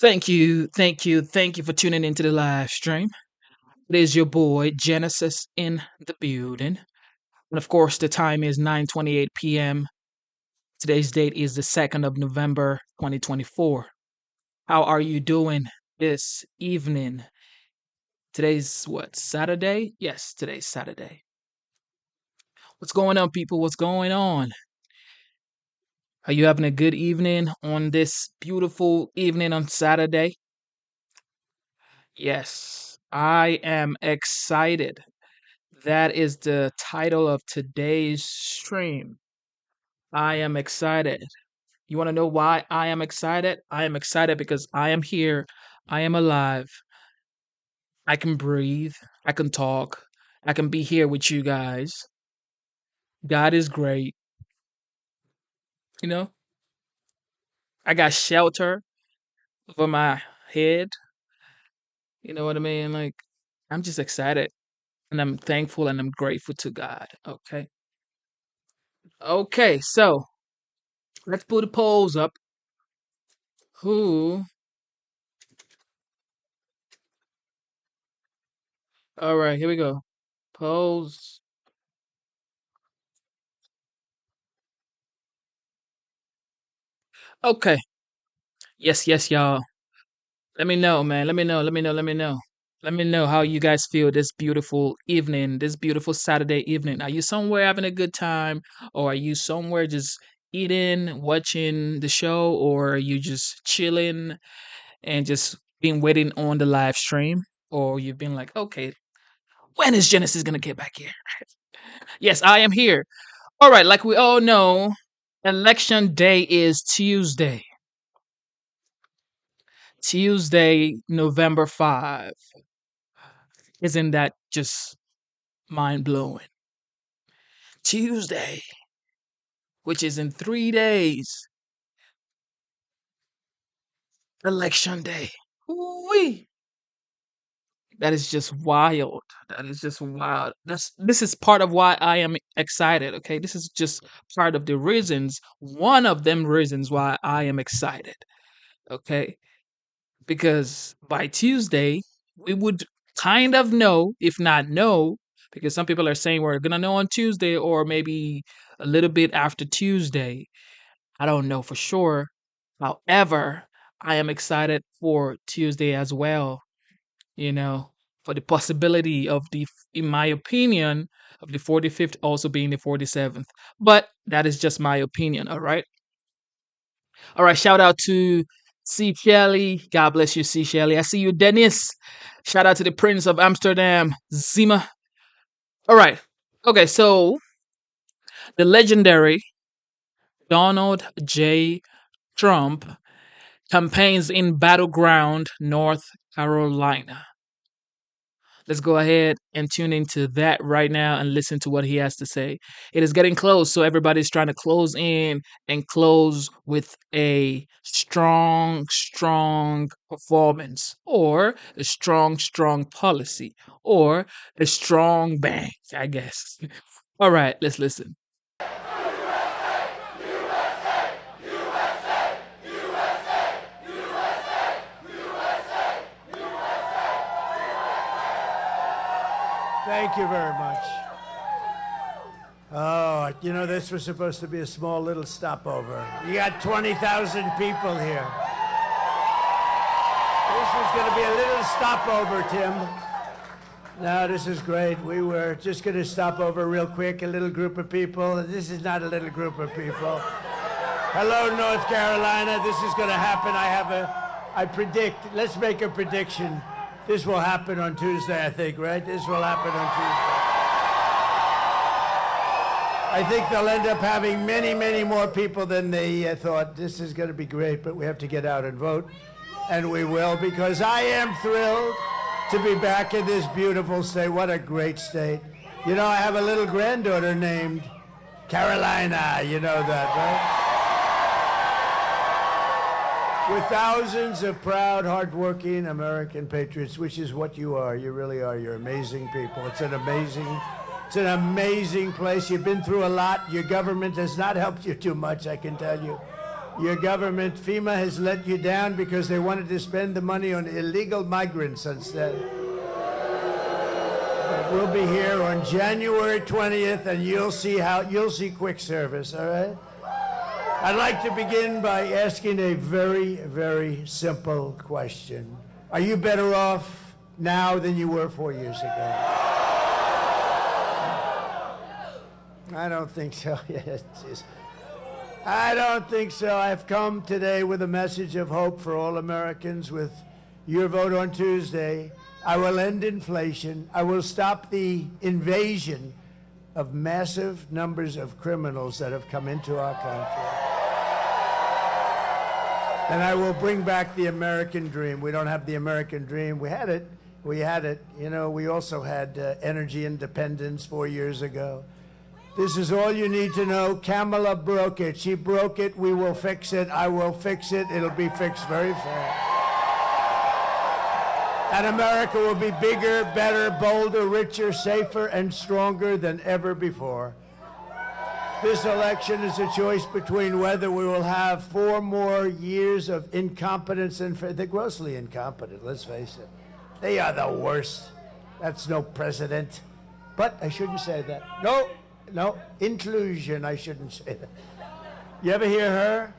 Thank you for tuning into the live stream. It is your boy Genesis in the building. And of course, the time is 9:28 p.m. Today's date is the 2nd of November 2024. How are you doing this evening? Today's what, Saturday? Yes, today's Saturday. What's going on, people? What's going on? Are you having a good evening on this beautiful evening on Saturday? Yes, I am excited. That is the title of today's stream. I am excited. You want to know why I am excited? I am excited because I am here. I am alive. I can breathe. I can talk. I can be here with you guys. God is great. You know, I got shelter over my head. You know what I mean? Like, I'm just excited and I'm thankful and I'm grateful to God. Okay. Okay. So let's put the polls up. Who All right, here we go. Polls. Okay. Yes, y'all. Let me know, man. Let me know. Let me know how you guys feel this beautiful evening, this beautiful Saturday evening. Are you somewhere having a good time? Or are you somewhere just eating, watching the show? Or are you just chilling and just been waiting on the live stream? Or you've been like, okay, when is Genesis going to get back here? Yes, I am here. All right, like we all know, election day is Tuesday. Tuesday, November 5. Isn't that just mind blowing? Tuesday, which is in 3 days, election day. Wee! That is just wild. That is just wild. This is part of why I am excited. Okay, this is just part of the reasons. One of them reasons why I am excited. Okay, because by Tuesday, we would kind of know, if not know, because some people are saying we're going to know on Tuesday or maybe a little bit after Tuesday. I don't know for sure. However, I am excited for Tuesday as well, you know, for the possibility of in my opinion, of the 45th also being the 47th. But that is just my opinion, all right? All right, shout out to C. Shelley. God bless you, C. Shelley. I see you, Dennis. Shout out to the Prince of Amsterdam, Zima. All right. Okay, so the legendary Donald J. Trump campaigns in battleground North Carolina. Let's go ahead and tune into that right now and listen to what he has to say. It is getting close, so everybody's trying to close in and close with a strong performance, or a strong policy, or a strong bank, I guess. All right, let's listen. Thank you very much. Oh, you know, this was supposed to be a small little stopover. You got 20,000 people here. This was going to be a little stopover, Tim. No, this is great. We were just going to stop over real quick, a little group of people. This is not a little group of people. Hello, North Carolina. This is going to happen. I predict, let's make a prediction. This will happen on Tuesday, I think, right? This will happen on Tuesday. I think they'll end up having many more people than they thought. This is going to be great, but we have to get out and vote. And we will, because I am thrilled to be back in this beautiful state. What a great state. You know, I have a little granddaughter named Carolina. You know that, right? With thousands of proud, hardworking American patriots, which is what you are. You really are. You're amazing people. It's an amazing place. You've been through a lot. Your government has not helped you too much, I can tell you. Your government, FEMA, has let you down because they wanted to spend the money on illegal migrants instead. But we'll be here on January 20th, and you'll see quick service, all right? I'd like to begin by asking a very, very simple question. Are you better off now than you were 4 years ago? I don't think so. I don't think so. I've come today with a message of hope for all Americans. With your vote on Tuesday, I will end inflation. I will stop the invasion of massive numbers of criminals that have come into our country. And I will bring back the American dream. We don't have the American dream. We had it. We had it. You know, we also had energy independence 4 years ago. This is all you need to know. Kamala broke it. She broke it. We will fix it. I will fix it. It'll be fixed very fast. And America will be bigger, better, bolder, richer, safer, and stronger than ever before. This election is a choice between whether we will have 4 more years of incompetence and they're grossly incompetent, let's face it. They are the worst. That's no president. But I shouldn't say that. No, inclusion, I shouldn't say that. You ever hear her?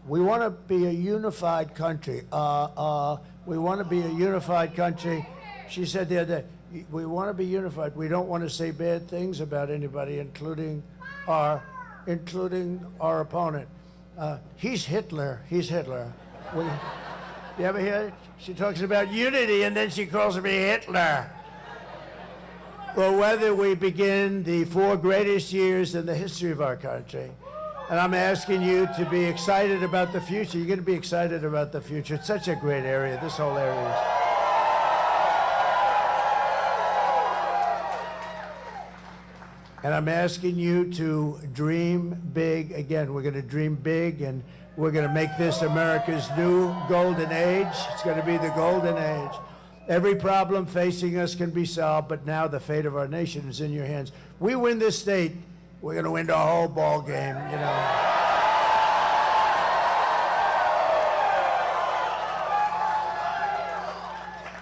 We want to be a unified country. We want to be a unified country. She said the other day, we want to be unified. We don't want to say bad things about anybody, including our opponent. He's Hitler. He's Hitler. You ever hear it? She talks about unity, and then she calls me Hitler. Well, whether we begin the 4 greatest years in the history of our country, and I'm asking you to be excited about the future. You're going to be excited about the future. It's such a great area, this whole area is. And I'm asking you to dream big. Again, we're going to dream big, and we're going to make this America's new golden age. It's going to be the golden age. Every problem facing us can be solved, but now the fate of our nation is in your hands. We win this state, we're going to win the whole ball game, you know.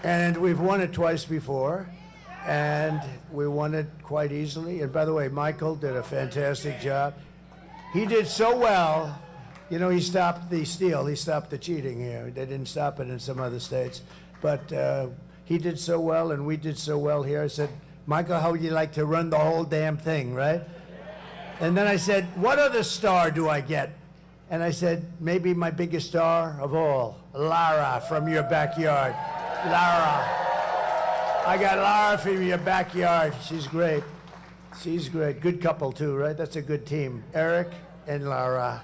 And we've won it twice before, and we won it quite easily. And by the way, Michael did a fantastic job. He did so well, you know, he stopped the steal, he stopped the cheating here. They didn't stop it in some other states. But he did so well, and we did so well here. I said, Michael, how would you like to run the whole damn thing, right? And then I said, what other star do I get? And I said, maybe my biggest star of all, Lara from your backyard. Lara. I got Lara from your backyard. She's great. She's great. Good couple, too, right? That's a good team. Eric and Lara.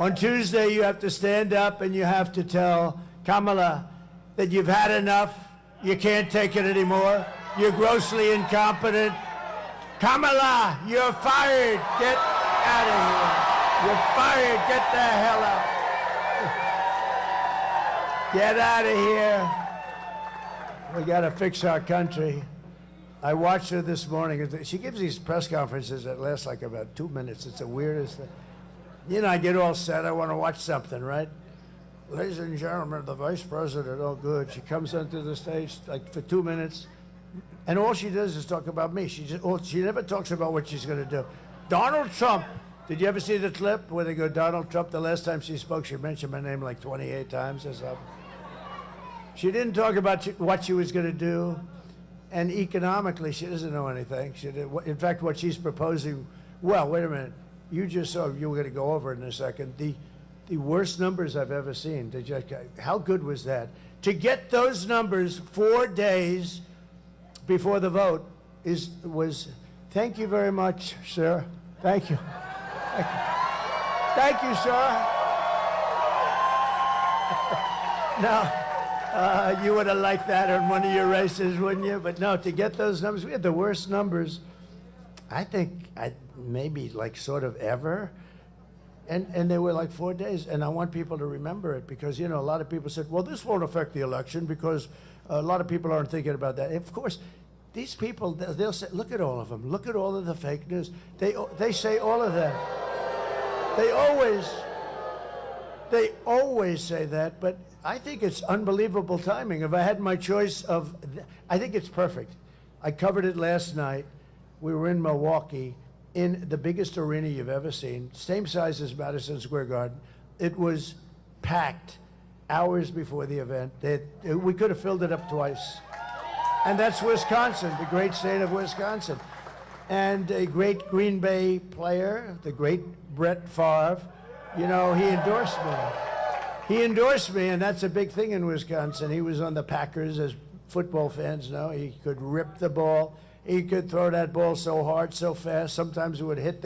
On Tuesday, you have to stand up and you have to tell Kamala that you've had enough. You can't take it anymore. You're grossly incompetent. Kamala, you're fired. Get out of here. You're fired. Get the hell out. Get out of here. We got to fix our country. I watched her this morning. She gives these press conferences that last like about 2 minutes. It's the weirdest thing. You know, I get all set. I want to watch something, right? Ladies and gentlemen, the vice president, oh good. She comes onto the stage like for 2 minutes, and all she does is talk about me. She never talks about what she's going to do. Donald Trump. Did you ever see the clip where they go, Donald Trump? The last time she spoke, she mentioned my name like 28 times or something. She didn't talk about what she was going to do, and economically, she doesn't know anything. In fact, what she's proposing, well, wait a minute. You just saw, you were going to go over it in a second, the worst numbers I've ever seen. How good was that? To get those numbers 4 days before the vote was, thank you very much, sir. Thank you. Thank you, thank you, sir. No, you would have liked that on one of your races, wouldn't you? But no, to get those numbers, we had the worst numbers, I think, maybe like sort of ever. And they were like 4 days. And I want people to remember it because, you know, a lot of people said, well, this won't affect the election because a lot of people aren't thinking about that. Of course, these people, they'll say, look at all of them. Look at all of the fake news. They say all of that. They always, they always say that, but I think it's unbelievable timing. If I had my choice of, I think it's perfect. I covered it last night. We were in Milwaukee, in the biggest arena you've ever seen, same size as Madison Square Garden. It was packed hours before the event. We could have filled it up twice. And that's Wisconsin, the great state of Wisconsin. And a great Green Bay player, the great Brett Favre, you know, he endorsed me. He endorsed me, and that's a big thing in Wisconsin. He was on the Packers, as football fans know. He could rip the ball. He could throw that ball so hard, so fast. Sometimes it would hit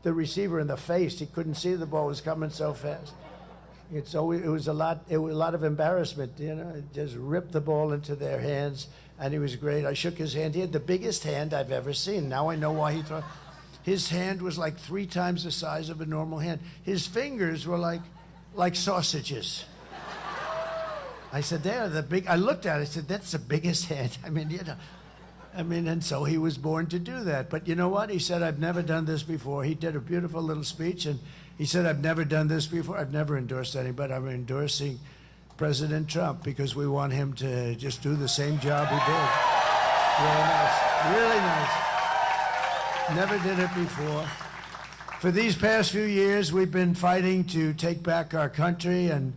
the receiver in the face. He couldn't see the ball was coming so fast. It was a lot of embarrassment, you know. It just ripped the ball into their hands, and he was great. I shook his hand. He had the biggest hand I've ever seen. Now I know why he threw. His hand was like 3 times the size of a normal hand. His fingers were like sausages. I said, "They're the big." I looked at it. I said, "That's the biggest hand." I mean, you know. And so he was born to do that. But you know what? He said, "I've never done this before." He did a beautiful little speech, and he said, "I've never done this before. I've never endorsed anybody. I'm endorsing President Trump because we want him to just do the same job he did." Really nice. Really nice. Never did it before. For these past few years, we've been fighting to take back our country, and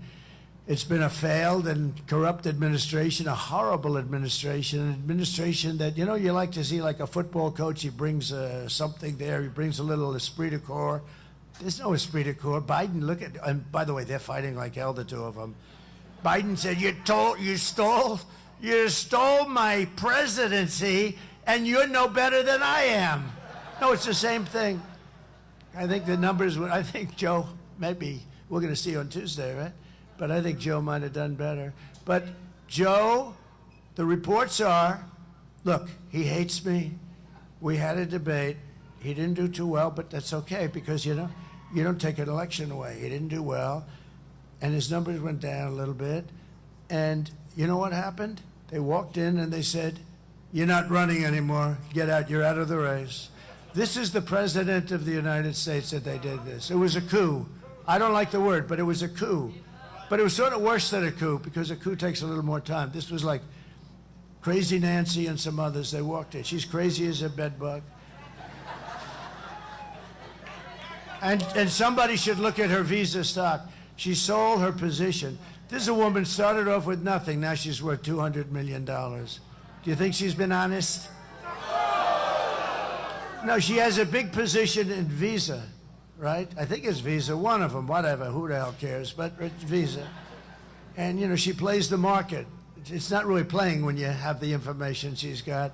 it's been a failed and corrupt administration, a horrible administration, an administration that, you know, you like to see like a football coach. He brings something there. He brings a little esprit de corps. There's no esprit de corps. Biden, look at, and by the way, they're fighting like hell, the two of them. Biden said, you stole my presidency, and you're no better than I am. No, it's the same thing. I think the numbers, I think Joe, maybe, we're going to see on Tuesday, right? But I think Joe might have done better. But Joe, the reports are, look, he hates me. We had a debate. He didn't do too well, but that's okay because, you know, you don't take an election away. He didn't do well, and his numbers went down a little bit. And you know what happened? They walked in and they said, "You're not running anymore. Get out. You're out of the race." This is the president of the United States that they did this. It was a coup. I don't like the word, but it was a coup. But it was sort of worse than a coup because a coup takes a little more time. This was like Crazy Nancy and some others. They walked in. She's crazy as a bedbug. And somebody should look at her Visa stock. She sold her position. This is a woman started off with nothing. Now she's worth $200 million. Do you think she's been honest? No, she has a big position in Visa, right? I think it's Visa, one of them, whatever, who the hell cares, but it's Visa. And, you know, she plays the market. It's not really playing when you have the information she's got.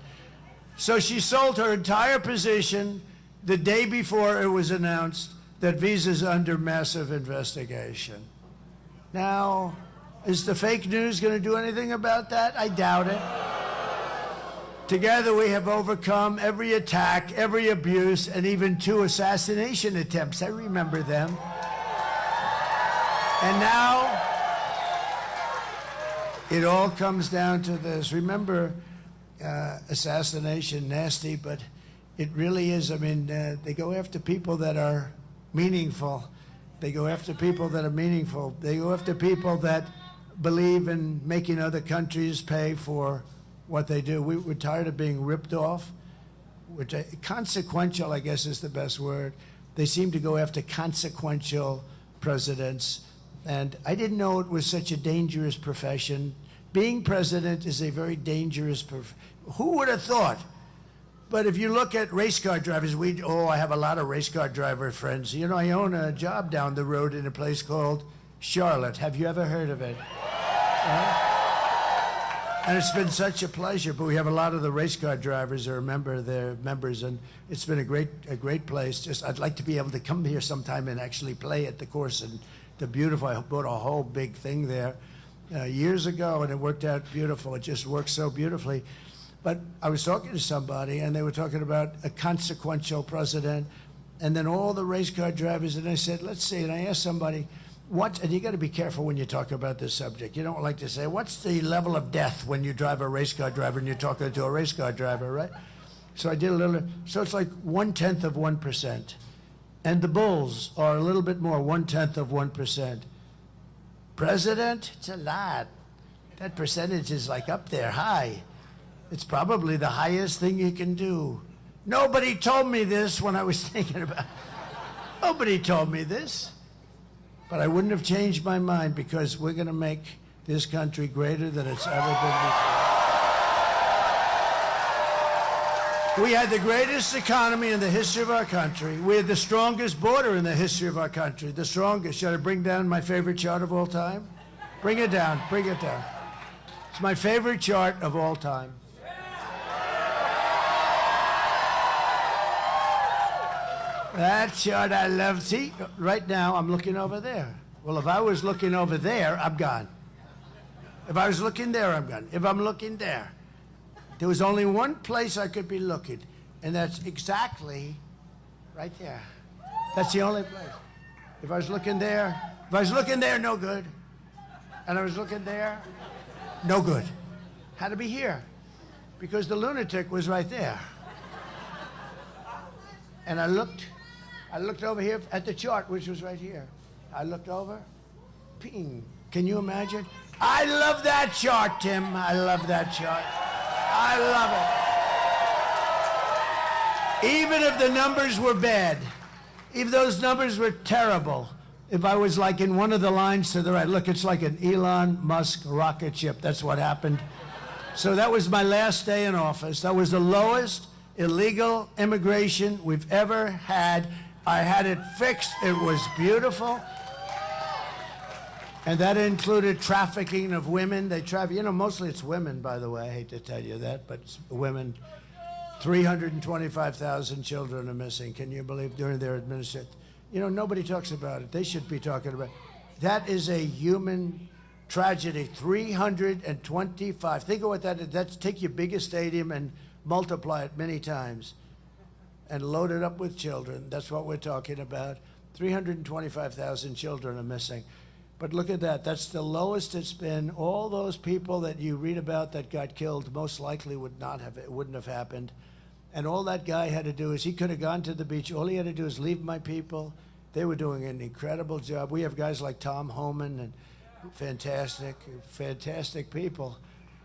So she sold her entire position the day before it was announced that Visa's under massive investigation. Now, is the fake news going to do anything about that? I doubt it. Together we have overcome every attack, every abuse, and even 2 assassination attempts. I remember them. And now it all comes down to this. Remember, assassination, nasty, but it really is. I mean, they go after people that are meaningful. They go after people that are meaningful. They go after people that believe in making other countries pay for what they do. We're tired of being ripped off. Consequential, I guess, is the best word. They seem to go after consequential presidents. And I didn't know it was such a dangerous profession. Being president is a very dangerous profession. Who would have thought? But if you look at race car drivers, I have a lot of race car driver friends. You know, I own a job down the road in a place called Charlotte. Have you ever heard of it? And it's been such a pleasure. But we have a lot of the race car drivers are they're members, and it's been a great place. Just I'd like to be able to come here sometime and actually play at the course. And the beautiful, I bought a whole big thing there years ago, and it worked out beautiful. It just works so beautifully. But I was talking to somebody, and they were talking about a consequential president, and then all the race car drivers, and I said, let's see, and I asked somebody, and you got to be careful when you talk about this subject. You don't like to say, what's the level of death when you drive a race car driver and you're talking to a race car driver, right? So I did a little, so it's like 1/10 of 1%. And the bulls are a little bit more, 1/10 of 1%. President, it's a lot. That percentage is like up there, high. It's probably the highest thing you can do. Nobody told me this when I was thinking about it. Nobody told me this. But I wouldn't have changed my mind because we're going to make this country greater than it's ever been before. We had the greatest economy in the history of our country. We had the strongest border in the history of our country. The strongest. Should I bring down my favorite chart of all time? Bring it down. Bring it down. It's my favorite chart of all time. That chart I love. See, right now I'm looking over there. Well, if I was looking over there, I'm gone. If I was looking there, I'm gone. If I'm looking there, there was only one place I could be looking, and that's exactly right there. That's the only place. If I was looking there, no good. And I was looking there, no good. Had to be here, because the lunatic was right there. And I looked over here at the chart, which was right here. I looked over, ping. Can you imagine? I love that chart, Tim. I love that chart. I love it. Even if the numbers were bad, if those numbers were terrible, if I was like in one of the lines to the right, look, it's like an Elon Musk rocket ship. That's what happened. So that was my last day in office. That was the lowest illegal immigration we've ever had. I had it fixed. It was beautiful. And that included trafficking of women. They traffic, mostly it's women, by the way. I hate to tell you that, but it's women. 325,000 children are missing. Can you believe during their administration? Nobody talks about it. They should be talking about it. That is a human tragedy. 325. Think of what that is. That's take your biggest stadium and multiply it many times and load it up with children. That's what we're talking about. 325,000 children are missing. But look at that. That's the lowest it's been. All those people that you read about that got killed most likely wouldn't have happened. And all that guy had to do is he could have gone to the beach. All he had to do is leave my people. They were doing an incredible job. We have guys like Tom Homan and fantastic people.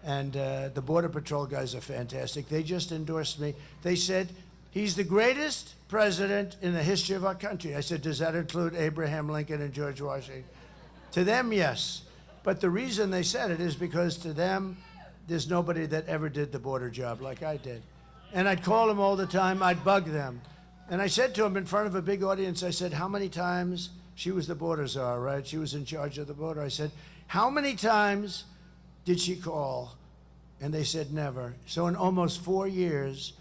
And the Border Patrol guys are fantastic. They just endorsed me. They said, he's the greatest president in the history of our country. I said, does that include Abraham Lincoln and George Washington? To them, yes. But the reason they said it is because to them, there's nobody that ever did the border job like I did. And I'd call them all the time. I'd bug them. And I said to them in front of a big audience, I said, how many times, she was the border czar, right? She was in charge of the border. I said, how many times did she call? And they said never. So in almost 4 years,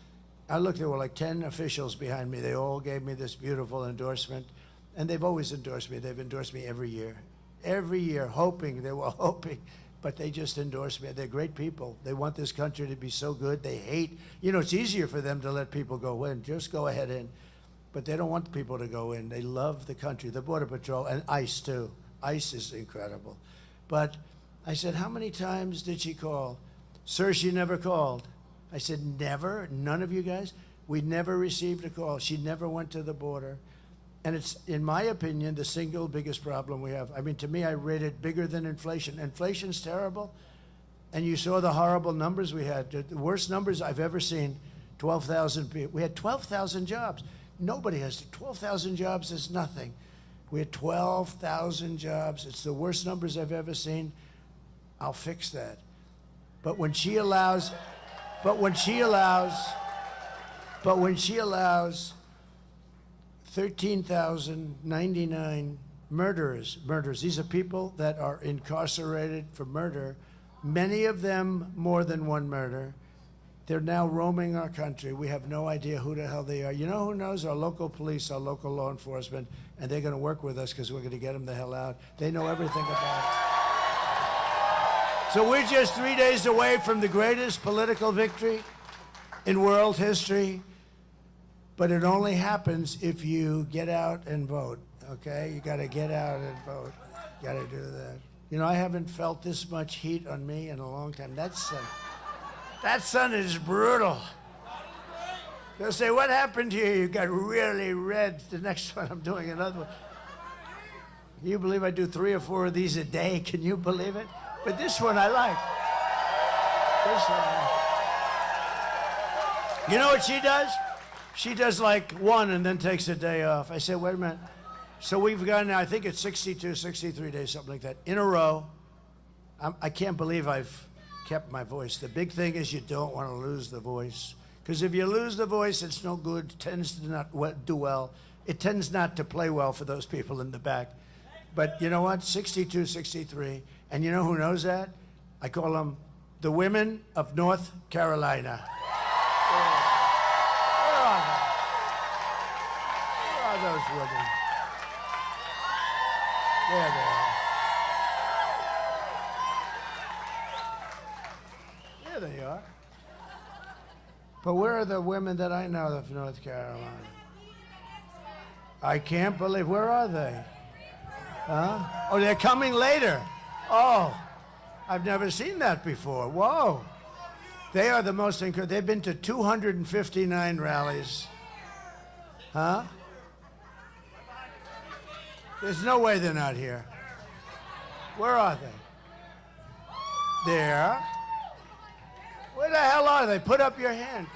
I looked, there were like 10 officials behind me. They all gave me this beautiful endorsement. And they've always endorsed me. They've endorsed me every year. Every year, they were hoping, but they just endorsed me. They're great people. They want this country to be so good. They hate, it's easier for them to let people go in. Just go ahead in. But they don't want people to go in. They love the country, the Border Patrol, and ICE too. ICE is incredible. But I said, how many times did she call? Sir, she never called. I said, never? None of you guys? We never received a call. She never went to the border. And it's, in my opinion, the single biggest problem we have. I mean, to me, I rate it bigger than inflation. Inflation's terrible. And you saw the horrible numbers we had. The worst numbers I've ever seen, 12,000 people. We had 12,000 jobs. Nobody has 12,000 jobs is nothing. We had 12,000 jobs. It's the worst numbers I've ever seen. I'll fix that. But when she allows 13,099 murderers. These are people that are incarcerated for murder, many of them more than one murder. They're now roaming our country. We have no idea who the hell they are. You know who knows? Our local police, our local law enforcement, and they're going to work with us because we're going to get them the hell out. They know everything about it. So we're just 3 days away from the greatest political victory in world history. But it only happens if you get out and vote, okay? You got to get out and vote. You got to do that. I haven't felt this much heat on me in a long time. That sun is brutal. They'll say, what happened to you? You got really red. The next one, I'm doing another one. Can you believe I do 3 or 4 of these a day? Can you believe it? But this one I like. This one I like. You know what she does? She does like 1 and then takes a day off. I say, wait a minute. So we've gone now, I think it's 62, 63 days, something like that, in a row. I can't believe I've kept my voice. The big thing is you don't want to lose the voice. Because if you lose the voice, it's no good. It tends to not do well. It tends not to play well for those people in the back. But you know what? 62, 63. And you know who knows that? I call them the women of North Carolina. Where are they? Where are those women? There they are. There they are. But where are the women that I know of North Carolina? I can't believe. Where are they? Huh? Oh, they're coming later. Oh, I've never seen that before. Whoa. They are the most incredible. They've been to 259 rallies. Huh? There's no way they're not here. Where are they? There. Where the hell are they? Put up your hand.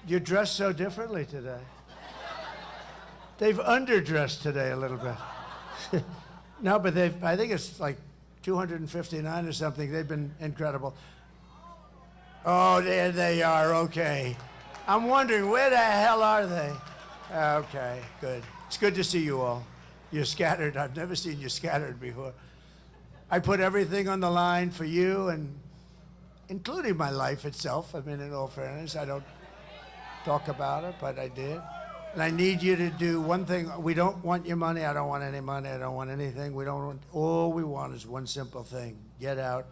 You're dressed so differently today. They've underdressed today a little bit. No, but I think it's like 259 or something. They've been incredible. Oh, there they are. Okay. I'm wondering, where the hell are they? Okay, good. It's good to see you all. You're scattered. I've never seen you scattered before. I put everything on the line for you, and including my life itself. I mean, in all fairness, I don't talk about it, but I did. And I need you to do one thing. We don't want your money. I don't want any money. I don't want anything. We don't want, all we want is one simple thing. Get out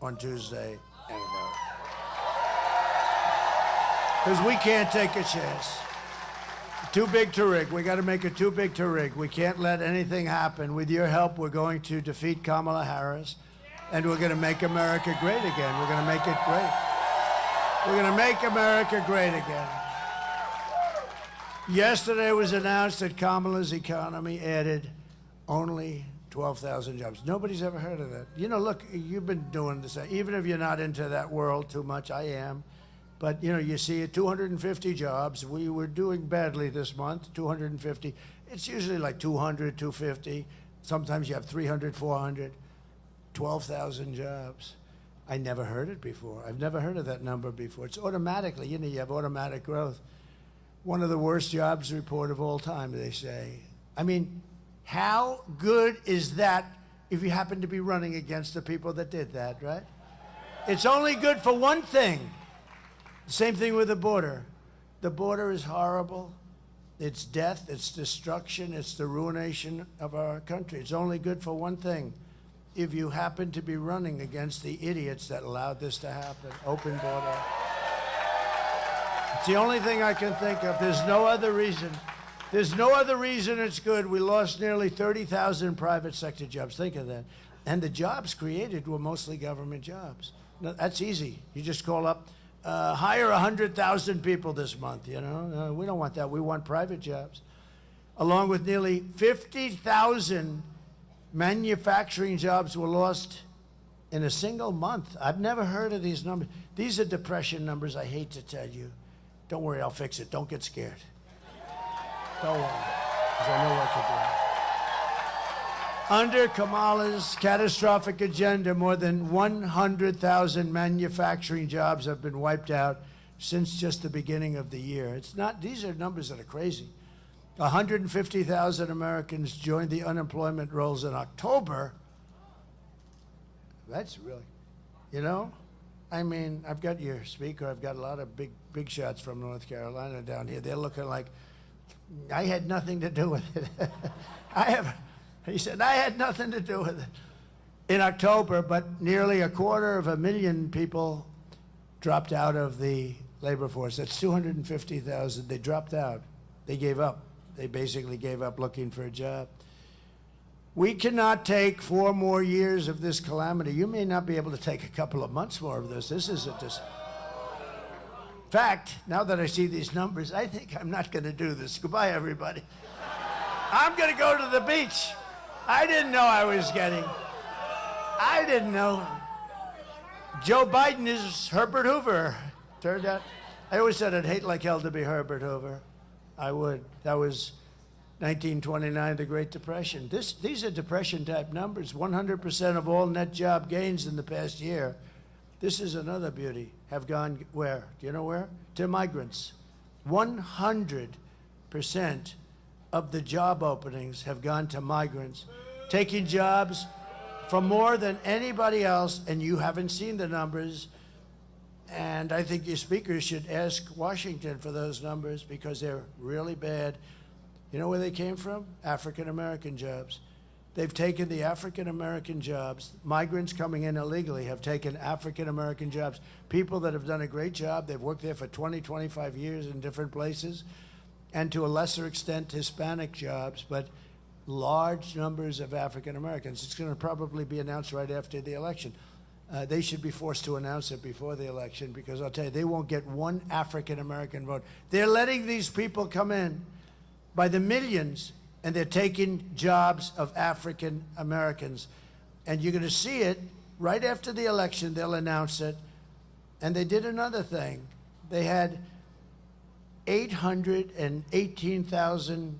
on Tuesday and vote. Because we can't take a chance. Too big to rig. We got to make it too big to rig. We can't let anything happen. With your help, we're going to defeat Kamala Harris, and we're going to make America great again. We're going to make it great. We're going to make America great again. Yesterday it was announced that Kamala's economy added only 12,000 jobs. Nobody's ever heard of that. You know, look, you've been doing this. Even if you're not into that world too much, I am. But, you know, you see it, 250 jobs. We were doing badly this month, 250. It's usually like 200, 250. Sometimes you have 300, 400. 12,000 jobs. I never heard it before. I've never heard of that number before. It's automatically, you know, you have automatic growth. One of the worst jobs report of all time, they say. I mean, how good is that if you happen to be running against the people that did that, right? It's only good for one thing. Same thing with the border. The border is horrible. It's death, it's destruction, it's the ruination of our country. It's only good for one thing. If you happen to be running against the idiots that allowed this to happen, open border. It's the only thing I can think of. There's no other reason. There's no other reason it's good. We lost nearly 30,000 private sector jobs. Think of that. And the jobs created were mostly government jobs. Now, that's easy. You just call up, hire 100,000 people this month, you know? No, we don't want that. We want private jobs. Along with nearly 50,000 manufacturing jobs were lost in a single month. I've never heard of these numbers. These are depression numbers, I hate to tell you. Don't worry, I'll fix it. Don't get scared. Don't worry, because I know what to do. Under Kamala's catastrophic agenda, more than 100,000 manufacturing jobs have been wiped out since just the beginning of the year. It's not, these are numbers that are crazy. 150,000 Americans joined the unemployment rolls in October. That's really, you know? I mean, I've got your speaker. I've got a lot of big shots from North Carolina down here. They're looking like, I had nothing to do with it. He said, I had nothing to do with it. In October, but nearly 250,000 people dropped out of the labor force. That's 250,000. They dropped out. They gave up. They basically gave up looking for a job. We cannot take 4 more years of this calamity. You may not be able to take a couple of months more of this. This isn't this. In fact, now that I see these numbers, I think I'm not going to do this. Goodbye, everybody. I'm going to go to the beach. I didn't know I didn't know. Joe Biden is Herbert Hoover. Turned out, I always said I'd hate like hell to be Herbert Hoover. I would. That was 1929, the Great Depression. These are Depression-type numbers. 100% of all net job gains in the past year. This is another beauty. Have gone where? Do you know where? To migrants. 100% of the job openings have gone to migrants, taking jobs from more than anybody else, and you haven't seen the numbers. And I think your speakers should ask Washington for those numbers because they're really bad. You know where they came from? African-American jobs. They've taken the African-American jobs. Migrants coming in illegally have taken African-American jobs. People that have done a great job. They've worked there for 20, 25 years in different places. And to a lesser extent, Hispanic jobs, but large numbers of African-Americans. It's going to probably be announced right after the election. They should be forced to announce it before the election because I'll tell you, they won't get one African-American vote. They're letting these people come in by the millions, and they're taking jobs of African Americans. And you're going to see it right after the election. They'll announce it. And they did another thing. They had 818,000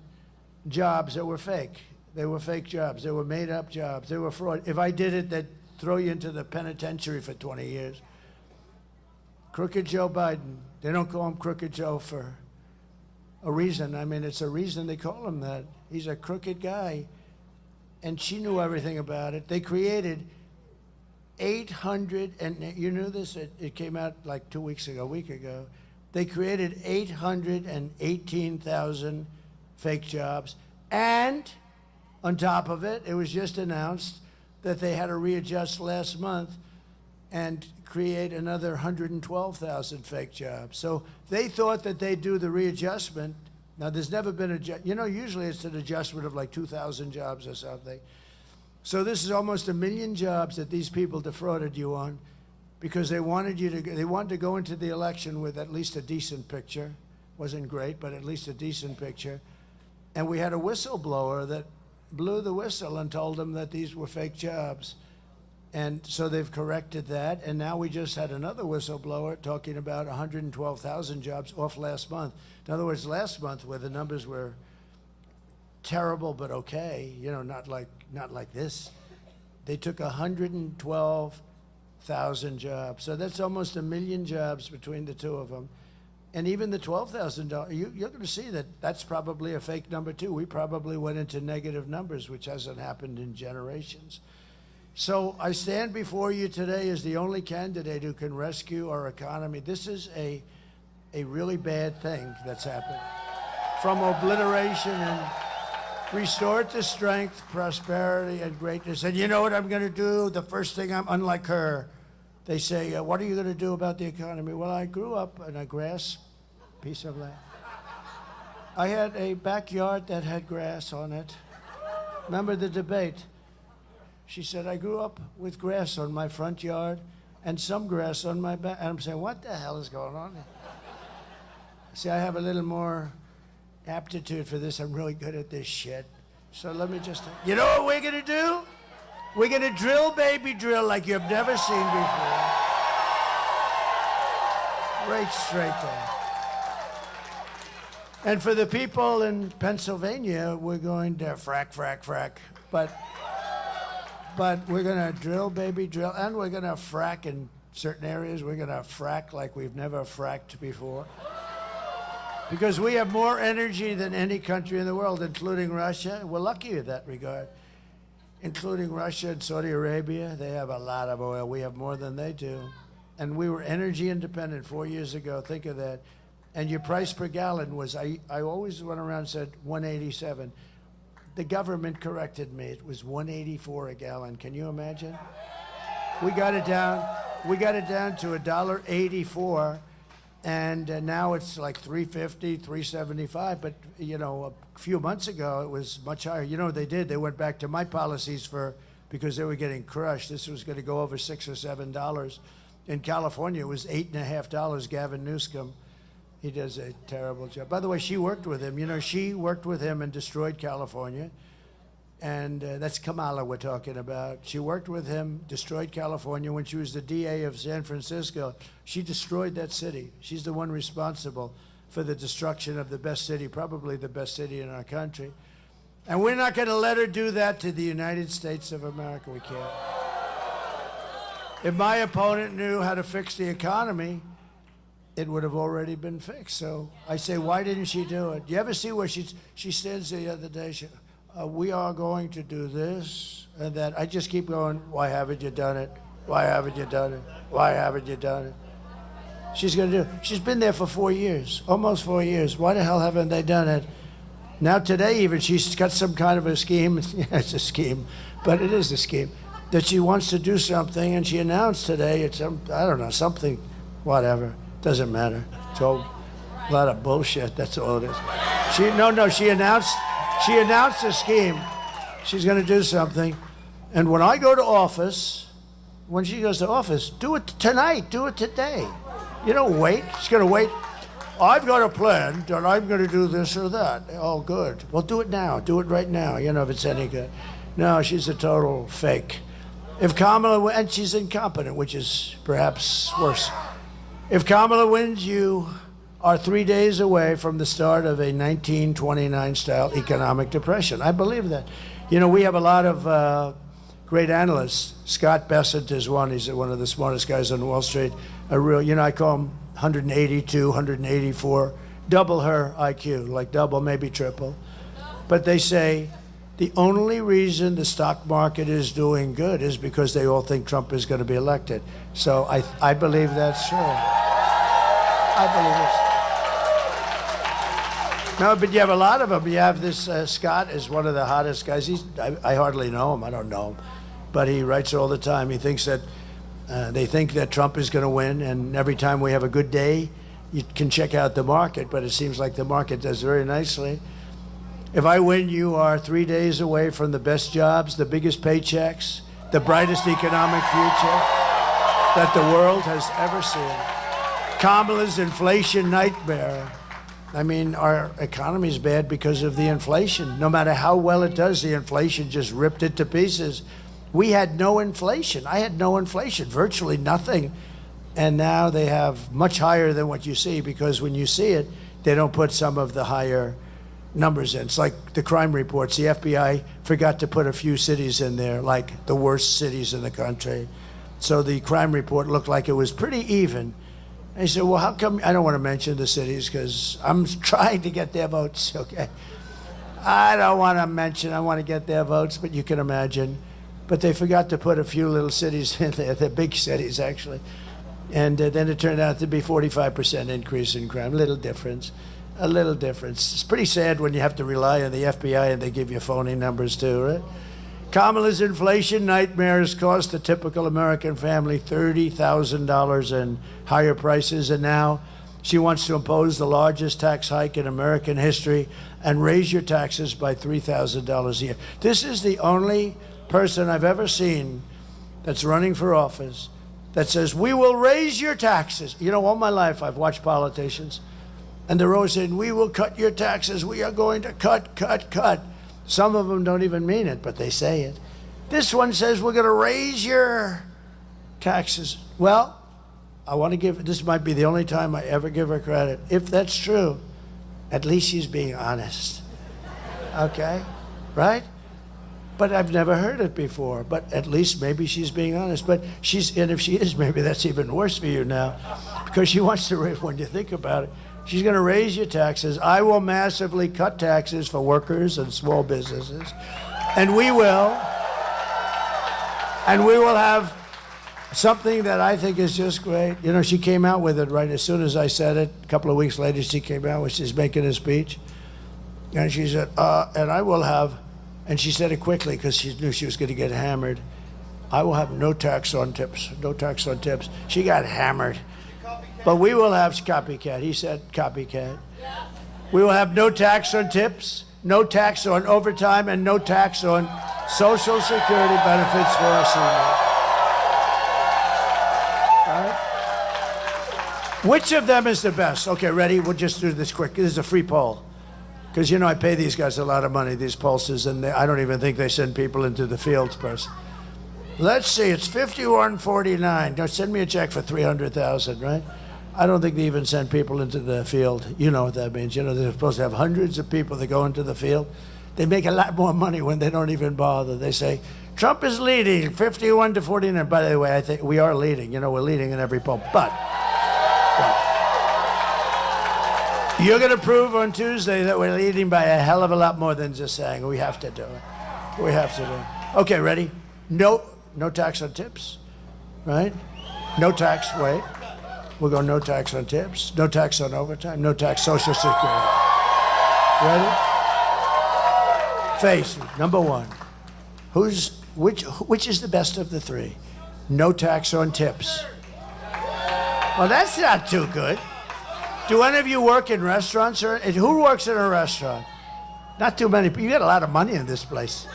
jobs that were fake. They were fake jobs. They were made-up jobs. They were fraud. If I did it, they'd throw you into the penitentiary for 20 years. Crooked Joe Biden. They don't call him Crooked Joe for a reason. I mean, it's a reason they call him that. He's a crooked guy. And she knew everything about it. They created 800, and you knew this? It came out like a week ago. They created 818,000 fake jobs. And on top of it, it was just announced that they had to readjust last month and create another 112,000 fake jobs. So they thought that they'd do the readjustment. Now, there's never been usually it's an adjustment of like 2,000 jobs or something. So this is almost 1 million jobs that these people defrauded you on because they wanted to go into the election with at least a decent picture. Wasn't great, but at least a decent picture. And we had a whistleblower that blew the whistle and told them that these were fake jobs. And so they've corrected that. And now we just had another whistleblower talking about 112,000 jobs off last month. In other words, last month where the numbers were terrible but okay, not like this, they took 112,000 jobs. So that's almost 1 million jobs between the two of them. And even the $12,000, you're going to see that that's probably a fake number too. We probably went into negative numbers, which hasn't happened in generations. So I stand before you today as the only candidate who can rescue our economy. This is a really bad thing that's happened. From obliteration and restore it to strength, prosperity, and greatness. And you know what I'm going to do? The first thing unlike her, they say, what are you going to do about the economy? Well, I grew up in a grass piece of land. I had a backyard that had grass on it. Remember the debate? She said, I grew up with grass on my front yard and some grass on my back. And I'm saying, what the hell is going on here? See, I have a little more aptitude for this. I'm really good at this shit. So let me just, you know what we're going to do? We're going to drill, baby, drill like you've never seen before. Right straight there. And for the people in Pennsylvania, we're going to frack, frack, frack. But we're going to drill, baby, drill. And we're going to frack in certain areas. We're going to frack like we've never fracked before. Because we have more energy than any country in the world, including Russia. We're lucky in that regard. Including Russia and Saudi Arabia. They have a lot of oil. We have more than they do. And we were energy independent 4 years ago. Think of that. And your price per gallon was, I always went around and said 187. The government corrected me. It was 184 a gallon. Can you imagine? We got it down to $1.84. And now it's like 350, 375. But, a few months ago, it was much higher. You know what they did? They went back to my policies because they were getting crushed. This was going to go over $6 or $7. In California, it was $8.50. Gavin Newsom, he does a terrible job. By the way, she worked with him. She worked with him and destroyed California. And that's Kamala we're talking about. She worked with him, destroyed California. When she was the DA of San Francisco, she destroyed that city. She's the one responsible for the destruction of the best city, probably the best city in our country. And we're not going to let her do that to the United States of America. We can't. If my opponent knew how to fix the economy, it would have already been fixed. So I say, why didn't she do it? You ever see where she stands there the other day? We are going to do this and that. I just keep going, why haven't you done it? Why haven't you done it? Why haven't you done it? She's going to do it. She's been there for 4 years, almost 4 years. Why the hell haven't they done it? Now today even, she's got some kind of a scheme. Yeah, it's a scheme, but it is a scheme, that she wants to do something, and she announced today, I don't know, something, whatever, doesn't matter. It's all a lot of bullshit, that's all it is. She announced a scheme. She's going to do something. And when I go to office, when she goes to office, do it tonight, do it today. You don't wait. She's going to wait. I've got a plan that I'm going to do this or that. Oh, good. Well, do it now. Do it right now, if it's any good. No, she's a total fake. If Kamala, and she's incompetent, which is perhaps worse. If Kamala wins, you are 3 days away from the start of a 1929-style economic depression. I believe that. We have a lot of great analysts. Scott Bessent is one. He's one of the smartest guys on Wall Street. I call him 182, 184, double her IQ, like double, maybe triple. But they say the only reason the stock market is doing good is because they all think Trump is going to be elected. So I believe that's true. I believe it's true. No, but you have a lot of them. You have this, Scott is one of the hottest guys. I hardly know him. I don't know him. But he writes all the time. He thinks that they think that Trump is going to win. And every time we have a good day, you can check out the market. But it seems like the market does very nicely. If I win, you are 3 days away from the best jobs, the biggest paychecks, the brightest economic future that the world has ever seen. Kamala's inflation nightmare. I mean, our economy is bad because of the inflation. No matter how well it does, the inflation just ripped it to pieces. We had no inflation. I had no inflation, virtually nothing. And now they have much higher than what you see, because when you see it, they don't put some of the higher numbers in. It's like the crime reports. The FBI forgot to put a few cities in there, like the worst cities in the country. So the crime report looked like it was pretty even. And he said, well, how come, I don't want to mention the cities because I'm trying to get their votes, okay? I don't want to mention, I want to get their votes, but you can imagine. But they forgot to put a few little cities in there, the big cities actually. And then it turned out to be 45% increase in crime, a little difference. It's pretty sad when you have to rely on the FBI and they give you phony numbers too, right? Kamala's inflation nightmares cost the typical American family $30,000 in higher prices, and now she wants to impose the largest tax hike in American history and raise your taxes by $3,000 a year. This is the only person I've ever seen that's running for office that says, we will raise your taxes. All my life I've watched politicians, and they're always saying, we will cut your taxes. We are going to cut. Some of them don't even mean it, but they say it. This one says, we're going to raise your taxes. Well, I want to this might be the only time I ever give her credit. If that's true, at least she's being honest. Okay? Right? But I've never heard it before. But at least maybe she's being honest. And if she is, maybe that's even worse for you now. Because she wants to, when you think about it, she's going to raise your taxes. I will massively cut taxes for workers and small businesses. And we will have something that I think is just great. She came out with it right as soon as I said it. A couple of weeks later, she came out when she's making a speech. And she said, and I will have, and she said it quickly because she knew she was going to get hammered. I will have no tax on tips, no tax on tips. She got hammered. But we will have copycat. He said copycat. We will have no tax on tips, no tax on overtime, and no tax on Social Security benefits for our seniors. All right? Which of them is the best? Okay, ready? We'll just do this quick. This is a free poll. Because, I pay these guys a lot of money, these pollsters, and I don't even think they send people into the fields person. Let's see, it's 51-49. Now send me a check for $300,000, right? I don't think they even send people into the field. You know what that means. They're supposed to have hundreds of people that go into the field. They make a lot more money when they don't even bother. They say, Trump is leading 51-49. By the way, I think we are leading. We're leading in every poll. But you're going to prove on Tuesday that we're leading by a hell of a lot more than just saying. We have to do it. We have to do it. Okay, ready? No tax on tips, right? No tax, wait. We'll go no tax on tips, no tax on overtime, no tax Social Security. Ready? Face it, number one. Which is the best of the three? No tax on tips. Well, that's not too good. Do any of you work in restaurants? Who works in a restaurant? Not too many. You get a lot of money in this place.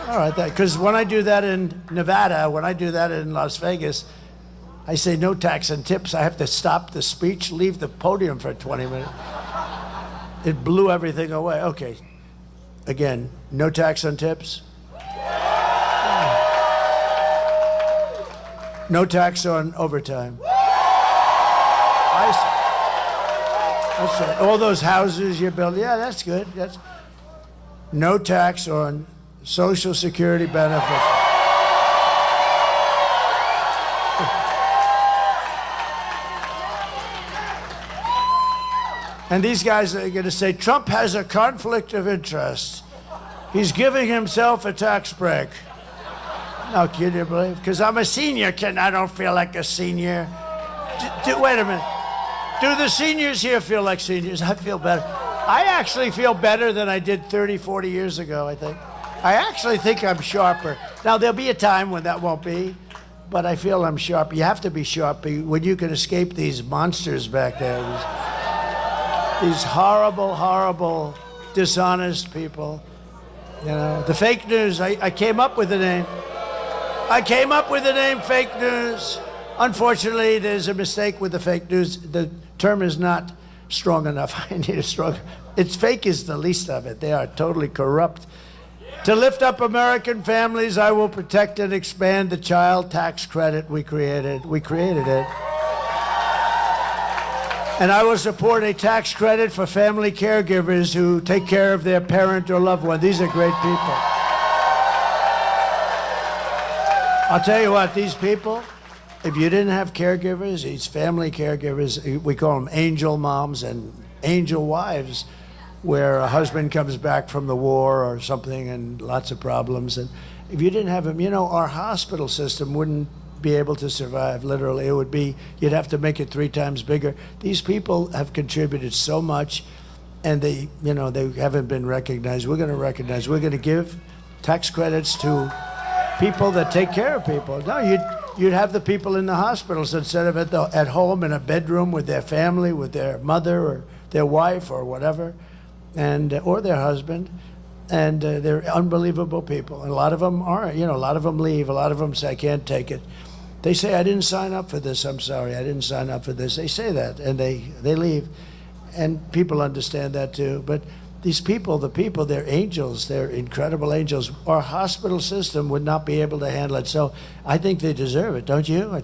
All right, because when I do that in Nevada, when I do that in Las Vegas, I say no tax on tips. I have to stop the speech, leave the podium for 20 minutes. It blew everything away. Okay, again, no tax on tips. No tax on overtime. That's right. All those houses you build, yeah, that's good. That's no tax on Social Security benefits. And these guys are going to say, Trump has a conflict of interest. He's giving himself a tax break. No, can you believe? Because I'm a senior, I don't feel like a senior. Wait a minute. Do the seniors here feel like seniors? I feel better. I actually feel better than I did 30, 40 years ago, I think. I actually think I'm sharper. Now, there'll be a time when that won't be, but I feel I'm sharp. You have to be sharp when you can escape these monsters back there. These horrible, horrible, dishonest people. The fake news, I came up with the name. I came up with the name fake news. Unfortunately, there's a mistake with the fake news. The term is not strong enough. I need a stronger. It's fake is the least of it. They are totally corrupt. To lift up American families, I will protect and expand the child tax credit we created. We created it. And I will support a tax credit for family caregivers who take care of their parent or loved one. These are great people. I'll tell you what, these people, if you didn't have caregivers, these family caregivers, we call them angel moms and angel wives, where a husband comes back from the war or something and lots of problems. And if you didn't have them, our hospital system wouldn't be able to survive, literally. It would be, you'd have to make it 3 times bigger. These people have contributed so much, and they haven't been recognized. We're going to recognize. We're going to give tax credits to people that take care of people. No, you'd have the people in the hospitals instead of at home in a bedroom with their family, with their mother or their wife or whatever, and or their husband. And they're unbelievable people. And a lot of them are, a lot of them leave. A lot of them say, I can't take it. They say, I didn't sign up for this. I'm sorry, I didn't sign up for this. They say that, and they leave. And people understand that too. But these people, they're angels. They're incredible angels. Our hospital system would not be able to handle it. So I think they deserve it, don't you?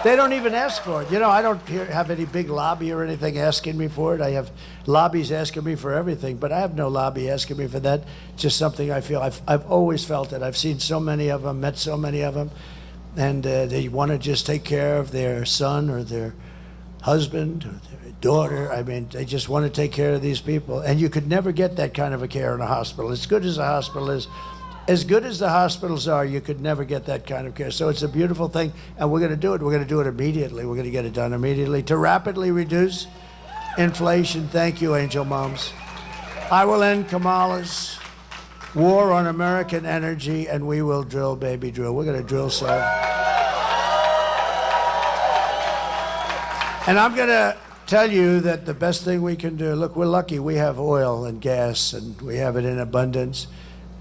They don't even ask for it. I don't have any big lobby or anything asking me for it. I have lobbies asking me for everything, but I have no lobby asking me for that. Just something I feel. I've always felt it. I've seen so many of them, met so many of them, and they want to just take care of their son or their husband or their daughter. I mean, they just want to take care of these people. And you could never get that kind of a care in a hospital. As good as a hospital is, as good as the hospitals are, you could never get that kind of care. So it's a beautiful thing, and we're going to do it. We're going to do it immediately. We're going to get it done immediately to rapidly reduce inflation. Thank you, Angel Moms. I will end Kamala's war on American energy, and we will drill, baby, drill. We're going to drill some. And I'm going to tell you that the best thing we can do, look, we're lucky. We have oil and gas, and we have it in abundance.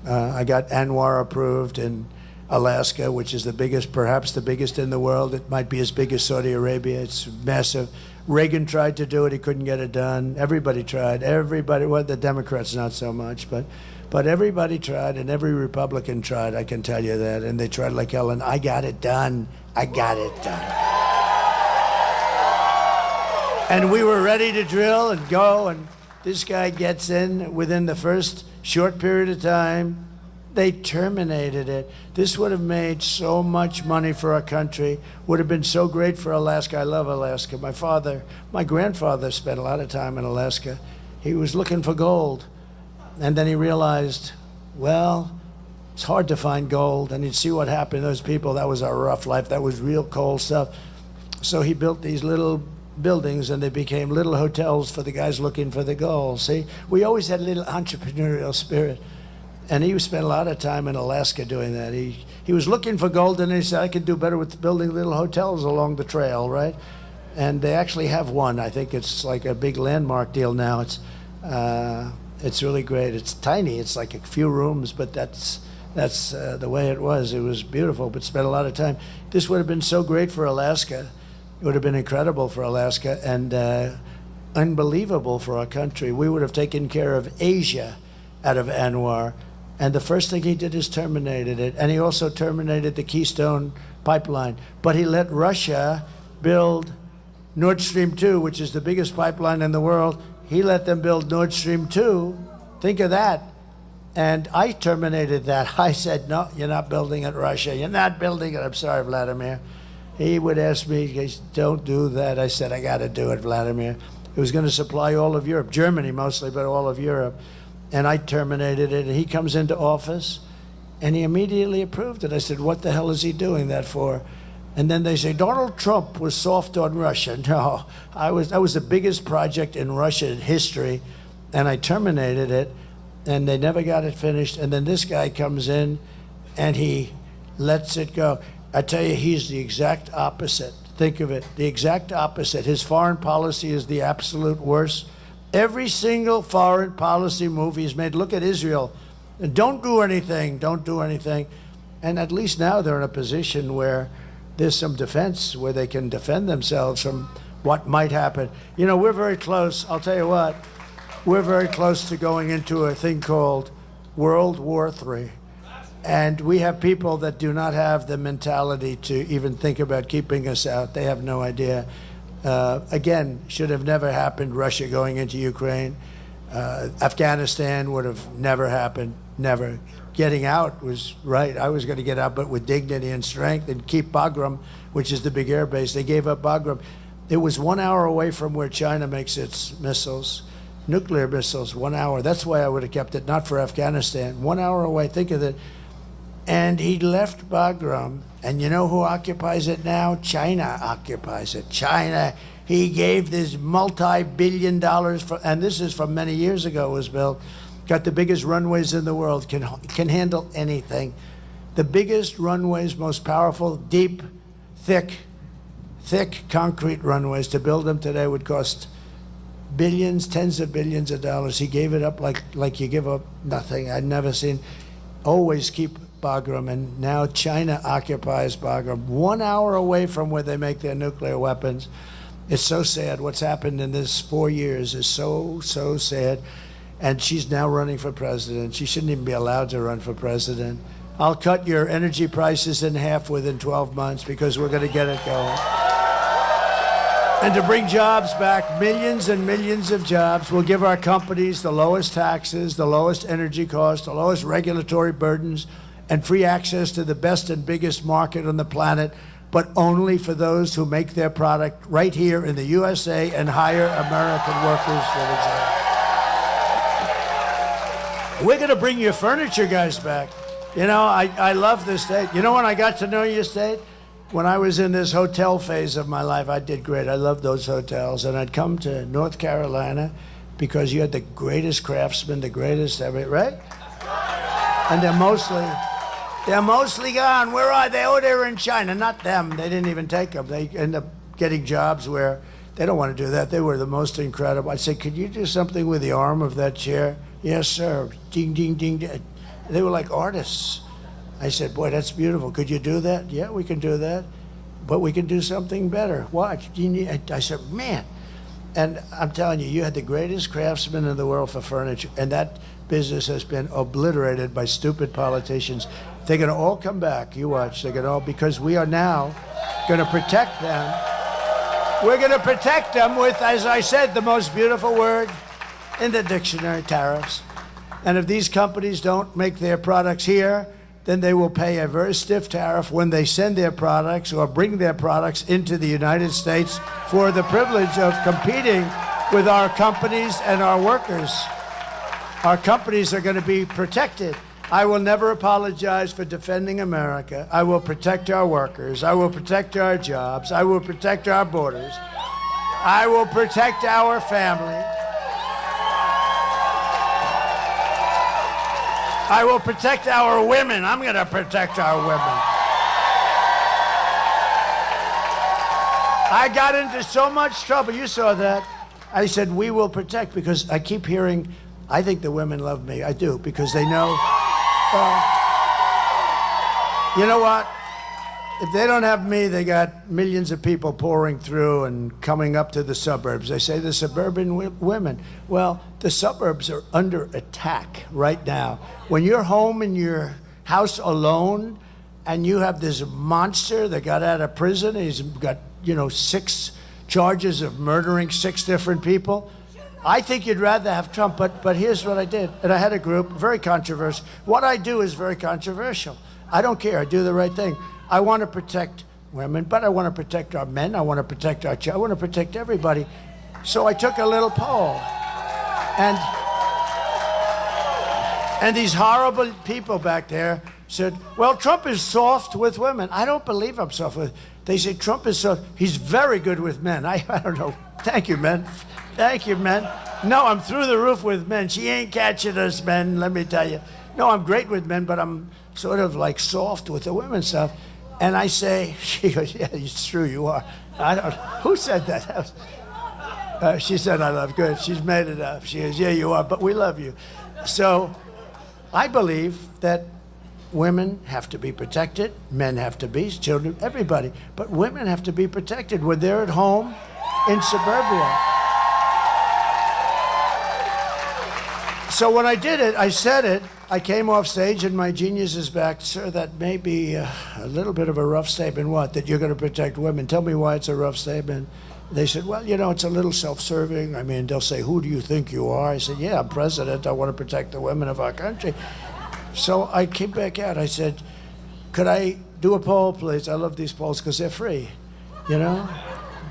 I got Anwar approved in Alaska, which is the biggest, perhaps the biggest in the world. It might be as big as Saudi Arabia. It's massive. Reagan tried to do it. He couldn't get it done. Everybody tried. Everybody, well, the Democrats not so much, but everybody tried, and every Republican tried, I can tell you that. And they tried like hell, and I got it done. I got it done. And we were ready to drill and go, and this guy gets in within the first short period of time. They terminated it. This would have made so much money for our country, would have been so great for Alaska. I love Alaska. My grandfather spent a lot of time in Alaska. He was looking for gold. And then he realized, well, it's hard to find gold. And he'd see what happened to those people. That was our rough life. That was real cold stuff. So he built these little buildings, and they became little hotels for the guys looking for the gold. See, we always had a little entrepreneurial spirit. And he spent a lot of time in Alaska doing that. He was looking for gold, and he said, I could do better with building little hotels along the trail, right? And they actually have one. I think it's like a big landmark deal now. It's really great. It's tiny. It's like a few rooms, but that's the way it was. It was beautiful, but spent a lot of time. This would have been so great for Alaska. It would have been incredible for Alaska and unbelievable for our country. We would have taken care of Asia out of Anwar. And the first thing he did is terminated it. And he also terminated the Keystone pipeline. But he let Russia build Nord Stream 2, which is the biggest pipeline in the world. He let them build Nord Stream 2. Think of that. And I terminated that. I said, no, you're not building it, Russia. You're not building it. I'm sorry, Vladimir. He would ask me, don't do that. I said, I got to do it, Vladimir. It was going to supply all of Europe, Germany mostly, but all of Europe. And I terminated it, and he comes into office, and he immediately approved it. I said, what the hell is he doing that for? And then they say, Donald Trump was soft on Russia. No, that was the biggest project in Russian history, and I terminated it, and they never got it finished. And then this guy comes in, and he lets it go. I tell you, he's the exact opposite. Think of it, the exact opposite. His foreign policy is the absolute worst. Every single foreign policy move he's made, look at Israel. Don't do anything, don't do anything. And at least now they're in a position where there's some defense, where they can defend themselves from what might happen. You know, we're very close, I'll tell you what, we're very close to going into a thing called World War III. And we have people that do not have the mentality to even think about keeping us out. They have no idea. Again, should have never happened, Russia going into Ukraine. Afghanistan would have never happened, never. Getting out was right. I was going to get out, but with dignity and strength, and keep Bagram, which is the big air base. They gave up Bagram. It was 1 hour away from where China makes its missiles, nuclear missiles, 1 hour. That's why I would have kept it, not for Afghanistan. 1 hour away, think of it. And he left Bagram, and you know who occupies it now? China occupies it. China, he gave this multi-billion dollars, and this is from many years ago it was built, got the biggest runways in the world, can handle anything. The biggest runways, most powerful, deep, thick concrete runways. To build them today would cost billions, tens of billions of dollars. He gave it up like you give up nothing. I'd never seen, always keep Bagram, and now China occupies Bagram, 1 hour away from where they make their nuclear weapons. It's so sad. What's happened in this 4 years is so sad. And she's now running for president. She shouldn't even be allowed to run for president. I'll cut your energy prices in half within 12 months because we're going to get it going. And to bring jobs back, millions and millions of jobs. We'll give our companies the lowest taxes, the lowest energy costs, the lowest regulatory burdens, and free access to the best and biggest market on the planet, but only for those who make their product right here in the USA and hire American workers for the job. We're going to bring your furniture guys back. You know, I love this state. You know when I got to know your state? When I was in this hotel phase of my life, I did great. I loved those hotels. And I'd come to North Carolina because you had the greatest craftsmen, the greatest everything, right? And they're mostly gone. Where are they? Oh, they're in China. Not them. They didn't even take them. They end up getting jobs where They don't want to do that. They were the most incredible. I said, could you do something with the arm of that chair? Yes, sir. Ding, ding, ding, ding. They were like artists. I said, boy, that's beautiful. Could you do that? Yeah, we can do that. But we can do something better. Watch. I said, man. And I'm telling you, you had the greatest craftsmen in the world for furniture, and that business has been obliterated by stupid politicians. They're going to all come back. You watch. They're going to all, because we are now going to protect them. We're going to protect them with, as I said, the most beautiful word in the dictionary, tariffs. And if these companies don't make their products here, then they will pay a very stiff tariff when they send their products or bring their products into the United States for the privilege of competing with our companies and our workers. Our companies are going to be protected. I will never apologize for defending America. I will protect our workers. I will protect our jobs. I will protect our borders. I will protect our family. I will protect our women. I'm going to protect our women. I got into so much trouble. You saw that. I said, we will protect, because I keep hearing, I think the women love me. I do, because they know. You know what? If they don't have me, they got millions of people pouring through and coming up to the suburbs. They say the suburban women. Well, the suburbs are under attack right now. When you're home in your house alone and you have this monster that got out of prison, he's got, 6 charges of murdering 6 different people, I think you'd rather have Trump, but here's what I did. And I had a group, very controversial. What I do is very controversial. I don't care. I do the right thing. I want to protect women, but I want to protect our men. I want to protect our children. I want to protect everybody. So I took a little poll. And these horrible people back there said, well, Trump is soft with women. I don't believe I'm soft with. They say Trump is soft. He's very good with men. I don't know. Thank you, men. Thank you, men. No, I'm through the roof with men. She ain't catching us, men, let me tell you. No, I'm great with men, but I'm sort of like soft with the women stuff. And I say, she goes, yeah, it's true, you are. I don't, who said that? She said, I love, good. She's made it up. She goes, yeah, you are, but we love you. So I believe that women have to be protected, men have to be, children, everybody. But women have to be protected when they're at home in suburbia. So when I did it, I said it, I came off stage and my genius is back. Sir, that may be a little bit of a rough statement. What? That you're going to protect women? Tell me why it's a rough statement. They said, well, it's a little self-serving. I mean, they'll say, who do you think you are? I said, yeah, I'm president. I want to protect the women of our country. So I came back out. I said, could I do a poll, please? I love these polls because they're free, I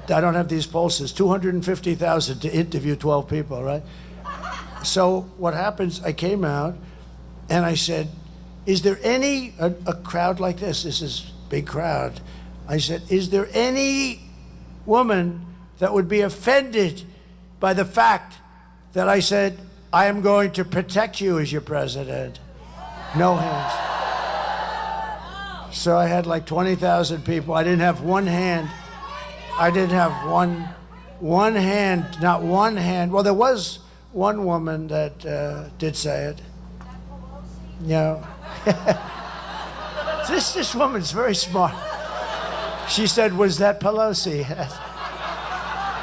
don't have these polls. It's $250,000 to interview 12 people, right? So what happens, I came out and I said, is there any, a crowd like this is a big crowd. I said, is there any woman that would be offended by the fact that I said, I am going to protect you as your president? No hands. So I had like 20,000 people. I didn't have one hand. I didn't have one hand, not one hand. Well, there was one woman that did say it. This woman's very smart. She said, was that Pelosi?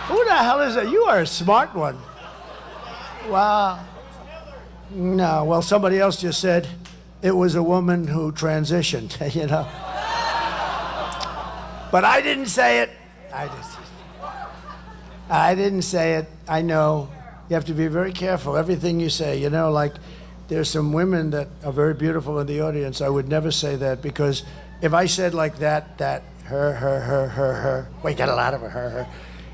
Who the hell is that? You are a smart one. Wow. No, well, somebody else just said it was a woman who transitioned, But I didn't say it. I didn't say it. I know. You have to be very careful. Everything you say, like there's some women that are very beautiful in the audience. I would never say that, because if I said like that, her, we got a lot of her.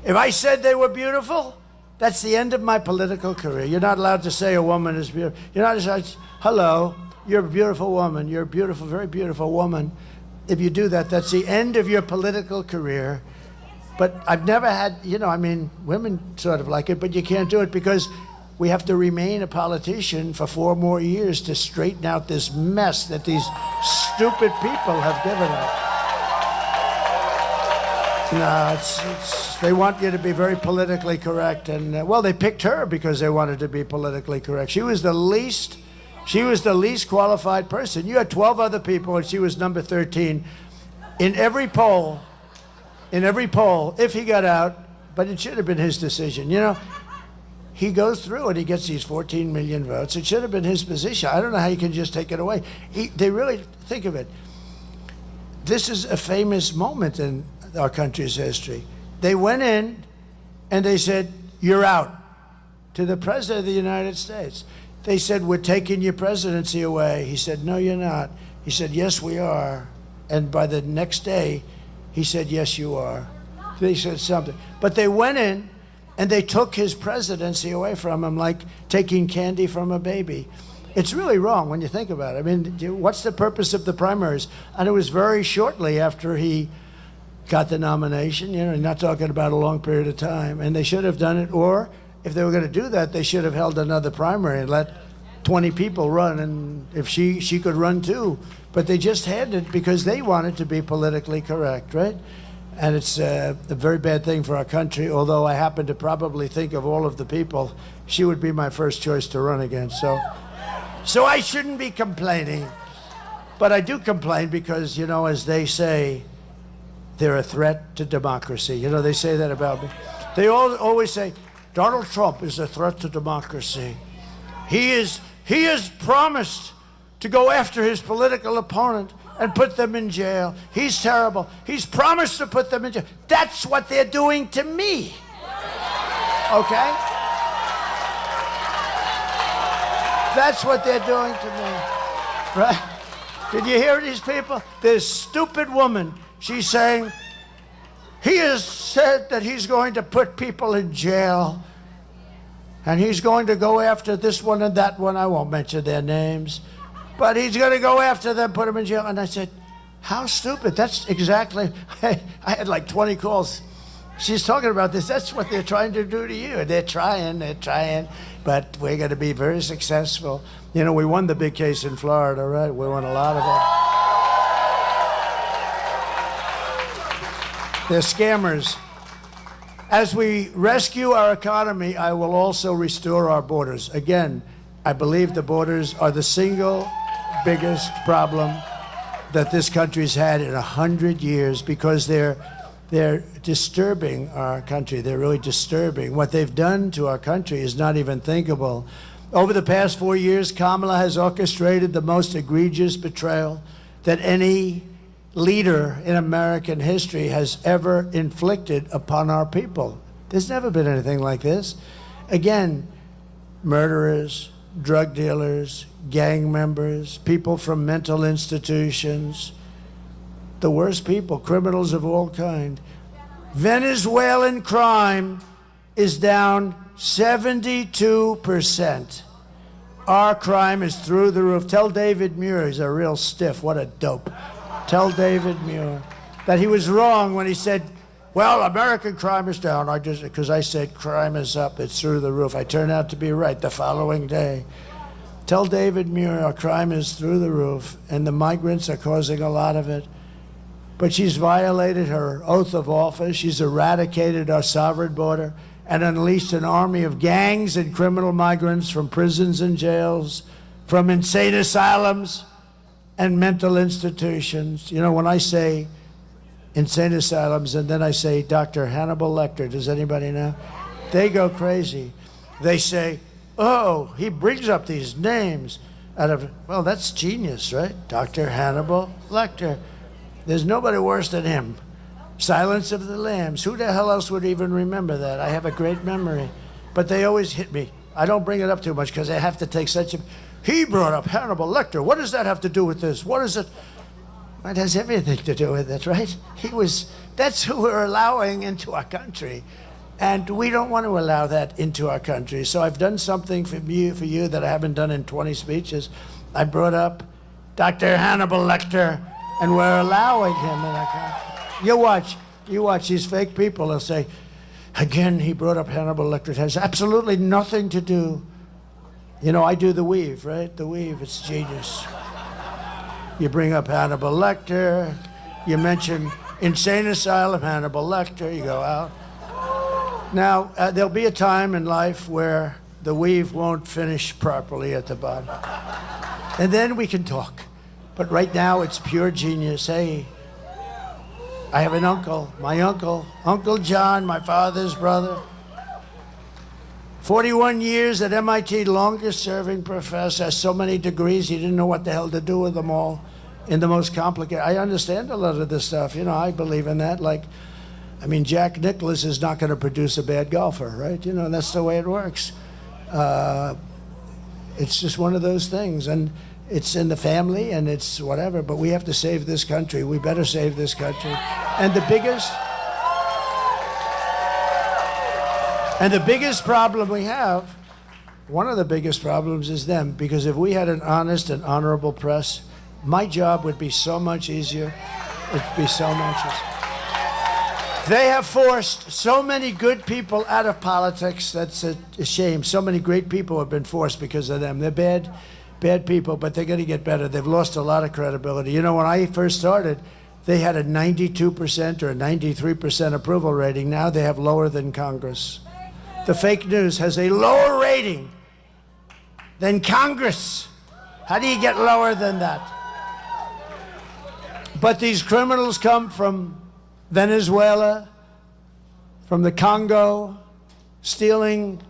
If I said they were beautiful, that's the end of my political career. You're not allowed to say a woman is beautiful. You're not allowed to say, hello, you're a beautiful woman. You're a beautiful, very beautiful woman. If you do that, that's the end of your political career. But I've never had, women sort of like it, but you can't do it because we have to remain a politician for 4 more years to straighten out this mess that these stupid people have given us. No, they want you to be very politically correct, and well, they picked her because they wanted to be politically correct. She was the least qualified person. You had 12 other people, and she was number 13 in every poll. If he got out, but it should have been his decision. You know, he goes through and he gets these 14 million votes. It should have been his position. I don't know how you can just take it away. They really think of it. This is a famous moment in our country's history. They went in and they said, "You're out," to the President of the United States. They said, "We're taking your presidency away." He said, "No, you're not." He said, "Yes, we are." And by the next day, he said, "Yes, you are." They said something. But they went in and they took his presidency away from him like taking candy from a baby. It's really wrong when you think about it. I mean, what's the purpose of the primaries? And it was very shortly after he got the nomination, you know, not talking about a long period of time. And they should have done it, or if they were going to do that, they should have held another primary and let 20 people run, and if she could run too. But they just had it because they wanted to be politically correct, right? And it's a very bad thing for our country, although I happen to probably think of all of the people, she would be my first choice to run against. So I shouldn't be complaining. But I do complain because, you know, as they say, they're a threat to democracy. You know, they say that about me. They always say, Donald Trump is a threat to democracy. He has promised to go after his political opponent and put them in jail. He's terrible. He's promised to put them in jail. That's what they're doing to me. Okay? That's what they're doing to me. Right? Did you hear these people? This stupid woman, she's saying, he has said that he's going to put people in jail. And he's going to go after this one and that one. I won't mention their names. But he's going to go after them, put them in jail. And I said, how stupid. That's exactly, I had like 20 calls. She's talking about this. That's what they're trying to do to you. And they're trying. But we're going to be very successful. You know, we won the big case in Florida, right? We won a lot of them. They're scammers. As we rescue our economy, I will also restore our borders. Again, I believe the borders are the single biggest problem that this country's had in 100 years because they're disturbing our country. They're really disturbing. What they've done to our country is not even thinkable. Over the past 4 years, Kamala has orchestrated the most egregious betrayal that any leader in American history has ever inflicted upon our people. There's never been anything like this. Again, murderers, drug dealers, gang members, people from mental institutions, the worst people, criminals of all kind. Venezuelan crime is down 72%. Our crime is through the roof. Tell David Muir he's a real stiff. What a dope. Tell David Muir that he was wrong when he said, well, American crime is down. Because I said crime is up, it's through the roof. I turned out to be right the following day. Tell David Muir our crime is through the roof, and the migrants are causing a lot of it. But she's violated her oath of office. She's eradicated our sovereign border and unleashed an army of gangs and criminal migrants from prisons and jails, from insane asylums and mental institutions. You know, when I say insane asylums and then I say Dr. Hannibal Lecter, does anybody know? They go crazy. They say, oh, he brings up these names out of, well, that's genius, right? Dr. Hannibal Lecter. There's nobody worse than him. Silence of the Lambs. Who the hell else would even remember that? I have a great memory. But they always hit me. I don't bring it up too much because I have to take such a... He brought up Hannibal Lecter. What does that have to do with this? What is it? It has everything to do with it, right? That's who we're allowing into our country. And we don't want to allow that into our country. So I've done something for you that I haven't done in 20 speeches. I brought up Dr. Hannibal Lecter, and we're allowing him in our country. You watch these fake people. They'll say, again, he brought up Hannibal Lecter. It has absolutely nothing to do. You know, I do the weave, right? The weave, it's genius. You bring up Hannibal Lecter, you mention Insane asylum, Hannibal Lecter, you go out. Now, there'll be a time in life where the weave won't finish properly at the bottom. And then we can talk. But right now, it's pure genius. Hey, I have an uncle, my uncle, Uncle John, my father's brother. 41 years at MIT, longest serving professor, has so many degrees, he didn't know what the hell to do with them all in the most complicated. I understand a lot of this stuff, you know, I believe in that. Like, I mean, Jack Nicklaus is not going to produce a bad golfer, right? You know, that's the way it works. It's just one of those things. And it's in the family and it's whatever, but we have to save this country. We better save this country. And the biggest problem we have, one of the biggest problems is them, because if we had an honest and honorable press, my job would be so much easier. It'd be so much easier. They have forced so many good people out of politics. That's a shame. So many great people have been forced because of them. They're bad people, but they're going to get better. They've lost a lot of credibility. You know, when I first started, they had a 92% or a 93% approval rating. Now they have lower than Congress. The fake news has a lower rating than Congress. How do you get lower than that? But these criminals come from Venezuela, from the Congo, stealing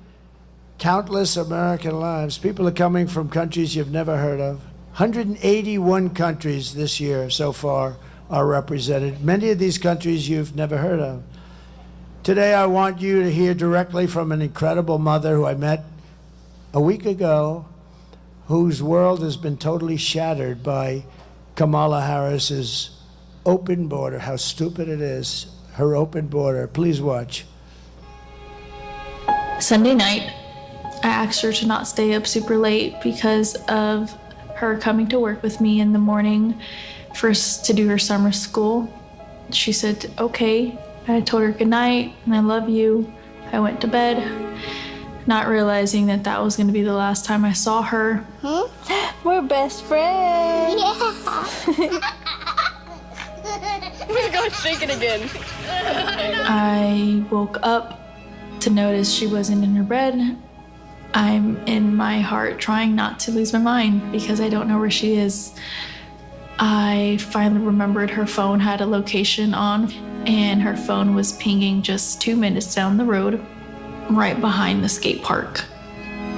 countless American lives. People are coming from countries you've never heard of. 181 countries this year so far are represented. Many of these countries you've never heard of. Today, I want you to hear directly from an incredible mother who I met a week ago, whose world has been totally shattered by Kamala Harris's open border. How stupid it is, her open border. Please watch. Sunday night, I asked her to not stay up super late because of her coming to work with me in the morning first to do her summer school. She said, okay. I told her good night and I love you. I went to bed, not realizing that that was going to be the last time I saw her. We're best friends. Yeah. We're going to shake it again. I woke up to notice she wasn't in her bed. I'm in my heart trying not to lose my mind because I don't know where she is. I finally remembered her phone had a location on, and her phone was pinging just 2 minutes down the road, right behind the skate park.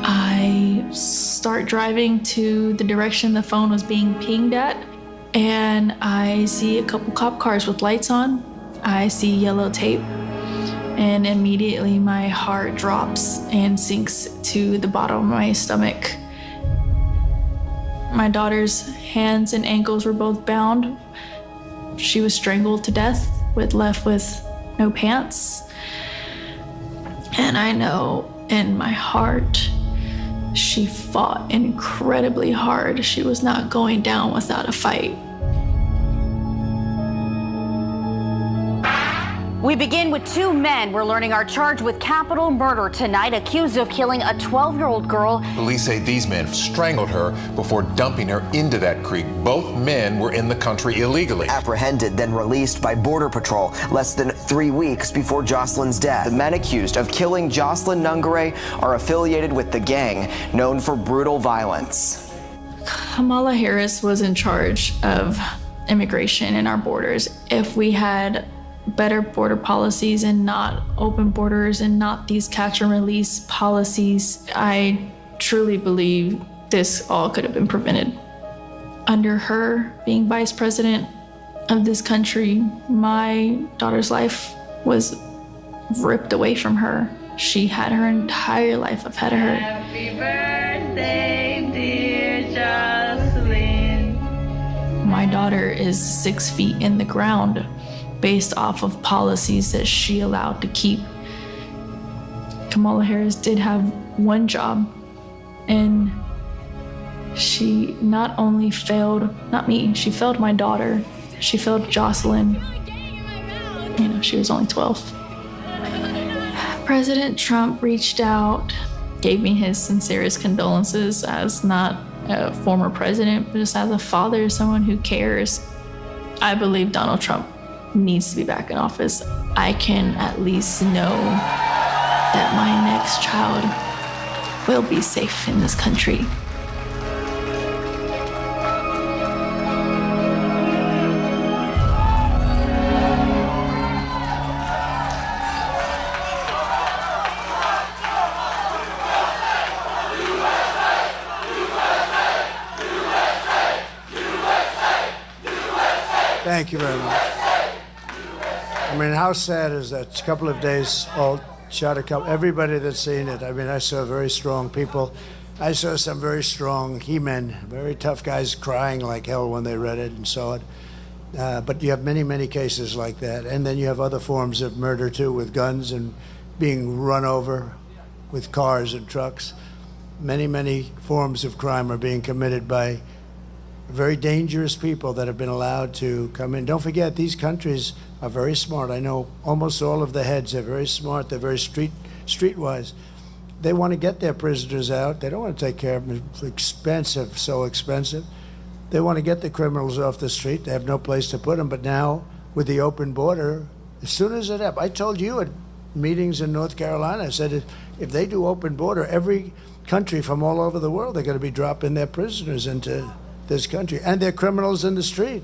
I start driving to the direction the phone was being pinged at, and I see a couple cop cars with lights on. I see yellow tape, and immediately my heart drops and sinks to the bottom of my stomach. My daughter's hands and ankles were both bound. She was strangled to death, left with no pants. And I know in my heart, she fought incredibly hard. She was not going down without a fight. We begin with two men we're learning are charged with capital murder tonight, accused of killing a 12-year-old girl. Police say these men strangled her before dumping her into that creek. Both men were in the country illegally. Apprehended, then released by Border Patrol less than 3 weeks before Jocelyn's death. The men accused of killing Jocelyn Nungare are affiliated with the gang known for brutal violence. Kamala Harris was in charge of immigration in our borders. If we had better border policies and not open borders and not these catch and release policies, I truly believe this all could have been prevented. Under her being vice president of this country, my daughter's life was ripped away from her. She had her entire life ahead of her. Happy birthday, dear Jocelyn. My daughter is 6 feet in the ground based off of policies that she allowed to keep. Kamala Harris did have one job, and she not only failed, not me, she failed my daughter. She failed Jocelyn. You know, she was only 12. President Trump reached out, gave me his sincerest condolences as not a former president, but just as a father, someone who cares. I believe Donald Trump needs to be back in office, I can at least know that my next child will be safe in this country. Thank you very much. I mean, how sad is that? A couple of days old, shot a couple. Everybody that's seen it. I mean, I saw very strong people. I saw some very strong he-men, very tough guys crying like hell when they read it and saw it. But you have many, many cases like that. And then you have other forms of murder, too, with guns and being run over with cars and trucks. Many, many forms of crime are being committed by very dangerous people that have been allowed to come in. Don't forget, these countries are very smart. I know almost all of the heads are very smart. They're very streetwise. They want to get their prisoners out. They don't want to take care of them. It's expensive, so expensive. They want to get the criminals off the street. They have no place to put them. But now, with the open border, as soon as it happens, I told you at meetings in North Carolina, I said, if they do open border, every country from all over the world, they're going to be dropping their prisoners into this country, and they're criminals in the street.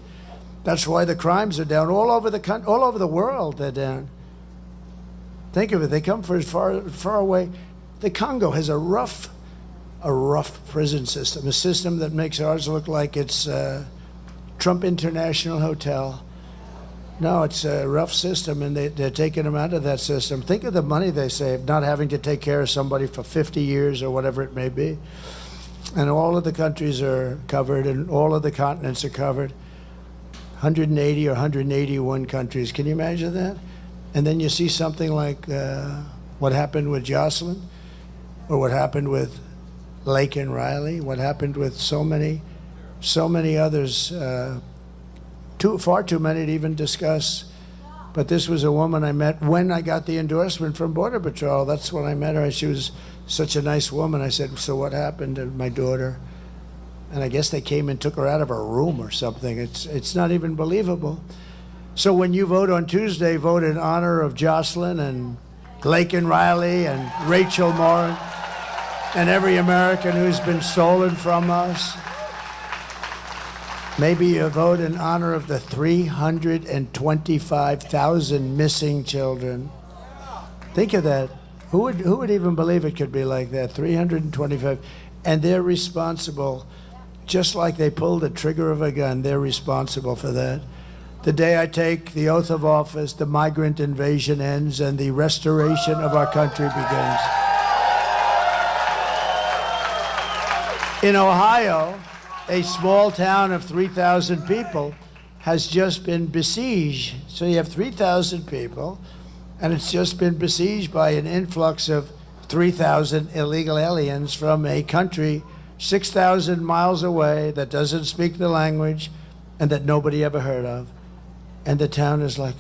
That's why the crimes are down all over the world. They're down. Think of it. They come from as far away. The Congo has a rough prison system, a system that makes ours look like it's Trump International Hotel. No, it's a rough system, and they're taking them out of that system. Think of the money they save, not having to take care of somebody for 50 years or whatever it may be. And all of the countries are covered, and all of the continents are covered. 180 or 181 countries. Can you imagine that? And then you see something like what happened with Jocelyn, or what happened with Lake and Riley, what happened with so many others. Far too many to even discuss. But this was a woman I met when I got the endorsement from Border Patrol. That's when I met her. She was such a nice woman. I said, so what happened to my daughter? And I guess they came and took her out of her room or something. It's not even believable. So when you vote on Tuesday, vote in honor of Jocelyn and Lake and Riley and Rachel Morin and every American who's been stolen from us. Maybe you vote in honor of the 325,000 missing children. Think of that. Who would even believe it could be like that? 325. And they're responsible, just like they pulled the trigger of a gun, they're responsible for that. The day I take the oath of office, the migrant invasion ends and the restoration of our country begins. In Ohio, a small town of 3,000 people has just been besieged. So you have 3,000 people, and it's just been besieged by an influx of 3,000 illegal aliens from a country 6,000 miles away that doesn't speak the language and that nobody ever heard of. And the town is like,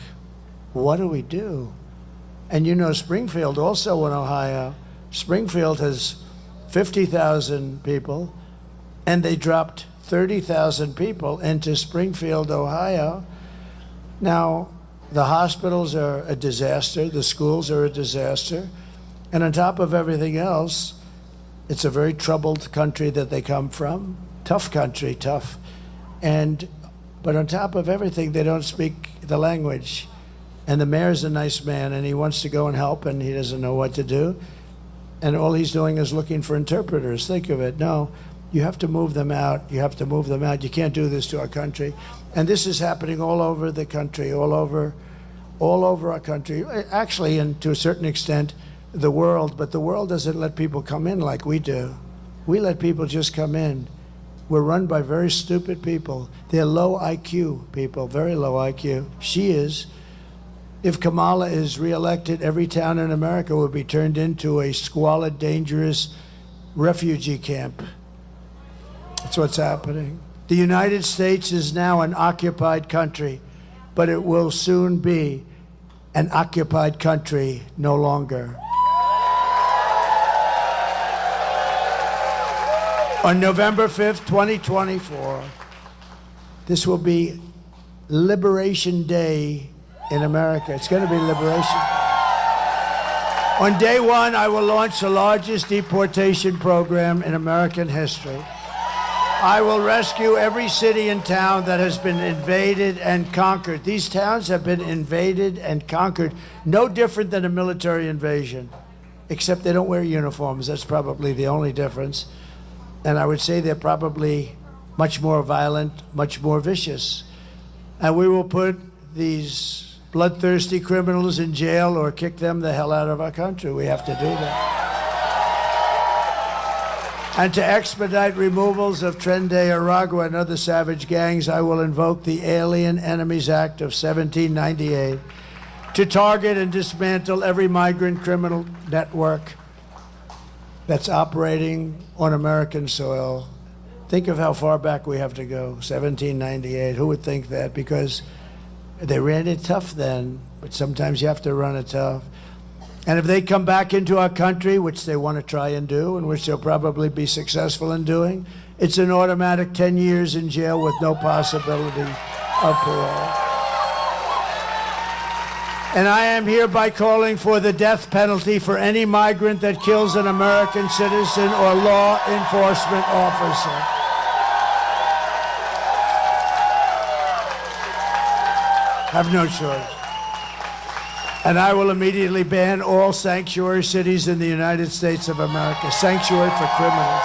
what do we do? And you know, Springfield, also in Ohio, Springfield has 50,000 people, and they dropped 30,000 people into Springfield, Ohio. Now, the hospitals are a disaster, the schools are a disaster, and on top of everything else, it's a very troubled country that they come from. Tough country, tough. But on top of everything, they don't speak the language. And the mayor's a nice man, and he wants to go and help, and he doesn't know what to do. And all he's doing is looking for interpreters. Think of it. No, you have to move them out. You have to move them out. You can't do this to our country. And this is happening all over the country, all over our country. Actually, and to a certain extent, the world. But the world doesn't let people come in like we do. We let people just come in. We're run by very stupid people. They're low IQ people, very low IQ. She is. If Kamala is reelected, every town in America will be turned into a squalid, dangerous refugee camp. That's what's happening. The United States is now an occupied country, but it will soon be an occupied country no longer. On November 5th, 2024, this will be Liberation Day in America. It's going to be liberation. On day one, I will launch the largest deportation program in American history. I will rescue every city and town that has been invaded and conquered. These towns have been invaded and conquered, no different than a military invasion, except they don't wear uniforms. That's probably the only difference. And I would say they're probably much more violent, much more vicious. And we will put these bloodthirsty criminals in jail or kick them the hell out of our country. We have to do that. And to expedite removals of Tren de Aragua and other savage gangs, I will invoke the Alien Enemies Act of 1798 to target and dismantle every migrant criminal network that's operating on American soil. Think of how far back we have to go, 1798. Who would think that? Because they ran it tough then, but sometimes you have to run it tough. And if they come back into our country, which they want to try and do, and which they'll probably be successful in doing, it's an automatic 10 years in jail with no possibility of parole. And I am hereby calling for the death penalty for any migrant that kills an American citizen or law enforcement officer. Have no choice. And I will immediately ban all sanctuary cities in the United States of America. Sanctuary for criminals.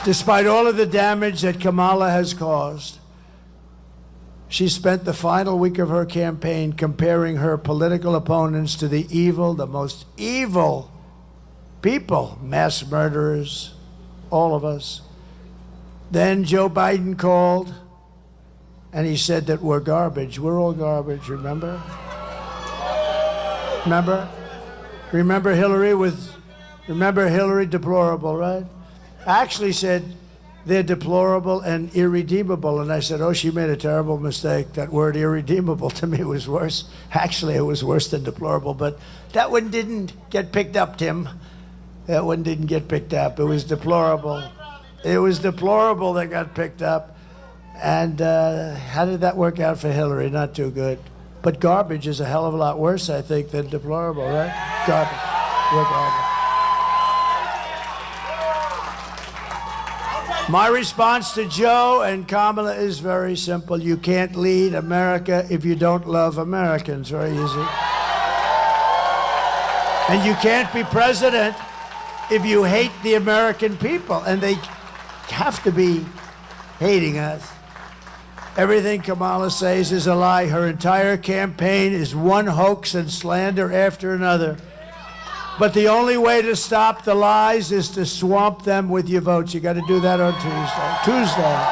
Despite all of the damage that Kamala has caused, she spent the final week of her campaign comparing her political opponents to the evil, the most evil people, mass murderers, all of us. Then Joe Biden called, and he said that we're garbage. We're all garbage, remember? Remember Hillary deplorable, right? I actually said they're deplorable and irredeemable. And I said, oh, she made a terrible mistake. That word irredeemable to me was worse. Actually, it was worse than deplorable. But that one didn't get picked up, Tim. That one didn't get picked up. It was deplorable. It was deplorable that got picked up. And how did that work out for Hillary? Not too good. But garbage is a hell of a lot worse, I think, than deplorable, right? Garbage. We're garbage. My response to Joe and Kamala is very simple. You can't lead America if you don't love Americans. Very easy. And you can't be president if you hate the American people. And they have to be hating us. Everything Kamala says is a lie. Her entire campaign is one hoax and slander after another. But the only way to stop the lies is to swamp them with your votes. You got to do that on Tuesday.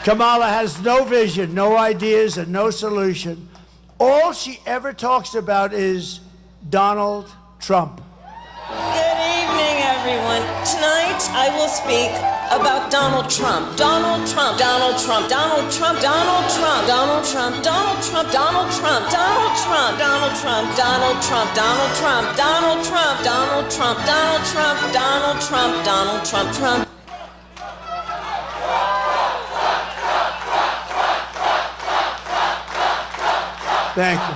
Kamala has no vision, no ideas, and no solution. All she ever talks about is Donald Trump. Good evening, everyone. Tonight I will speak about Donald Trump. Donald Trump. Donald Trump. Donald Trump. Donald Trump. Donald Trump. Donald Trump. Donald Trump. Donald Trump. Donald Trump. Donald Trump. Donald Trump. Donald Trump. Donald Trump. Donald Trump. Donald Trump. Donald Trump. Trump. Thank you.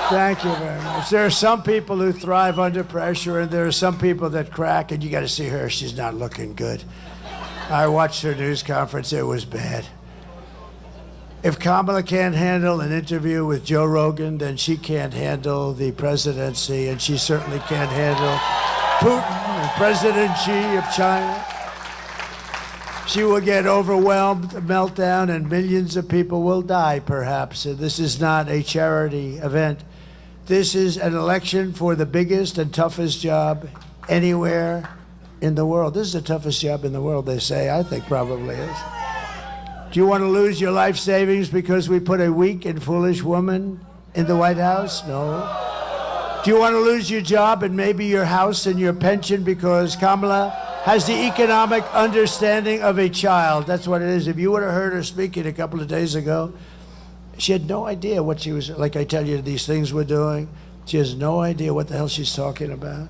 Thank you very much. There are some people who thrive under pressure, and there are some people that crack, and you got to see her. She's not looking good. I watched her news conference. It was bad. If Kamala can't handle an interview with Joe Rogan, then she can't handle the presidency, and she certainly can't handle Putin and President Xi of China. She will get overwhelmed, a meltdown, and millions of people will die, perhaps. And this is not a charity event. This is an election for the biggest and toughest job anywhere in the world. This is the toughest job in the world, they say. I think probably is. Do you want to lose your life savings because we put a weak and foolish woman in the White House? No. Do you want to lose your job and maybe your house and your pension because Kamala has the economic understanding of a child? That's what it is. If you would have heard her speaking a couple of days ago, she had no idea what she was, like I tell you, these things we're doing. She has no idea what the hell she's talking about.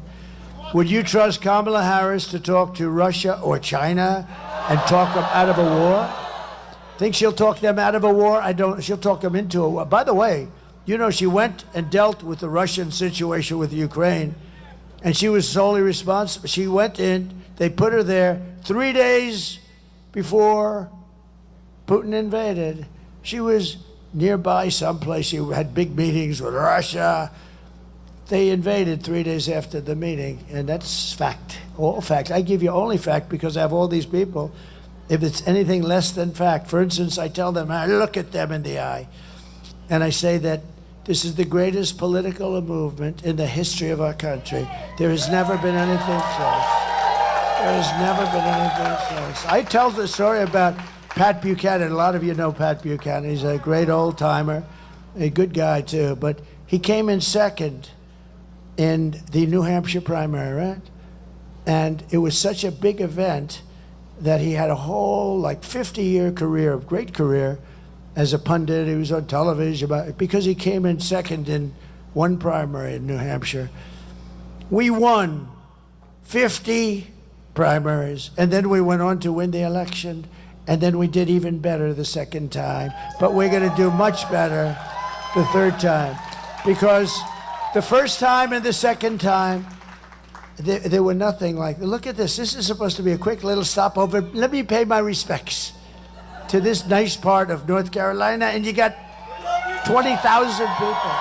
Would you trust Kamala Harris to talk to Russia or China and talk them out of a war? Think she'll talk them out of a war? I don't. She'll talk them into a war. By the way, you know, she went and dealt with the Russian situation with Ukraine, and she was solely responsible. She went in, they put her there 3 days before Putin invaded. She was nearby someplace. She had big meetings with Russia. They invaded 3 days after the meeting, and that's fact, all fact. I give you only fact because I have all these people. If it's anything less than fact, for instance, I tell them, I look at them in the eye, and I say that this is the greatest political movement in the history of our country. There has never been anything close. There has never been anything close. I tell the story about Pat Buchanan. A lot of you know Pat Buchanan. He's a great old-timer, a good guy, too. But he came in second in the New Hampshire primary, right? And it was such a big event that he had a whole, 50-year career, great career, as a pundit. He was on television because he came in second in one primary in New Hampshire. We won 50 primaries, and then we went on to win the election, and then we did even better the second time. But we're going to do much better the third time, because the first time and the second time, there were nothing like. Look at this. This is supposed to be a quick little stopover. Let me pay my respects to this nice part of North Carolina, and you got 20,000 people.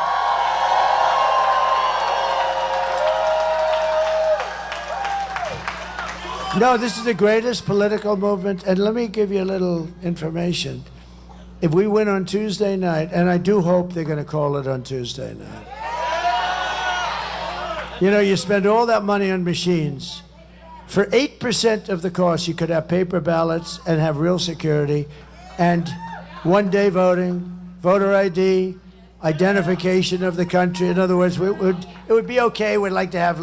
No, this is the greatest political movement, and let me give you a little information. If we win on Tuesday night, and I do hope they're going to call it on Tuesday night. You know, you spend all that money on machines. For 8% of the cost, you could have paper ballots and have real security, and one-day voting, voter ID, identification of the country. In other words, it would be okay. We'd like to have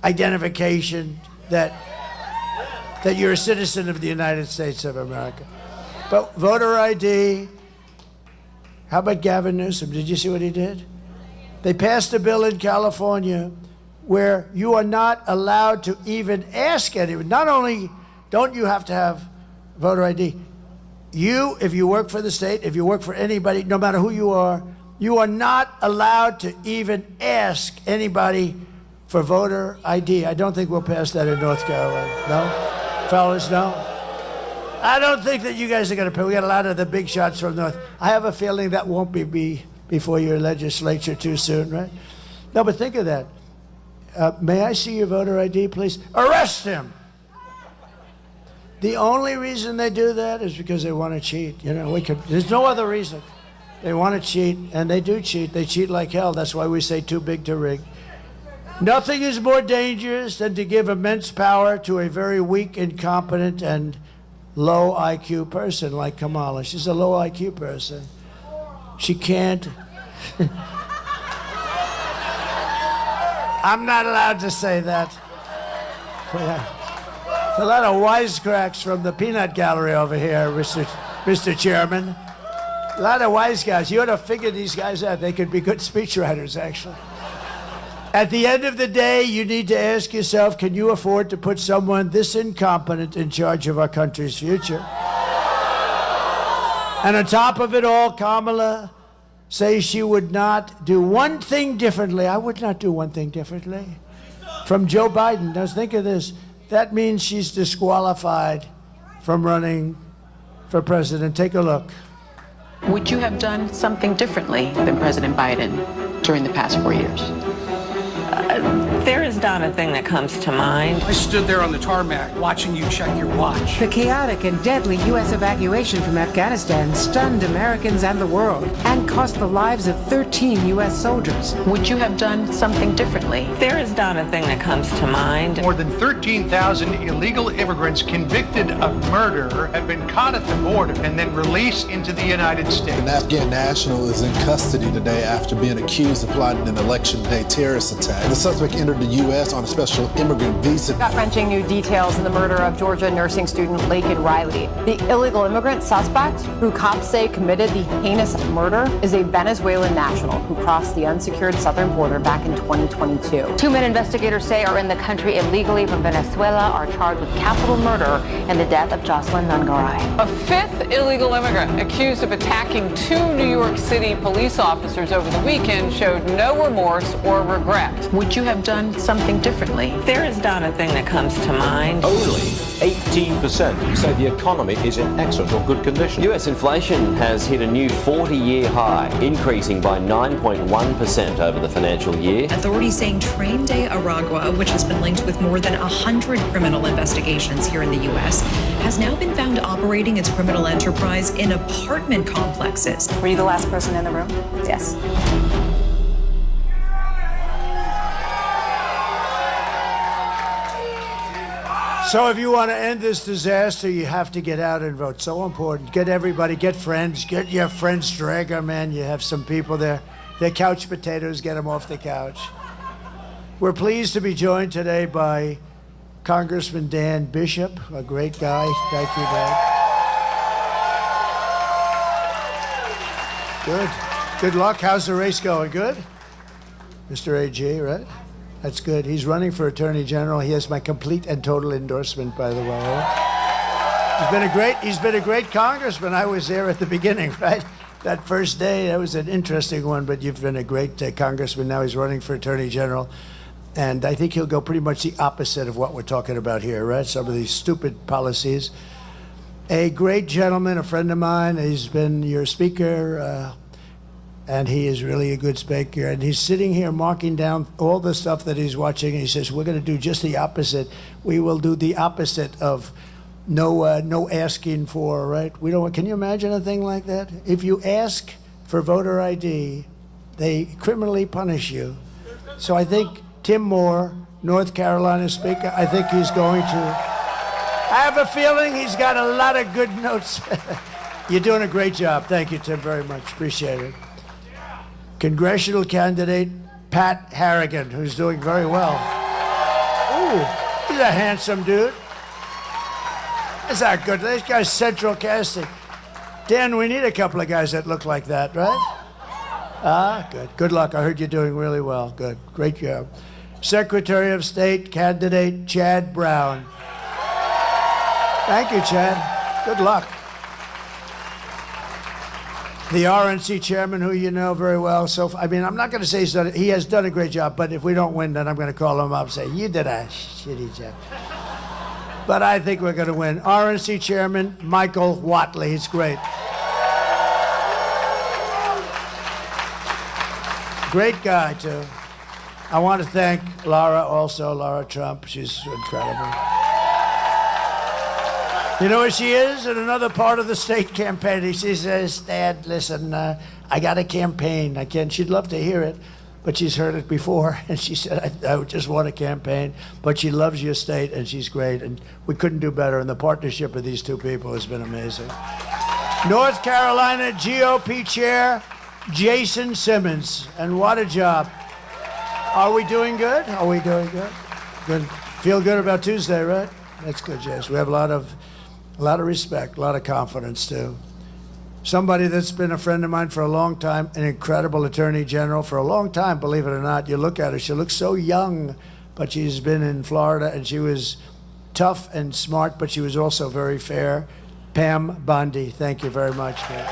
identification that you're a citizen of the United States of America. But voter ID. How about Gavin Newsom? Did you see what he did? They passed a bill in California where you are not allowed to even ask anyone. Not only don't you have to have voter ID, if you work for the state, if you work for anybody, no matter who you are not allowed to even ask anybody for voter ID. I don't think we'll pass that in North Carolina. No? Fellas, no? I don't think that you guys are going to pay. We got a lot of the big shots from North. I have a feeling that won't be before your legislature too soon, right? No, but think of that. May I see your voter ID, please? Arrest him! The only reason they do that is because they want to cheat. You know, there's no other reason. They want to cheat, and they do cheat. They cheat like hell. That's why we say too big to rig. Nothing is more dangerous than to give immense power to a very weak, incompetent, and low IQ person like Kamala. She's a low IQ person. She can't. I'm not allowed to say that. A lot of wisecracks from the peanut gallery over here, Mr. Chairman. A lot of wise guys. You ought to figure these guys out. They could be good speechwriters, actually. At the end of the day, you need to ask yourself, can you afford to put someone this incompetent in charge of our country's future? And on top of it all, Kamala says she would not do one thing differently. I would not do one thing differently from Joe Biden. Now think of this. That means she's disqualified from running for president. Take a look. Would you have done something differently than President Biden during the past 4 years? There is not a thing that comes to mind. I stood there on the tarmac watching you check your watch. The chaotic and deadly U.S. evacuation from Afghanistan stunned Americans and the world and cost the lives of 13 U.S. soldiers. Would you have done something differently? There is not a thing that comes to mind. More than 13,000 illegal immigrants convicted of murder have been caught at the border and then released into the United States. An Afghan national is in custody today after being accused of plotting an election day terrorist attack. The suspect entered entered the U.S. on a special immigrant visa. Gut-wrenching new details in the murder of Georgia nursing student Laken Riley. The illegal immigrant suspect, who cops say committed the heinous murder, is a Venezuelan national who crossed the unsecured southern border back in 2022. 2 men investigators say are in the country illegally from Venezuela are charged with capital murder in the death of Jocelyn Nungaray. A fifth illegal immigrant accused of attacking 2 New York City police officers over the weekend showed no remorse or regret. Would you have done something differently? There is not a thing that comes to mind. Only 18% say the economy is in excellent or good condition. US inflation has hit a new 40-year high, increasing by 9.1% over the financial year. Authorities saying Train de Aragua, which has been linked with more than 100 criminal investigations here in the U.S., has now been found operating its criminal enterprise in apartment complexes. Were you the last person in the room? Yes. So if you want to end this disaster, you have to get out and vote. So important. Get everybody, get friends, get your friends, drag them in. You have some people there. They're couch potatoes, get them off the couch. We're pleased to be joined today by Congressman Dan Bishop, a great guy. Thank you, Dan. Good. Good luck. How's the race going? Good? Mr. AG, right? That's good. He's running for Attorney General. He has my complete and total endorsement, by the way. He's been a great congressman. I was there at the beginning, right? That first day, that was an interesting one, but you've been a great congressman. Now he's running for Attorney General. And I think he'll go pretty much the opposite of what we're talking about here, right? Some of these stupid policies. A great gentleman, a friend of mine. He's been your speaker, and he is really a good speaker. And he's sitting here marking down all the stuff that he's watching. And he says, we're going to do just the opposite. We will do the opposite of no asking for, right? We don't. Can you imagine a thing like that? If you ask for voter ID, they criminally punish you. So I think Tim Moore, North Carolina Speaker, I think he's going to. I have a feeling he's got a lot of good notes. You're doing a great job. Thank you, Tim, very much. Appreciate it. Congressional candidate Pat Harrigan, who's doing very well. Ooh, he's a handsome dude. Is that good? This guy's central casting. Dan, we need a couple of guys that look like that, right? Good. Good luck. I heard you're doing really well. Good. Great job. Secretary of State candidate Chad Brown. Thank you, Chad. Good luck. The RNC chairman, who you know very well. So, I mean, I'm not going to say he has done a great job, but if we don't win, then I'm going to call him up and say, you did a shitty job. But I think we're going to win. RNC chairman Michael Whatley. He's great. Great guy, too. I want to thank Laura also, Laura Trump. She's incredible. You know where she is? In another part of the state campaign. She says, Dad, listen, I got a campaign. I can't. She'd love to hear it, but she's heard it before. And she said, I just want a campaign. But she loves your state, and she's great. And we couldn't do better. And the partnership of these two people has been amazing. North Carolina GOP Chair Jason Simmons. And what a job. Are we doing good? Are we doing good? Good. Feel good about Tuesday, right? That's good, Jason. We have a lot of respect, a lot of confidence, too. Somebody that's been a friend of mine for a long time, an incredible attorney general for a long time, believe it or not. You look at her, she looks so young, but she's been in Florida, and she was tough and smart, but she was also very fair. Pam Bondi, thank you very much, Pam.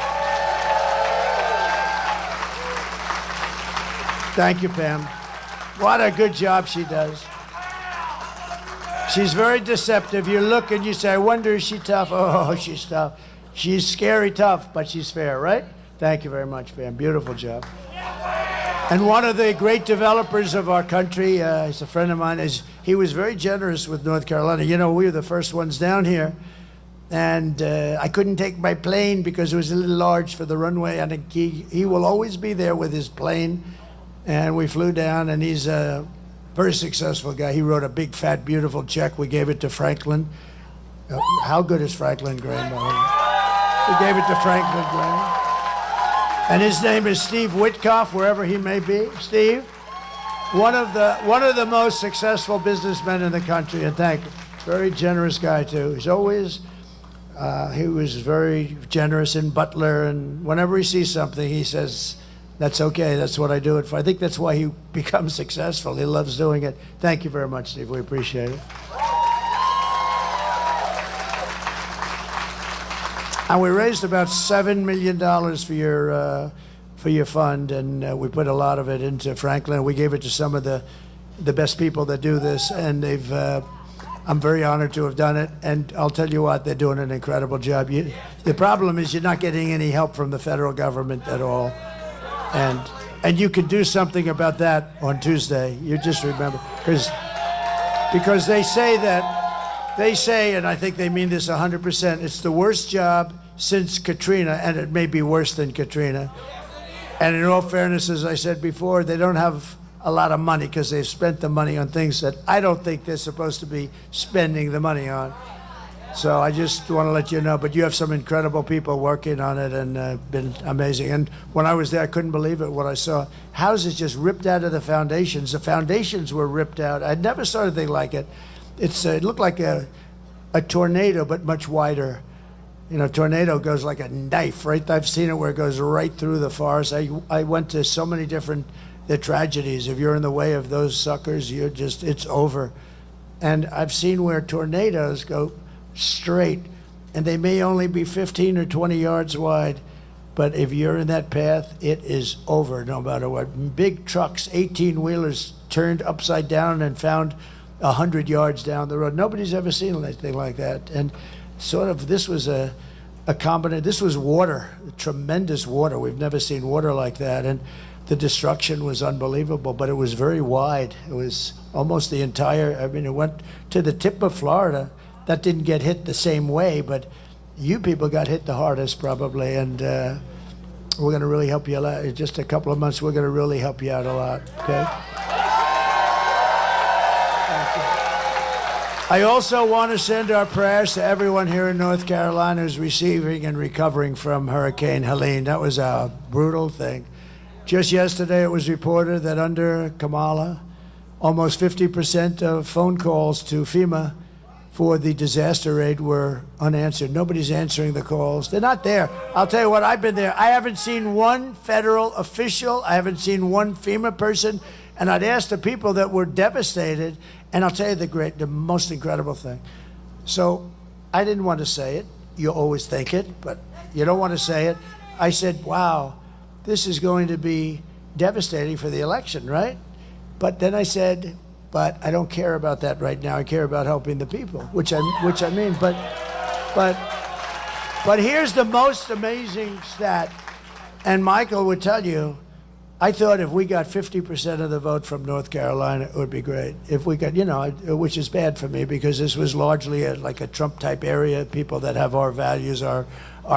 Thank you, Pam. What a good job she does. She's very deceptive. You look and you say, I wonder, is she tough? Oh, she's tough. She's scary tough, but she's fair, right? Thank you very much, Pam. Beautiful job. And one of the great developers of our country, he's a friend of mine, he was very generous with North Carolina. You know, we were the first ones down here, and I couldn't take my plane because it was a little large for the runway, and he will always be there with his plane. And we flew down, and he's a very successful guy. He wrote a big, fat, beautiful check. We gave it to Franklin. How good is Franklin Graham? We gave it to Franklin Graham. And his name is Steve Witkoff, wherever he may be. Steve, one of the most successful businessmen in the country, and thank you. Very generous guy too. He's always he was very generous in Butler, and whenever he sees something, he says, "That's okay. That's what I do it for." I think that's why he becomes successful. He loves doing it. Thank you very much, Steve. We appreciate it. And we raised about $7 million for your fund, and we put a lot of it into Franklin. We gave it to some of the best people that do this, and they've. I'm very honored to have done it, and I'll tell you what, they're doing an incredible job. The problem is you're not getting any help from the federal government at all, and you can do something about that on Tuesday. You just remember, because they say, and I think they mean this 100%, it's the worst job since Katrina, and it may be worse than Katrina. And in all fairness, as I said before, they don't have a lot of money because they've spent the money on things that I don't think they're supposed to be spending the money on. So I just want to let you know, but you have some incredible people working on it, and been amazing. And when I was there, I couldn't believe it, what I saw. Houses just ripped out of the foundations. The foundations were ripped out. I'd never saw anything like it. It looked like a tornado, but much wider. You know, tornado goes like a knife, right? I've seen it where it goes right through the forest. I went to so many different tragedies. If you're in the way of those suckers, it's over. And I've seen where tornadoes go straight, and they may only be 15 or 20 yards wide, but if you're in that path, it is over no matter what. Big trucks, 18-wheelers, turned upside down and found 100 yards down the road. Nobody's ever seen anything like that. And sort of this was a combination. This was water, tremendous water. We've never seen water like that. And the destruction was unbelievable, but it was very wide. It was almost the entire, it went to the tip of Florida. That didn't get hit the same way, but you people got hit the hardest probably, and we're going to really help you out. In just a couple of months, we're going to really help you out a lot, okay? I also want to send our prayers to everyone here in North Carolina who's receiving and recovering from Hurricane Helene. That was a brutal thing. Just yesterday, it was reported that under Kamala, almost 50% of phone calls to FEMA for the disaster aid were unanswered. Nobody's answering the calls. They're not there. I'll tell you what, I've been there. I haven't seen one federal official. I haven't seen one FEMA person. And I'd asked the people that were devastated, and I'll tell you the most incredible thing. So I didn't want to say it. You always think it, but you don't want to say it. I said, wow, this is going to be devastating for the election, right? But then I said, but I don't care about that right now. I care about helping the people, which I mean. But here's the most amazing stat, and Michael would tell you, I thought if we got 50% of the vote from North Carolina, it would be great. If we got, which is bad for me because this was largely like a Trump-type area, people that have our values, our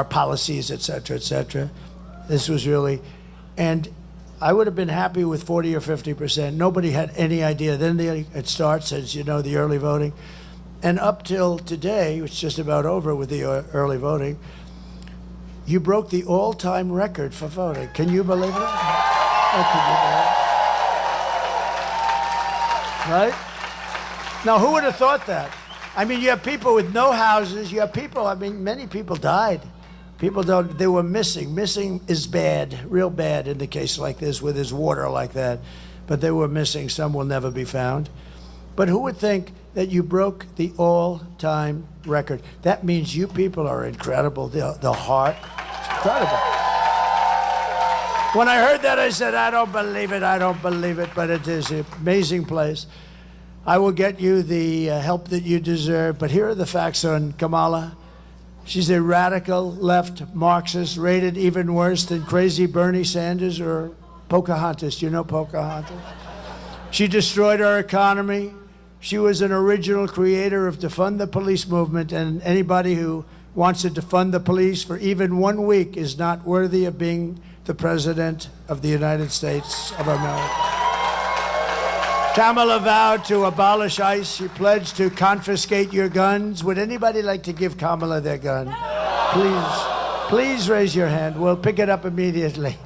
policies, et cetera, et cetera. This was really, and I would have been happy with 40 or 50%. Nobody had any idea. Then it starts, as you know, the early voting. And up till today, it's just about over with the early voting, you broke the all-time record for voting. Can you believe it? How can you believe it? Right? Now, who would have thought that? I mean, you have people with no houses. You have people, many people died. People they were missing. Missing is bad, real bad in the case like this, where there's water like that. But they were missing. Some will never be found. But who would think that you broke the all-time record? That means you people are incredible. The heart, it's incredible. When I heard that, I said, I don't believe it, but it is an amazing place. I will get you the help that you deserve. But here are the facts on Kamala. She's a radical left Marxist, rated even worse than crazy Bernie Sanders or Pocahontas. Do you know Pocahontas? She destroyed our economy. She was an original creator of defund the police movement, and anybody who wants to defund the police for even 1 week is not worthy of being the President of the United States of America. Kamala vowed to abolish ICE. She pledged to confiscate your guns. Would anybody like to give Kamala their gun? Please raise your hand. We'll pick it up immediately.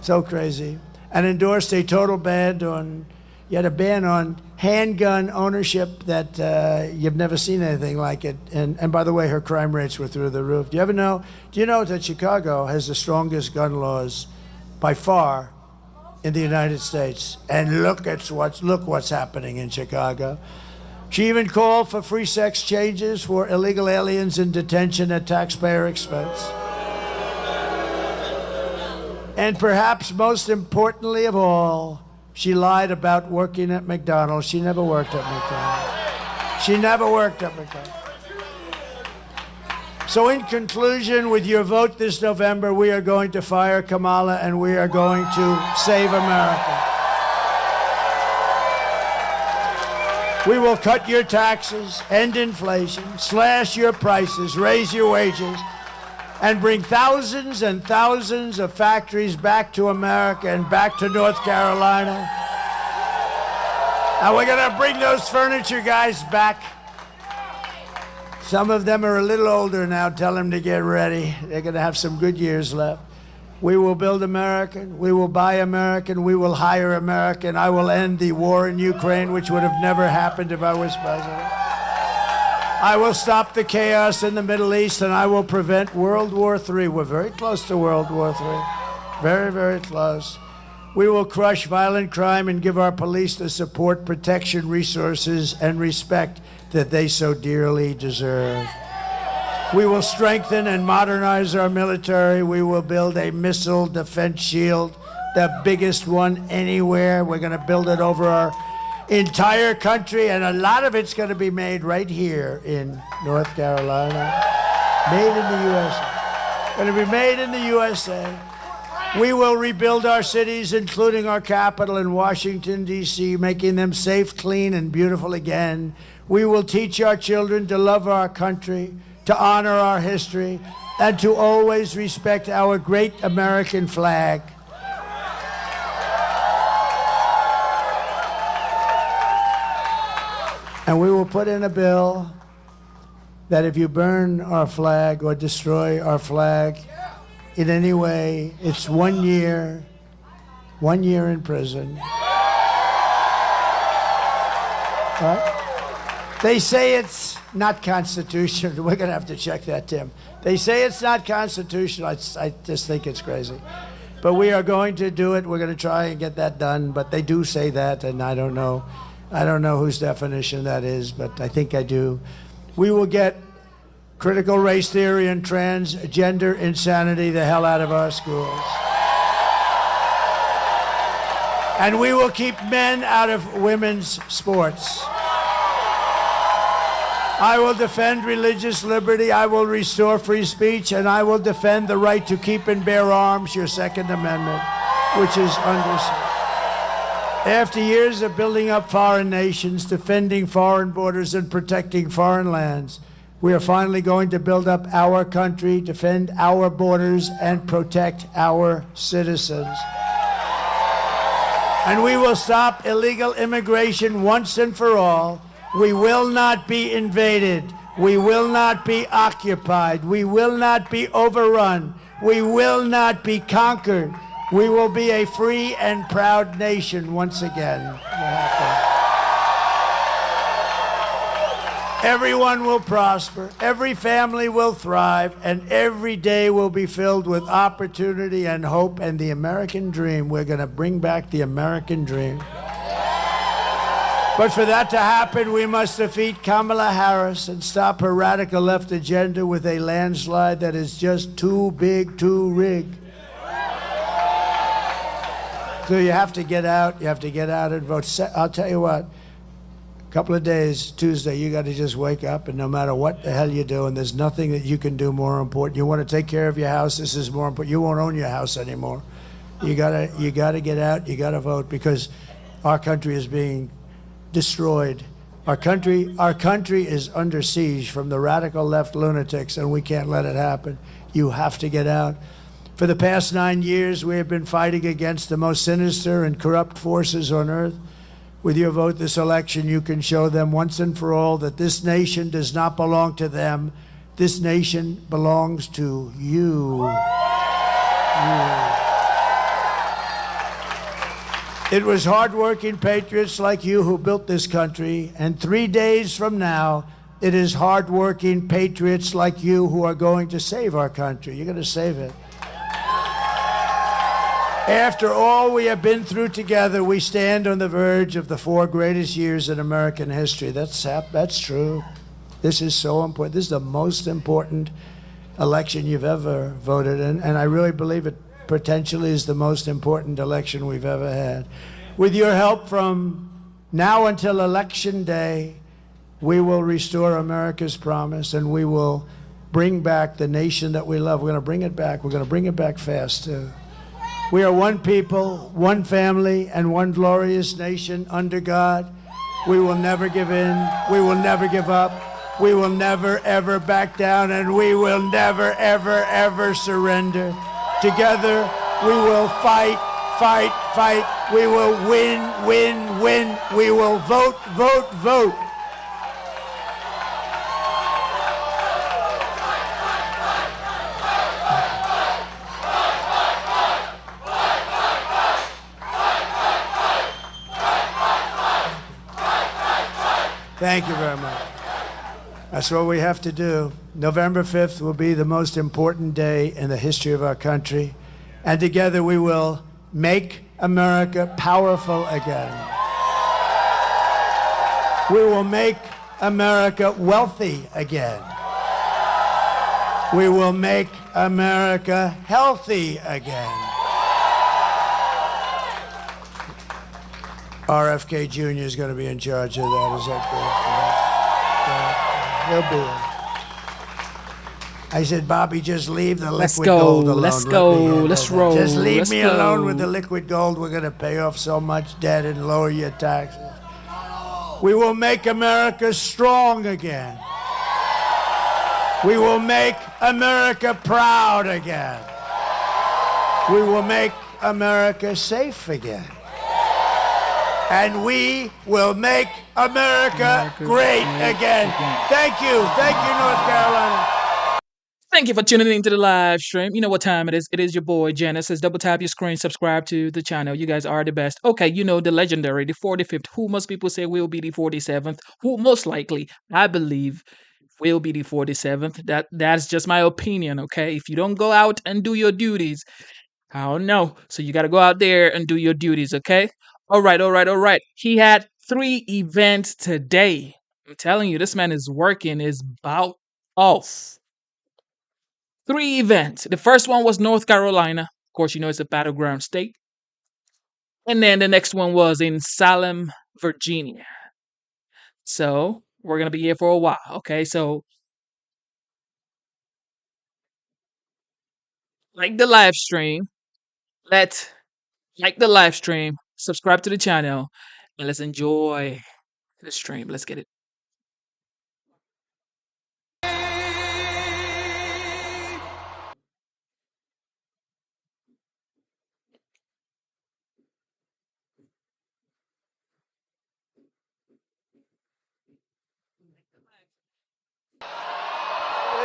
So crazy. and endorsed a total ban on, you had a ban on handgun ownership that you've never seen anything like it. And by the way, her crime rates were through the roof. Do you know that Chicago has the strongest gun laws by far in the United States? And look what's happening in Chicago. She even called for free sex changes for illegal aliens in detention at taxpayer expense. And perhaps most importantly of all, she lied about working at McDonald's. She never worked at McDonald's. She never worked at McDonald's. So in conclusion, with your vote this November, we are going to fire Kamala and we are going to save America. We will cut your taxes, end inflation, slash your prices, raise your wages, and bring thousands and thousands of factories back to America and back to North Carolina. And we're going to bring those furniture guys back. Some of them are a little older now. Tell them to get ready. They're going to have some good years left. We will build American. We will buy American. We will hire American. I will end the war in Ukraine, which would have never happened if I was president. I will stop the chaos in the Middle East, and I will prevent World War III. We're very close to World War III. Very, very close. We will crush violent crime and give our police the support, protection, resources, and respect that they so dearly deserve. We will strengthen and modernize our military. We will build a missile defense shield, the biggest one anywhere. We're going to build it over our entire country, and a lot of it's going to be made right here in North Carolina. Made in the USA. Going to be made in the USA. We will rebuild our cities, including our capital in Washington, D.C., making them safe, clean, and beautiful again. We will teach our children to love our country, to honor our history, and to always respect our great American flag. And we will put in a bill that if you burn our flag or destroy our flag in any way, it's 1 year in prison. Right? They say it's not constitutional. We're going to have to check that, Tim. They say it's not constitutional. I just think it's crazy. But we are going to do it. We're going to try and get that done. But they do say that, and I don't know whose definition that is, but I think I do. We will get critical race theory and transgender insanity the hell out of our schools. And we will keep men out of women's sports. I will defend religious liberty, I will restore free speech, and I will defend the right to keep and bear arms, your Second Amendment, which is understood. After years of building up foreign nations, defending foreign borders, and protecting foreign lands, we are finally going to build up our country, defend our borders, and protect our citizens. And we will stop illegal immigration once and for all. We will not be invaded. We will not be occupied. We will not be overrun. We will not be conquered. We will be a free and proud nation once again. Everyone will prosper, every family will thrive, and every day will be filled with opportunity and hope and the American dream. We're going to bring back the American dream. But for that to happen, we must defeat Kamala Harris and stop her radical left agenda with a landslide that is just too big to rig. So you have to get out. You have to get out and vote. I'll tell you what. A couple of days, Tuesday, you got to just wake up, and no matter what the hell you're doing, there's nothing that you can do more important. You want to take care of your house. This is more important. You won't own your house anymore. You gotta get out. You gotta vote, because our country is being destroyed. Our country is under siege from the radical left lunatics, and we can't let it happen. You have to get out. For the past 9 years, we have been fighting against the most sinister and corrupt forces on earth. With your vote this election, you can show them once and for all that this nation does not belong to them. This nation belongs to you. It was hardworking patriots like you who built this country, and 3 days from now, it is hardworking patriots like you who are going to save our country. You're going to save it. After all we have been through together, we stand on the verge of the 4 greatest years in American history. That's true. This is so important. This is the most important election you've ever voted in, and I really believe it potentially is the most important election we've ever had. With your help from now until Election Day, we will restore America's promise, and we will bring back the nation that we love. We're going to bring it back. We're going to bring it back fast, too. We are one people, one family, and one glorious nation under God. We will never give in. We will never give up. We will never, ever back down, and we will never, ever, ever surrender. Together, we will fight, fight, fight. We will win, win, win. We will vote, vote, vote. Thank you very much. That's what we have to do. November 5th will be the most important day in the history of our country. And together we will make America powerful again. We will make America wealthy again. We will make America healthy again. RFK Jr. is going to be in charge of that. Is that good? He'll be in. I said, Bobby, just leave the liquid gold alone. Let's go. Let's roll. Just leave me alone with the liquid gold. We're going to pay off so much debt and lower your taxes. We will make America strong again. We will make America proud again. We will make America safe again. And we will make America great again. Thank you. Thank you, North Carolina. Thank you for tuning into the live stream. You know what time it is. It is your boy, Genesis. Double tap your screen, subscribe to the channel. You guys are the best. Okay, you know the legendary, the 45th, who most people say will be the 47th, who most likely, I believe, will be the 47th. That's just my opinion, okay? If you don't go out and do your duties, I don't know. So you got to go out there and do your duties, okay? All right. He had 3 events today. I'm telling you, this man is working his bout off. 3 events. The first one was North Carolina. Of course, you know it's a battleground state. And then the next one was in Salem, Virginia. So we're going to be here for a while. Okay, so like the live stream. Let's like the live stream. Subscribe to the channel. And let's enjoy the stream. Let's get it.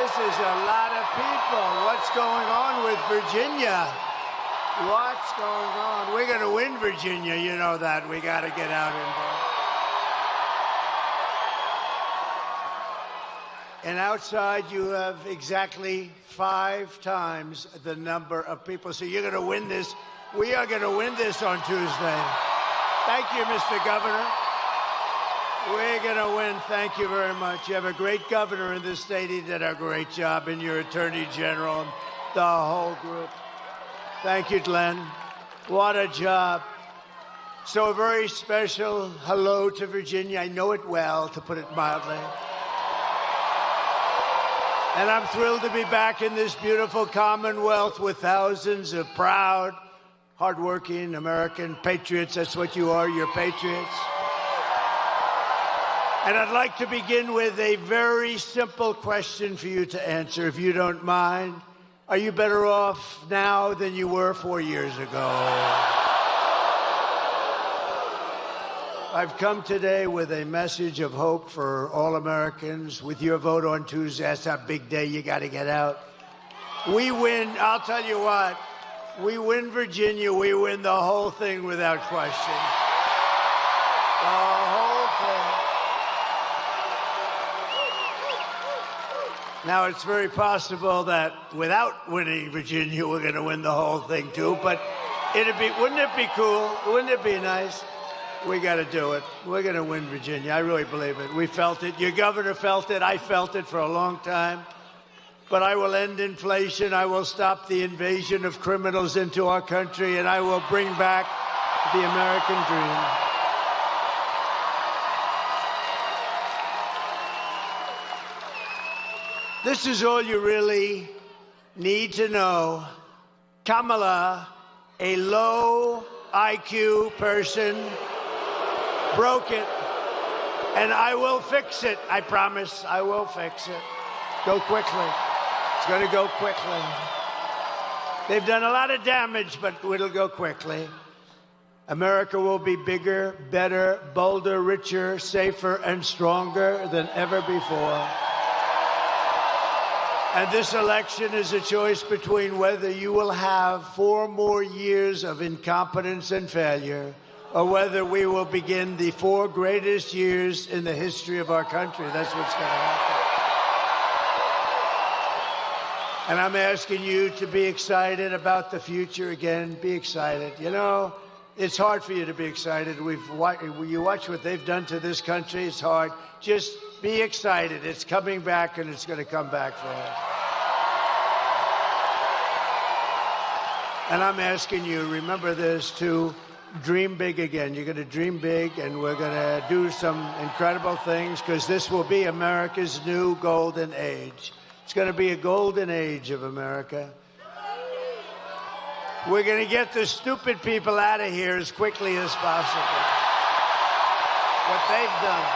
This is a lot of people. What's going on with Virginia? What's going on? We're going to win Virginia. You know that. We got to get out and vote. And outside, you have exactly 5 times the number of people. So you're going to win this. We are going to win this on Tuesday. Thank you, Mr. Governor. We're going to win. Thank you very much. You have a great governor in this state. He did a great job, and your attorney general and the whole group. Thank you, Glenn. What a job. So a very special hello to Virginia. I know it well, to put it mildly. And I'm thrilled to be back in this beautiful Commonwealth with thousands of proud, hardworking American patriots. That's what you are, you're patriots. And I'd like to begin with a very simple question for you to answer, if you don't mind. Are you better off now than you were 4 years ago? I've come today with a message of hope for all Americans. With your vote on Tuesday, that's a big day. You got to get out. We win. I'll tell you what. we win Virginia, we win the whole thing without question. The whole thing. Now, it's very possible that without winning Virginia, we're going to win the whole thing, too. But wouldn't it be cool? Wouldn't it be nice? We got to do it. We're going to win Virginia. I really believe it. We felt it. Your governor felt it. I felt it for a long time. But I will end inflation. I will stop the invasion of criminals into our country, and I will bring back the American dream. This is all you really need to know. Kamala, a low IQ person, broke it, and I will fix it. I promise I will fix it. Go quickly. It's going to go quickly. They've done a lot of damage, but it'll go quickly. America will be bigger, better, bolder, richer, safer, and stronger than ever before. And this election is a choice between whether you will have 4 more years of incompetence and failure, or whether we will begin the 4 greatest years in the history of our country. That's what's going to happen. And I'm asking you to be excited about the future again. Be excited. You know, it's hard for you to be excited. You watch what they've done to this country. It's hard. Just be excited. It's coming back, and it's going to come back for us. And I'm asking you, remember this, to dream big again. You're going to dream big, and we're going to do some incredible things, because this will be America's new golden age. It's going to be a golden age of America. We're going to get the stupid people out of here as quickly as possible. What they've done.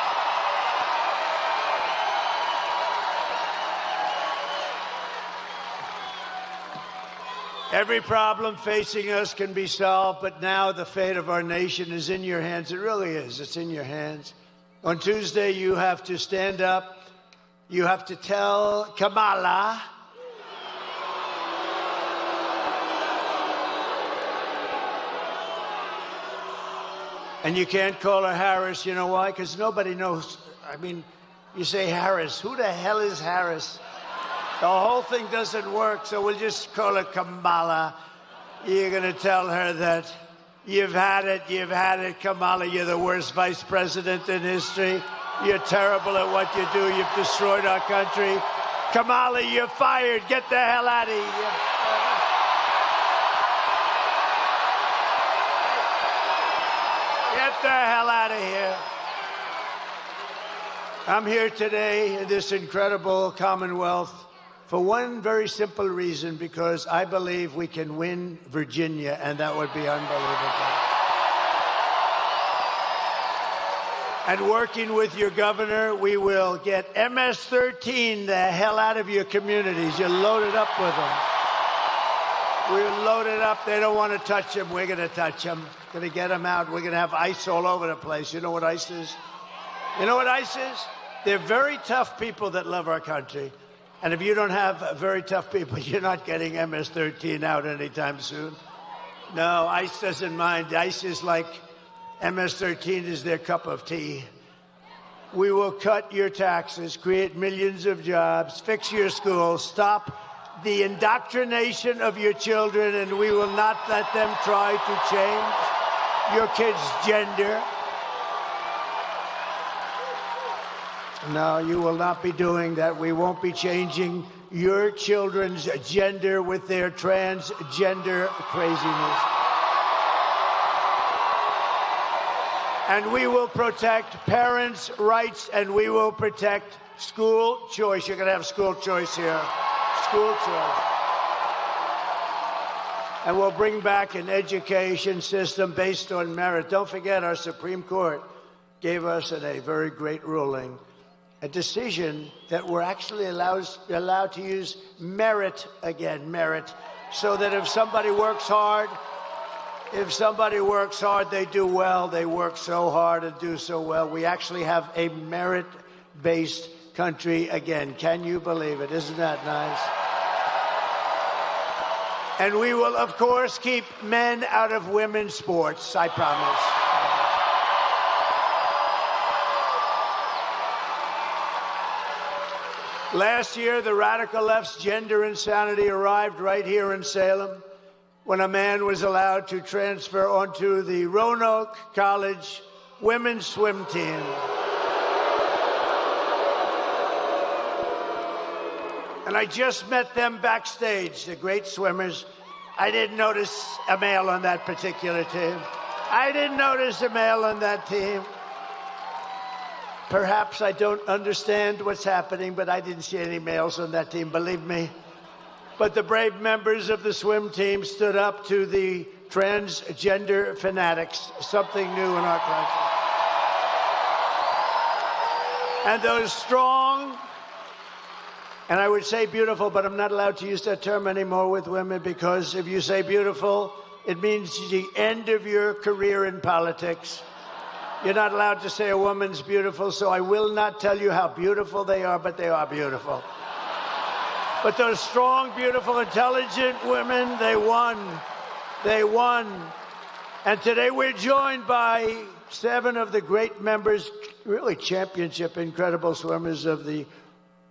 Every problem facing us can be solved, but now the fate of our nation is in your hands. It really is. It's in your hands. On Tuesday, you have to stand up. You have to tell Kamala and you can't call her Harris. You know why? Because nobody knows. I mean, you say Harris. Who the hell is Harris? The whole thing doesn't work, so we'll just call her Kamala. You're going to tell her that you've had it, Kamala. You're the worst vice president in history. You're terrible at what you do. You've destroyed our country. Kamala, you're fired. Get the hell out of here. Get the hell out of here. I'm here today in this incredible Commonwealth for one very simple reason, because I believe we can win Virginia, and that would be unbelievable. And working with your governor, we will get MS-13 the hell out of your communities. You're loaded up with them. We're loaded up. They don't want to touch them. We're going to touch them. Going to get them out. We're going to have ICE all over the place. You know what ICE is? You know what ICE is? They're very tough people that love our country. And if you don't have very tough people, you're not getting MS-13 out anytime soon. No, ICE doesn't mind. ICE is like MS-13 is their cup of tea. We will cut your taxes, create millions of jobs, fix your schools, stop the indoctrination of your children, and we will not let them try to change your kids' gender. No, you will not be doing that. We won't be changing your children's gender with their transgender craziness. And we will protect parents' rights, and we will protect school choice. You're going to have school choice here. School choice. And we'll bring back an education system based on merit. Don't forget, our Supreme Court gave us in a very great ruling a decision that we're actually allowed to use merit again, merit, so that if somebody works hard, they do well. They work so hard and do so well. We actually have a merit-based country again. Can you believe it? Isn't that nice? And we will, of course, keep men out of women's sports, I promise. Last year, the radical left's gender insanity arrived right here in Salem when a man was allowed to transfer onto the Roanoke College women's swim team. And I just met them backstage, the great swimmers. I didn't notice a male on that particular team. I didn't notice a male on that team. Perhaps I don't understand what's happening, but I didn't see any males on that team, believe me. But the brave members of the swim team stood up to the transgender fanatics, something new in our country. And those strong, and I would say beautiful, but I'm not allowed to use that term anymore with women, because if you say beautiful, it means the end of your career in politics. You're not allowed to say a woman's beautiful, so I will not tell you how beautiful they are, but they are beautiful. But those strong, beautiful, intelligent women, they won. They won. And today we're joined by 7 of the great members, really championship, incredible swimmers of the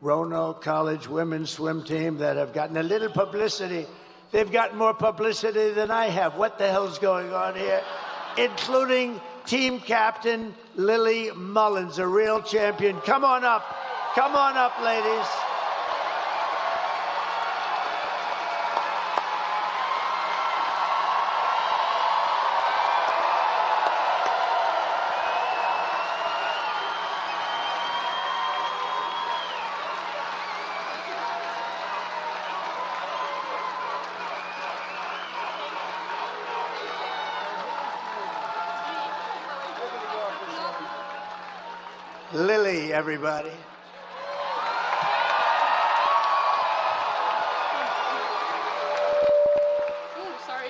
Roanoke College women's swim team that have gotten a little publicity. They've gotten more publicity than I have. What the hell's going on here? Including team captain Lily Mullins, a real champion. Come on up. Come on up, ladies. Lily, everybody. Sorry.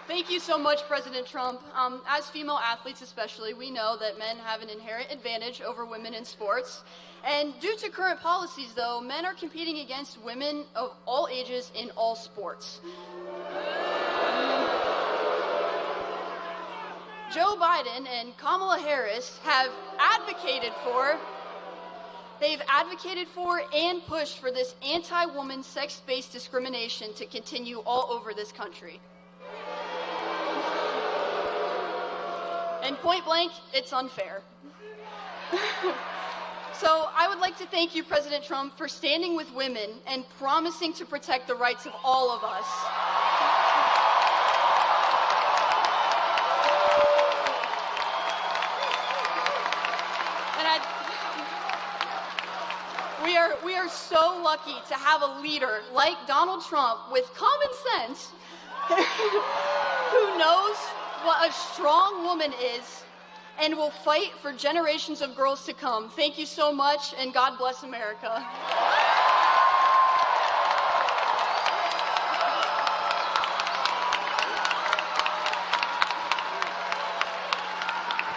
Thank you so much, President Trump. As female athletes especially, we know that men have an inherent advantage over women in sports. And due to current policies, though, men are competing against women of all ages in all sports. Joe Biden and Kamala Harris have advocated for and pushed for this anti-woman sex-based discrimination to continue all over this country. And point blank, it's unfair. So I would like to thank you, President Trump, for standing with women and promising to protect the rights of all of us. We are so lucky to have a leader like Donald Trump with common sense who knows what a strong woman is and will fight for generations of girls to come. Thank you so much, and God bless America.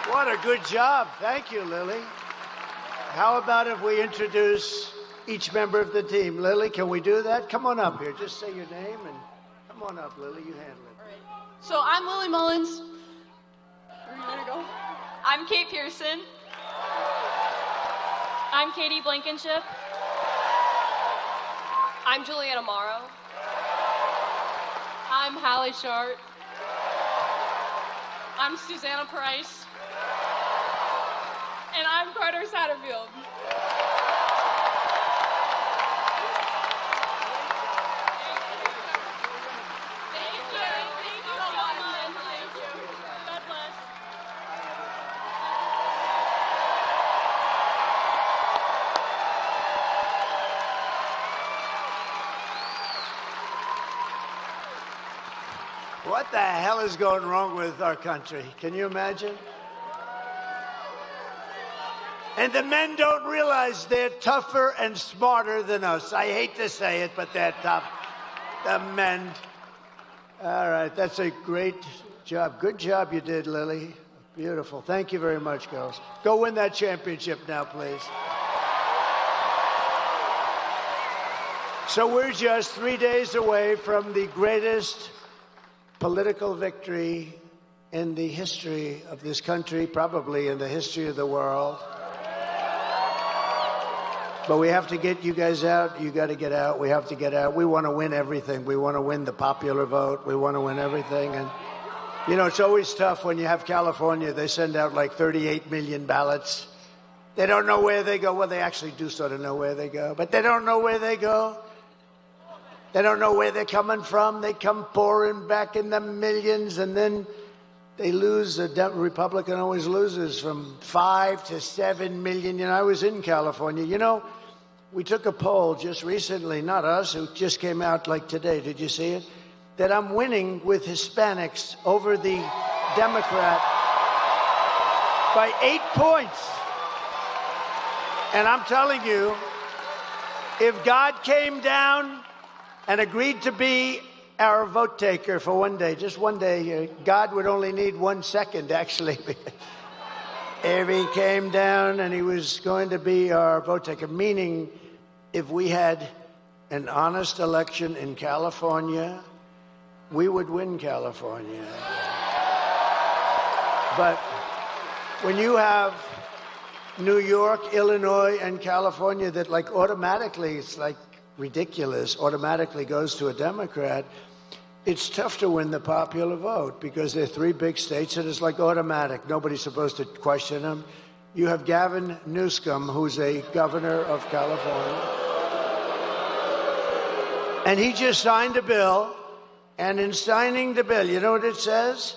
What a good job. Thank you, Lily. How about if we introduce each member of the team? Lily, can we do that? Come on up here. Just say your name and come on up, Lily. You handle it. All right. So I'm Lily Mullins. There we go. I'm Kate Pearson. I'm Katie Blankenship. I'm Juliana Morrow. I'm Hallie Short. I'm Susanna Price. And I'm Carter Satterfield. What the hell is going wrong with our country? Can you imagine? And the men don't realize they're tougher and smarter than us. I hate to say it, but they're tough. The men. All right, that's a great job. Good job you did, Lily. Beautiful. Thank you very much, girls. Go win that championship now, please. So we're just 3 days away from the greatest political victory in the history of this country, probably in the history of the world. But we have to get you guys out. You got to get out. We have to get out. We want to win everything. We want to win the popular vote. We want to win everything. And, you know, it's always tough when you have California. They send out like 38 million ballots. They don't know where they go. Well, they actually do sort of know where they go, but they don't know where they go. They don't know where they're coming from. They come pouring back in the millions, and then they lose. A Republican always loses from 5 to 7 million. You know, I was in California. You know, we took a poll just recently, not us, it just came out like today. Did you see it? That I'm winning with Hispanics over the Democrat by 8 points. And I'm telling you, if God came down and agreed to be our vote taker for one day, just one day, God would only need 1 second, actually. If he came down and he was going to be our vote taker, meaning if we had an honest election in California, we would win California. But when you have New York, Illinois, and California that like automatically, it's like ridiculous, automatically goes to a Democrat, it's tough to win the popular vote because they're 3 big states and it's like automatic. Nobody's supposed to question them. You have Gavin Newsom, who's a governor of California. And he just signed a bill. And in signing the bill, you know what it says?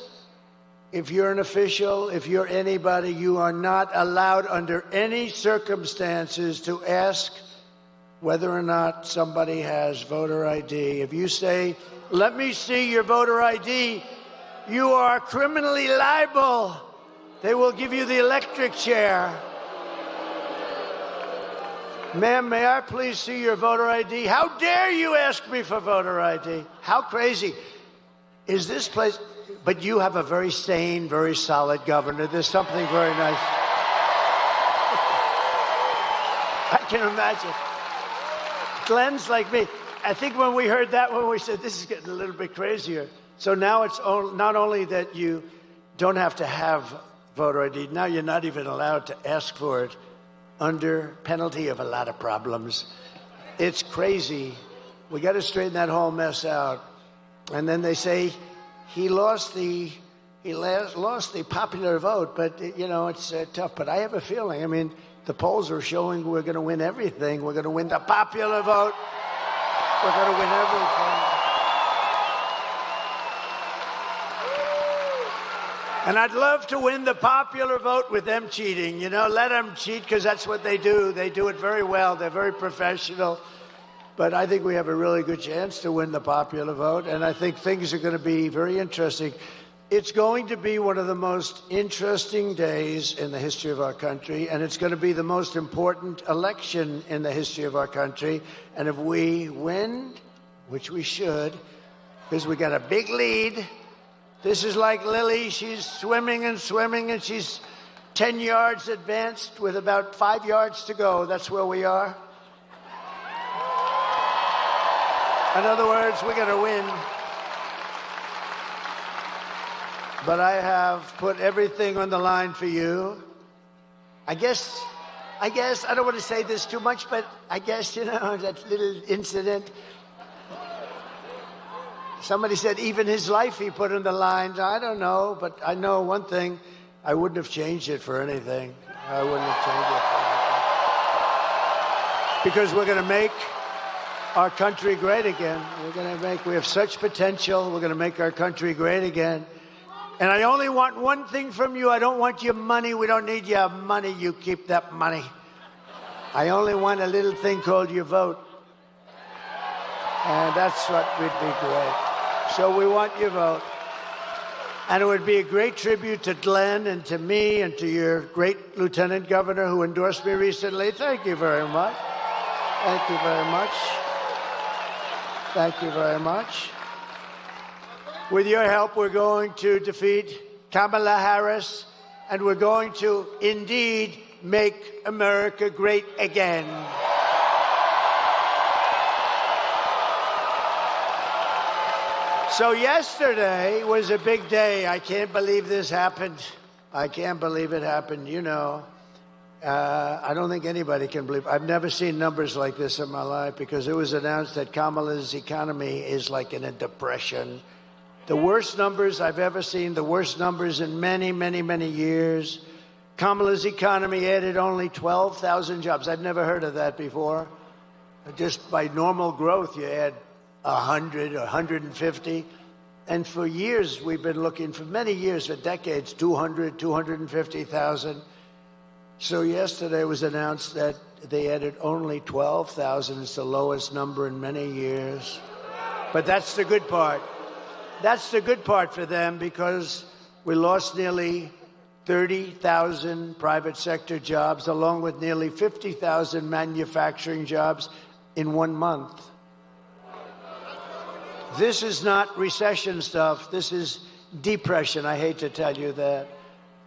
If you're an official, if you're anybody, you are not allowed under any circumstances to ask whether or not somebody has voter ID. If you say, let me see your voter ID, you are criminally liable. They will give you the electric chair. Ma'am, may I please see your voter ID? How dare you ask me for voter ID? How crazy is this place? But you have a very sane, very solid governor. There's something very nice. I can imagine. Glenn's like me. I think when we heard that one, we said, this is getting a little bit crazier. So now it's not only that you don't have to have voter ID, now you're not even allowed to ask for it under penalty of a lot of problems. It's crazy. We got to straighten that whole mess out. And then they say he lost the popular vote, but you know, it's tough. But I have a feeling, I mean, the polls are showing we're going to win everything. We're going to win the popular vote. We're going to win everything. And I'd love to win the popular vote with them cheating. You know, let them cheat because that's what they do. They do it very well. They're very professional. But I think we have a really good chance to win the popular vote. And I think things are going to be very interesting. It's going to be one of the most interesting days in the history of our country. And it's going to be the most important election in the history of our country. And if we win, which we should, because we got a big lead. This is like Lily. She's swimming and swimming, and she's 10 yards advanced with about 5 yards to go. That's where we are. In other words, we're going to win. But I have put everything on the line for you. I guess, I don't want to say this too much, but I guess, you know, that little incident. Somebody said even his life he put on the lines. I don't know, but I know one thing. I wouldn't have changed it for anything. I wouldn't have changed it for anything. Because we're going to make our country great again. We have such potential. We're going to make our country great again. And I only want one thing from you. I don't want your money. We don't need your money. You keep that money. I only want a little thing called your vote. And that's what would be great. So we want your vote. And it would be a great tribute to Glenn and to me and to your great Lieutenant Governor who endorsed me recently. Thank you very much. Thank you very much. Thank you very much. With your help, we're going to defeat Kamala Harris, and we're going to indeed make America great again. So yesterday was a big day. I can't believe this happened. I can't believe it happened. You know, I don't think anybody can believe. I've never seen numbers like this in my life, because it was announced that Kamala's economy is like in a depression. The worst numbers I've ever seen, the worst numbers in many, many, many years. Kamala's economy added only 12,000 jobs. I've never heard of that before. Just by normal growth, you add 100 or 150. And for years, we've been looking, for many years, for decades, 200, 250,000. So yesterday it was announced that they added only 12,000. It's the lowest number in many years. But that's the good part. That's the good part for them, because we lost nearly 30,000 private sector jobs, along with nearly 50,000 manufacturing jobs in 1 month. This is not recession stuff. This is depression. I hate to tell you that.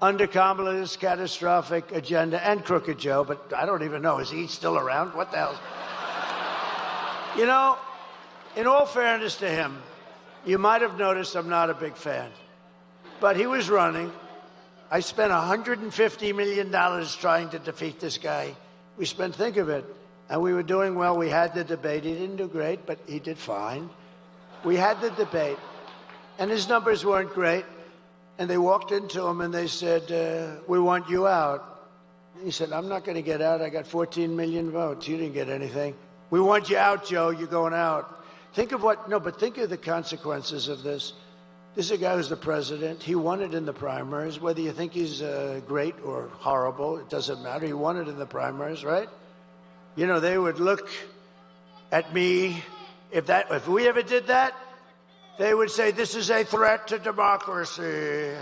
Under Kamala's catastrophic agenda, and Crooked Joe, but I don't even know, is he still around? What the hell? You know, in all fairness to him, you might have noticed I'm not a big fan. But he was running. I spent $150 million trying to defeat this guy. We spent, think of it, and we were doing well. We had the debate. He didn't do great, but he did fine. We had the debate, and his numbers weren't great. And they walked into him and they said, we want you out. He said, I'm not going to get out. I got 14 million votes. You didn't get anything. We want you out, Joe. You're going out. Think of think of the consequences of this. This is a guy who's the president. He won it in the primaries. Whether you think he's great or horrible, it doesn't matter. He won it in the primaries, right? You know, they would look at me. If we ever did that, they would say, this is a threat to democracy,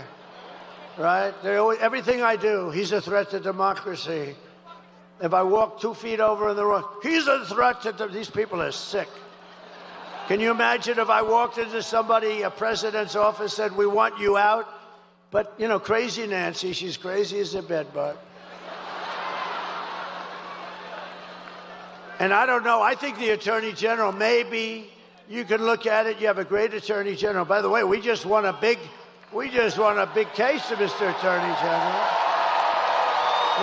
right? Everything I do, he's a threat to democracy. If I walk 2 feet over in the road, he's a threat to these people are sick. Can you imagine if I walked into a president's office, said, we want you out? But, you know, crazy Nancy, she's crazy as a bedbug. And I don't know, I think the Attorney General, maybe you can look at it. You have a great Attorney General. By the way, we just won a big case to Mr. Attorney General.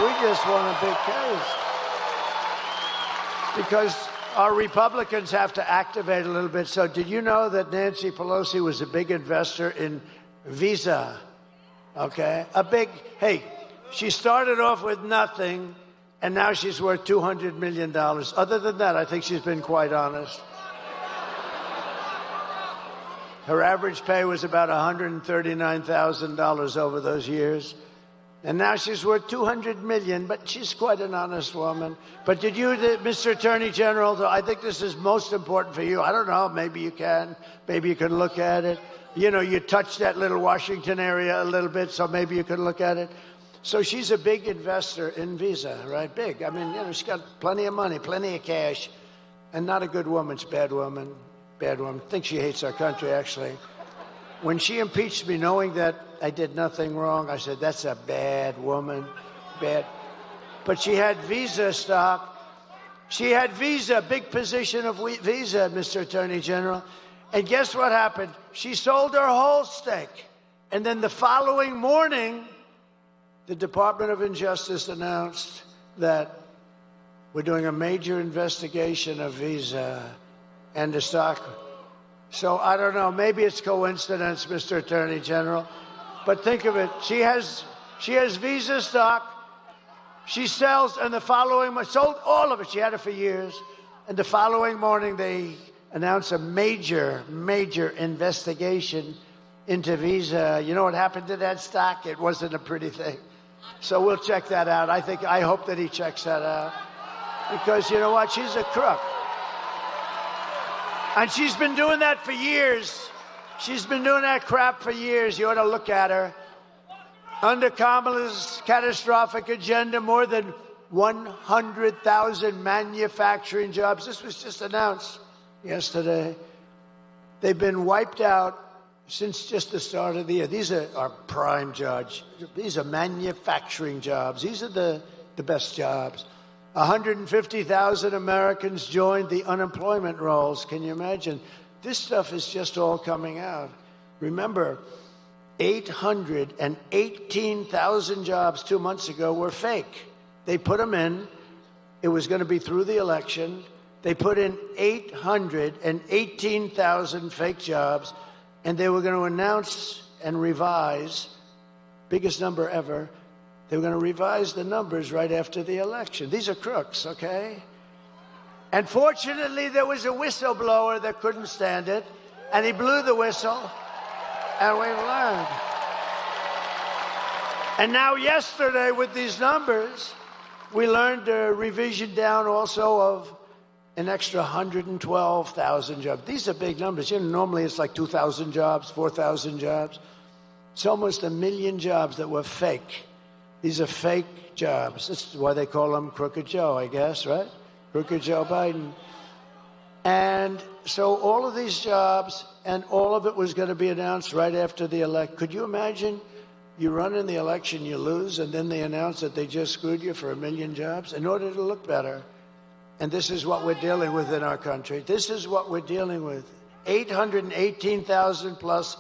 We just won a big case. Because our Republicans have to activate a little bit. So did you know that Nancy Pelosi was a big investor in Visa? Okay? She started off with nothing, and now she's worth $200 million. Other than that, I think she's been quite honest. Her average pay was about $139,000 over those years. And now she's worth $200 million, but she's quite an honest woman. But did you, Mr. Attorney General, I think this is most important for you. I don't know, maybe you can look at it. You know, you touched that little Washington area a little bit, so maybe you could look at it. So she's a big investor in Visa, right? Big. I mean, you know, she's got plenty of money, plenty of cash, and not a good woman. She's a bad woman. Bad woman. I think she hates our country, actually. When she impeached me, knowing that I did nothing wrong, I said, that's a bad woman. Bad. But she had Visa stock. She had Visa, big position of Visa, Mr. Attorney General. And guess what happened? She sold her whole stake. And then the following morning, the Department of Justice announced that we're doing a major investigation of Visa and the stock. So I don't know, maybe it's coincidence, Mr. Attorney General, but think of it. She has Visa stock. She sells, and the following sold all of it. She had it for years, and the following morning they announced a major investigation into Visa. You know what happened to that stock? It wasn't a pretty thing. So we'll check that out. I hope that he checks that out, because you know what? She's a crook. And she's been doing that for years. She's been doing that crap for years. You ought to look at her. Under Kamala's catastrophic agenda, more than 100,000 manufacturing jobs. This was just announced yesterday. They've been wiped out since just the start of the year. These are our prime jobs. These are manufacturing jobs. These are the best jobs. 150,000 Americans joined the unemployment rolls. Can you imagine? This stuff is just all coming out. Remember, 818,000 jobs 2 months ago were fake. They put them in. It was going to be through the election. They put in 818,000 fake jobs, and they were going to announce and revise, biggest number ever, they were going to revise the numbers right after the election. These are crooks, okay? And fortunately, there was a whistleblower that couldn't stand it, and he blew the whistle, and we've learned. And now yesterday, with these numbers, we learned a revision down also of an extra 112,000 jobs. These are big numbers. You know, normally it's like 2,000 jobs, 4,000 jobs. It's almost 1 million jobs that were fake. These are fake jobs. This is why they call him Crooked Joe, I guess, right? Crooked Joe Biden. And so all of these jobs, and all of it was going to be announced right after the election. Could you imagine? You run in the election, you lose, and then they announce that they just screwed you for 1 million jobs in order to look better. And this is what we're dealing with in our country. This is what we're dealing with. 818,000 plus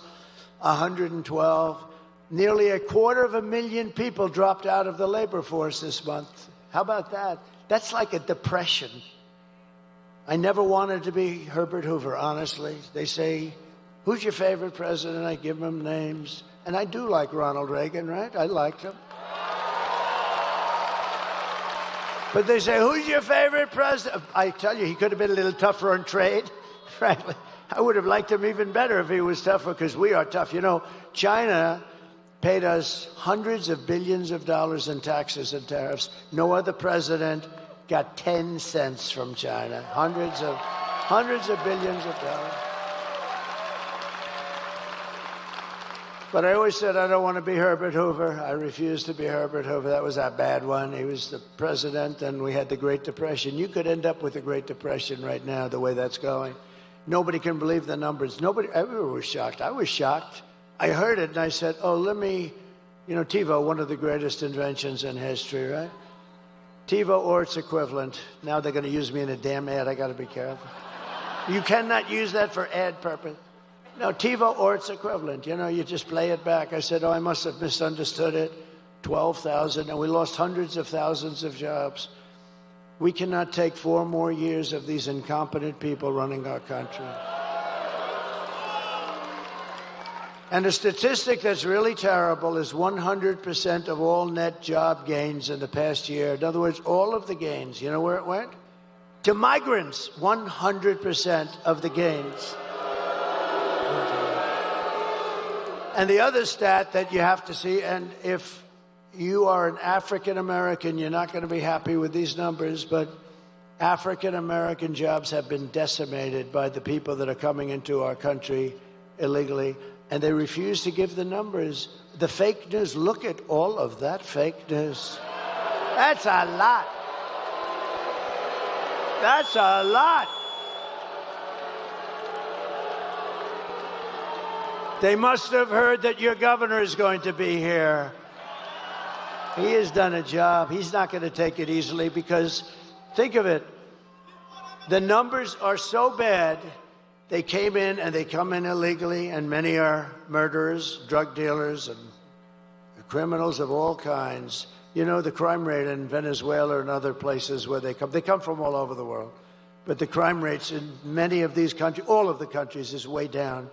112. Nearly 250,000 people dropped out of the labor force this month. How about that? That's like a depression. I never wanted to be Herbert Hoover, honestly. They say, who's your favorite president? I give them names. And I do like Ronald Reagan, right? I liked him. But they say, who's your favorite president? I tell you, he could have been a little tougher on trade, frankly. I would have liked him even better if he was tougher, because we are tough. You know, China paid us hundreds of billions of dollars in taxes and tariffs. No other president got 10 cents from China. Hundreds of billions of dollars. But I always said I don't want to be Herbert Hoover. I refused to be Herbert Hoover. That was a bad one. He was the president, and we had the Great Depression. You could end up with the Great Depression right now, the way that's going. Nobody can believe the numbers. Everyone was shocked. I was shocked. I heard it, and I said, you know, TiVo, one of the greatest inventions in history, right? TiVo or its equivalent. Now they're going to use me in a damn ad. I got to be careful. You cannot use that for ad purpose. No, TiVo or its equivalent. You know, you just play it back. I said, I must have misunderstood it. 12,000, and we lost hundreds of thousands of jobs. We cannot take 4 more years of these incompetent people running our country. And a statistic that's really terrible is 100% of all net job gains in the past year. In other words, all of the gains. You know where it went? To migrants. 100% of the gains. And the other stat that you have to see, and if you are an African American, you're not going to be happy with these numbers, but African American jobs have been decimated by the people that are coming into our country illegally, and they refuse to give the numbers. The fake news, look at all of that fake news. That's a lot. That's a lot. They must have heard that your governor is going to be here. He has done a job. He's not going to take it easily, because, think of it, the numbers are so bad. They came in, and they come in illegally, and many are murderers, drug dealers, and criminals of all kinds. You know, the crime rate in Venezuela and other places where they come from all over the world. But the crime rates in many of these countries, all of the countries, is way down.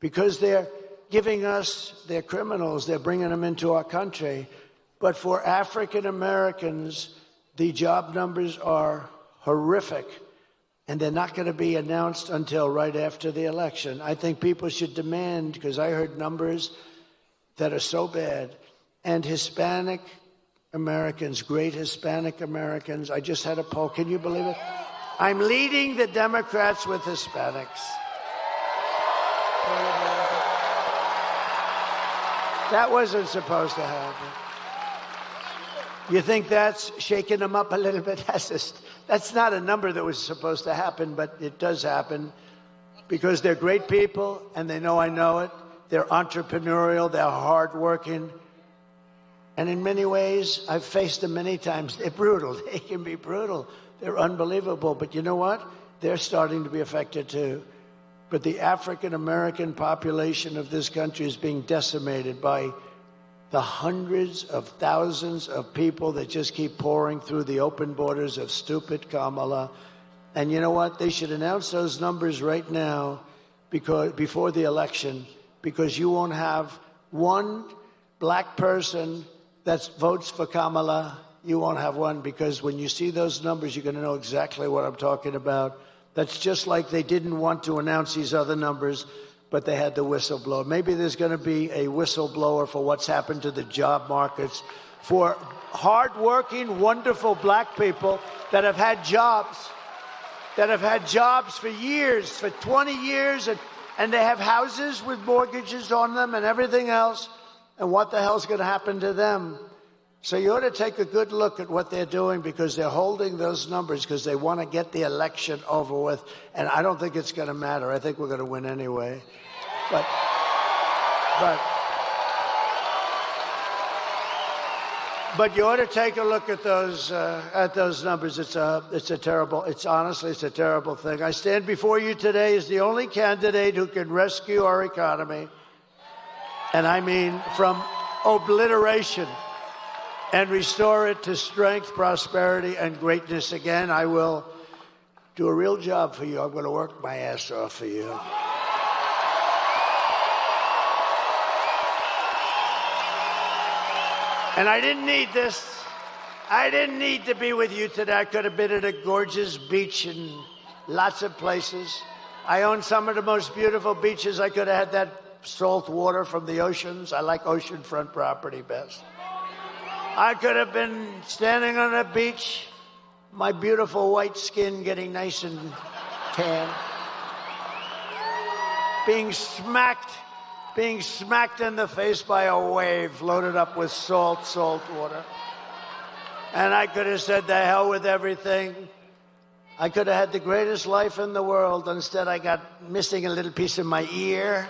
Because they're giving us their criminals, they're bringing them into our country. But for African Americans, the job numbers are horrific, and they're not going to be announced until right after the election. I think people should demand, because I heard numbers that are so bad. And Hispanic Americans, great Hispanic Americans, I just had a poll. Can you believe it? I'm leading the Democrats with Hispanics. That wasn't supposed to happen. You think that's shaking them up a little bit? That's not a number that was supposed to happen, but it does happen because they're great people, and they know I know it. They're entrepreneurial. They're hardworking. And in many ways, I've faced them many times. They're brutal. They can be brutal. They're unbelievable. But you know what? They're starting to be affected, too. but the African American population of this country is being decimated by the hundreds of thousands of people that just keep pouring through the open borders of stupid Kamala. And you know what? They should announce those numbers right now before the election, because you won't have one black person that votes for Kamala. You won't have one, because when you see those numbers, you're going to know exactly what I'm talking about. That's just like they didn't want to announce these other numbers, but they had the whistleblower. Maybe there's going to be a whistleblower for what's happened to the job markets for hardworking, wonderful black people that have had jobs, for years, for 20 years, and they have houses with mortgages on them and everything else. And what the hell's going to happen to them? So you ought to take a good look at what they're doing, because they're holding those numbers because they want to get the election over with. And I don't think it's going to matter. I think we're going to win anyway. But you ought to take a look at those numbers. It's honestly a terrible thing. I stand before you today as the only candidate who can rescue our economy, and I mean from obliteration, and restore it to strength, prosperity, and greatness again. I will do a real job for you. I'm going to work my ass off for you. And I didn't need this. I didn't need to be with you today. I could have been at a gorgeous beach in lots of places. I own some of the most beautiful beaches. I could have had that salt water from the oceans. I like oceanfront property best. I could have been standing on a beach, my beautiful white skin getting nice and tan, being smacked in the face by a wave loaded up with salt water. And I could have said, the hell with everything. I could have had the greatest life in the world. Instead, I got missing a little piece of my ear.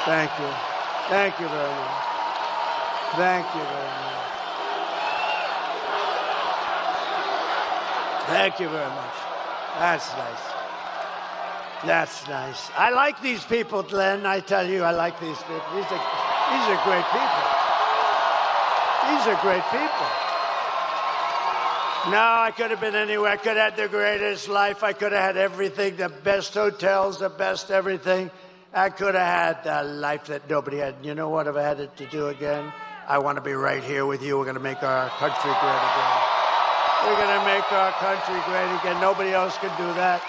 Thank you. Thank you very much. Thank you very much. Thank you very much. That's nice. That's nice. I like these people, Glenn. I tell you, I like these people. These are great people. These are great people. No, I could have been anywhere. I could have had the greatest life. I could have had everything, the best hotels, the best everything. I could have had the life that nobody had. You know what? If I had it to do again, I want to be right here with you. We're going to make our country great again. We're going to make our country great again. Nobody else can do that.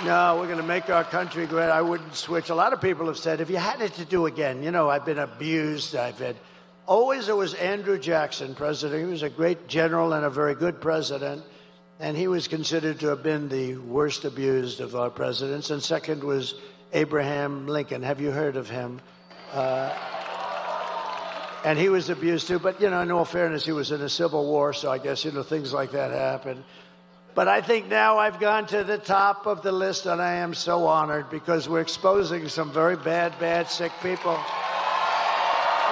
No, we're going to make our country great. I wouldn't switch. A lot of people have said, if you had it to do again, you know, I've been abused. Always it was Andrew Jackson, president. He was a great general and a very good president. And he was considered to have been the worst abused of our presidents. And second was Abraham Lincoln. Have you heard of him? And he was abused too. But, you know, in all fairness, he was in a civil war. So I guess, you know, things like that happen. But I think now I've gone to the top of the list, and I am so honored because we're exposing some very bad, sick people.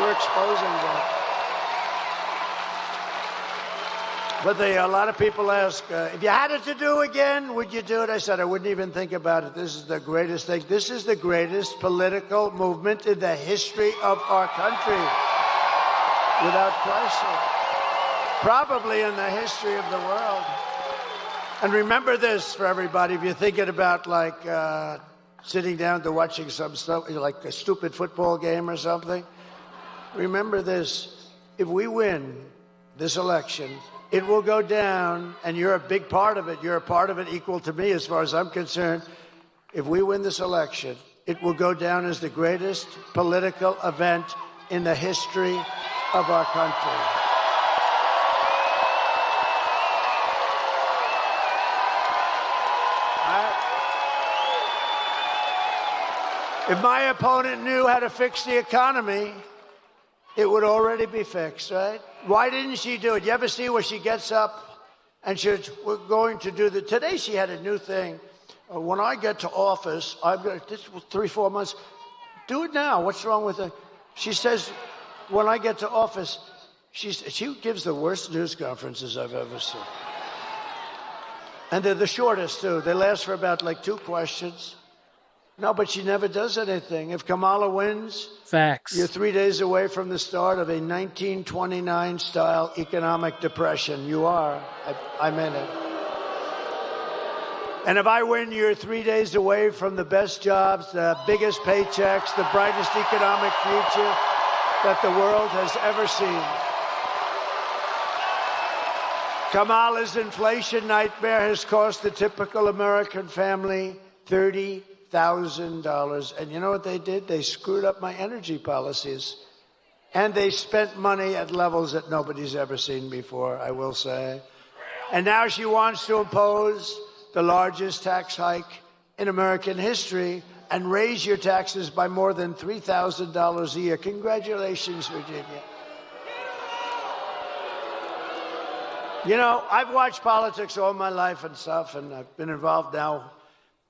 We're exposing them. But a lot of people ask, if you had it to do again, would you do it? I said, I wouldn't even think about it. This is the greatest thing. This is the greatest political movement in the history of our country. Without question. Probably in the history of the world. And remember this for everybody, if you're thinking about like sitting down to watching some stuff, like a stupid football game or something, remember this, if we win this election, it will go down, and you're a big part of it. You're a part of it equal to me as far as I'm concerned. If we win this election, it will go down as the greatest political event in the history of our country. If my opponent knew how to fix the economy, it would already be fixed, right? Why didn't she do it? You ever see where she gets up And she said, we're going to do today she had a new thing. When I get to office, I've got, this was 3-4 months, do it now, what's wrong with it? She says, when I get to office, she gives the worst news conferences I've ever seen. And they're the shortest, too. They last for about, like, 2 questions. No, but she never does anything. If Kamala wins, facts. You're 3 days away from the start of a 1929-style economic depression. You are. I'm in it. And if I win, you're 3 days away from the best jobs, the biggest paychecks, the brightest economic future that the world has ever seen. Kamala's inflation nightmare has cost the typical American family $30,000. And you know what they did? They screwed up my energy policies. And they spent money at levels that nobody's ever seen before, I will say. And now she wants to impose the largest tax hike in American history and raise your taxes by more than $3,000 a year. Congratulations, Virginia. You know, I've watched politics all my life and stuff, and I've been involved now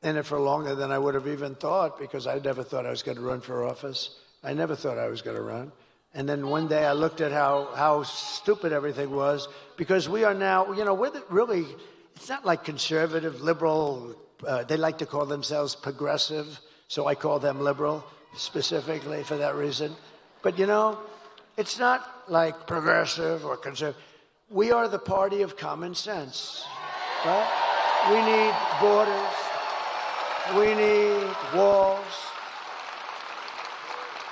in it for longer than I would have even thought, because I never thought I was going to run for office. I never thought I was going to run. And then one day I looked at how stupid everything was, because we are now, you know, we're really, it's not like conservative, liberal. They like to call themselves progressive, so I call them liberal specifically for that reason. But, you know, it's not like progressive or conservative. We are the party of common sense, right? We need borders. We need walls.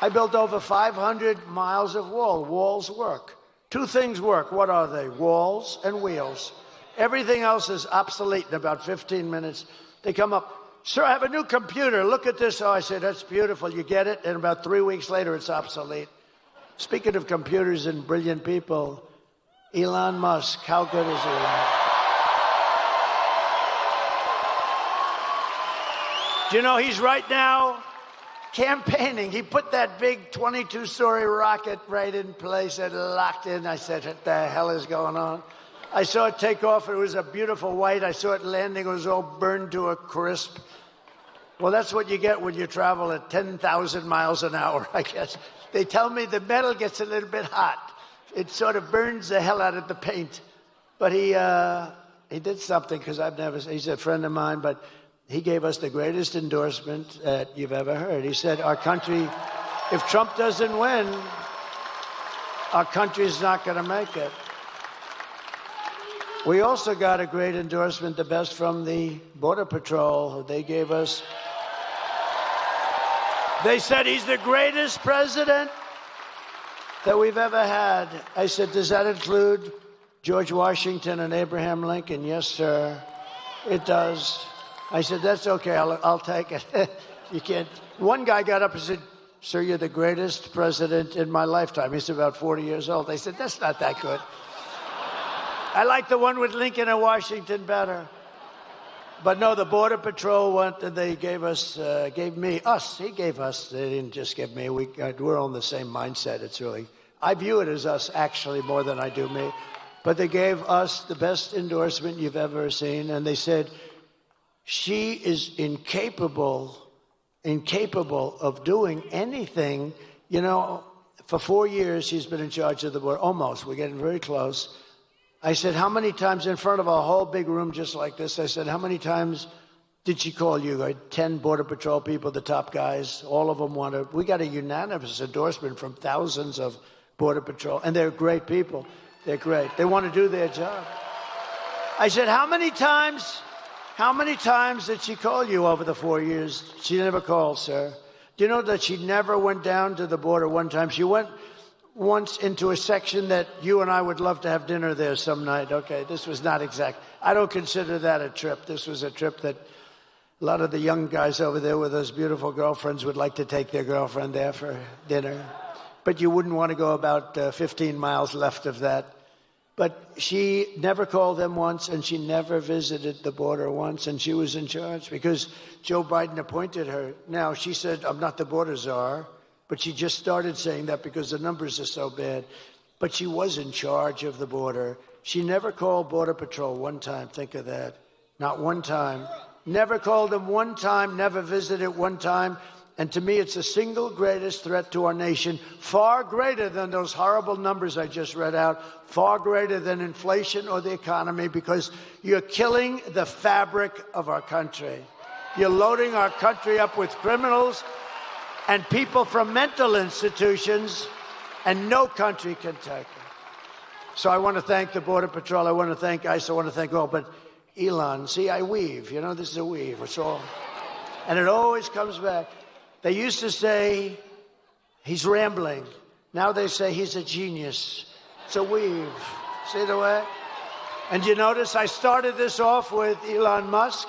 I built over 500 miles of wall. Walls work. 2 things work. What are they? Walls and wheels. Everything else is obsolete in about 15 minutes. They come up, sir, I have a new computer. Look at this. Oh, I said, that's beautiful. You get it? And about 3 weeks later, it's obsolete. Speaking of computers and brilliant people, Elon Musk, how good is Elon? Do you know he's right now campaigning? He put that big 22-story rocket right in place and locked in. I said, what the hell is going on? I saw it take off. It was a beautiful white. I saw it landing. It was all burned to a crisp. Well, that's what you get when you travel at 10,000 miles an hour, I guess. They tell me the metal gets a little bit hot. It sort of burns the hell out of the paint. But he did something, because he's a friend of mine, but he gave us the greatest endorsement that you've ever heard. He said, our country, if Trump doesn't win, our country's not going to make it. We also got a great endorsement, the best from the Border Patrol. They gave us, they said he's the greatest president that we've ever had. I said, does that include George Washington and Abraham Lincoln? Yes, sir, it does. I said, that's okay, I'll take it. You can't. One guy got up and said, sir, you're the greatest president in my lifetime. He's about 40 years old. I said, that's not that good. I like the one with Lincoln and Washington better. But no, the Border Patrol went, and they gave us, he gave us, they didn't just give me, we're on the same mindset. It's really, I view it as us actually more than I do me. But they gave us the best endorsement you've ever seen, and they said, she is incapable of doing anything. You know, for 4 years, she's been in charge of the border, almost, we're getting very close. I said, how many times in front of a whole big room just like this, I said, how many times did she call you? 10 Border Patrol people, the top guys, all of them wanted. We got a unanimous endorsement from thousands of Border Patrol, and they're great people. They're great. They want to do their job. I said, how many times did she call you over the 4 years? She never called, sir. Do you know that she never went down to the border one time? She went once into a section that you and I would love to have dinner there some night. Okay, this was not exact. I don't consider that a trip. This was a trip that a lot of the young guys over there with those beautiful girlfriends would like to take their girlfriend there for dinner. But you wouldn't want to go about 15 miles left of that. But she never called them once, and she never visited the border once, and she was in charge because Joe Biden appointed her. Now, she said, I'm not the border czar. But she just started saying that because the numbers are so bad. But she was in charge of the border. She never called Border Patrol one time. Think of that. Not one time. Never called them one time, never visited one time. And to me, it's the single greatest threat to our nation, far greater than those horrible numbers I just read out, far greater than inflation or the economy, because you're killing the fabric of our country. You're loading our country up with criminals and people from mental institutions, and no country can take them. So I want to thank the Border Patrol. I want to thank ICE. I want to thank all. But Elon, see, I weave. You know, this is a weave. It's all. And it always comes back. They used to say he's rambling. Now they say he's a genius. It's a weave. See the way? And you notice I started this off with Elon Musk.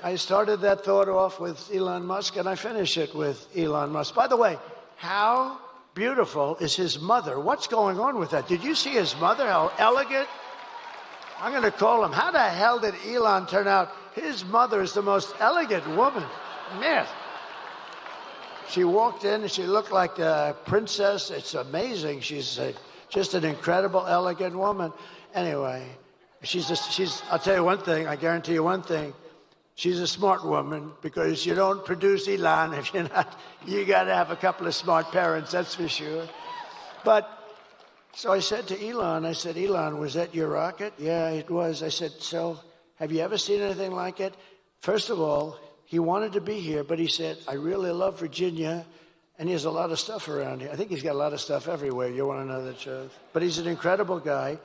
I started that thought off with Elon Musk, and I finish it with Elon Musk. By the way, how beautiful is his mother? What's going on with that? Did you see his mother? How elegant? I'm going to call him. How the hell did Elon turn out? His mother is the most elegant woman. Man. She walked in and she looked like a princess. It's amazing. She's just an incredible, elegant woman. Anyway, I'll tell you one thing. I guarantee you one thing. She's a smart woman, because you don't produce Elon if you're not. You got to have a couple of smart parents, that's for sure. But so I said to Elon, Elon, was that your rocket? Yeah, it was. I said, so have you ever seen anything like it? First of all, he wanted to be here, but he said, I really love Virginia, and he has a lot of stuff around here. I think he's got a lot of stuff everywhere. You want to know the truth? But he's an incredible guy.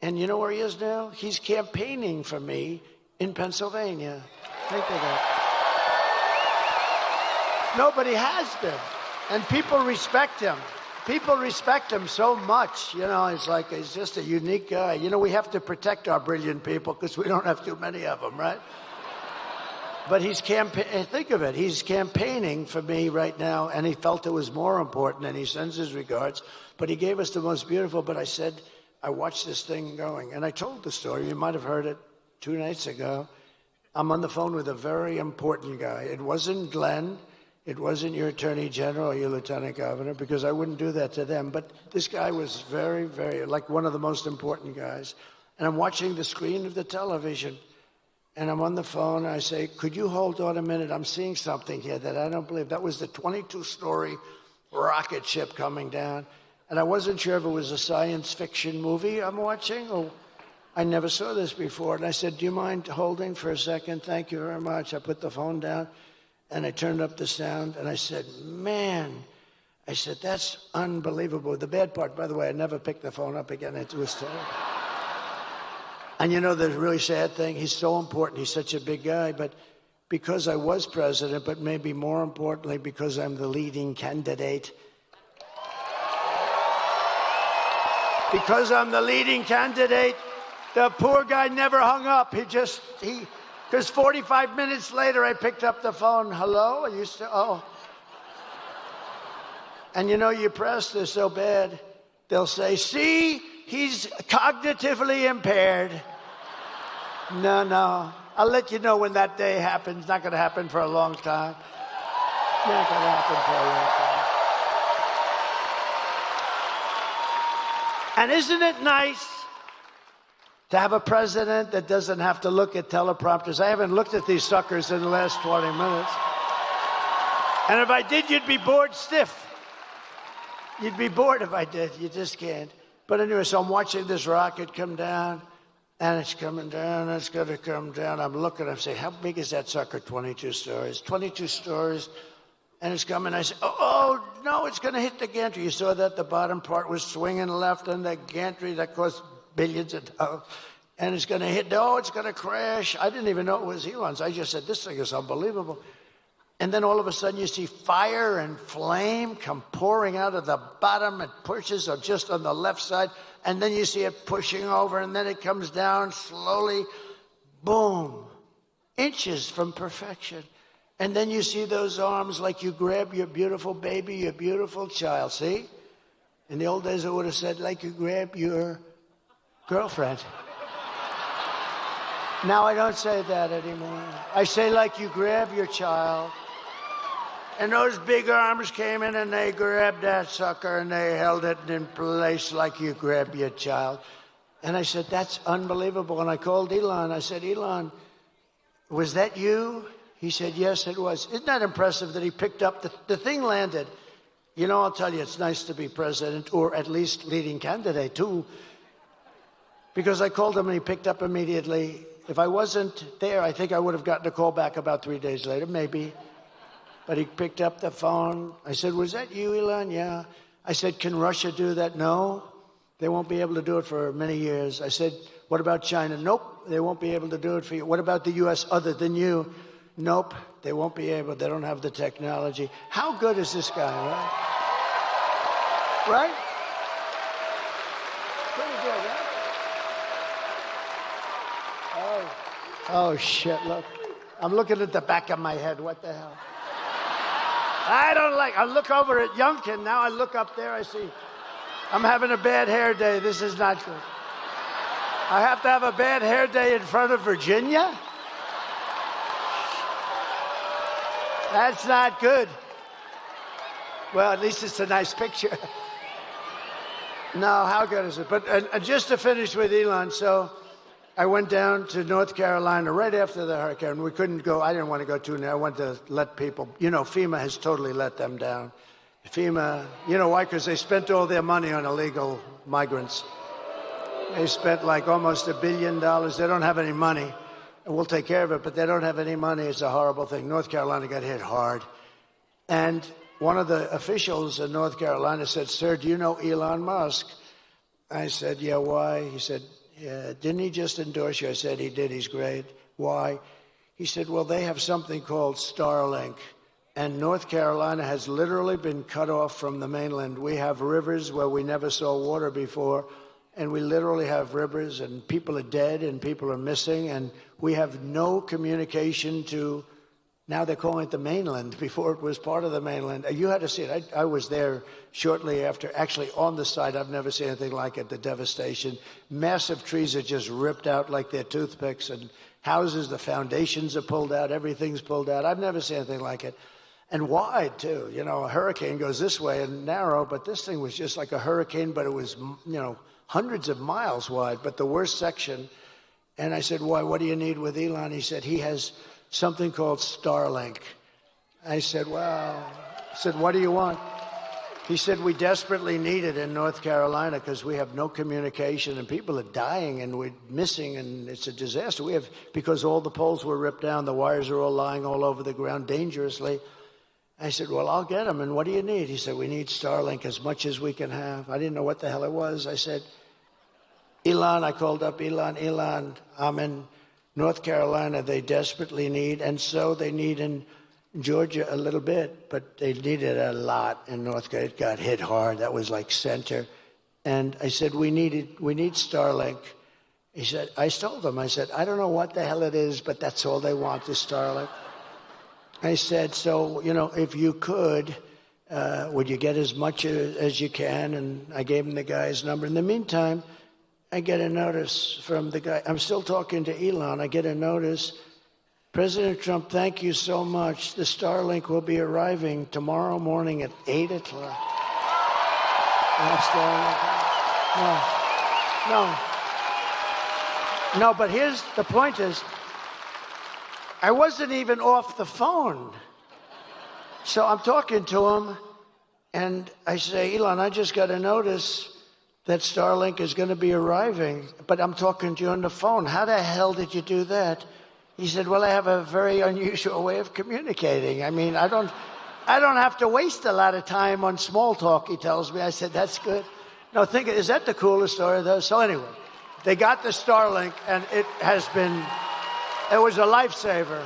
And you know where he is now? He's campaigning for me in Pennsylvania. Think of that. Nobody has been. And people respect him. People respect him so much. You know, he's just a unique guy. You know, we have to protect our brilliant people because we don't have too many of them, right? But think of it, he's campaigning for me right now, and he felt it was more important, and he sends his regards. But he gave us the most beautiful, but I said, I watched this thing going, and I told the story. You might have heard it 2 nights ago. I'm on the phone with a very important guy. It wasn't Glenn. It wasn't your attorney general or your lieutenant governor, because I wouldn't do that to them. But this guy was very, very, like one of the most important guys. And I'm watching the screen of the television. And I'm on the phone, and I say, could you hold on a minute? I'm seeing something here that I don't believe. That was the 22-story rocket ship coming down. And I wasn't sure if it was a science fiction movie I'm watching, or I never saw this before. And I said, do you mind holding for a second? Thank you very much. I put the phone down, and I turned up the sound, and I said, man, that's unbelievable. The bad part, by the way, I never picked the phone up again. It was terrible. And you know, the really sad thing, he's so important. He's such a big guy. But because I was president, but maybe more importantly, because I'm the leading candidate. Because I'm the leading candidate, the poor guy never hung up. Because 45 minutes later, I picked up the phone. Hello? And you know, you press this so bad, they'll say, see, he's cognitively impaired. No. I'll let you know when that day happens. Not going to happen for a long time. Not going to happen for a long time. And isn't it nice to have a president that doesn't have to look at teleprompters? I haven't looked at these suckers in the last 20 minutes. And if I did, you'd be bored stiff. You'd be bored if I did. You just can't. But anyway, so I'm watching this rocket come down, and it's coming down, and it's going to come down. I'm looking, I'm saying, how big is that sucker? 22 stories. 22 stories, and it's coming. I say, oh, no, it's going to hit the gantry. You saw that the bottom part was swinging left, and the gantry that cost billions of dollars. And it's going to hit, it's going to crash. I didn't even know it was Elon's. I just said, this thing is unbelievable. And then all of a sudden you see fire and flame come pouring out of the bottom. It pushes just on the left side. And then you see it pushing over, and then it comes down slowly. Boom. Inches from perfection. And then you see those arms like you grab your beautiful baby, your beautiful child. See? In the old days I would have said like you grab your girlfriend. Now I don't say that anymore. I say like you grab your child. And those big arms came in and they grabbed that sucker and they held it in place like you grab your child. And I said, that's unbelievable. And I called Elon. I said, Elon, was that you? He said, yes, it was. Isn't that impressive that he picked up, the thing landed. You know, I'll tell you, it's nice to be president, or at least leading candidate, too. Because I called him and he picked up immediately. If I wasn't there, I think I would have gotten a call back about 3 days later, maybe. But he picked up the phone. I said, was that you, Elon? Yeah. I said, can Russia do that? No. They won't be able to do it for many years. I said, what about China? Nope, they won't be able to do it for you. What about the U.S. other than you? Nope, they won't be able. They don't have the technology. How good is this guy, right? Right? Pretty good, right? Oh, shit, look. I'm looking at the back of my head. What the hell? I look over at Youngkin. Now I look up there. I see I'm having a bad hair day. This is not good. I have to have a bad hair day in front of Virginia? That's not good. Well, at least it's a nice picture. No, how good is it? But just to finish with Elon, so I went down to North Carolina right after the hurricane. We couldn't go. I didn't want to go too near. I wanted to let people, you know, FEMA has totally let them down. FEMA, you know why? Because they spent all their money on illegal migrants. They spent like almost $1 billion. They don't have any money. And we'll take care of it, but they don't have any money. It's a horrible thing. North Carolina got hit hard. And one of the officials in North Carolina said, sir, do you know Elon Musk? I said, yeah, why? He said, yeah, didn't he just endorse you? I said, he did. He's great. Why? He said, well, they have something called Starlink. And North Carolina has literally been cut off from the mainland. We have rivers where we never saw water before. And we literally have rivers, and people are dead, and people are missing. And we have no communication to, now they're calling it the mainland. Before it was part of the mainland. You had to see it. I was there shortly after, actually on the site. I've never seen anything like it, the devastation. Massive trees are just ripped out like they're toothpicks, and houses, the foundations are pulled out, everything's pulled out. I've never seen anything like it. And wide, too. You know, a hurricane goes this way and narrow, but this thing was just like a hurricane, but it was, you know, hundreds of miles wide, but the worst section. And I said, why, what do you need with Elon? He said, he has something called Starlink. I said, well, I said, what do you want? He said, we desperately need it in North Carolina because we have no communication and people are dying and we're missing and it's a disaster. We have, because all the poles were ripped down, the wires are all lying all over the ground dangerously. I said, well, I'll get them. And what do you need? He said, we need Starlink as much as we can have. I didn't know what the hell it was. I said, Elon, I called up Elon, I'm in North Carolina. They desperately need, and so they need in Georgia a little bit, but they needed a lot in North Carolina. It got hit hard. That was like center. And I said, we need Starlink. He said, I told him, I said, I don't know what the hell it is, but that's all they want is Starlink. I said, so, you know, if you could, would you get as much as you can? And I gave him the guy's number. In the meantime, I get a notice from the guy. I'm still talking to Elon. I get a notice. President Trump, thank you so much. The Starlink will be arriving tomorrow morning at 8 o'clock. No, but here's the point is, I wasn't even off the phone. So I'm talking to him, and I say, Elon, I just got a notice that Starlink is going to be arriving, but I'm talking to you on the phone. How the hell did you do that? He said, well, I have a very unusual way of communicating. I mean, I don't have to waste a lot of time on small talk, he tells me. I said, that's good. No, is that the coolest story, though? So anyway, they got the Starlink, and it was a lifesaver.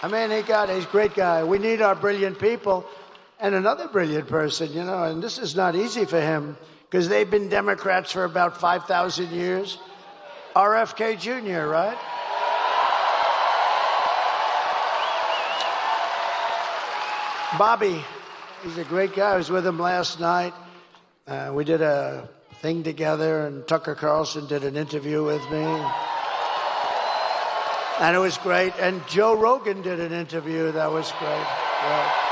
I mean, he's a great guy. We need our brilliant people. And another brilliant person, you know, and this is not easy for him because they've been Democrats for about 5,000 years. RFK Jr., right? Bobby, he's a great guy. I was with him last night. We did a thing together, and Tucker Carlson did an interview with me. And it was great. And Joe Rogan did an interview. That was great. Yeah.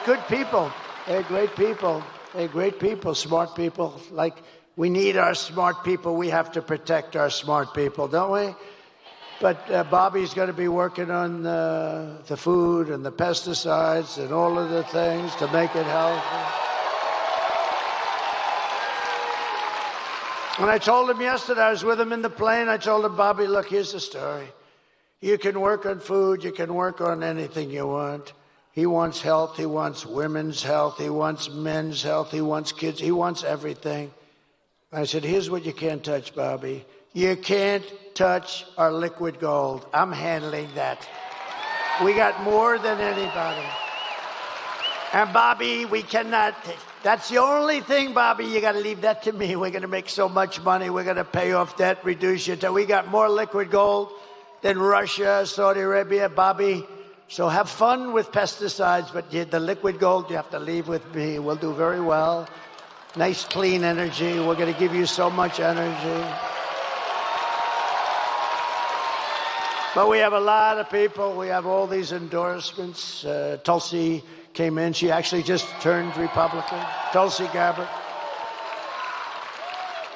Good people. They're great people. They're great people, smart people. Like We need our smart people. We have to protect our smart people, don't we? But Bobby's going to be working on the food and the pesticides and all of the things to make it healthy. And I told him yesterday, I was with him in the plane, I told him, Bobby, look, here's the story. You can work on food, you can work on anything you want. He wants health, he wants women's health, he wants men's health, he wants kids, he wants everything. I said, here's what you can't touch, Bobby. You can't touch our liquid gold. I'm handling that. We got more than anybody. And Bobby, we cannot, that's the only thing, Bobby, you got to leave that to me. We're going to make so much money. We're going to pay off debt, reduce your debt. We got more liquid gold than Russia, Saudi Arabia, Bobby. So have fun with pesticides, but the liquid gold you have to leave with me. We'll do very well. Nice, clean energy. We're going to give you so much energy. But we have a lot of people. We have all these endorsements. Tulsi came in. She actually just turned Republican. Tulsi Gabbard.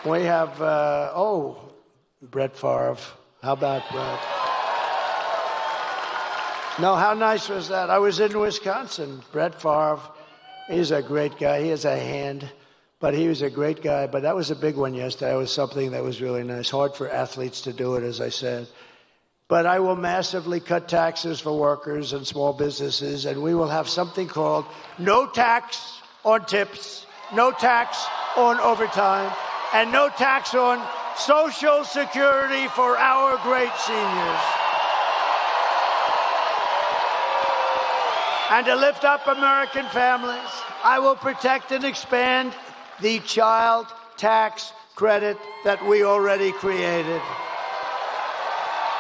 We have, Brett Favre. How about Brett? No, how nice was that? I was in Wisconsin. Brett Favre, he's a great guy. He has a hand, but he was a great guy. But that was a big one yesterday. It was something that was really nice. Hard for athletes to do it, as I said. But I will massively cut taxes for workers and small businesses, and we will have something called no tax on tips, no tax on overtime, and no tax on Social Security for our great seniors. And to lift up American families, I will protect and expand the child tax credit that we already created.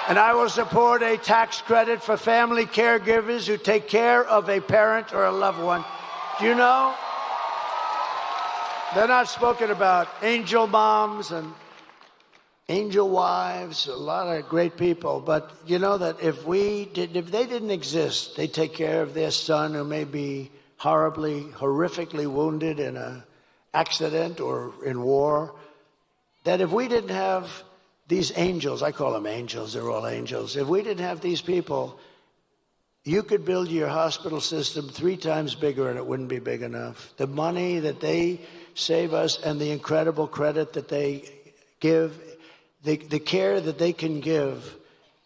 And I will support a tax credit for family caregivers who take care of a parent or a loved one. Do you know? They're not spoken about. Angel moms and angel wives, a lot of great people. But you know that if they didn't exist, they take care of their son who may be horrifically wounded in an accident or in war. That if we didn't have these angels, I call them angels, they're all angels. If we didn't have these people, you could build your hospital system 3 times bigger and it wouldn't be big enough. The money that they save us and the incredible credit that they give, the care that they can give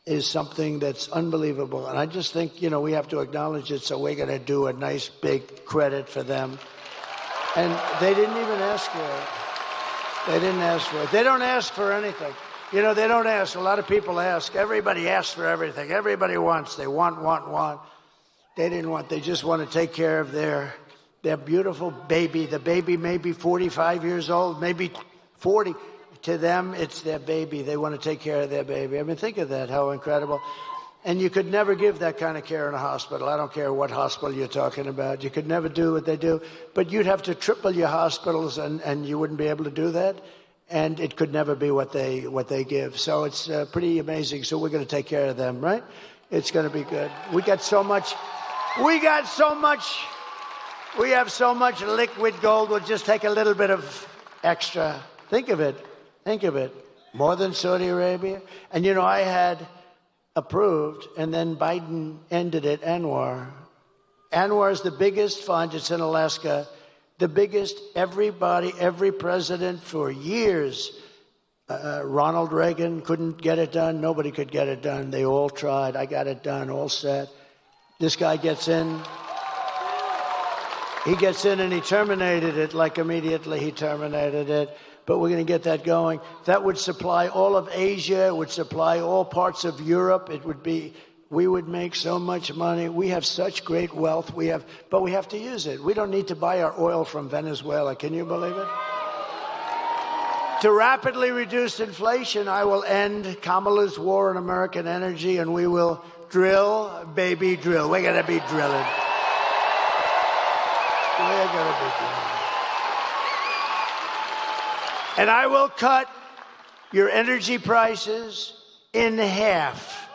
is something that's unbelievable. And I just think, we have to acknowledge it, so we're going to do a nice big credit for them. And they didn't even ask for it. They didn't ask for it. They don't ask for anything. They don't ask. A lot of people ask. Everybody asks for everything. Everybody wants. They want. They didn't want. They just want to take care of their beautiful baby. The baby may be 45 years old, maybe 40. To them, it's their baby. They want to take care of their baby. I mean, think of that, how incredible. And you could never give that kind of care in a hospital. I don't care what hospital you're talking about. You could never do what they do. But you'd have to triple your hospitals, and you wouldn't be able to do that. And it could never be what they give. So it's pretty amazing. So we're going to take care of them, right? It's going to be good. We have so much liquid gold. We'll just take a little bit of extra. Think of it. More than Saudi Arabia. And I had approved, and then Biden ended it, Anwar. Anwar is the biggest fund. It's in Alaska. The biggest, every president for years. Ronald Reagan couldn't get it done. Nobody could get it done. They all tried. I got it done, all set. This guy gets in. He gets in and he terminated it, immediately he terminated it. But we're going to get that going. That would supply all of Asia. It would supply all parts of Europe. We would make so much money. We have such great wealth. But we have to use it. We don't need to buy our oil from Venezuela. Can you believe it? To rapidly reduce inflation, I will end Kamala's war on American energy, and we will drill, baby, drill. We're going to be drilling. We're going to be drilling. And I will cut your energy prices in half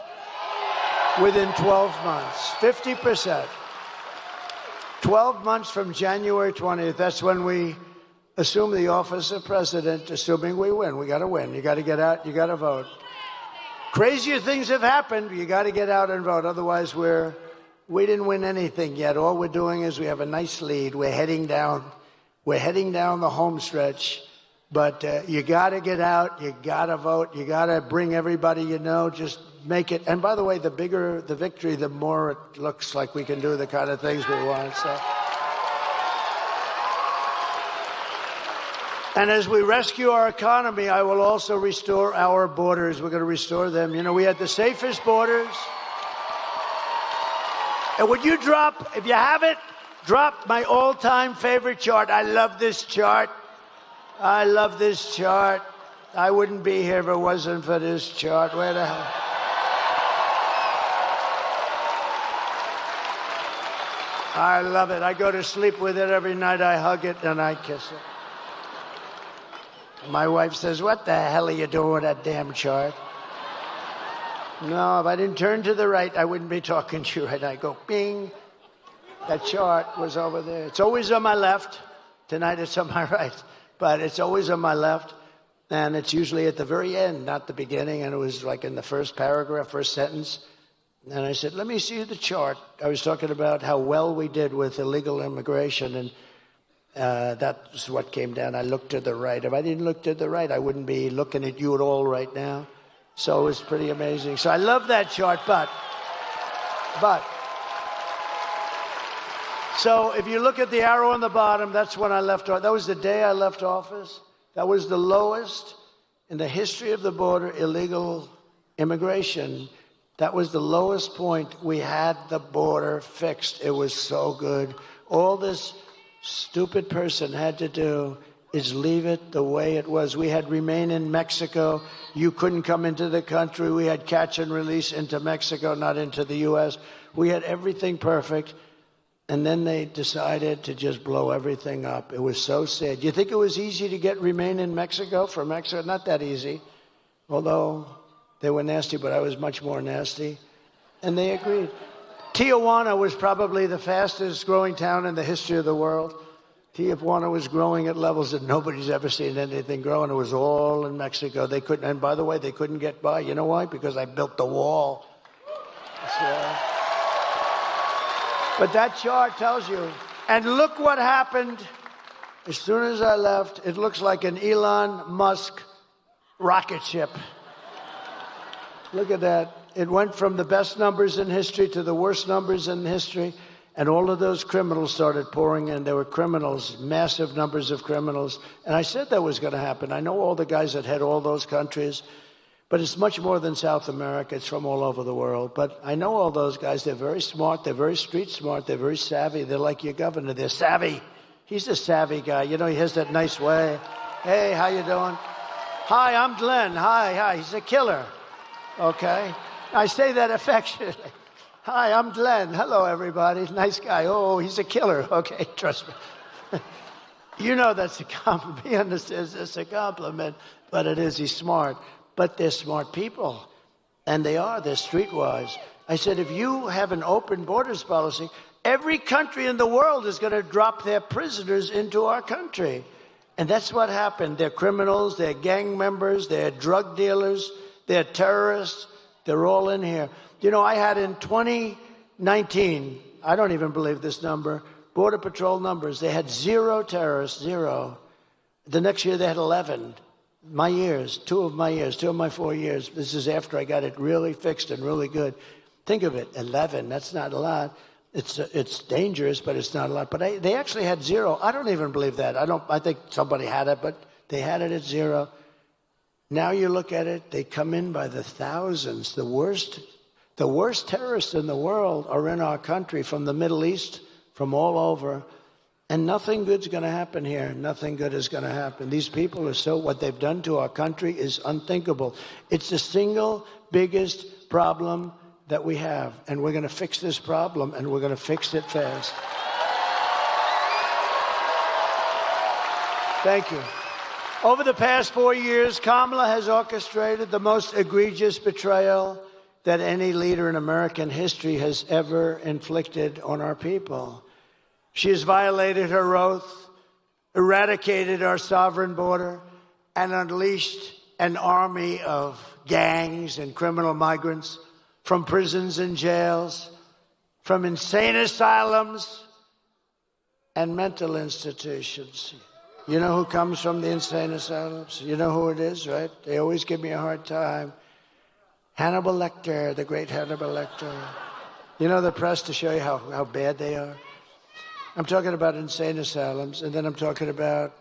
within 12 months, 50%. 12 months from January 20th, that's when we assume the office of president, assuming we win. We got to win. You got to get out. You got to vote. Crazier things have happened. You got to get out and vote. Otherwise, we didn't win anything yet. All we're doing is we have a nice lead. We're heading down the home stretch. But you got to get out. You got to vote. You got to bring everybody you know. Just make it. And by the way, the bigger the victory, the more it looks like we can do the kind of things we want. So. And as we rescue our economy, I will also restore our borders. We're going to restore them. You know, we had the safest borders. And would you drop, if you have it, drop my all-time favorite chart. I love this chart. I love this chart. I wouldn't be here if it wasn't for this chart. Where the hell? I love it. I go to sleep with it every night. I hug it and I kiss it. My wife says, what the hell are you doing with that damn chart? No, if I didn't turn to the right, I wouldn't be talking to you. And I go, bing. That chart was over there. It's always on my left. Tonight it's on my right. But it's always on my left. And it's usually at the very end, not the beginning. And it was like in the first paragraph, first sentence. And I said, let me see the chart. I was talking about how well we did with illegal immigration. And that's what came down. I looked to the right. If I didn't look to the right, I wouldn't be looking at you at all right now. So it's pretty amazing. So I love that chart, but. So if you look at the arrow on the bottom, that's when I left office. That was the day I left office. That was the lowest in the history of the border illegal immigration. That was the lowest point. We had the border fixed. It was so good. All this stupid person had to do is leave it the way it was. We had remain in Mexico. You couldn't come into the country. We had catch and release into Mexico, not into the U.S. We had everything perfect. And then they decided to just blow everything up. It was so sad. You think it was easy to get remain in Mexico from Mexico? Not that easy. Although they were nasty, but I was much more nasty. And they agreed. Tijuana was probably the fastest growing town in the history of the world. Tijuana was growing at levels that nobody's ever seen anything grow, and it was all in Mexico. They couldn't, and by the way, they couldn't get by. You know why? Because I built the wall. So, but that chart tells you. And look what happened as soon as I left. It looks like an Elon Musk rocket ship. Look at that. It went from the best numbers in history to the worst numbers in history. And all of those criminals started pouring in. There were criminals, massive numbers of criminals. And I said that was going to happen. I know all the guys that head all those countries. But it's much more than South America. It's from all over the world. But I know all those guys. They're very smart. They're very street smart. They're very savvy. They're like your governor. They're savvy. He's a savvy guy. You know, he has that nice way. Hey, how you doing? Hi, I'm Glenn. Hi. He's a killer. Okay? I say that affectionately. Hi, I'm Glenn. Hello, everybody. Nice guy. Oh, he's a killer. Okay, trust me. You know that's a compliment. He understands it's a compliment, but it is. He's smart. But they're smart people, and they are. They're streetwise. I said, if you have an open borders policy, every country in the world is going to drop their prisoners into our country. And that's what happened. They're criminals. They're gang members. They're drug dealers. They're terrorists. They're all in here. You know, I had in 2019, I don't even believe this number, Border Patrol numbers. They had 0 terrorists, 0. The next year they had 11. My years, 2 of my 4 years. This is after I got it really fixed and really good. Think of it, 11. That's not a lot. It's dangerous, but it's not a lot. But they actually had 0. I don't even believe that. I think somebody had it, but they had it at 0. Now you look at it, they come in by the thousands. The worst terrorists in the world are in our country, from the Middle East, from all over. And nothing good's going to happen here. Nothing good is going to happen. These people are what they've done to our country is unthinkable. It's the single biggest problem that we have. And we're going to fix this problem, and we're going to fix it fast. Thank you. Over the past 4 years, Kamala has orchestrated the most egregious betrayal that any leader in American history has ever inflicted on our people. She has violated her oath eradicated our sovereign border, and unleashed an army of gangs and criminal migrants from prisons and jails, from insane asylums and mental institutions. You know who comes from the insane asylums? You know who it is, right? They always give me a hard time. Hannibal Lecter, the great Hannibal Lecter. You know the press to show you how bad they are? I'm talking about insane asylums, and then I'm talking about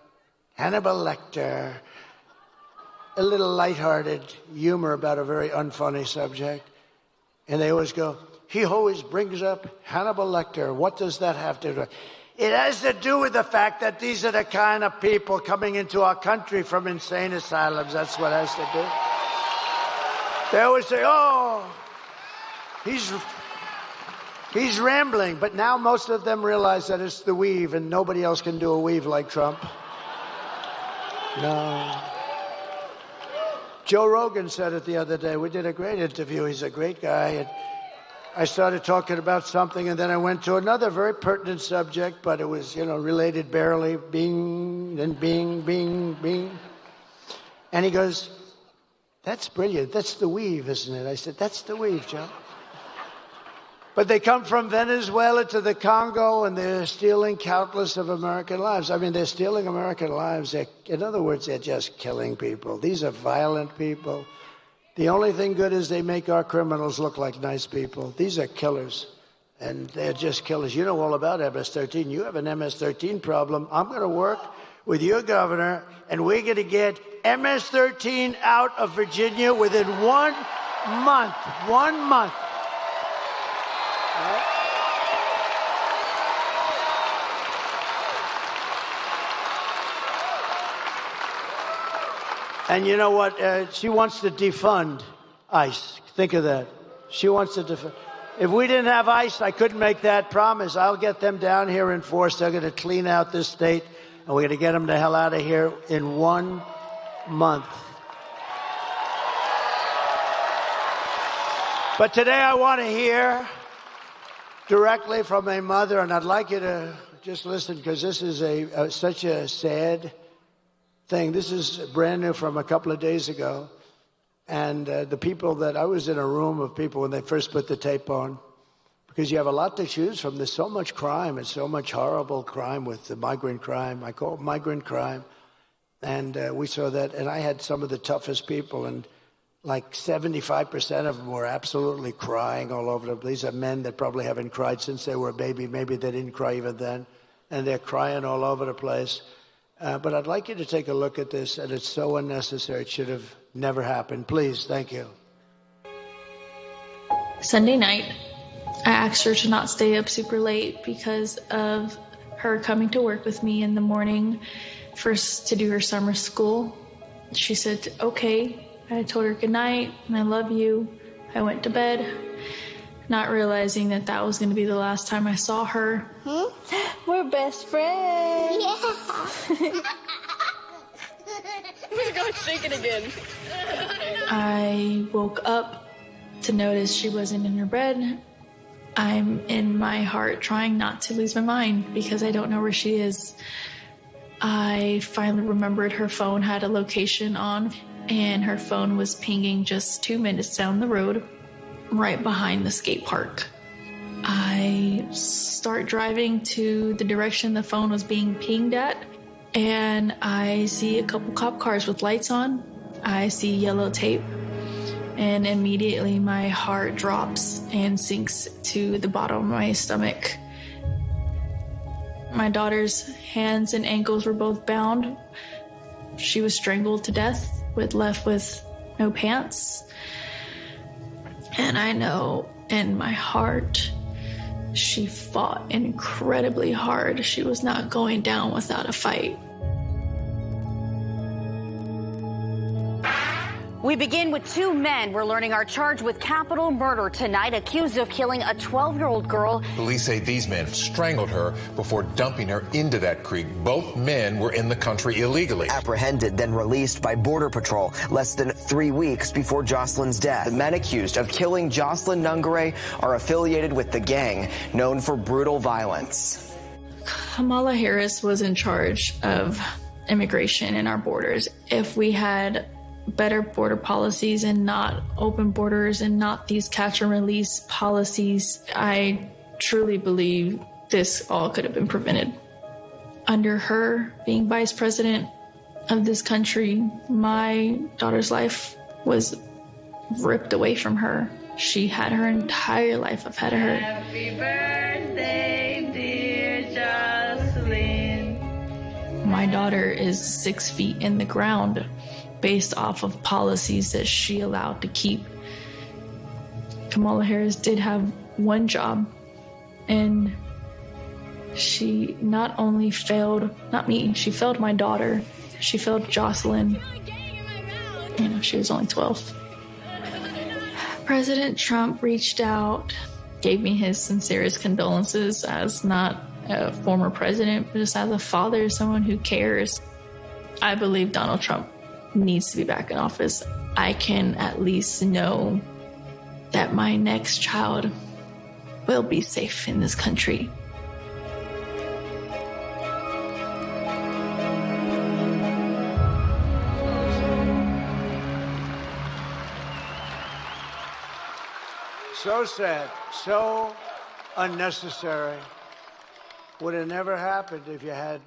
Hannibal Lecter. A little lighthearted humor about a very unfunny subject. And they always go, he always brings up Hannibal Lecter. What does that have to do? It has to do with the fact that these are the kind of people coming into our country from insane asylums. That's what it has to do. They always say, oh, he's rambling. But now most of them realize that it's the weave, and nobody else can do a weave like Trump. No. Joe Rogan said it the other day. We did a great interview. He's a great guy. And I started talking about something, and then I went to another very pertinent subject, but it was, related barely. Bing, then bing, bing, bing. And he goes, that's brilliant. That's the weave, isn't it? I said, that's the weave, Joe. But they come from Venezuela to the Congo, and they're stealing countless of American lives. I mean, they're stealing American lives. In other words, they're just killing people. These are violent people. The only thing good is they make our criminals look like nice people. These are killers, and they're just killers. You know all about MS-13. You have an MS-13 problem. I'm going to work with your governor, and we're going to get MS-13 out of Virginia within 1 month. 1 month. And you know what? She wants to defund ICE. Think of that. She wants to defund. If we didn't have ICE, I couldn't make that promise. I'll get them down here in force. They're going to clean out this state, and we're going to get them the hell out of here in 1 month. But today I want to hear directly from a mother, and I'd like you to just listen, because this is such a sad thing. This is brand new from a couple of days ago. And the people that I was in a room of people when they first put the tape on, because you have a lot to choose from. There's so much crime and so much horrible crime with the migrant crime. I call it migrant crime. And we saw that. And I had some of the toughest people, and like 75% of them were absolutely crying all over the place. These are men that probably haven't cried since they were a baby. Maybe they didn't cry even then. And they're crying all over the place. But I'd like you to take a look at this, and it's so unnecessary. It should have never happened. Please, thank you. Sunday night, I asked her to not stay up super late because of her coming to work with me in the morning first to do her summer school. She said, okay. I told her good night and I love you. I went to bed, not realizing that that was going to be the last time I saw her. We're best friends. Yeah. We're going to shake it again. I woke up to notice she wasn't in her bed. I'm in my heart trying not to lose my mind because I don't know where she is. I finally remembered her phone had a location on, and her phone was pinging just 2 minutes down the road, right behind the skate park. I start driving to the direction the phone was being pinged at, and I see a couple cop cars with lights on. I see yellow tape, and immediately my heart drops and sinks to the bottom of my stomach. My daughter's hands and ankles were both bound. She was strangled to death, left with no pants. And I know in my heart, she fought incredibly hard. She was not going down without a fight. We begin with two men we're learning are charged with capital murder tonight, accused of killing a 12-year-old girl. Police say these men strangled her before dumping her into that creek. Both men were in the country illegally. Apprehended, then released by Border Patrol less than 3 weeks before Jocelyn's death. The men accused of killing Jocelyn Nungare are affiliated with the gang known for brutal violence. Kamala Harris was in charge of immigration and our borders. If we had better border policies and not open borders and not these catch and release policies, I truly believe this all could have been prevented. Under her being vice president of this country, my daughter's life was ripped away from her. She had her entire life ahead of her. Happy birthday, dear Jocelyn. My daughter is 6 feet in the ground based off of policies that she allowed to keep. Kamala Harris did have one job, and she not only failed, not me, she failed my daughter. She failed Jocelyn. You know, she was only 12. President Trump reached out, gave me his sincerest condolences as not a former president, but just as a father, someone who cares. I believe Donald Trump needs to be back in office. I can at least know that my next child will be safe in this country. So sad, so unnecessary. Would have never happened if you had,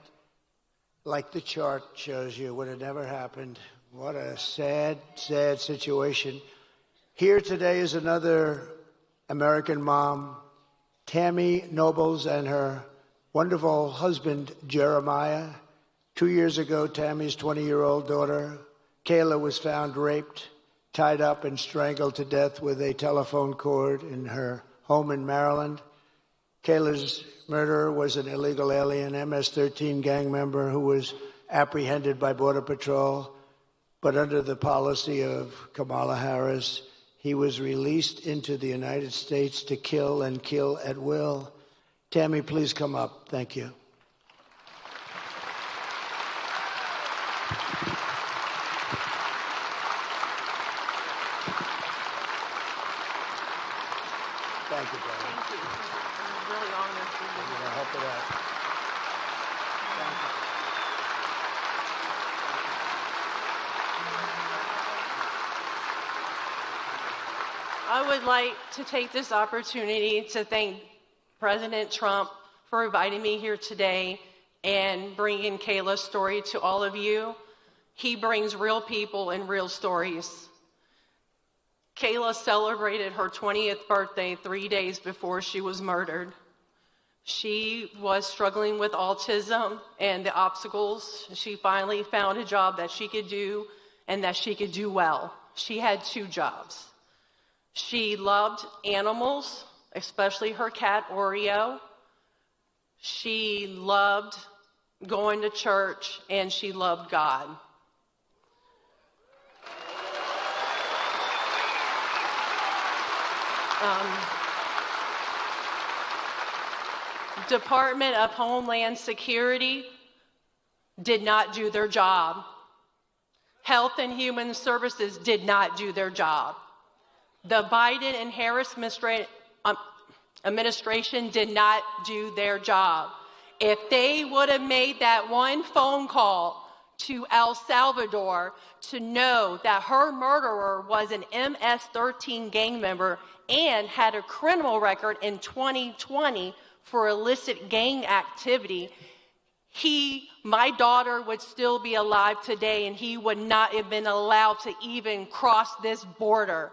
like the chart shows you, would have never happened. What a sad, sad situation. Here today is another American mom, Tammy Nobles, and her wonderful husband, Jeremiah. 2 years ago, Tammy's 20-year-old daughter, Kayla, was found raped, tied up and strangled to death with a telephone cord in her home in Maryland. Kayla's murderer was an illegal alien, MS-13 gang member who was apprehended by Border Patrol. But under the policy of Kamala Harris, he was released into the United States to kill and kill at will. Tammy, please come up. Thank you. Thank you, brother. Thank you. I'm really honored to be I'm here. going to help it out. Thank you. I would like to take this opportunity to thank President Trump for inviting me here today and bringing Kayla's story to all of you. He brings real people and real stories. Kayla celebrated her 20th birthday 3 days before she was murdered. She was struggling with autism and the obstacles. She finally found a job that she could do and that she could do well. She had 2 jobs. She loved animals, especially her cat Oreo. She loved going to church, and she loved God. Department of Homeland Security did not do their job. Health and Human Services did not do their job. The Biden and Harris administration did not do their job. If they would have made that one phone call to El Salvador to know that her murderer was an MS-13 gang member and had a criminal record in 2020 for illicit gang activity, my daughter would still be alive today, and he would not have been allowed to even cross this border.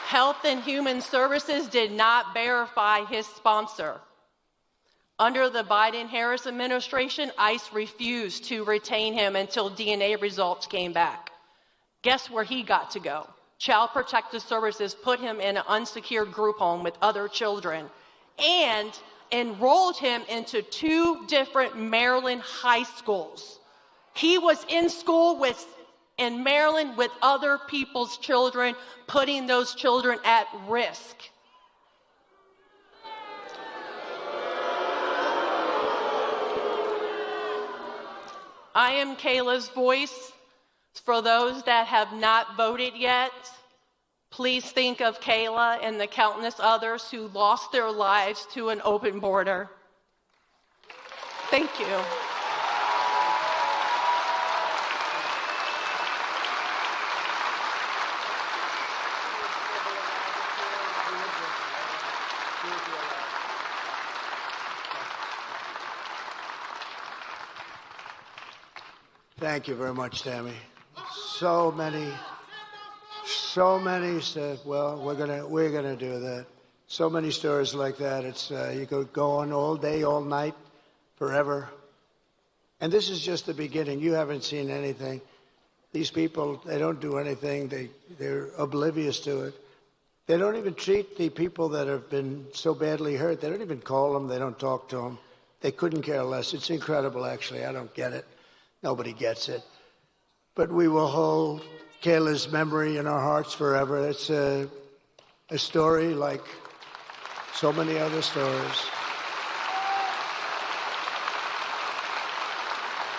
Health and Human Services did not verify his sponsor. Under the Biden-Harris administration, ICE refused to retain him until DNA results came back. Guess where he got to go? Child Protective Services put him in an unsecured group home with other children and enrolled him into 2 different Maryland high schools. He was in school in Maryland with other people's children, putting those children at risk. I am Kayla's voice. For those that have not voted yet, Please think of Kayla and the countless others who lost their lives to an open border. Thank you. Thank you very much, Tammy. So many. Said, well, we're gonna do that. So many stories like that. It's you could go on all day, all night, forever. And this is just the beginning. You haven't seen anything. These people, they don't do anything. They're oblivious to it. They don't even treat the people that have been so badly hurt. They don't even call them. They don't talk to them. They couldn't care less. It's incredible, actually. I don't get it. Nobody gets it. But we will hold Kayla's memory in our hearts forever. It's a story like so many other stories.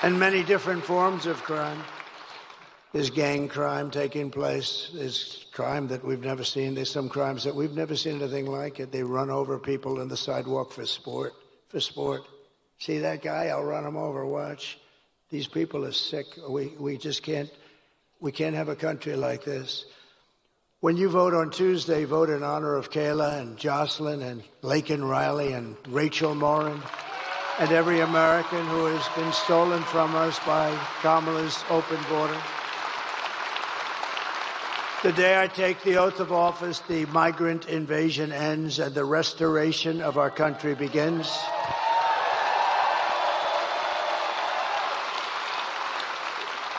And many different forms of crime. There's gang crime taking place. There's crime that we've never seen. There's some crimes that we've never seen anything like it. They run over people on the sidewalk for sport. See that guy? I'll run him over. Watch. These people are sick. We just can't. We can't have a country like this. When you vote on Tuesday, vote in honor of Kayla and Jocelyn and Laken Riley and Rachel Morin and every American who has been stolen from us by Kamala's open border. The day I take the oath of office, the migrant invasion ends and the restoration of our country begins.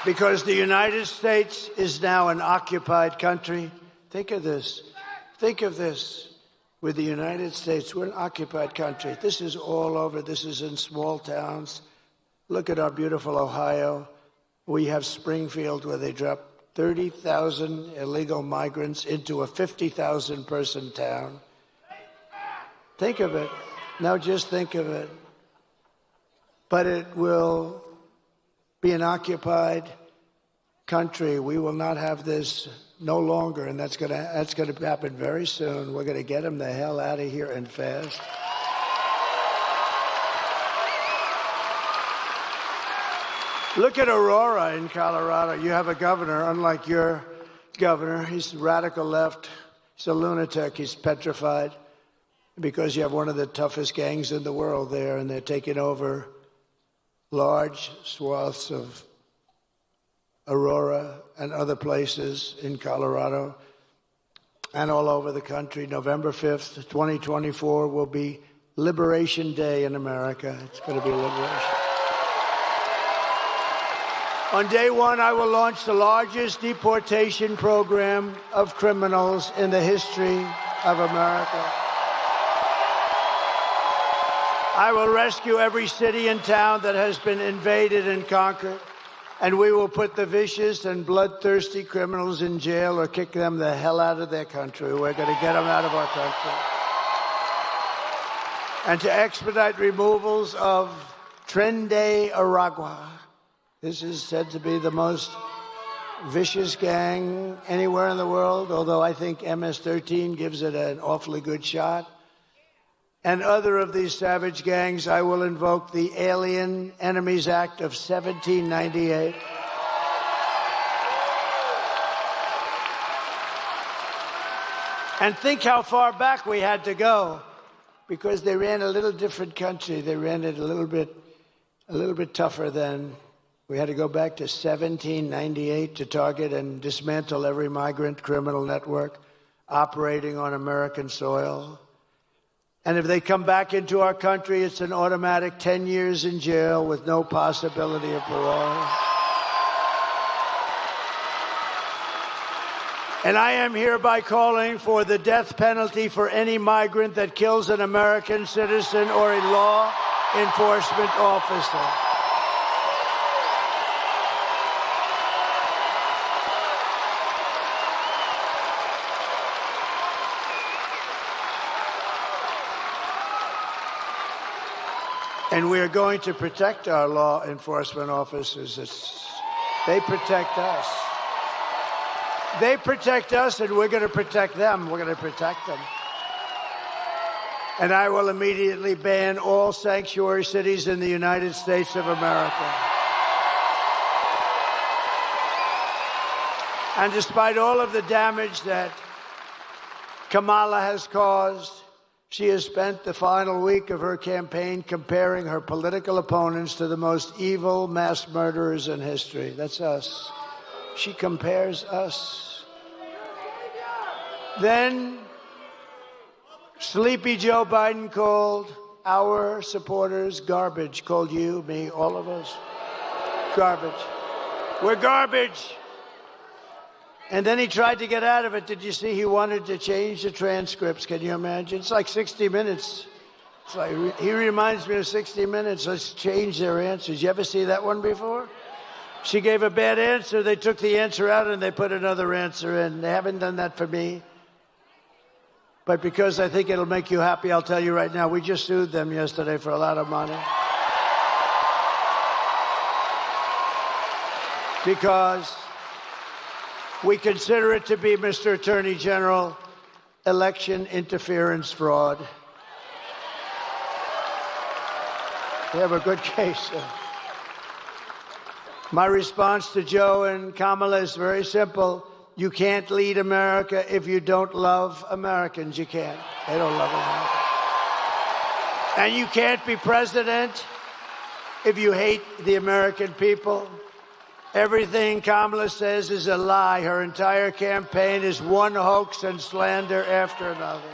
Because the United States is now an occupied country. Think of this. Think of this. With the United States, we're an occupied country. This is all over. This is in small towns. Look at our beautiful Ohio. We have Springfield, where they dropped 30,000 illegal migrants into a 50,000 person town. Think of it. Now just think of it. But it will be an occupied country. We will not have this no longer, and that's going to happen very soon. We're going to get them the hell out of here and fast. Look at Aurora in Colorado. You have a governor, unlike your governor. He's radical left. He's a lunatic. He's petrified because you have one of the toughest gangs in the world there, and they're taking over large swaths of Aurora and other places in Colorado and all over the country. November 5th, 2024 will be Liberation Day in America. It's going to be liberation. On day one, I will launch the largest deportation program of criminals in the history of America. I will rescue every city and town that has been invaded and conquered, and we will put the vicious and bloodthirsty criminals in jail or kick them the hell out of their country. We're going to get them out of our country. And to expedite removals of Tren de Aragua. This is said to be the most vicious gang anywhere in the world, although I think MS-13 gives it an awfully good shot. And other of these savage gangs, I will invoke the Alien Enemies Act of 1798. And think how far back we had to go, because they ran a little different country. They ran it a little bit tougher then. We had to go back to 1798 to target and dismantle every migrant criminal network operating on American soil. And if they come back into our country, it's an automatic 10 years in jail with no possibility of parole. And I am hereby calling for the death penalty for any migrant that kills an American citizen or a law enforcement officer. And we are going to protect our law enforcement officers. They protect us. They protect us, and we're going to protect them. We're going to protect them. And I will immediately ban all sanctuary cities in the United States of America. And despite all of the damage that Kamala has caused, she has spent the final week of her campaign comparing her political opponents to the most evil mass murderers in history. That's us. She compares us. Then sleepy Joe Biden called our supporters garbage, called you, me, all of us, garbage. We're garbage. And then he tried to get out of it. Did you see he wanted to change the transcripts? Can you imagine? It's like 60 Minutes. It's like, he reminds me of 60 Minutes. Let's change their answers. You ever see that one before? She gave a bad answer. They took the answer out and they put another answer in. They haven't done that for me. But because I think it'll make you happy, I'll tell you right now, we just sued them yesterday for a lot of money. Because we consider it to be, Mr. Attorney General, election interference fraud. They have a good case. My response to Joe and Kamala is very simple. You can't lead America if you don't love Americans. You can't. They don't love America. And you can't be president if you hate the American people. Everything Kamala says is a lie. Her entire campaign is one hoax and slander after another.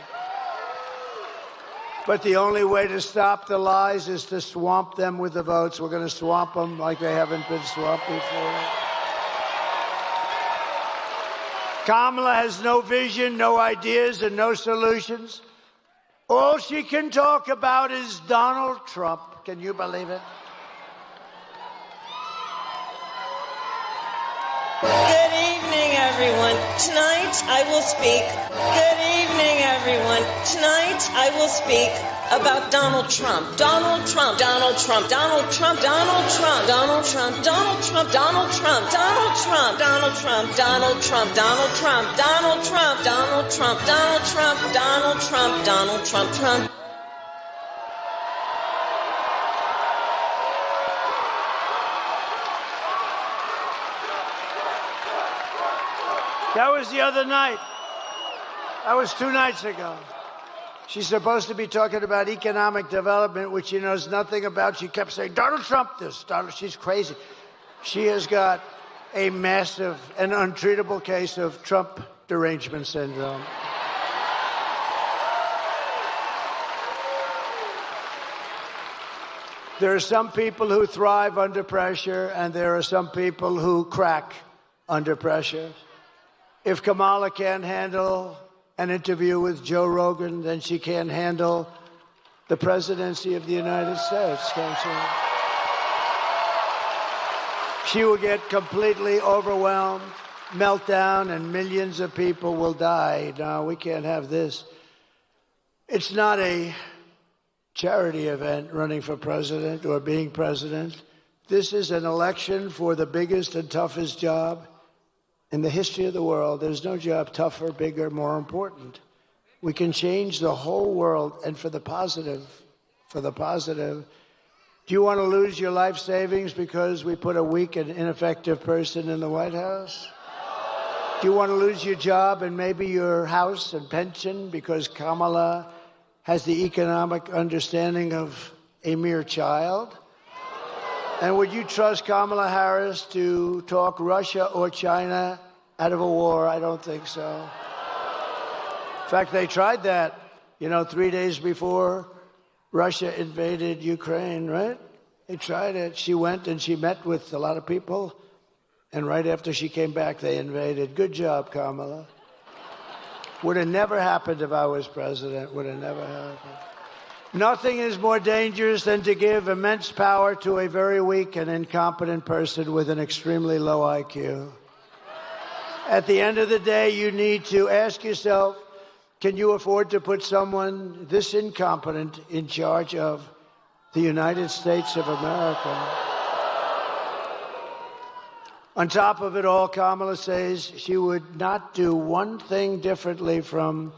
But the only way to stop the lies is to swamp them with the votes. We're going to swamp them like they haven't been swamped before. Kamala has no vision, no ideas, and no solutions. All she can talk about is Donald Trump. Can you believe it? Good evening, everyone. Tonight I will speak. Good evening, everyone. Tonight I will speak about Donald Trump. Donald Trump. Donald Trump. Donald Trump. Donald Trump. Donald Trump. Donald Trump. Donald Trump. Donald Trump. Donald Trump. Donald Trump. Donald Trump. Donald Trump. Donald Trump. Donald Trump. Donald Trump. Donald Trump. Trump. That was the other night. That was 2 nights ago. She's supposed to be talking about economic development, which she knows nothing about. She kept saying, Donald Trump this, Donald. She's crazy. She has got a massive and untreatable case of Trump derangement syndrome. There are some people who thrive under pressure, and there are some people who crack under pressure. If Kamala can't handle an interview with Joe Rogan, then she can't handle the presidency of the United States, can't she? She will get completely overwhelmed, meltdown, and millions of people will die. No, we can't have this. It's not a charity event, running for president or being president. This is an election for the biggest and toughest job in the history of the world. There's no job tougher, bigger, more important. We can change the whole world, and for the positive. For the positive. Do you want to lose your life savings because we put a weak and ineffective person in the White House? Do you want to lose your job and maybe your house and pension because Kamala has the economic understanding of a mere child? And would you trust Kamala Harris to talk Russia or China out of a war? I don't think so. In fact, they tried that, 3 days before Russia invaded Ukraine, right? They tried it. She went and she met with a lot of people, and right after she came back, they invaded. Good job, Kamala. Would have never happened if I was president. Would have never happened. Nothing is more dangerous than to give immense power to a very weak and incompetent person with an extremely low IQ. At the end of the day, you need to ask yourself, can you afford to put someone this incompetent in charge of the United States of America? On top of it all, Kamala says she would not do one thing differently from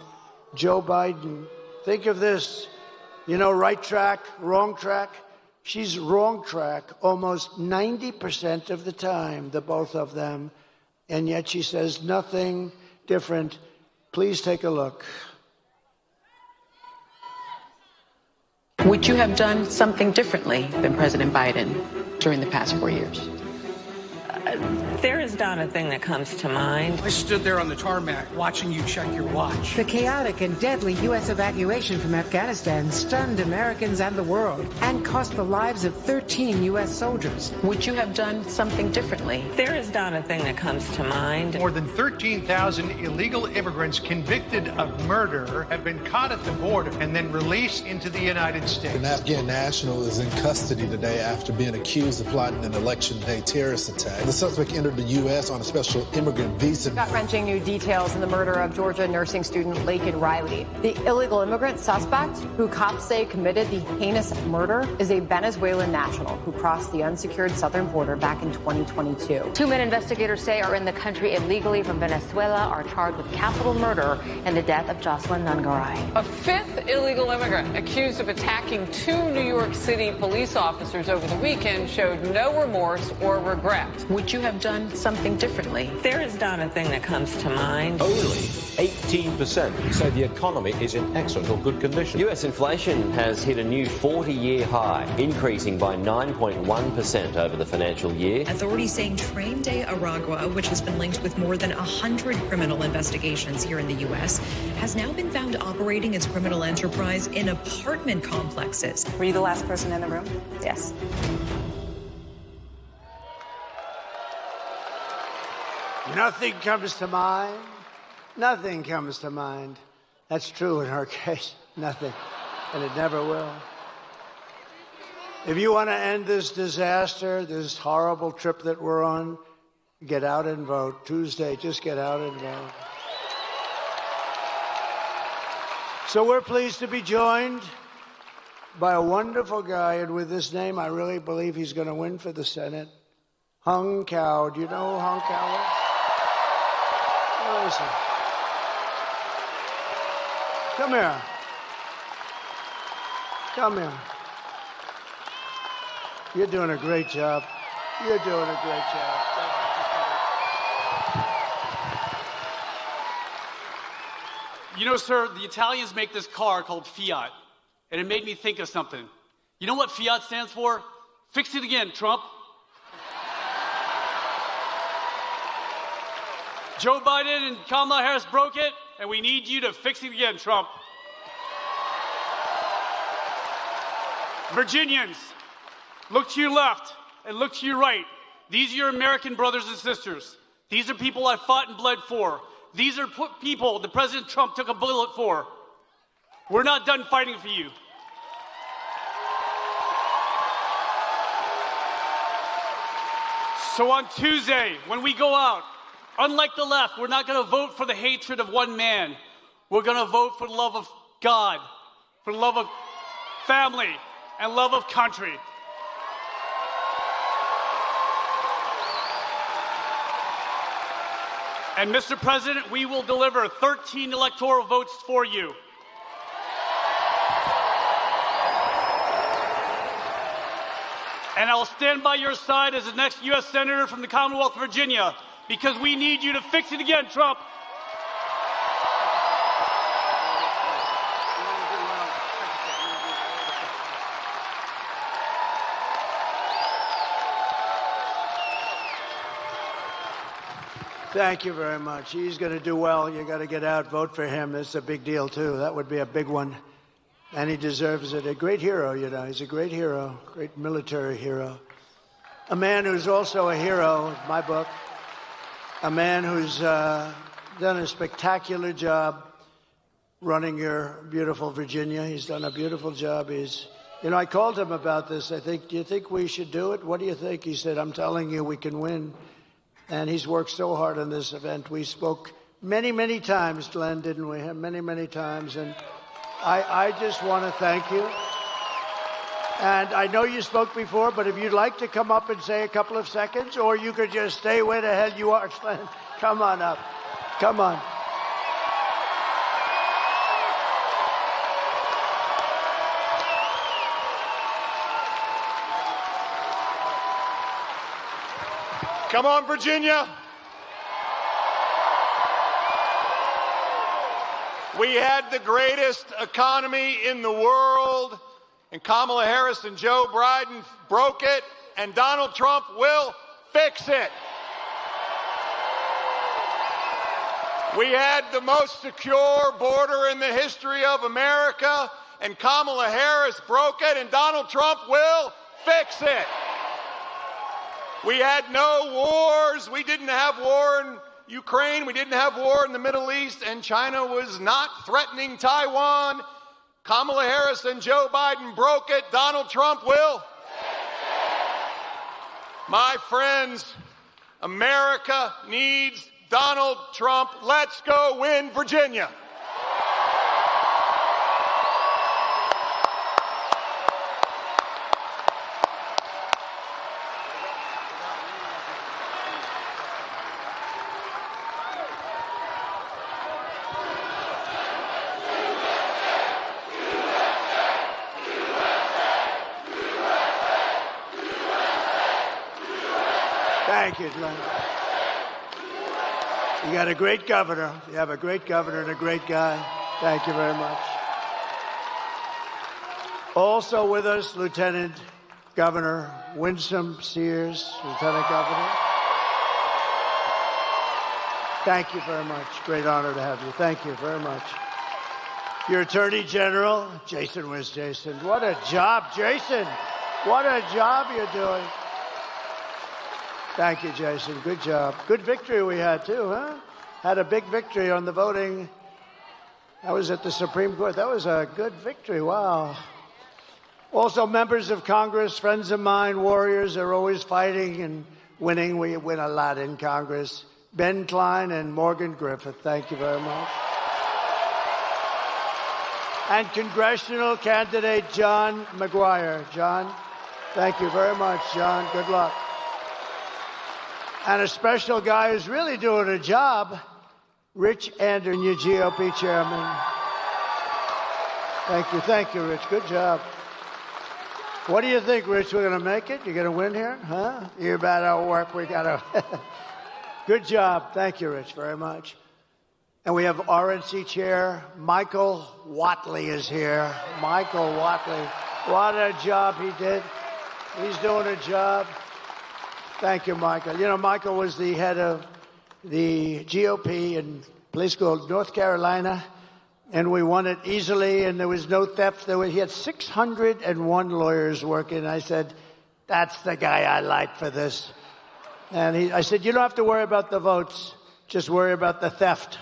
Joe Biden. Think of this, right track, wrong track. She's wrong track almost 90% of the time, the both of them, and yet she says nothing different. Please take a look. Would you have done something differently than President Biden during the past 4 years? There is not a thing that comes to mind. I stood there on the tarmac watching you check your watch. The chaotic and deadly U.S. evacuation from Afghanistan stunned Americans and the world and cost the lives of 13 U.S. soldiers. Would you have done something differently? There is not a thing that comes to mind. More than 13,000 illegal immigrants convicted of murder have been caught at the border and then released into the United States. An Afghan national is in custody today after being accused of plotting an election day terrorist attack. The suspect entered the U.S. on a special immigrant visa. Gut-wrenching new details in the murder of Georgia nursing student Laken Riley. The illegal immigrant suspect, who cops say committed the heinous murder, is a Venezuelan national who crossed the unsecured southern border back in 2022. 2 men investigators say are in the country illegally from Venezuela are charged with capital murder in the death of Jocelyn Nungaray. A 5th illegal immigrant accused of attacking 2 New York City police officers over the weekend showed no remorse or regret. Would you have done something differently? There is not a thing that comes to mind. Only 18% say the economy is in excellent or good condition. US inflation has hit a new 40-year high, increasing by 9.1% over the financial year. Authorities saying Train de Aragua, which has been linked with more than 100 criminal investigations here in the U.S., has now been found operating its criminal enterprise in apartment complexes. Were you the last person in the room? Yes. Nothing comes to mind. Nothing comes to mind. That's true in her case. Nothing. And it never will. If you want to end this disaster, this horrible trip that we're on, get out and vote. Tuesday, just get out and vote. So we're pleased to be joined by a wonderful guy, and with this name, I really believe he's going to win for the Senate. Hung Cao. Do you know who Hung Cao is? Where is he? Come here. Come here. You're doing a great job. You're doing a great job. Sir, the Italians make this car called Fiat, and it made me think of something. You know what Fiat stands for? Fix it again, Trump. Joe Biden and Kamala Harris broke it, and we need you to fix it again, Trump. Virginians, look to your left and look to your right. These are your American brothers and sisters. These are people I fought and bled for. These are people that President Trump took a bullet for. We're not done fighting for you. So on Tuesday, when we go out, unlike the left, we're not going to vote for the hatred of one man. We're going to vote for the love of God, for the love of family, and love of country. And Mr. President, we will deliver 13 electoral votes for you. And I will stand by your side as the next U.S. Senator from the Commonwealth of Virginia, because we need you to fix it again, Trump. Thank you very much. He's going to do well. You got to get out, vote for him. It's a big deal, too. That would be a big one. And he deserves it. A great hero, He's a great hero, great military hero. A man who's also a hero, in my book. A man who's done a spectacular job running your beautiful Virginia. He's done a beautiful job. I called him about this. Do you think we should do it? What do you think? He said, I'm telling you, we can win. And he's worked so hard on this event. We spoke many, many times, Glenn, didn't we? Many, many times. And I just want to thank you. And I know you spoke before, but if you'd like to come up and say a couple of seconds, or you could just stay where the hell you are. Come on up. Come on. Come on, Virginia. We had the greatest economy in the world, and Kamala Harris and Joe Biden broke it, and Donald Trump will fix it. We had the most secure border in the history of America, and Kamala Harris broke it, and Donald Trump will fix it. We had no wars. We didn't have war in Ukraine. We didn't have war in the Middle East, and China was not threatening Taiwan. Kamala Harris and Joe Biden broke it. Donald Trump will. My friends, America needs Donald Trump. Let's go win Virginia. Thank you, Glenn. You got a great governor. You have a great governor and a great guy. Thank you very much. Also with us, Lieutenant Governor Winsome Sears, Lieutenant Governor. Thank you very much. Great honor to have you. Thank you very much. Your Attorney General, Jason. Where's Jason? What a job, Jason. What a job you're doing. Thank you, Jason. Good job. Good victory we had, too, huh? Had a big victory on the voting. I was at the Supreme Court. That was a good victory. Wow. Also, members of Congress, friends of mine, warriors, are always fighting and winning. We win a lot in Congress. Ben Klein and Morgan Griffith, thank you very much. And congressional candidate John McGuire. John, thank you very much, John. Good luck. And a special guy who's really doing a job, Rich Anderson, your GOP chairman. Thank you, Rich. Good job. What do you think, Rich? We're going to make it? You're going to win here? Huh? You better work. We got to. Good job. Thank you, Rich, very much. And we have RNC Chair Michael Whatley is here. Michael Whatley. What a job he did. He's doing a job. Thank you, Michael. You know, Michael was the head of the GOP in a place called North Carolina, and we won it easily, and there was no theft. He had 601 lawyers working. I said, that's the guy I like for this. And I said, you don't have to worry about the votes. Just worry about the theft.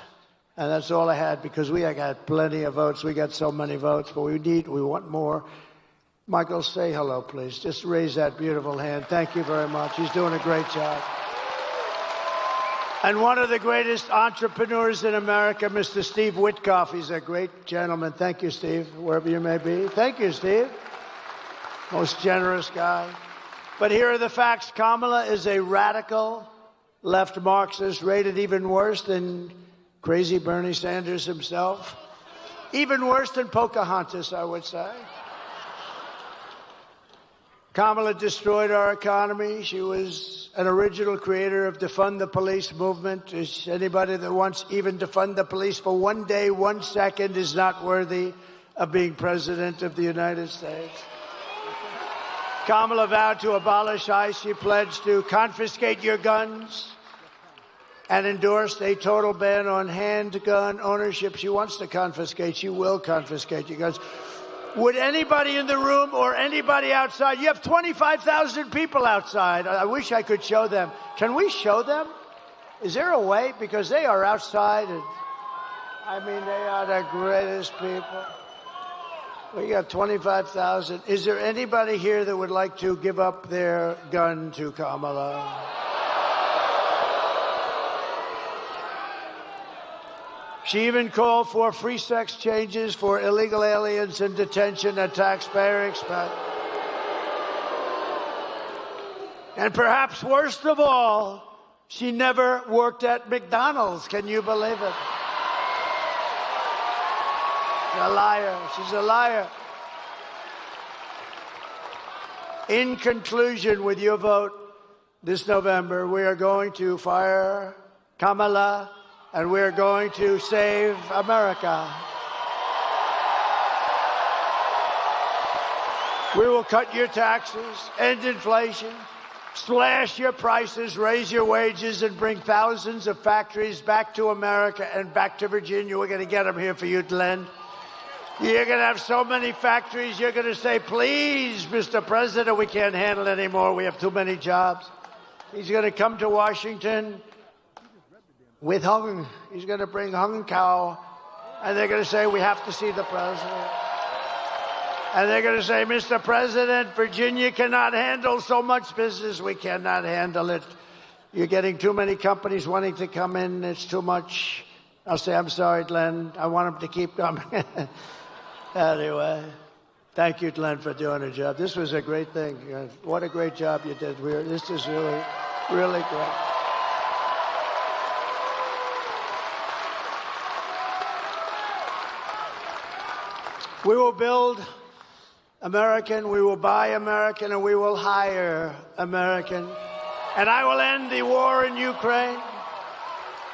And that's all I had, because we got plenty of votes. We got so many votes, but we want more. Michael, say hello, please. Just raise that beautiful hand. Thank you very much. He's doing a great job. And one of the greatest entrepreneurs in America, Mr. Steve Witkoff. He's a great gentleman. Thank you, Steve, wherever you may be. Thank you, Steve. Most generous guy. But here are the facts. Kamala is a radical left Marxist, rated even worse than crazy Bernie Sanders himself. Even worse than Pocahontas, I would say. Kamala destroyed our economy. She was an original creator of defund the police movement. Anybody that wants even defund the police for 1 day, 1 second is not worthy of being president of the United States. Kamala vowed to abolish ICE. She pledged to confiscate your guns and endorsed a total ban on handgun ownership. She wants to confiscate. She will confiscate your guns. Would anybody in the room or anybody outside, you have 25,000 people outside. I wish I could show them. Can we show them? Is there a way? Because they are outside. And, I mean, they are the greatest people. We got 25,000. Is there anybody here that would like to give up their gun to Kamala? She even called for free sex changes for illegal aliens in detention at taxpayer expense. And perhaps worst of all, she never worked at McDonald's. Can you believe it? She's a liar. She's a liar. In conclusion, with your vote this November, we are going to fire Kamala, and we are going to save America. We will cut your taxes, end inflation, slash your prices, raise your wages, and bring thousands of factories back to America and back to Virginia. We're going to get them here for you, Glenn. You're going to have so many factories, you're going to say, please, Mr. President, we can't handle it anymore. We have too many jobs. He's going to come to Washington with hung. He's going to bring hung cow, and they're going to say, we have to see the president. And they're going to say, Mr. President, Virginia cannot handle so much business. We cannot handle it. You're getting too many companies wanting to come in. It's too much. I'll say, I'm sorry, Glenn. I want them to keep coming. Anyway, thank you, Glenn, for doing a job. This was a great thing. What a great job you did. This is really, really great. We will build American, we will buy American, and we will hire American. And I will end the war in Ukraine.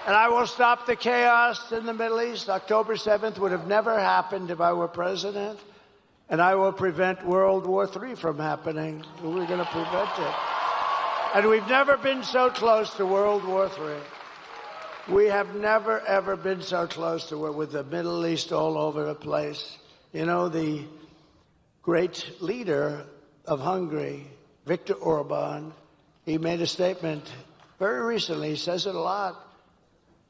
And I will stop the chaos in the Middle East. October 7th would have never happened if I were president. And I will prevent World War III from happening. We're going to prevent it. And we've never been so close to World War III. We have never, ever been so close to it, with the Middle East all over the place. You know, the great leader of Hungary, Viktor Orban, he made a statement very recently. He says it a lot.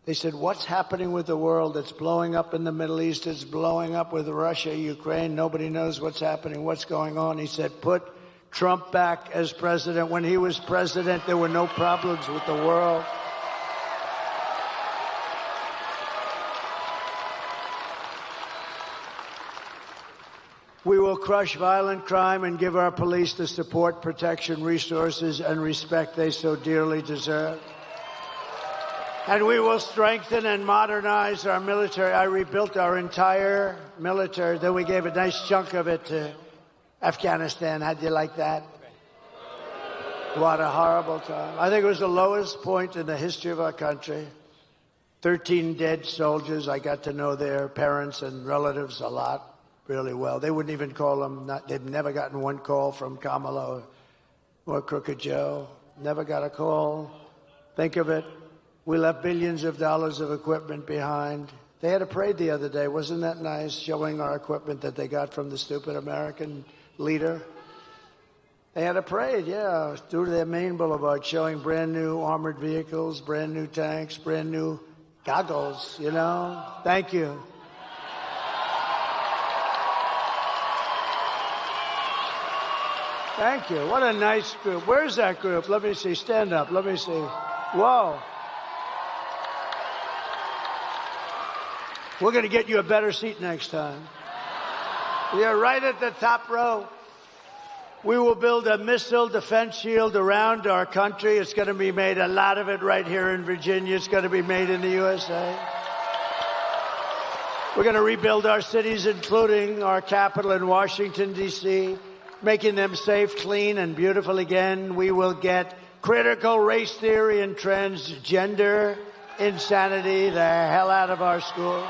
They said, what's happening with the world? It's blowing up in the Middle East. It's blowing up with Russia, Ukraine. Nobody knows what's happening, what's going on. He said, put Trump back as president. When he was president, there were no problems with the world. We will crush violent crime and give our police the support, protection, resources, and respect they so dearly deserve. And we will strengthen and modernize our military. I rebuilt our entire military. Then we gave a nice chunk of it to Afghanistan. How'd you like that? What a horrible time. I think it was the lowest point in the history of our country. 13 dead soldiers. I got to know their parents and relatives a lot, really well. They wouldn't even call them. They've never gotten one call from Kamala or Crooked Joe. Never got a call. Think of it. We left billions of dollars of equipment behind. They had a parade the other day. Wasn't that nice, showing our equipment that they got from the stupid American leader? They had a parade, yeah, through their main boulevard, showing brand new armored vehicles, brand new tanks, brand new goggles, you know? Thank you. Thank you. What a nice group. Where's that group? Let me see. Stand up. Let me see. Whoa. We're going to get you a better seat next time. You're right at the top row. We will build a missile defense shield around our country. It's going to be made, a lot of it right here in Virginia. It's going to be made in the USA. We're going to rebuild our cities, including our capital in Washington, D.C., making them safe, clean, and beautiful again. We will get critical race theory and transgender insanity the hell out of our school.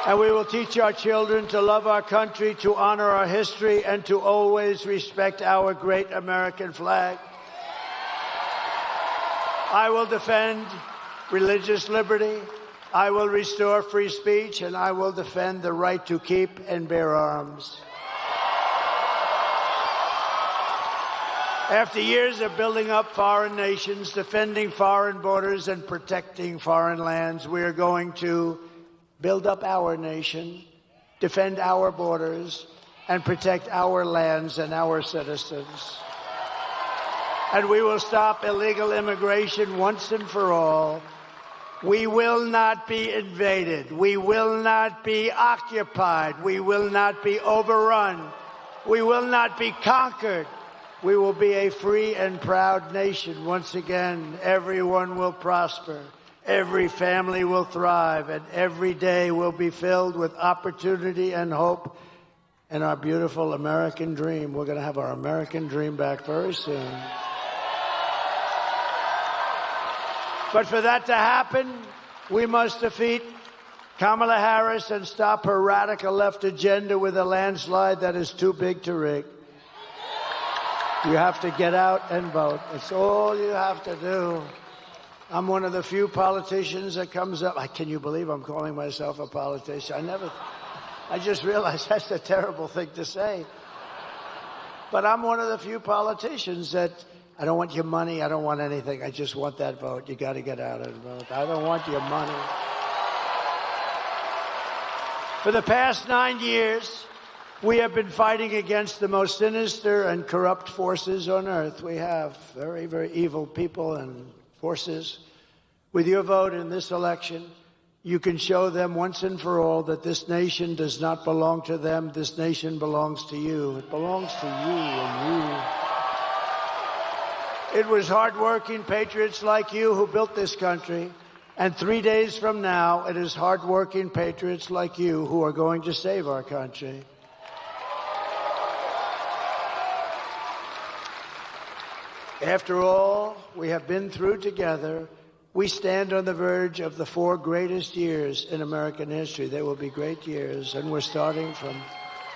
And we will teach our children to love our country, to honor our history, and to always respect our great American flag. I will defend religious liberty. I will restore free speech, and I will defend the right to keep and bear arms. After years of building up foreign nations, defending foreign borders, and protecting foreign lands, we are going to build up our nation, defend our borders, and protect our lands and our citizens. And we will stop illegal immigration once and for all. We will not be invaded. We will not be occupied. We will not be overrun. We will not be conquered. We will be a free and proud nation. Once again, everyone will prosper. Every family will thrive, and every day will be filled with opportunity and hope and our beautiful American dream. We're going to have our American dream back very soon. But for that to happen, we must defeat Kamala Harris and stop her radical left agenda with a landslide that is too big to rig. You have to get out and vote. That's all you have to do. I'm one of the few politicians that comes up. Can you believe I'm calling myself a politician? I just realized that's a terrible thing to say. But I'm one of the few politicians that I don't want your money. I don't want anything. I just want that vote. You got to get out and vote. I don't want your money. For the past 9 years, we have been fighting against the most sinister and corrupt forces on earth. We have very, very evil people and forces. With your vote in this election, you can show them once and for all that this nation does not belong to them. This nation belongs to you. It belongs to you and you. It was hardworking patriots like you who built this country. And 3 days from now, it is hardworking patriots like you who are going to save our country. After all we have been through together, we stand on the verge of the 4 greatest years in American history. They will be great years, and we're starting from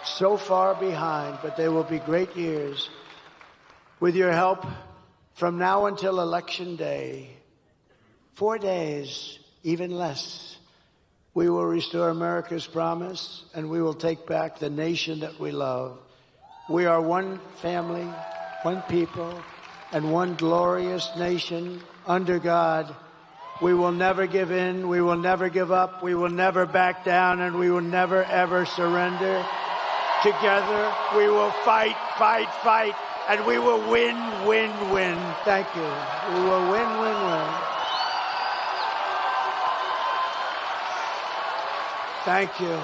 so far behind, but they will be great years. With your help, from now until Election Day, 4 days, even less, we will restore America's promise, and we will take back the nation that we love. We are one family, one people, and one glorious nation under God. We will never give in. We will never give up. We will never back down, and we will never, ever surrender. Together, we will fight, fight, fight, and we will win, win, win. Thank you. We will win, win, win. Thank you.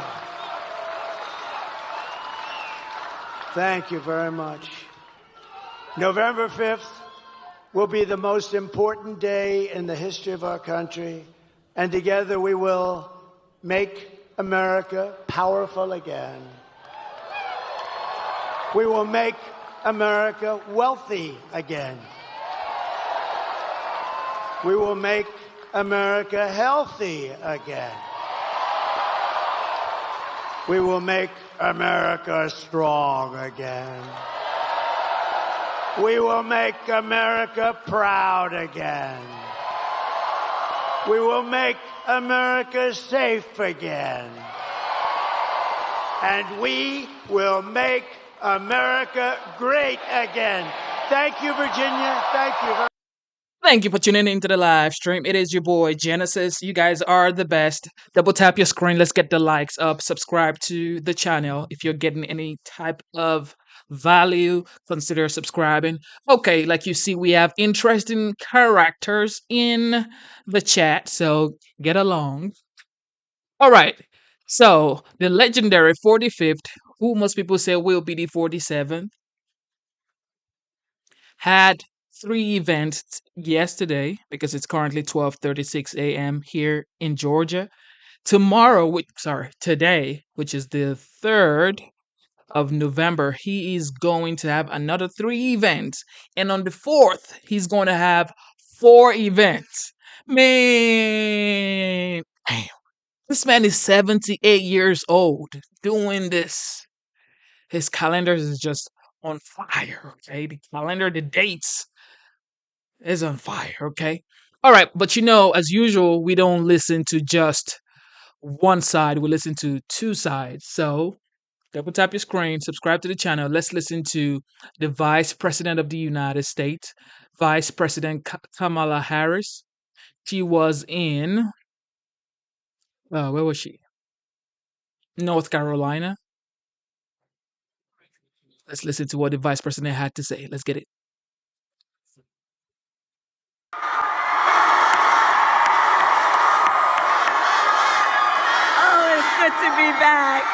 Thank you very much. November 5th will be the most important day in the history of our country, and together we will make America powerful again. We will make America wealthy again. We will make America healthy again. We will make America strong again. We will make America proud again. We will make America safe again. And we will make America great again. Thank you, Virginia. Thank you very much. Thank you for tuning into the live stream. It is your boy Genesis. You guys are the best. Double tap your screen. Let's get the likes up. Subscribe to the channel. If you're getting any type of value, consider subscribing. Okay, like you see, we have interesting characters in the chat, so get along. All right. So the legendary 45th, who most people say will be the 47th, had 3 events yesterday because it's currently 12:36 a.m. here in Georgia. Today, which is the 3rd of November, he is going to have another 3 events, and on the 4th, he's going to have 4 events. Man, damn. This man is 78 years old doing this. His calendar is just on fire, okay? The calendar, the dates is on fire, okay? All right, but as usual, we don't listen to just one side. We listen to 2 sides. So double tap your screen, subscribe to the channel. Let's listen to the Vice President of the United States, Vice President Kamala Harris. She was in, where was she? North Carolina. Let's listen to what the Vice President had to say. Let's get it. Oh, it's good to be back.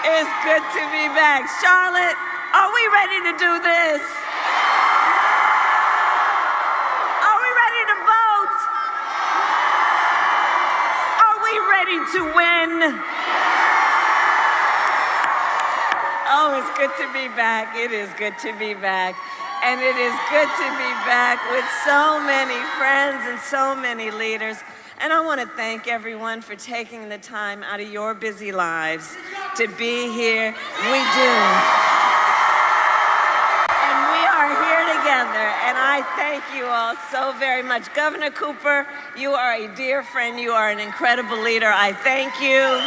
It's good to be back. Charlotte, are we ready to do this? to win. Oh, it's good to be back. It is good to be back. And it is good to be back with so many friends and so many leaders. And I want to thank everyone for taking the time out of your busy lives to be here. We do. And we are here together. And I thank you all so very much. Governor Cooper, you are a dear friend. You are an incredible leader. I thank you.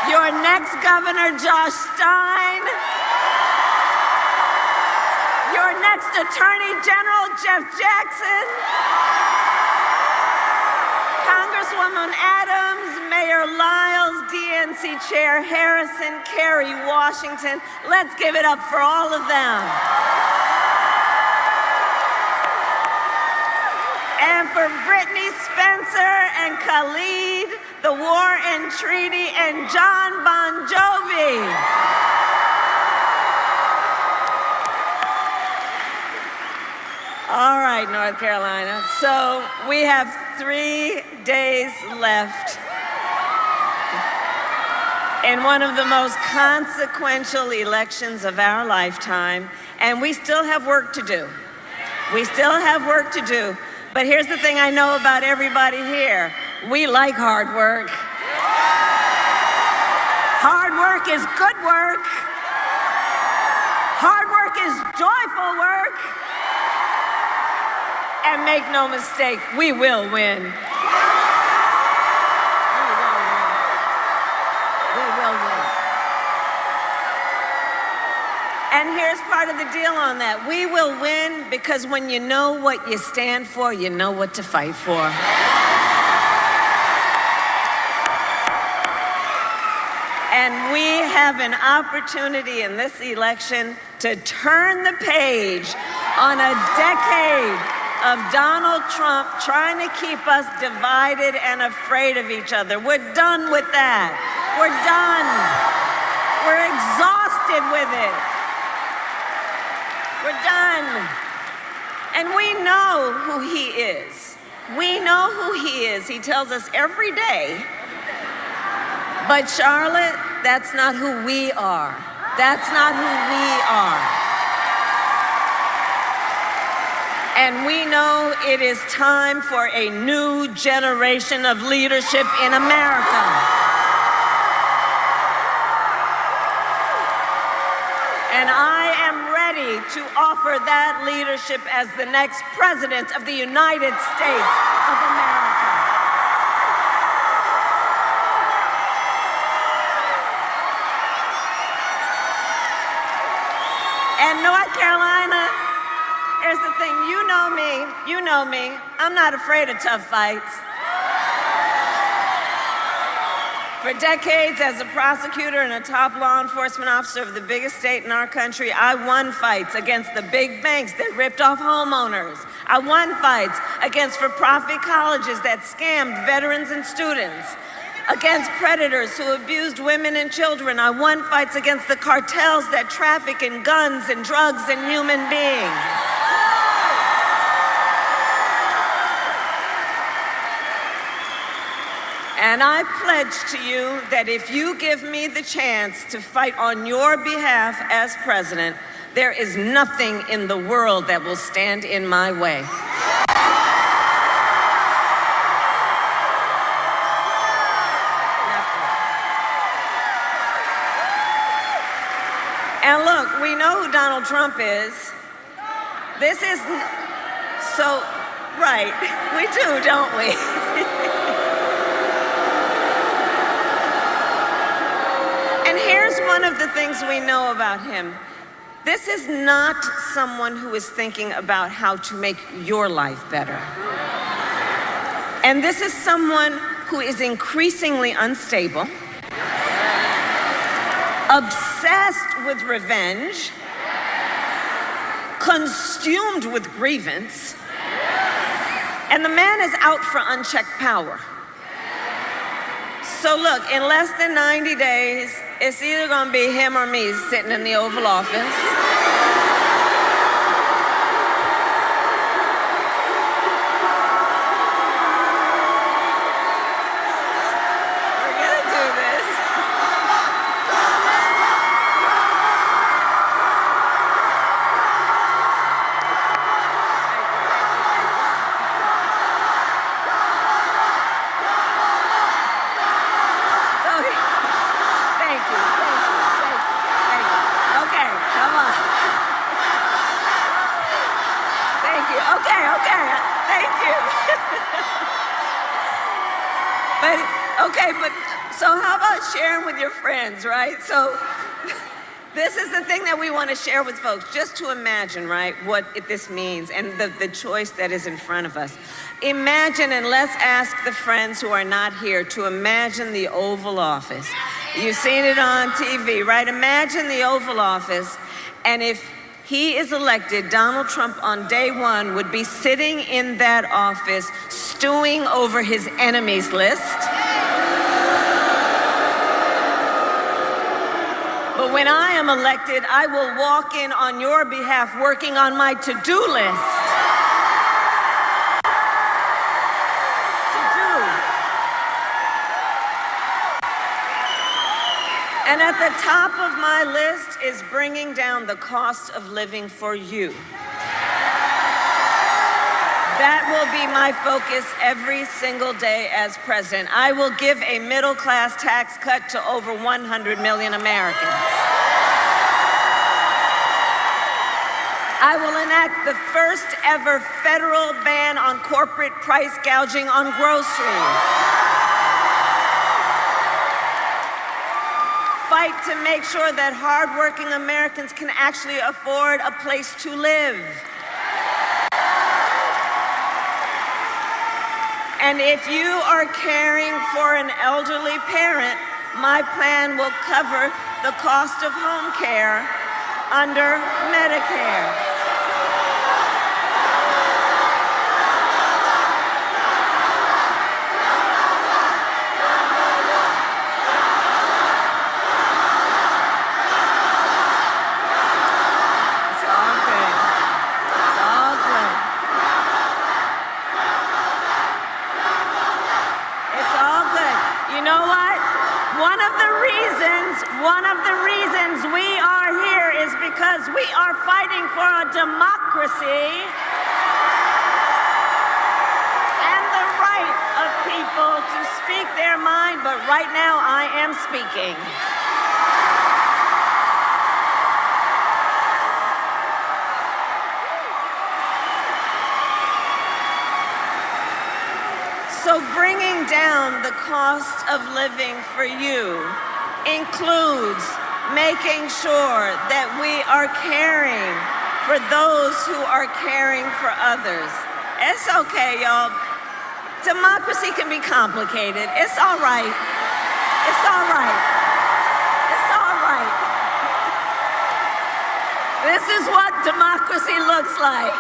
Your next governor, Josh Stein. Your next Attorney General, Jeff Jackson. Congresswoman Adams, Mayor Lyles, DNC Chair Harrison, Kerry Washington. Let's give it up for all of them. And for Brittany Spencer and Khalid, the War and Treaty, and John Bon Jovi. All right, North Carolina. So we have 3 days left in one of the most consequential elections of our lifetime, and we still have work to do. We still have work to do. But here's the thing I know about everybody here. We like hard work. Hard work is good work. Hard work is joyful work. And make no mistake, we will win. We will win. And here's part of the deal on that. We will win because when you know what you stand for, you know what to fight for. And we have an opportunity in this election to turn the page on a decade of Donald Trump trying to keep us divided and afraid of each other. We're done with that. We're done. We're exhausted with it. We're done. And we know who he is. We know who he is. He tells us every day. But Charlotte, that's not who we are. That's not who we are. And we know it is time for a new generation of leadership in America. And I am ready to offer that leadership as the next president of the United States of America. And North Carolina, here's the thing, you know me, I'm not afraid of tough fights. For decades as a prosecutor and a top law enforcement officer of the biggest state in our country, I won fights against the big banks that ripped off homeowners. I won fights against for-profit colleges that scammed veterans and students. Against predators who abused women and children. I won fights against the cartels that traffic in guns and drugs and human beings. And I pledge to you that if you give me the chance to fight on your behalf as president, there is nothing in the world that will stand in my way. And look, we know who Donald Trump is. This is so, right, we do, don't we? And here's one of the things we know about him. This is not someone who is thinking about how to make your life better. And this is someone who is increasingly unstable, obsessed with revenge, consumed with grievance, and the man is out for unchecked power. So look, in less than 90 days, it's either gonna be him or me sitting in the Oval Office. Okay. Thank you. but so how about sharing with your friends, right? So this is the thing that we want to share with folks, just to imagine, right, what this means and the choice that is in front of us. Imagine, and let's ask the friends who are not here to imagine the Oval Office. You've seen it on TV, right? Imagine the Oval Office, and if he is elected, Donald Trump on day one would be sitting in that office stewing over his enemies list. But when I am elected, I will walk in on your behalf working on my to-do list. And at the top of my list is bringing down the cost of living for you. That will be my focus every single day as president. I will give a middle-class tax cut to over 100 million Americans. I will enact the first ever federal ban on corporate price gouging on groceries. Fight to make sure that hardworking Americans can actually afford a place to live. And if you are caring for an elderly parent, my plan will cover the cost of home care under Medicare. One of the reasons we are here is because we are fighting for a democracy and the right of people to speak their mind, but right now I am speaking. So bringing down the cost of living for you includes making sure that we are caring for those who are caring for others. It's okay, y'all. Democracy can be complicated. It's all right. It's all right. It's all right. This is what democracy looks like.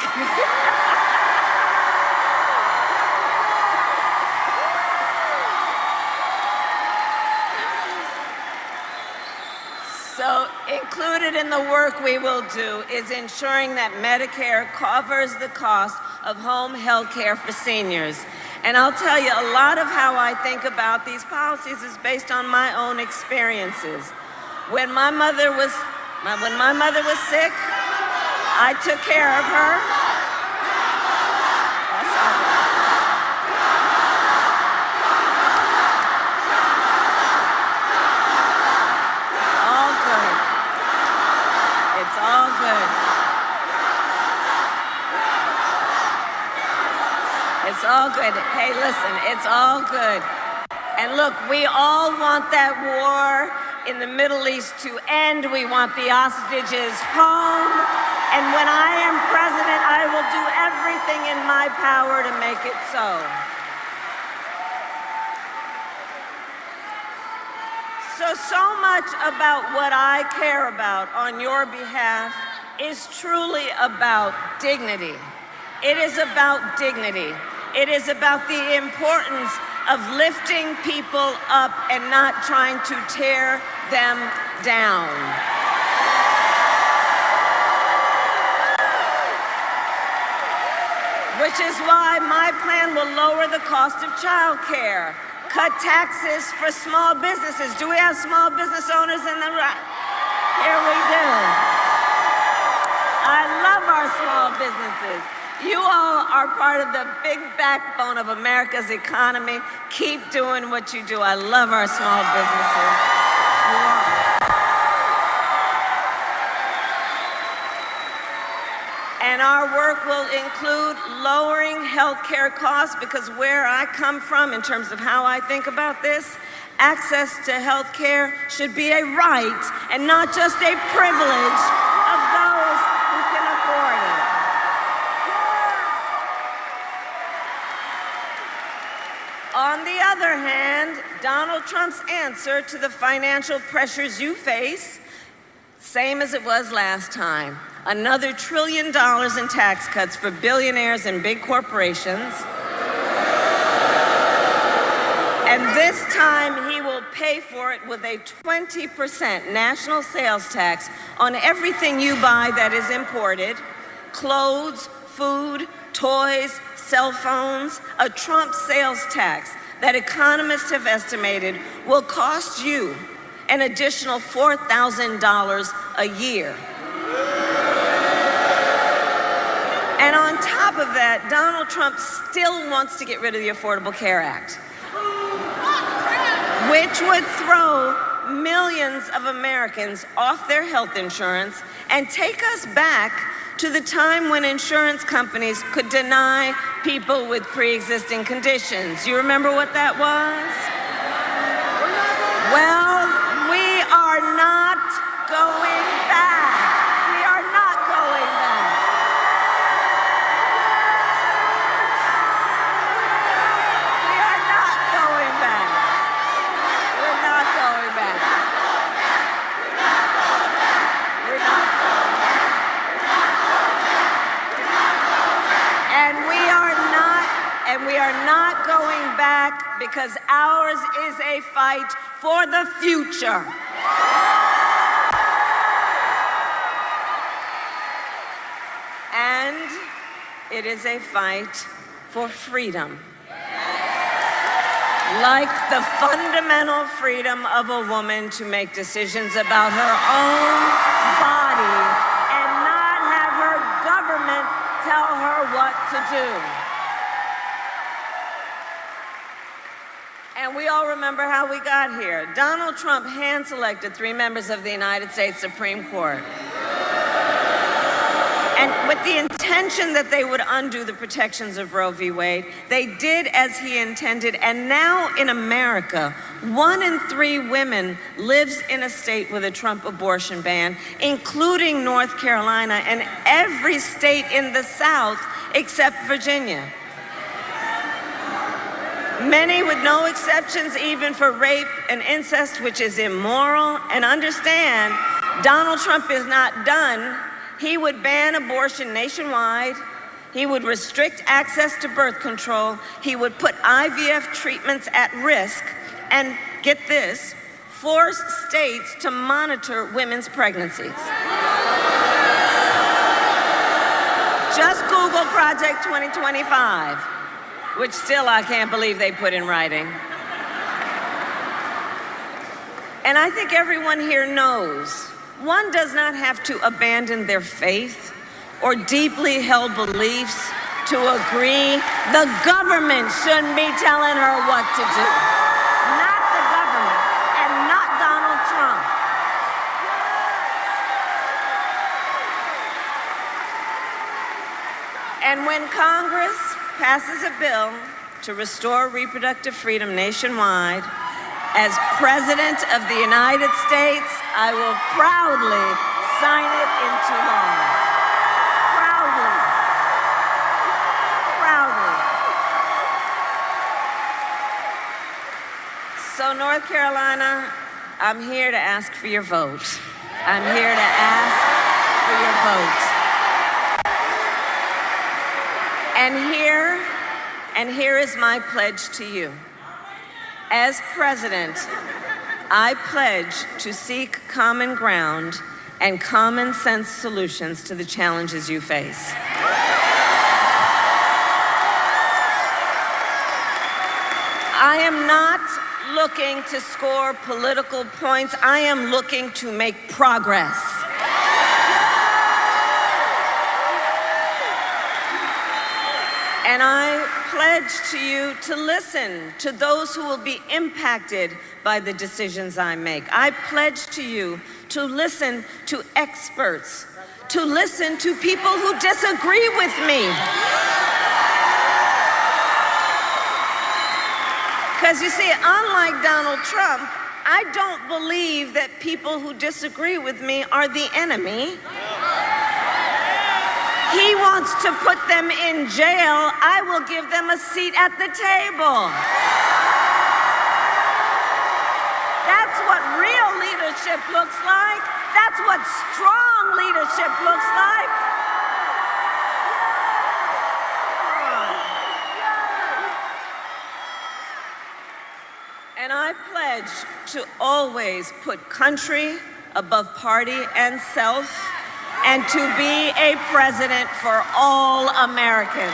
So included in the work we will do is ensuring that Medicare covers the cost of home health care for seniors. And I'll tell you, a lot of how I think about these policies is based on my own experiences. When my mother was sick, I took care of her. That's all right. It's all good. It's all good. Hey, listen, it's all good. And look, we all want that war in the Middle East to end. We want the hostages home. And when I am president, I will do everything in my power to make it so. So much about what I care about on your behalf is truly about dignity. It is about dignity. It is about the importance of lifting people up and not trying to tear them down. Which is why my plan will lower the cost of child care. Cut taxes for small businesses. Do we have small business owners in the room? Here we do. I love our small businesses. You all are part of the big backbone of America's economy. Keep doing what you do. I love our small businesses. You are. And And our work will include lowering health care costs, because where I come from in terms of how I think about this, access to health care should be a right and not just a privilege of those who can afford it. On the other hand, Donald Trump's answer to the financial pressures you face, same as it was last time. Another $1 trillion in tax cuts for billionaires and big corporations. And this time he will pay for it with a 20% national sales tax on everything you buy that is imported: clothes, food, toys, cell phones. A Trump sales tax that economists have estimated will cost you an additional $4,000 a year. And on top of that, Donald Trump still wants to get rid of the Affordable Care Act, which would throw millions of Americans off their health insurance and take us back to the time when insurance companies could deny people with pre-existing conditions. You remember what that was? Well, we are not going back. We are not going back. We are not going back. We're not going back. We're not. And we are not going back, because ours is a fight for the future. And it is a fight for freedom. Like the fundamental freedom of a woman to make decisions about her own body and not have her government tell her what to do. And we all remember how we got here. Donald Trump hand-selected 3 members of the United States Supreme Court. And with the intention that they would undo the protections of Roe v. Wade, they did as he intended. And now in America, 1 in 3 women lives in a state with a Trump abortion ban, including North Carolina and every state in the South except Virginia. Many with no exceptions, even for rape and incest, which is immoral. And understand, Donald Trump is not done. He would ban abortion nationwide. He would restrict access to birth control. He would put IVF treatments at risk. And get this, force states to monitor women's pregnancies. Just Google Project 2025. Which still I can't believe they put in writing. And I think everyone here knows, one does not have to abandon their faith or deeply held beliefs to agree the government shouldn't be telling her what to do. Not the government, and not Donald Trump. And when Congress passes a bill to restore reproductive freedom nationwide, as President of the United States, I will proudly sign it into law. Proudly. Proudly. So, North Carolina, I'm here to ask for your vote. I'm here to ask for your vote. And here is my pledge to you. As president, I pledge to seek common ground and common sense solutions to the challenges you face. I am not looking to score political points. I am looking to make progress. And I pledge to you to listen to those who will be impacted by the decisions I make. I pledge to you to listen to experts, to listen to people who disagree with me. Because you see, unlike Donald Trump, I don't believe that people who disagree with me are the enemy. He wants to put them in jail. I will give them a seat at the table. That's what real leadership looks like. That's what strong leadership looks like. And I pledge to always put country above party and self, and to be a president for all Americans.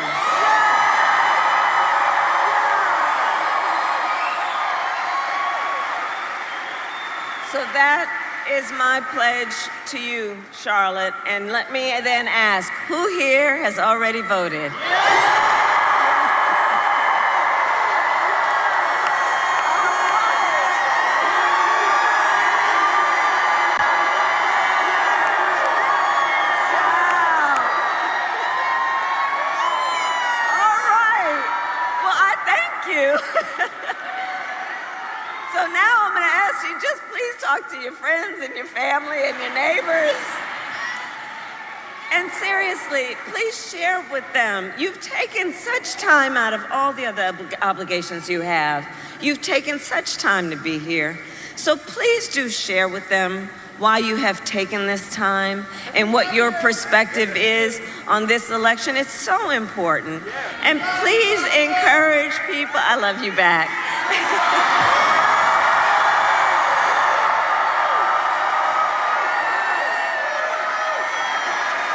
So that is my pledge to you, Charlotte. And let me then ask, who here has already voted? So now I'm going to ask you, just please talk to your friends and your family and your neighbors. And seriously, please share with them. You've taken such time out of all the other obligations you have. You've taken such time to be here. So please do share with them why you have taken this time and what your perspective is on this election. It's so important. And please encourage people. I love you back.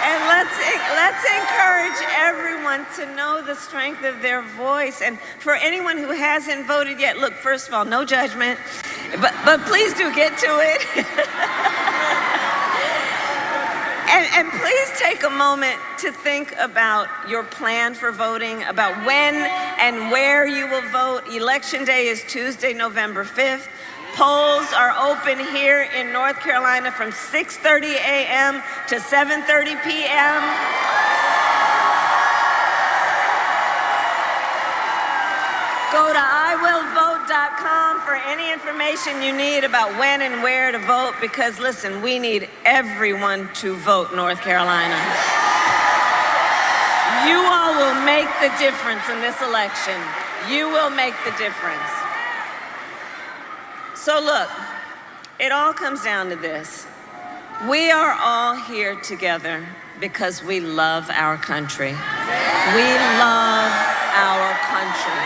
And let's encourage everyone to know the strength of their voice. And for anyone who hasn't voted yet, look, first of all, no judgment, but please do get to it. And please take a moment to think about your plan for voting, about when and where you will vote. Election Day is Tuesday, November 5th. Polls are open here in North Carolina from 6:30 a.m. to 7:30 p.m. Go to iwillvote.com for any information you need about when and where to vote, because listen, we need everyone to vote, North Carolina. You all will make the difference in this election. You will make the difference. So look, it all comes down to this. We are all here together because we love our country. We love our country.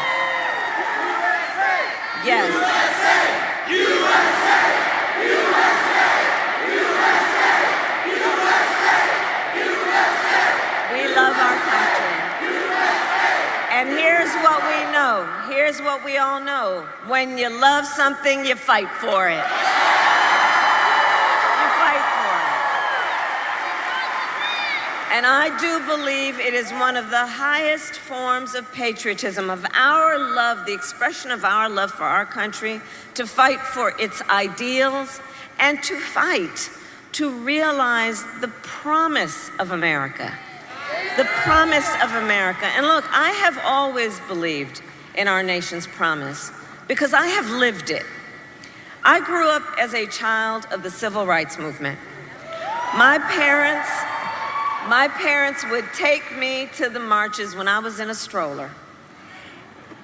Yes. USA, USA, USA, USA, USA, USA. We love our country. And here's what we know. Here's what we all know. When you love something, you fight for it. You fight for it. And I do believe it is one of the highest forms of patriotism, of our love, the expression of our love for our country, to fight for its ideals and to fight to realize the promise of America. The promise of America. And look, I have always believed in our nation's promise because I have lived it. I grew up as a child of the civil rights movement. My parents would take me to the marches when I was in a stroller.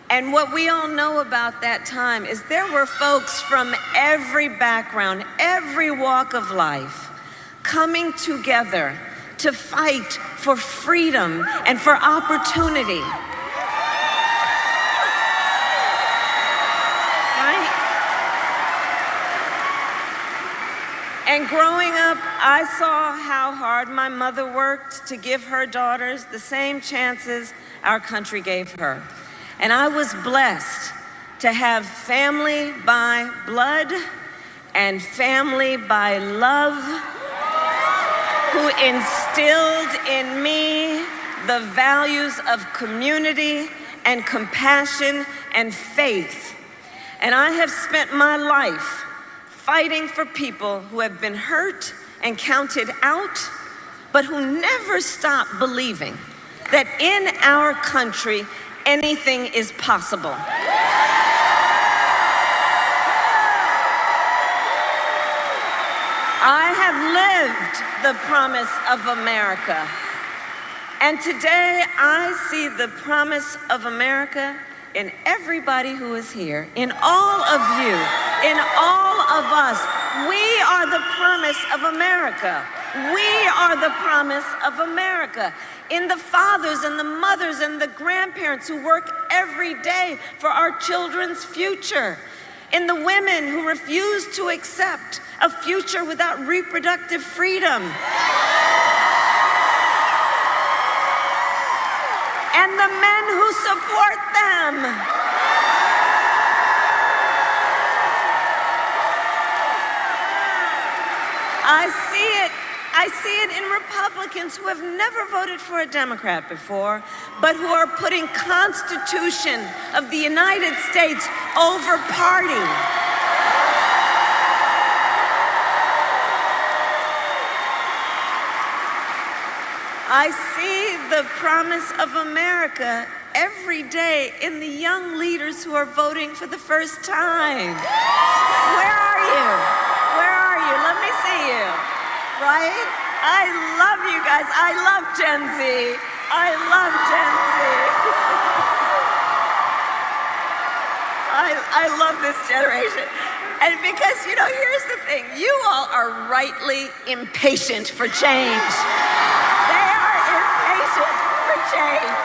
And what we all know about that time is there were folks from every background, every walk of life, coming together to fight for freedom and for opportunity. Right? And growing up, I saw how hard my mother worked to give her daughters the same chances our country gave her. And I was blessed to have family by blood and family by love who instilled in me the values of community and compassion and faith. And I have spent my life fighting for people who have been hurt and counted out, but who never stop believing that in our country, anything is possible. I have lived the promise of America. And today I see the promise of America in everybody who is here, in all of you, in all of us. We are the promise of America. We are the promise of America. In the fathers and the mothers and the grandparents who work every day for our children's future. In the women who refuse to accept a future without reproductive freedom. And the men who support them. I see it in Republicans who have never voted for a Democrat before, but who are putting Constitution of the United States over party. I see the promise of America every day in the young leaders who are voting for the first time. Where are you? Where are you? Let me see you. Right? I love you guys. I love Gen Z. I love Gen Z. I love this generation. And because, you know, here's the thing. You all are rightly impatient for change. They are impatient for change.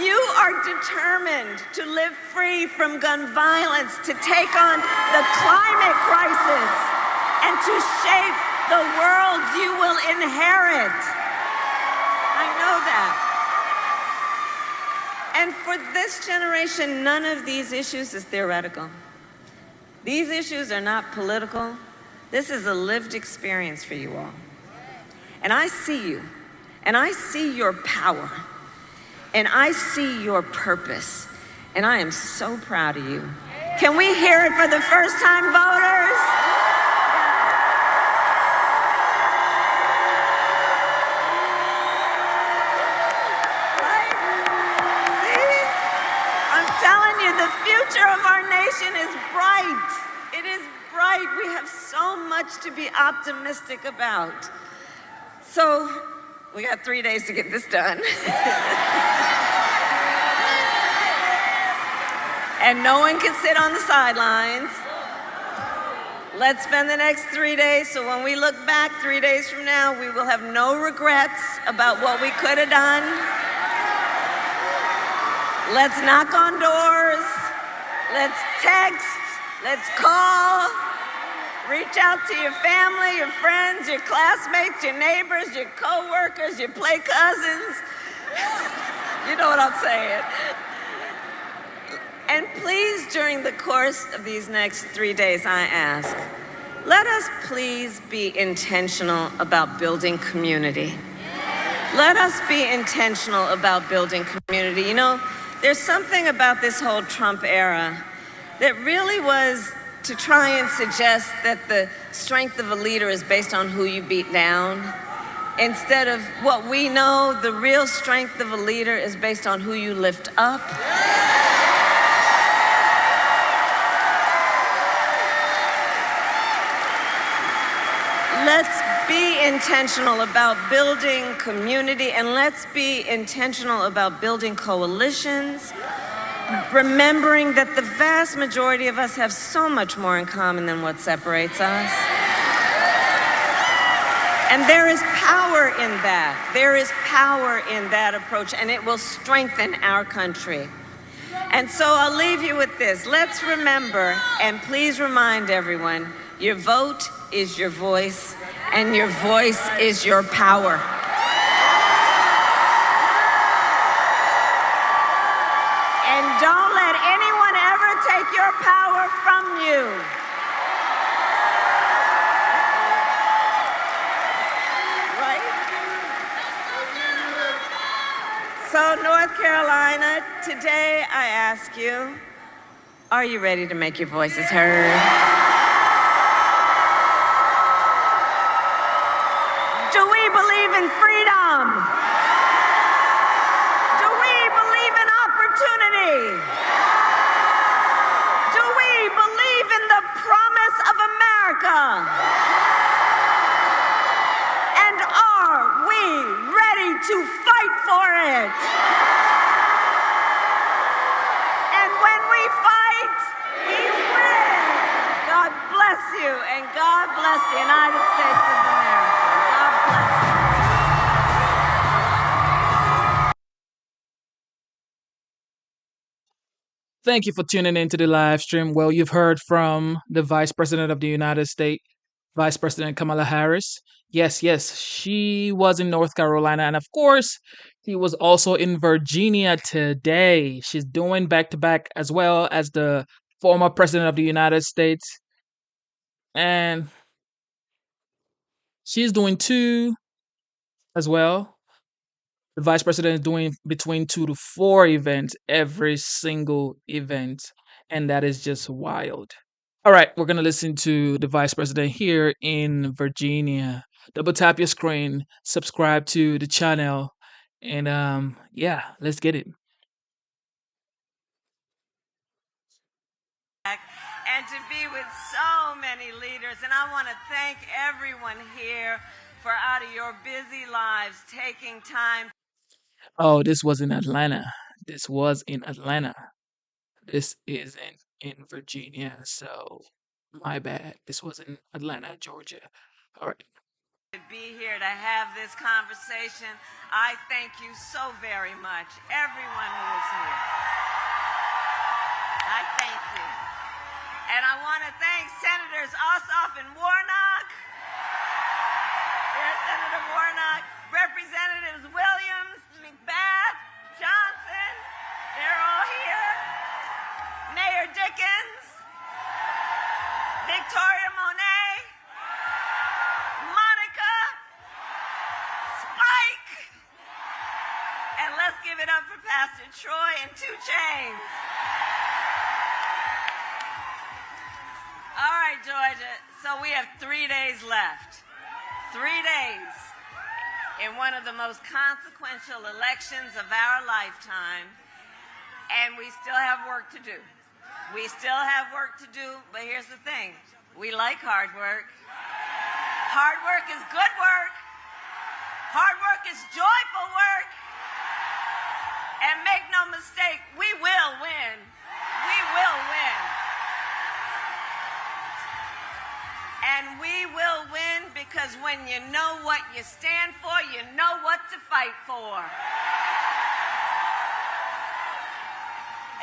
You are determined to live free from gun violence, to take on the climate crisis, and to shape the world you will inherit. I know that. And for this generation, none of these issues is theoretical. These issues are not political. This is a lived experience for you all. And I see you, and I see your power, and I see your purpose, and I am so proud of you. Can we hear it for the first-time voters? The future of our nation is bright. It is bright. We have so much to be optimistic about. So we got 3 days to get this done. And no one can sit on the sidelines. Let's spend the next 3 days so when we look back 3 days from now, we will have no regrets about what we could have done. Let's knock on doors, let's text, let's call, reach out to your family, your friends, your classmates, your neighbors, your co-workers, your play cousins. You know what I'm saying. And please, during the course of these next 3 days, I ask, let us please be intentional about building community. Let us be intentional about building community. You know, there's something about this whole Trump era that really was to try and suggest that the strength of a leader is based on who you beat down, instead of what we know, the real strength of a leader is based on who you lift up. Let's be intentional about building community, and let's be intentional about building coalitions, remembering that the vast majority of us have so much more in common than what separates us. And there is power in that. There is power in that approach, and it will strengthen our country. And so I'll leave you with this. Let's remember, and please remind everyone, your vote is your voice, and your voice is your power. And don't let anyone ever take your power from you. Right? So, North Carolina, today I ask you, are you ready to make your voices heard? to fight for it. And when we fight, we win. God bless you, and God bless the United States of America. God bless you. Thank you for tuning into the live stream. Well, you've heard from the Vice President of the United States, Vice President Kamala Harris. Yes, she was in North Carolina. And of course, she was also in Virginia today. She's doing back to back as well as the former President of the United States. And she's doing two as well. The Vice President is doing between 2 to 4 events every single event. And that is just wild. All right, we're going to listen to the Vice President here in Virginia. Double tap your screen, subscribe to the channel, and yeah, let's get it. And to be with so many leaders. And I want to thank everyone here for out of your busy lives taking time. Oh, this was in Atlanta. This was in Atlanta. This isn't in Virginia, so my bad. This was in Atlanta, Georgia. All right. To be here to have this conversation. I thank you so very much, everyone who is here. I thank you. And I want to thank Senators Ossoff and Warnock. There's Senator Warnock. Representatives Williams, McBath, Johnson. They're all here. Mayor Dickens. Victoria Monet. Monica. Spike. And let's give it up for Pastor Troy and 2 Chainz. All right, Georgia. So we have 3 days left. 3 days in one of the most consequential elections of our lifetime. And we still have work to do. We still have work to do, but here's the thing. We like hard work. Hard work is good work. Hard work is joyful work. And make no mistake, we will win. We will win. And we will win because when you know what you stand for, you know what to fight for.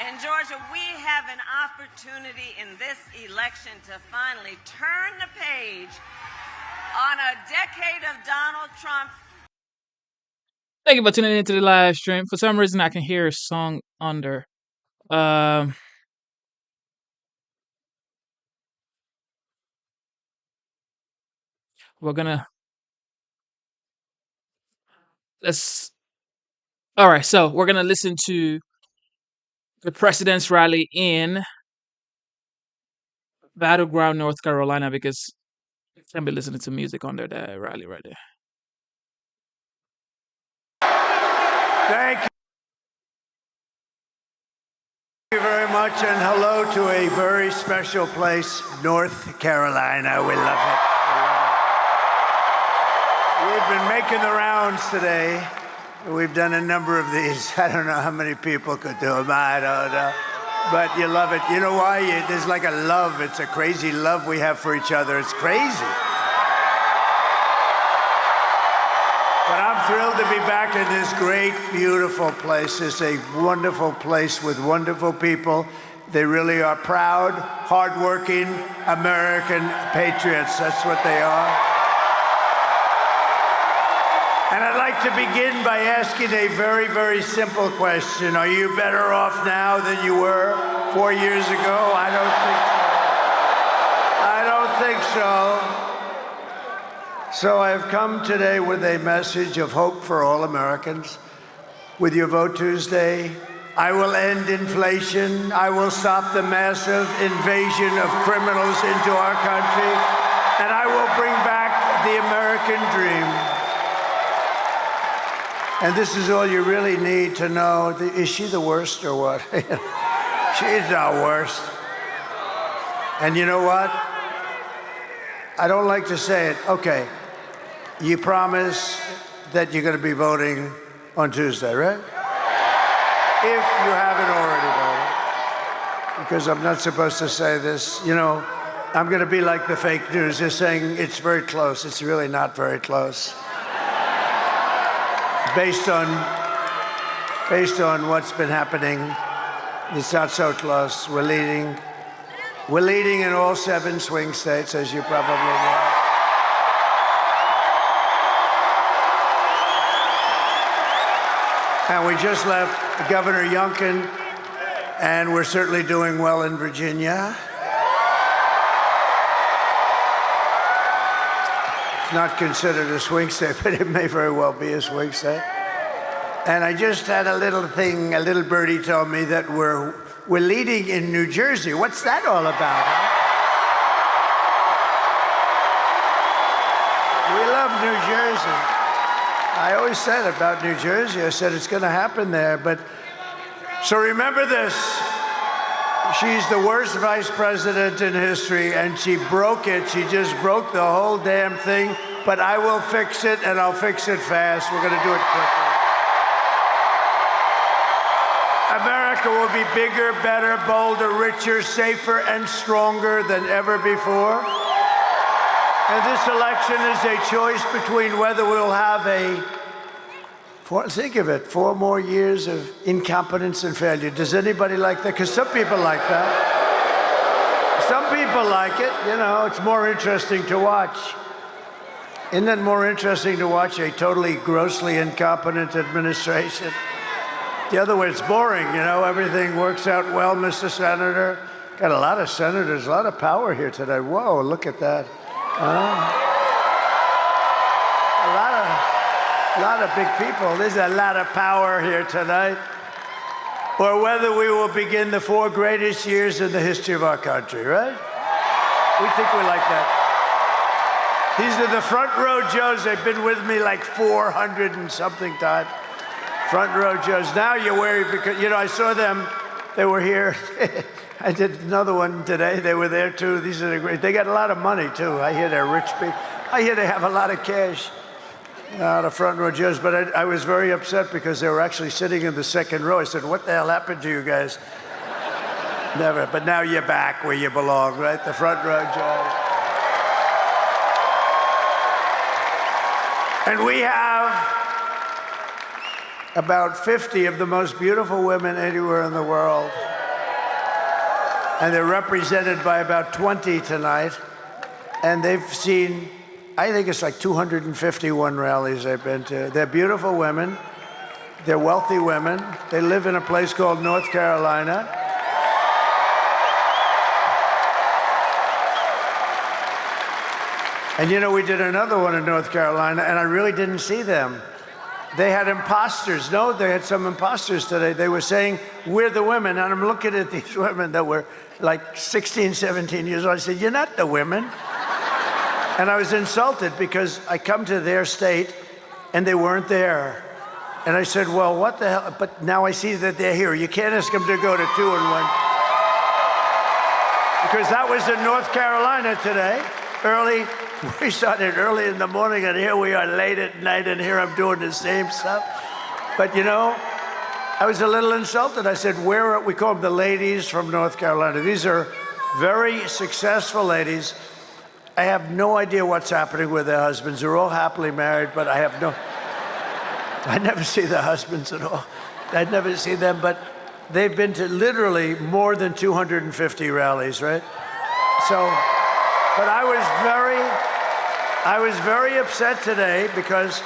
In Georgia, we have an opportunity in this election to finally turn the page on a decade of Donald Trump. Thank you for tuning into the live stream. For some reason, I can hear a song under. We're gonna all right, so we're gonna listen to the president's rally in Battleground, North Carolina, because I can't be listening to music under that rally right there. Thank you very much, and hello to a very special place, North Carolina. We love it. We've been making the rounds today. We've done a number of these. I don't know how many people could do them. I don't know. But you love it. You know why? There's like a love. It's a crazy love we have for each other. It's crazy. But I'm thrilled to be back in this great, beautiful place. It's a wonderful place with wonderful people. They really are proud, hardworking American patriots. That's what they are. And I'd like to begin by asking a very, very simple question. Are you better off now than you were 4 years ago? I don't think so. So I've come today with a message of hope for all Americans. With your vote Tuesday, I will end inflation. I will stop the massive invasion of criminals into our country. And I will bring back the American dream. And this is all you really need to know. Is she the worst or what? She's not worst. And you know what? I don't like to say it. Okay, you promise that you're going to be voting on Tuesday, right? If you haven't already voted. Because I'm not supposed to say this. You know, I'm going to be like the fake news. They're saying it's very close. It's really not very close. Based on what's been happening, it's not so close. We're leading in all 7 swing states, as you probably know. And we just left Governor Youngkin, and we're certainly doing well in Virginia. It's not considered a swing state, but it may very well be a swing state. And I just had a little thing, a little birdie told me that we're leading in New Jersey. What's that all about, huh? We love New Jersey. I always said about New Jersey, I said it's going to happen there. But so remember this. She's the worst vice president in history, and she broke it. She just broke the whole damn thing. But I will fix it, and I'll fix it fast. We're going to do it quickly. America will be bigger, better, bolder, richer, safer, and stronger than ever before. And this election is a choice between whether we'll have think of it, 4 more years of incompetence and failure. Does anybody like that? Because some people like that. Some people like it. You know, it's more interesting to watch. Isn't it more interesting to watch a totally grossly incompetent administration? The other way, it's boring, you know, everything works out well, Mr. Senator. Got a lot of senators, a lot of power here today. Whoa, look at that. A lot of big people. There's a lot of power here tonight. Or whether we will begin the 4 greatest years in the history of our country, right? We think we like that. These are the front row Joes. They've been with me like 400 and something times. Front row Joes. Now you're worried because, you know, I saw them. They were here. I did another one today. They were there too. These are the great. They got a lot of money too. I hear they're rich people. I hear they have a lot of cash. The front row Joes. But I was very upset because they were actually sitting in the second row. I said, what the hell happened to you guys? Never. But now you're back where you belong, right? The front row Joes. And we have about 50 of the most beautiful women anywhere in the world. And they're represented by about 20 tonight. And they've seen, I think it's like 251 rallies they've been to. They're beautiful women. They're wealthy women. They live in a place called North Carolina. And you know, we did another one in North Carolina, and I really didn't see them. They had imposters. No, they had some imposters today. They were saying, we're the women. And I'm looking at these women that were like 16, 17 years old. I said, you're not the women. And I was insulted because I come to their state and they weren't there. And I said, well, what the hell? But now I see that they're here. You can't ask them to go to 2 and 1. Because that was in North Carolina today, early. We started early in the morning, and here we are late at night, and here I'm doing the same stuff. But, you know, I was a little insulted. I said, where are we? Call them the ladies from North Carolina. These are very successful ladies. I have no idea what's happening with their husbands. They're all happily married, but I never see the husbands at all. I'd never see them, but they've been to literally more than 250 rallies, right? So, but I was very upset today because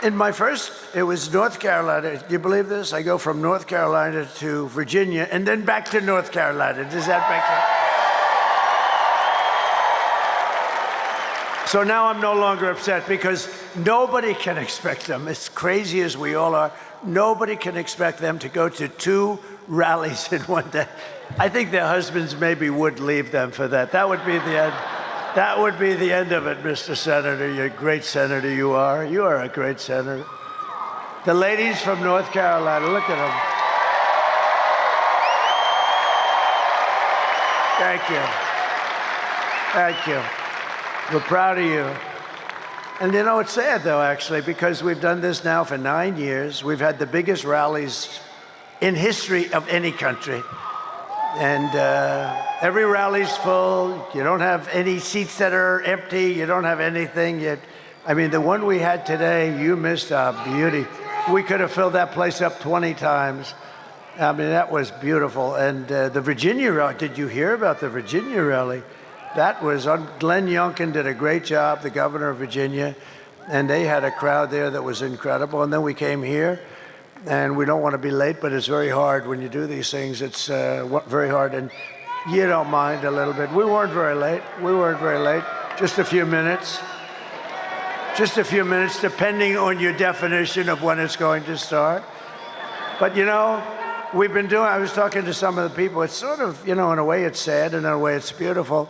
in my first, it was North Carolina. Do you believe this? I go from North Carolina to Virginia and then back to North Carolina. Does that make sense? So now I'm no longer upset because nobody can expect them, as crazy as we all are, nobody can expect them to go to 2 rallies in one day. I think their husbands maybe would leave them for that. That would be the end. That would be the end of it, Mr. Senator. You're a great senator, you are. You are a great senator. The ladies from North Carolina, look at them. Thank you. Thank you. We're proud of you. And you know, it's sad, though, actually, because we've done this now for 9 years. We've had the biggest rallies in history of any country. And every rally's full. You don't have any seats that are empty. You don't have anything. I mean, the one we had today, you missed a beauty. We could have filled that place up 20 times. I mean, that was beautiful. And the Virginia rally, did you hear about the Virginia rally? That was, Glenn Youngkin did a great job, the governor of Virginia, and they had a crowd there that was incredible. And then we came here, and we don't want to be late, but it's very hard when you do these things. It's very hard, and you don't mind a little bit. We weren't very late. Just a few minutes. Just a few minutes, depending on your definition of when it's going to start. But you know, I was talking to some of the people. It's sort of, you know, in a way it's sad, and in a way it's beautiful.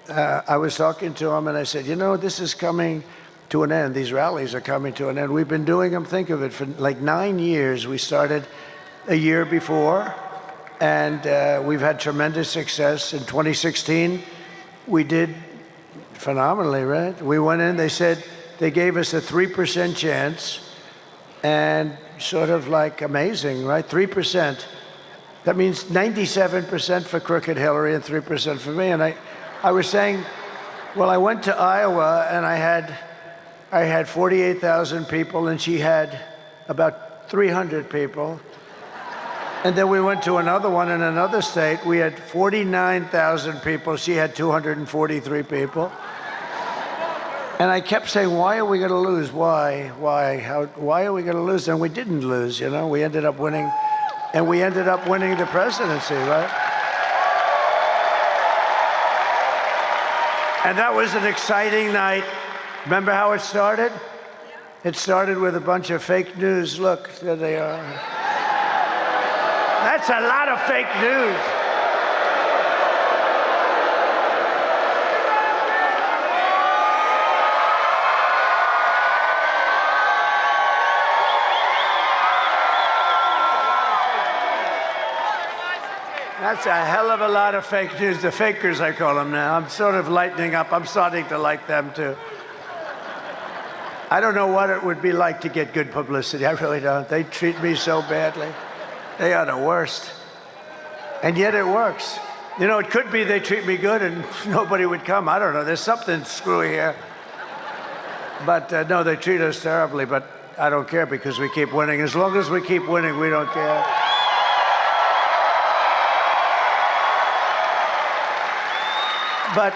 I was talking to them, and I said, you know, this is coming to an end. These rallies are coming to an end. We've been doing them, think of it, for like 9 years. We started a year before, and we've had tremendous success. In 2016, we did phenomenally, right? We went in, they gave us a 3% chance, and sort of like amazing, right? 3%. That means 97% for crooked Hillary and 3% for me. And I was saying, well, I went to Iowa, and I had 48,000 people, and she had about 300 people. And then we went to another one in another state. We had 49,000 people. She had 243 people. And I kept saying, why are we going to lose? Why are we going to lose? And we didn't lose, you know. We ended up winning, and we ended up winning the presidency, right? And that was an exciting night. Remember how it started? It started with a bunch of fake news. Look, there they are. That's a lot of fake news. That's a hell of a lot of fake news. The fakers, I call them now. I'm sort of lightening up. I'm starting to like them, too. I don't know what it would be like to get good publicity. I really don't. They treat me so badly. They are the worst. And yet it works. You know, it could be they treat me good and nobody would come. I don't know. There's something screwy here. But no, they treat us terribly. But I don't care because we keep winning. As long as we keep winning, we don't care. But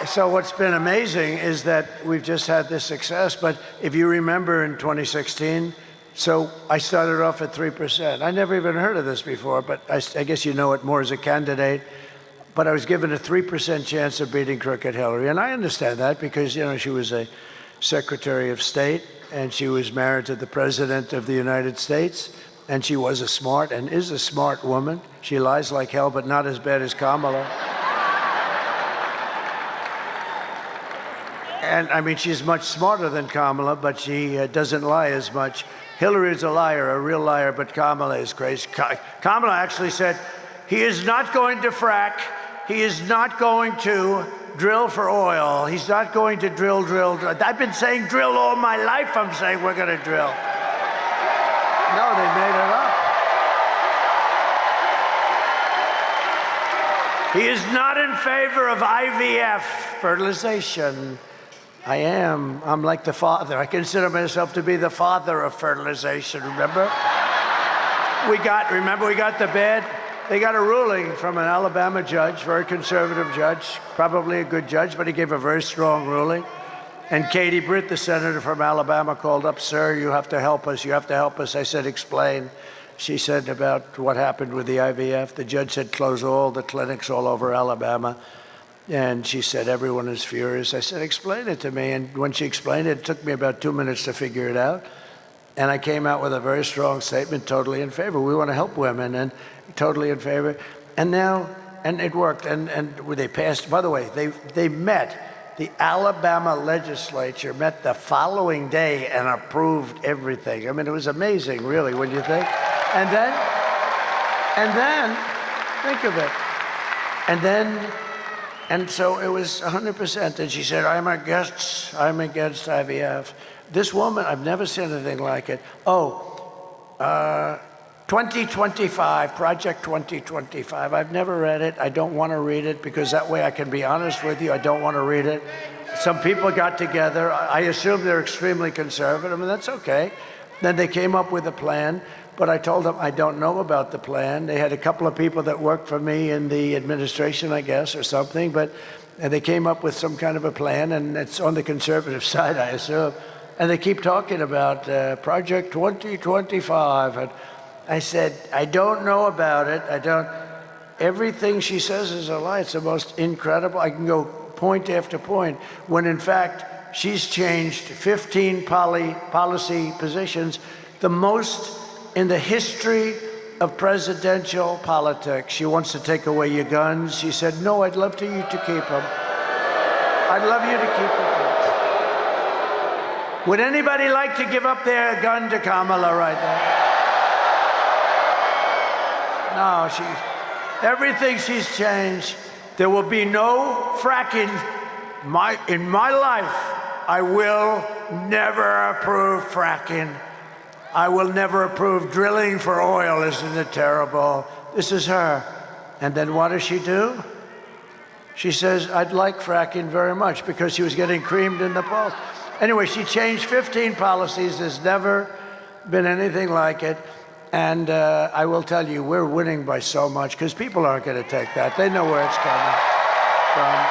so what's been amazing is that we've just had this success. But if you remember in 2016, so I started off at 3%. I never even heard of this before, but I guess you know it more as a candidate. But I was given a 3% chance of beating crooked Hillary. And I understand that because, you know, she was a Secretary of State and she was married to the President of the United States. And she was a smart and is a smart woman. She lies like hell, but not as bad as Kamala. And I mean, she's much smarter than Kamala, but she doesn't lie as much. Hillary is a liar, a real liar, but Kamala is crazy. Kamala actually said, he is not going to frack. He is not going to drill for oil. He's not going to drill. I've been saying drill all my life. I'm saying we're going to drill. No, they made it up. He is not in favor of IVF, fertilization. I am. I'm like the father. I consider myself to be the father of fertilization, remember? We got they got a ruling from an Alabama judge, very conservative judge, probably a good judge, but he gave a very strong ruling. And Katie Britt, the senator from Alabama, called up, sir, you have to help us. You have to help us. I said, explain. She said about what happened with the IVF. The judge said, close all the clinics all over Alabama. And she said, everyone is furious. I said, explain it to me. And when she explained it, it took me about 2 minutes to figure it out. And I came out with a very strong statement, totally in favor. We want to help women, and totally in favor. And now, and it worked. And they passed, by the way, they met, the Alabama legislature met the following day and approved everything. I mean, it was amazing, really, when you think. And then, think of it. And so it was 100%. And she said, I'm against IVF. This woman, I've never seen anything like it. 2025, Project 2025. I've never read it. I don't want to read it because that way I can be honest with you. I don't want to read it. Some people got together. I assume they're extremely conservative, and that's okay. Then they came up with a plan, but I told them I don't know about the plan. They had a couple of people that worked for me in the administration, I guess, or something, but they came up with some kind of a plan, and it's on the conservative side, I assume. And they keep talking about Project 2025. And I said, I don't know about it. Everything she says is a lie. It's the most incredible. I can go point after point, when in fact, she's changed 15 policy positions, the most in the history of presidential politics. She wants to take away your guns. She said, no, I'd love you to keep them. I'd love you to keep them. Would anybody like to give up their gun to Kamala right now? No, everything she's changed. There will be no fracking. In my life, I will never approve fracking. I will never approve drilling for oil. Isn't it terrible? This is her. And then what does she do? She says, I'd like fracking very much, because she was getting creamed in the polls. Anyway, she changed 15 policies. There's never been anything like it. And I will tell you, we're winning by so much, because people aren't going to take that. They know where it's coming from.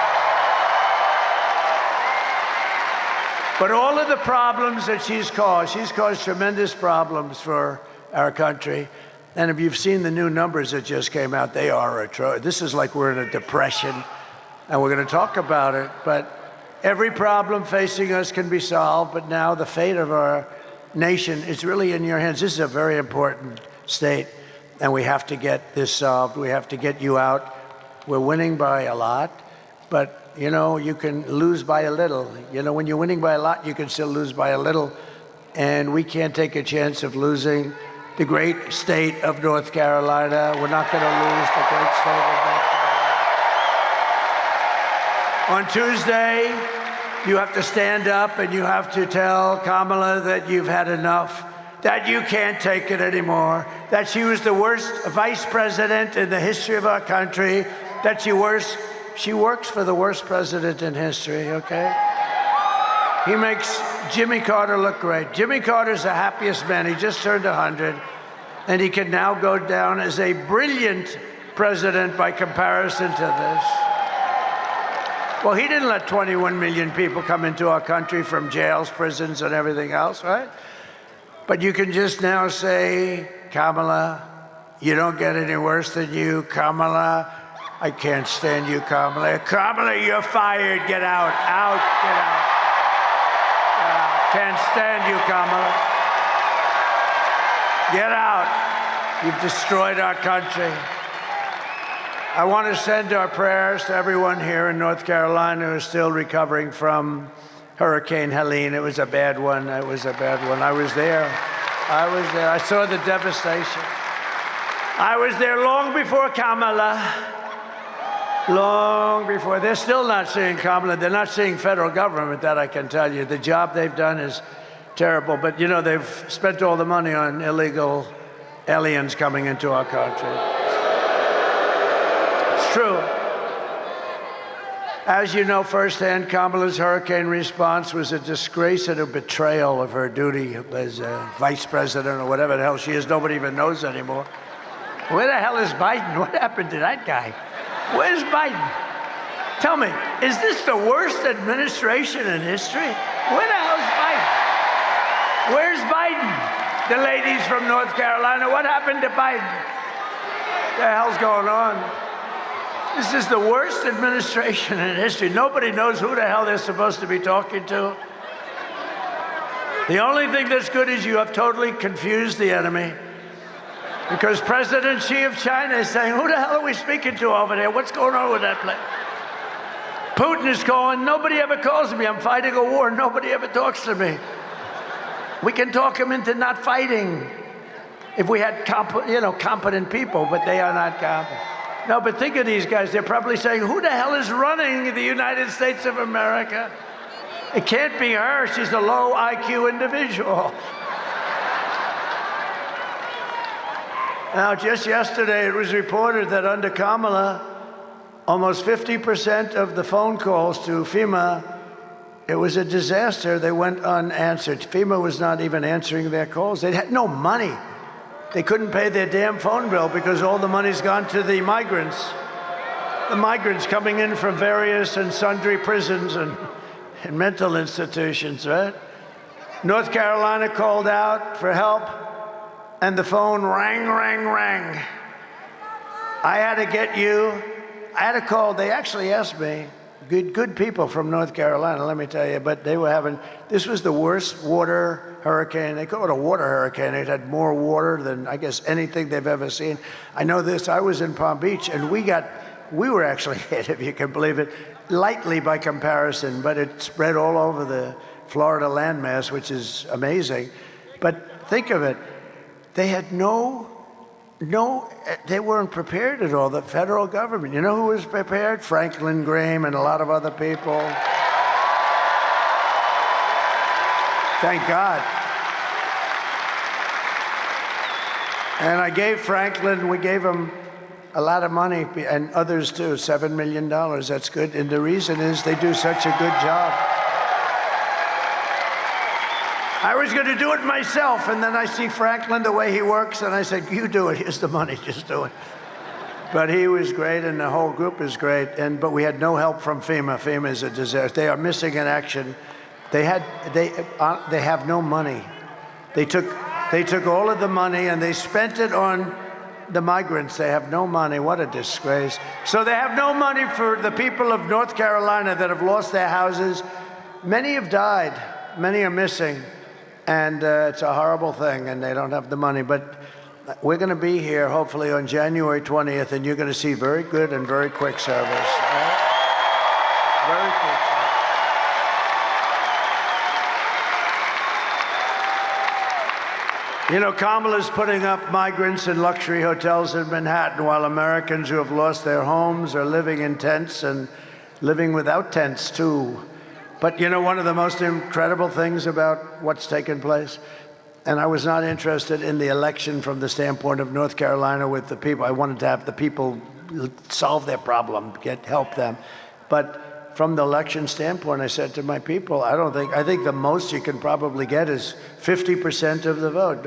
But all of the problems that she's caused tremendous problems for our country. And if you've seen the new numbers that just came out, they are atrocious. This is like we're in a depression, and we're going to talk about it. But every problem facing us can be solved, but now the fate of our nation is really in your hands. This is a very important state, and we have to get this solved. We have to get you out. We're winning by a lot, but you know, you can lose by a little. You know, when you're winning by a lot, you can still lose by a little, and we can't take a chance of losing the great state of North Carolina. We're not going to lose the great state of North Carolina. On Tuesday, you have to stand up and you have to tell Kamala that you've had enough, that you can't take it anymore, that she was the worst vice president in the history of our country, that she works for the worst president in history, okay? He makes Jimmy Carter look great. Jimmy Carter's the happiest man. He just turned 100, and he can now go down as a brilliant president by comparison to this. Well, he didn't let 21 million people come into our country from jails, prisons, and everything else, right? But you can just now say, Kamala, you don't get any worse than you. Kamala, I can't stand you, Kamala. Kamala, you're fired. Get out. Out. Get out. Can't stand you, Kamala. Get out. You've destroyed our country. I want to send our prayers to everyone here in North Carolina who is still recovering from Hurricane Helene. It was a bad one. It was a bad one. I was there. I saw the devastation. I was there long before Kamala. Long before. They're still not seeing Kamala. They're not seeing federal government, that I can tell you. The job they've done is terrible. But, you know, they've spent all the money on illegal aliens coming into our country. It's true. As you know firsthand, Kamala's hurricane response was a disgrace and a betrayal of her duty as vice president or whatever the hell she is. Nobody even knows anymore. Where the hell is Biden? What happened to that guy? Where's Biden? Tell me, is this the worst administration in history? Where the hell's Biden? Where's Biden? The ladies from North Carolina, what happened to Biden? What the hell's going on? This is the worst administration in history. Nobody knows who the hell they're supposed to be talking to. The only thing that's good is you have totally confused the enemy. Because President Xi of China is saying, who the hell are we speaking to over there? What's going on with that place? Putin is calling, nobody ever calls me. I'm fighting a war, nobody ever talks to me. We can talk him into not fighting if we had competent people, but they are not competent. No, but think of these guys. They're probably saying, who the hell is running the United States of America? It can't be her. She's a low IQ individual. Now, just yesterday, it was reported that under Kamala, almost 50% of the phone calls to FEMA, it was a disaster. They went unanswered. FEMA was not even answering their calls. They had no money. They couldn't pay their damn phone bill because all the money's gone to the migrants. The migrants coming in from various and sundry prisons and mental institutions, right? North Carolina called out for help, and the phone rang, rang, rang. I had to get you. I had a call. They actually asked me, good people from North Carolina, let me tell you, but they were having, this was the worst water hurricane. They call it a water hurricane. It had more water than, I guess, anything they've ever seen. I know this, I was in Palm Beach, and we were actually hit, if you can believe it, lightly by comparison, but it spread all over the Florida landmass, which is amazing. But think of it, they had they weren't prepared at all, the federal government. You know who was prepared? Franklin Graham and a lot of other people. Thank God. And I gave Franklin, we gave him a lot of money, and others too, $7 million. That's good. And the reason is they do such a good job. I was going to do it myself, and then I see Franklin, the way he works, and I said, you do it, here's the money, just do it. But he was great, and the whole group is great, but we had no help from FEMA. FEMA is a disaster. They are missing in action. They have no money. They took all of the money, and they spent it on the migrants. They have no money. What a disgrace. So they have no money for the people of North Carolina that have lost their houses. Many have died. Many are missing. And it's a horrible thing, and they don't have the money. But we're going to be here, hopefully, on January 20th, and you're going to see very good and very quick service. Right? Very quick service. You know, Kamala's putting up migrants in luxury hotels in Manhattan, while Americans who have lost their homes are living in tents and living without tents, too. But you know, one of the most incredible things about what's taken place, and I was not interested in the election from the standpoint of North Carolina with the people. I wanted to have the people solve their problem, help them. But from the election standpoint, I said to my people, I think the most you can probably get is 50% of the vote.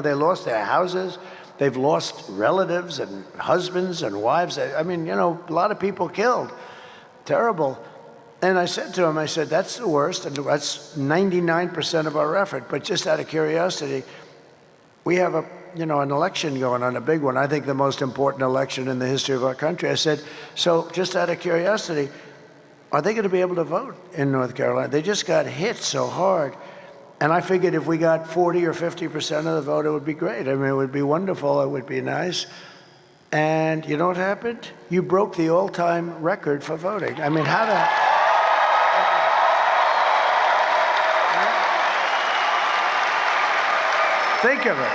They lost their houses, they've lost relatives and husbands and wives. I mean, a lot of people killed. Terrible. And I said to him, that's the worst, and that's 99% of our effort. But just out of curiosity, we have an election going on, a big one. I think the most important election in the history of our country. I said, so just out of curiosity, are they going to be able to vote in North Carolina? They just got hit so hard. And I figured if we got 40 or 50% of the vote, it would be great. I mean, it would be wonderful. It would be nice. And you know what happened? You broke the all-time record for voting. I mean, how the... Think of it.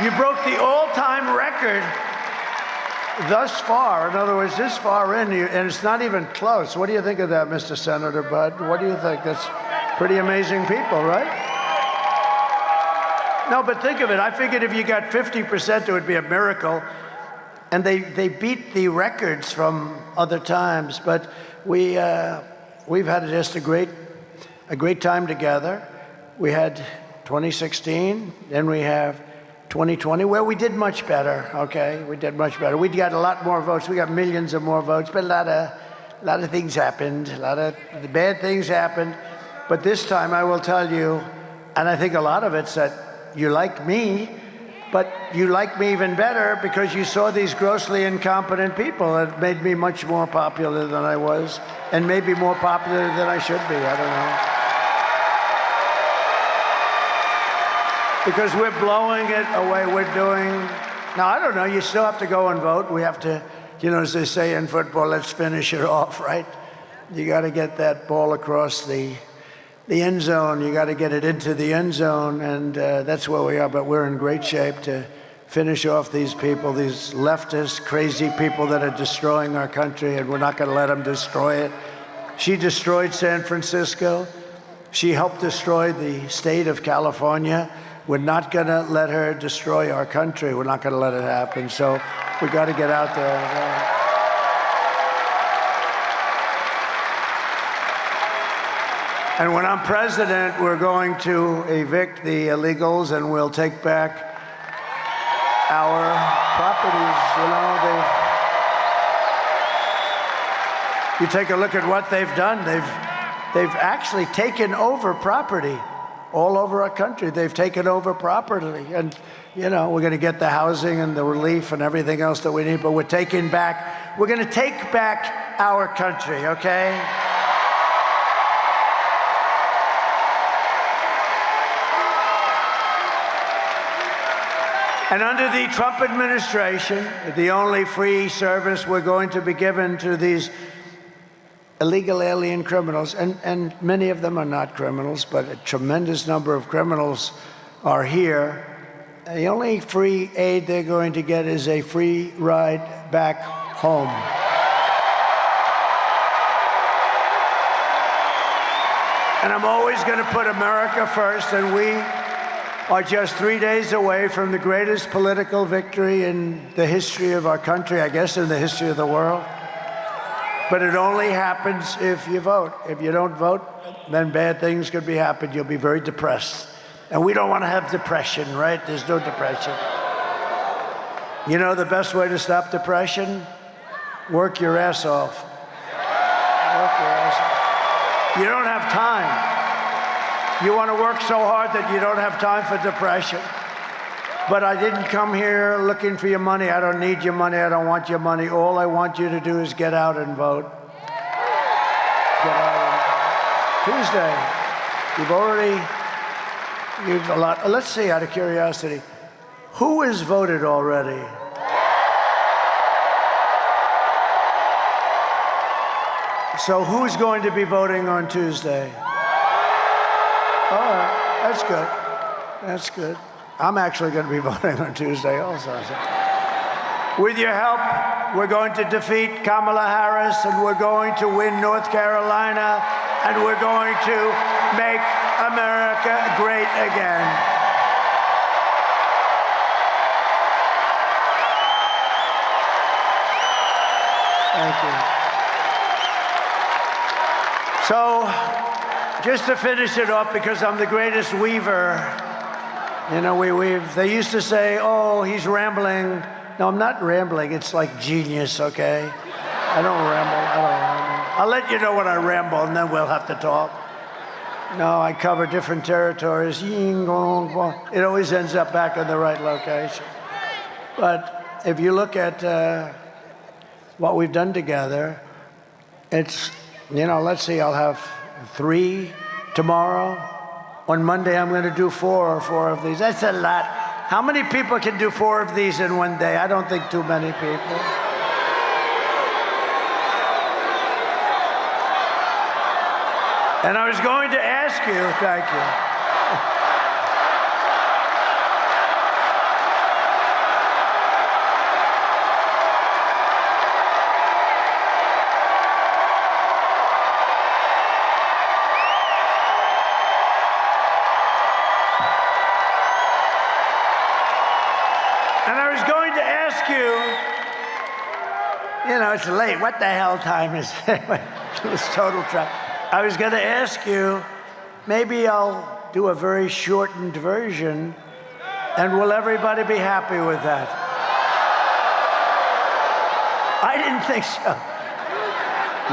You broke the all-time record thus far. In other words, this far in, and it's not even close. What do you think of that, Mr. Senator Budd? What do you think? That's pretty amazing people, right? No, but think of it. I figured if you got 50%, it would be a miracle. And they beat the records from other times. But we've had just a great time together. We had 2016, then we have 2020, where we did much better, okay? We did much better. We got a lot more votes. We got millions of more votes, but a lot of things happened. A lot of bad things happened. But this time, I will tell you, and I think a lot of it's that you like me, but you like me even better because you saw these grossly incompetent people. It made me much more popular than I was, and maybe more popular than I should be, I don't know. Because we're blowing it away, we're doing... Now, I don't know, you still have to go and vote. We have to, as they say in football, let's finish it off, right? You got to get that ball across the end zone. You got to get it into the end zone, and that's where we are. But we're in great shape to finish off these people, these leftist, crazy people that are destroying our country, and we're not going to let them destroy it. She destroyed San Francisco. She helped destroy the state of California. We're not going to let her destroy our country. We're not going to let it happen. So we got to get out there. And when I'm president, we're going to evict the illegals and we'll take back our properties. You take a look at what they've done. They've actually taken over property all over our country. They've taken over property. And, we're going to get the housing and the relief and everything else that we need, but we're going to take back our country, okay? And under the Trump administration, the only free service we're going to be given to these illegal alien criminals, and many of them are not criminals, but a tremendous number of criminals are here. The only free aid they're going to get is a free ride back home. And I'm always going to put America first, and we are just 3 days away from the greatest political victory in the history of our country, I guess in the history of the world. But it only happens if you vote. If you don't vote, then bad things could be happening. You'll be very depressed. And we don't want to have depression, right? There's no depression. You know the best way to stop depression? Work your ass off. Work your ass off. You don't have time. You want to work so hard that you don't have time for depression. But I didn't come here looking for your money. I don't need your money. I don't want your money. All I want you to do is get out and vote. Get out and vote. Tuesday, you've a lot. Let's see, out of curiosity, who has voted already? So who's going to be voting on Tuesday? All right, that's good. That's good. I'm actually going to be voting on Tuesday also. So. With your help, we're going to defeat Kamala Harris, and we're going to win North Carolina, and we're going to make America great again. Thank you. So, just to finish it off, because I'm the greatest weaver, we weave. They used to say, oh, he's rambling. No, I'm not rambling. It's like genius, okay? I don't ramble. I'll let you know when I ramble, and then we'll have to talk. No, I cover different territories. It always ends up back in the right location. But if you look at what we've done together, it's, let's see, I'll have 3 tomorrow. On Monday, I'm going to do 4 of these. That's a lot. How many people can do 4 of these in one day? I don't think too many people. And I was going to ask you, thank you. It's late. What the hell time is it? It was total traffic. I was going to ask you, maybe I'll do a very shortened version, and will everybody be happy with that? I didn't think so.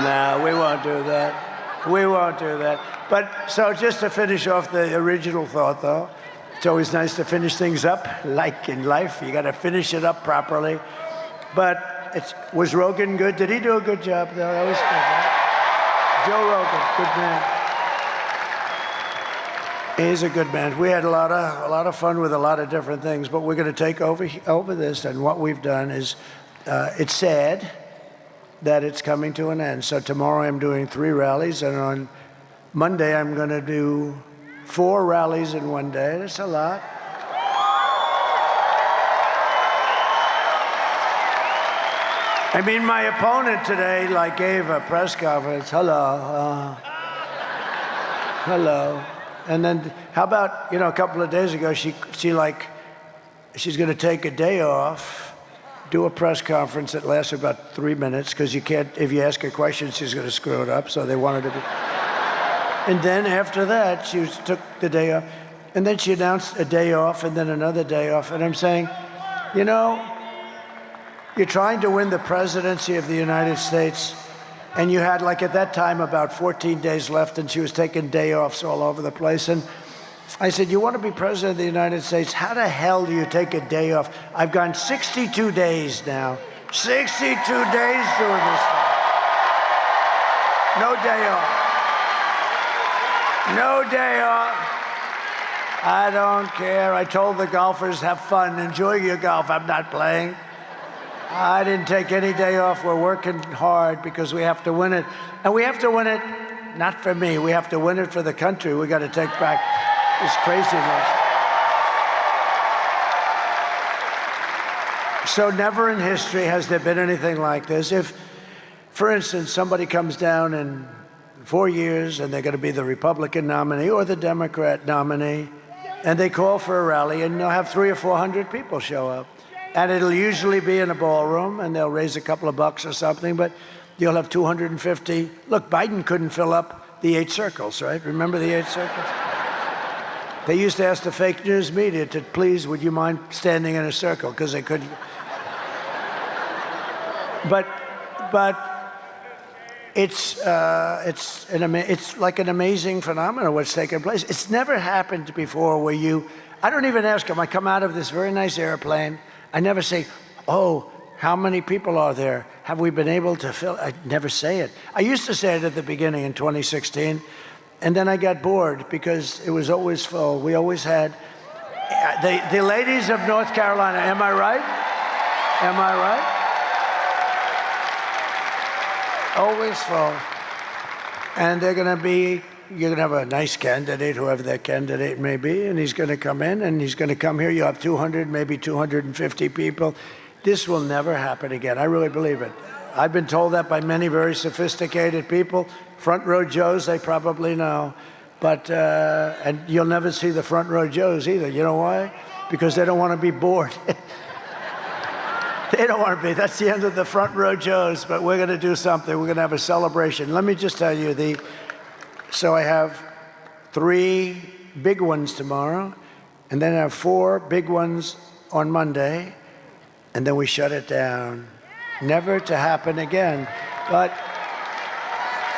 No, we won't do that. We won't do that. But so just to finish off the original thought, though, it's always nice to finish things up, like in life. You got to finish it up properly. But was Rogan good? Did he do a good job, though? That was good, right? Joe Rogan, good man. He's a good man. We had a lot of fun with a lot of different things, but we're going to take over this, and what we've done is, it's sad that it's coming to an end. So tomorrow I'm doing 3 rallies, and on Monday I'm going to do 4 rallies in one day. That's a lot. I mean, my opponent today, gave a press conference. Hello. Hello. And then, how about, a couple of days ago, she's going to take a day off, do a press conference that lasts about 3 minutes, because you can't, if you ask her questions, she's going to screw it up, so they wanted to be. And then after that, she took the day off, and then she announced a day off, and then another day off, and I'm saying, you're trying to win the presidency of the United States, and you had, at that time, about 14 days left, and she was taking day offs all over the place. And I said, you want to be president of the United States? How the hell do you take a day off? I've gone 62 days now. 62 days doing this thing. No day off. No day off. I don't care. I told the golfers, have fun. Enjoy your golf. I'm not playing. I didn't take any day off. We're working hard because we have to win it. And we have to win it, not for me. We have to win it for the country. We got to take back this craziness. So never in history has there been anything like this. If, for instance, somebody comes down in 4 years and they're going to be the Republican nominee or the Democrat nominee, and they call for a rally, and they'll have 300 or 400 people show up. And it'll usually be in a ballroom, and they'll raise a couple of bucks or something, but you'll have 250. Look, Biden couldn't fill up the 8 circles, right? Remember the 8 circles? They used to ask the fake news media to, please, would you mind standing in a circle? Because they couldn't. But it's like an amazing phenomenon what's taking place. It's never happened before where I don't even ask them. I come out of this very nice airplane. I never say, oh, how many people are there? Have we been able to fill? I never say it. I used to say it at the beginning in 2016, and then I got bored because it was always full. We always had the ladies of North Carolina. Am I right? Am I right? Always full. And you're going to have a nice candidate, whoever that candidate may be, and he's going to come in, and he's going to come here. You have 200, maybe 250 people. This will never happen again. I really believe it. I've been told that by many very sophisticated people. Front row Joes, they probably know. But, and you'll never see the front row Joes either. You know why? Because they don't want to be bored. They don't want to be. That's the end of the front row Joes, but we're going to do something. We're going to have a celebration. Let me just tell you, so I have 3 big ones tomorrow, and then I have 4 big ones on Monday, and then we shut it down. Never to happen again.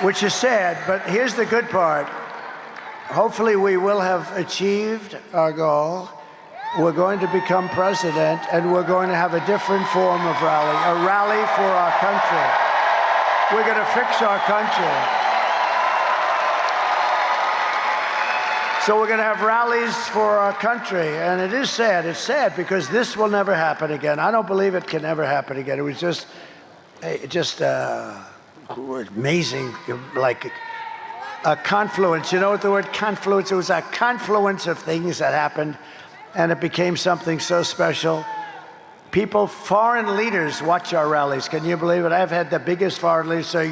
Which is sad, but here's the good part. Hopefully we will have achieved our goal. We're going to become president, and we're going to have a different form of rally, a rally for our country. We're going to fix our country. So we're going to have rallies for our country, and it is sad. It's sad because this will never happen again. I don't believe it can ever happen again. It was just amazing, like a confluence. You know what the word confluence? It was a confluence of things that happened, and it became something so special. People, foreign leaders watch our rallies. Can you believe it? I've had the biggest foreign leaders say,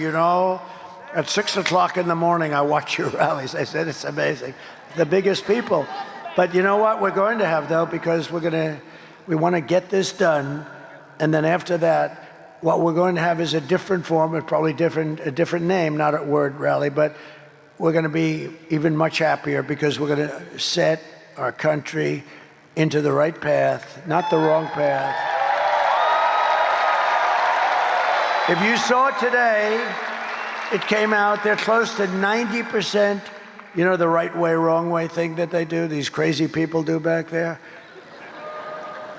at 6 o'clock in the morning, I watch your rallies. I said, it's amazing. The biggest people. But you know what we're going to have, though, because we want to get this done, and then after that, what we're going to have is a different form, probably a different name, not a word rally, but we're going to be even much happier because we're going to set our country into the right path, not the wrong path. If you saw it today, it came out, they're close to 90%, the right way, wrong way thing that they do, these crazy people do back there?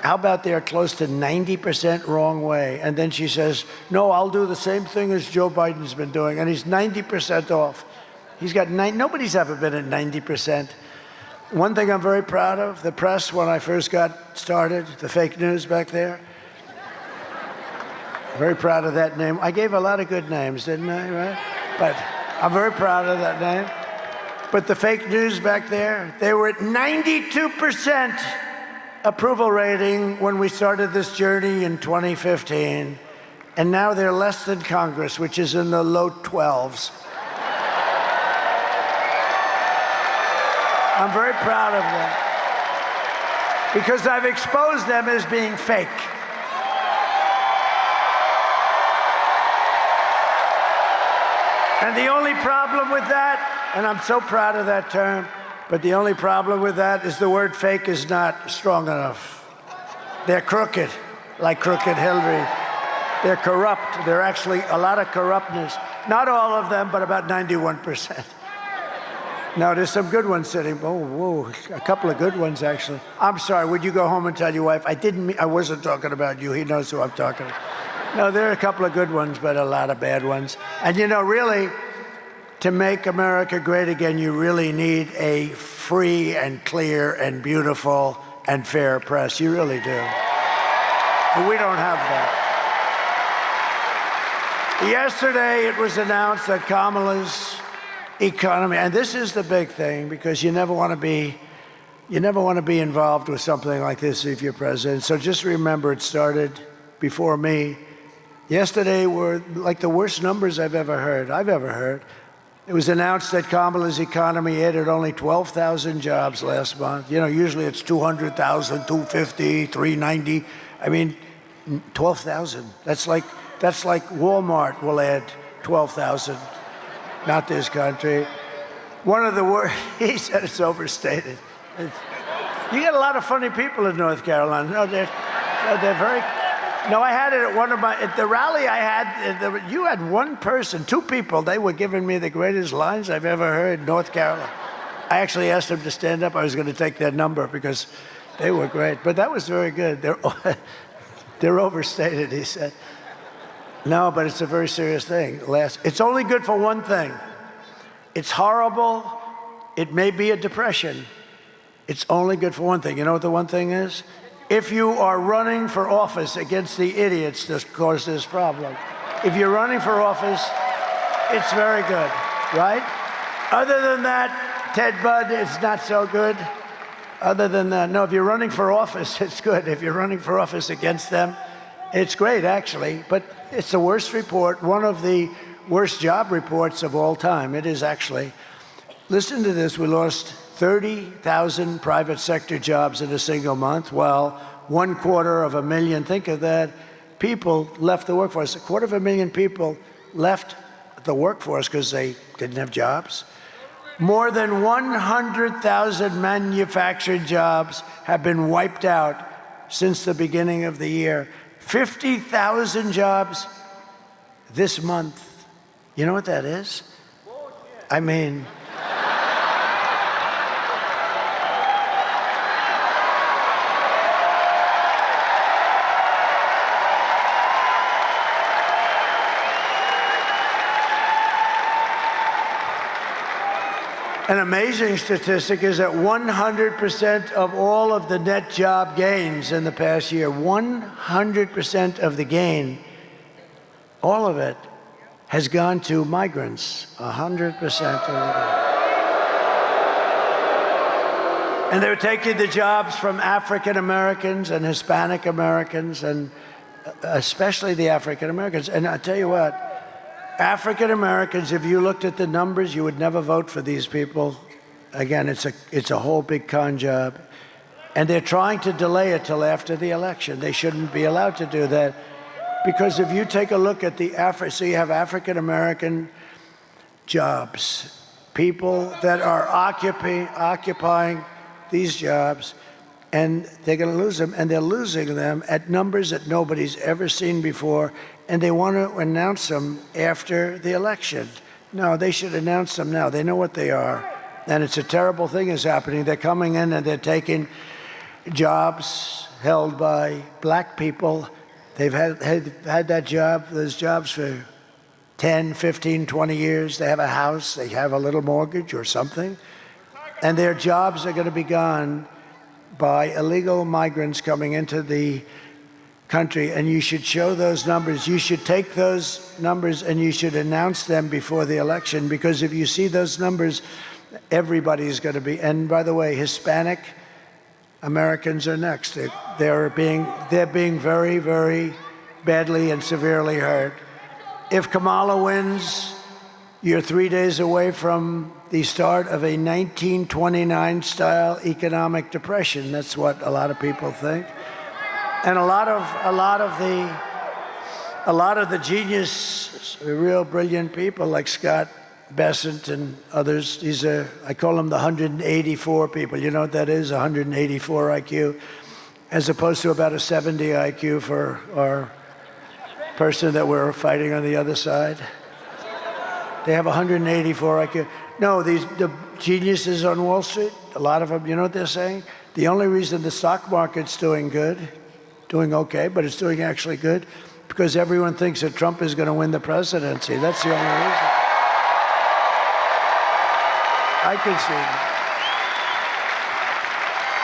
How about they're close to 90% wrong way? And then she says, no, I'll do the same thing as Joe Biden's been doing, and he's 90% off. He's got nobody's ever been at 90%. One thing I'm very proud of, the press, when I first got started, the fake news back there. Very proud of that name. I gave a lot of good names, didn't I, right? But I'm very proud of that name. But the fake news back there, they were at 92% approval rating when we started this journey in 2015. And now they're less than Congress, which is in the low 12s. I'm very proud of them because I've exposed them as being fake. And the only problem with that, and I'm so proud of that term, but the only problem with that is the word fake is not strong enough. They're crooked, like crooked Hillary. They're corrupt. They're actually a lot of corruptness. Not all of them, but about 91%. No, there's some good ones sitting. Oh, whoa, a couple of good ones, actually. I'm sorry, would you go home and tell your wife? I wasn't talking about you. He knows who I'm talking about. No, there are a couple of good ones, but a lot of bad ones. And you know, really, to make America great again, you really need a free and clear and beautiful and fair press. You really do. And we don't have that. Yesterday, it was announced that Kamala's economy, and this is the big thing, because you never want to be involved with something like this if you're president. So just remember, it started before me. Yesterday were like the worst numbers I've ever heard. It was announced that Kamala's economy added only 12,000 jobs last month. You know, usually it's 200,000, 250, 390. I mean, 12,000. That's like Walmart will add 12,000. Not this country. One of the worst, he said it's overstated. You get a lot of funny people in North Carolina. No, they're very, no, I had it at at the rally I had, you had one person, two people, they were giving me the greatest lines I've ever heard in North Carolina. I actually asked them to stand up. I was going to take their number because they were great. But that was very good. They're overstated, he said. No, but it's a very serious thing. It's only good for one thing. It's horrible. It may be a depression. It's only good for one thing. You know what the one thing is? If you are running for office against the idiots that cause this problem. If you're running for office, it's very good, right? Other than that, Ted Budd, it's not so good. Other than that, no, if you're running for office, it's good. If you're running for office against them, it's great, actually. But it's the worst report, one of the worst job reports of all time. It is actually. Listen to this. We lost 30,000 private sector jobs in a single month, while 250,000, think of that, people left the workforce. 250,000 people left the workforce because they didn't have jobs. More than 100,000 manufactured jobs have been wiped out since the beginning of the year. 50,000 jobs this month. You know what that is? I mean, an amazing statistic is that 100% of all of the net job gains in the past year, 100% of the gain, all of it, has gone to migrants. 100% of it. And they're taking the jobs from African Americans and Hispanic Americans, and especially the African Americans. And I tell you what, African Americans, if you looked at the numbers, you would never vote for these people. Again, it's a whole big con job. And they're trying to delay it till after the election. They shouldn't be allowed to do that. Because if you take a look at so you have African American jobs, people that are occupying these jobs, and they're going to lose them, and they're losing them at numbers that nobody's ever seen before, and they want to announce them after the election. No, they should announce them now. They know what they are, and it's a terrible thing is happening. They're coming in and they're taking jobs held by black people. They've had those jobs for 10, 15, 20 years. They have a house, they have a little mortgage or something, and their jobs are going to be gone by illegal migrants coming into the country. And you should show those numbers. You should take those numbers and you should announce them before the election, because if you see those numbers, everybody's going to be. And by the way, Hispanic Americans are next. They're being very, very badly and severely hurt. If Kamala wins, you're 3 days away from the start of a 1929-style economic depression. That's what a lot of people think. And a lot of the genius, real brilliant people like Scott Bessent and others, these are, I call them the 184 people. You know what that is, 184 IQ, as opposed to about a 70 IQ for our person that we're fighting on the other side. They have 184 IQ. No, the geniuses on Wall Street, a lot of them, you know what they're saying? The only reason the stock market's doing good, doing okay, but it's doing actually good, because everyone thinks that Trump is going to win the presidency. That's the only reason. I can see that.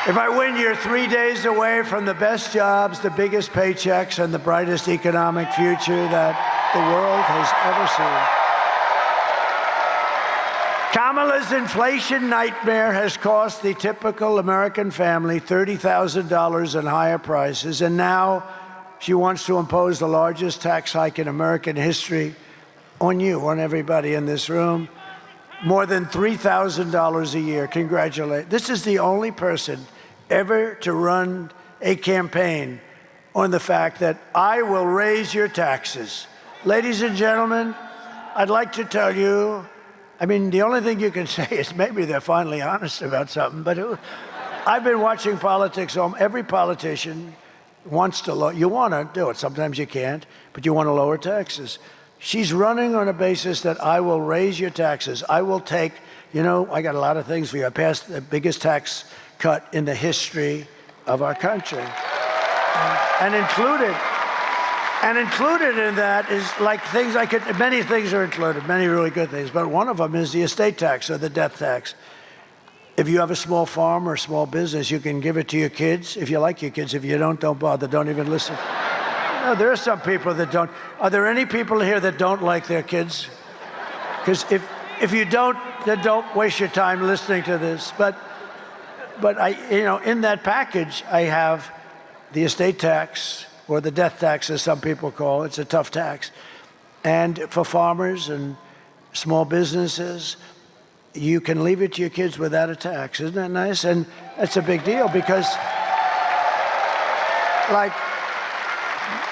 If I win, you're 3 days away from the best jobs, the biggest paychecks, and the brightest economic future that the world has ever seen. Kamala's inflation nightmare has cost the typical American family $30,000 in higher prices, and now she wants to impose the largest tax hike in American history on you, on everybody in this room. More than $3,000 a year. Congratulate. This is the only person ever to run a campaign on the fact that I will raise your taxes. Ladies and gentlemen, I'd like to tell you, I mean, the only thing you can say is maybe they're finally honest about something, but I've been watching politics. Every politician wants to lower, you want to do it, sometimes you can't, but you want to lower taxes. She's running on a basis that I will raise your taxes. I will take, you know, I got a lot of things for you. I passed the biggest tax cut in the history of our country. And included in that is like things I could, many things are included, many really good things, but one of them is the estate tax or the death tax. If you have a small farm or a small business, you can give it to your kids. If you like your kids, if you don't bother, don't even listen. No, there are some people that don't. Are there any people here that don't like their kids? Because if you don't, then don't waste your time listening to this. But I, you know, in that package, I have the estate tax, or the death tax, as some people call it. It's a tough tax. And for farmers and small businesses, you can leave it to your kids without a tax. Isn't that nice? And that's a big deal because, like,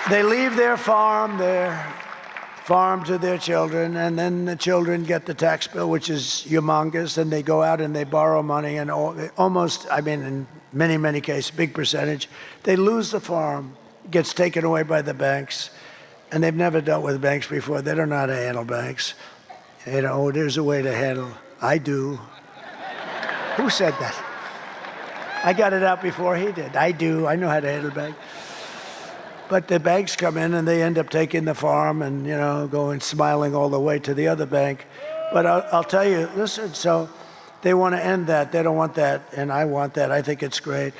they leave their farm to their children, and then the children get the tax bill, which is humongous, and they go out and they borrow money, and almost, I mean, in many, many cases, big percentage, they lose the farm. It gets taken away by the banks, and they've never dealt with banks before. They don't know how to handle banks. You know, there's a way to handle. I do. Who said that? I got it out before he did. I do. I know how to handle banks. But the banks come in and they end up taking the farm and, you know, going smiling all the way to the other bank. But I'll tell you, listen, so they want to end that. They don't want that, and I want that. I think it's great.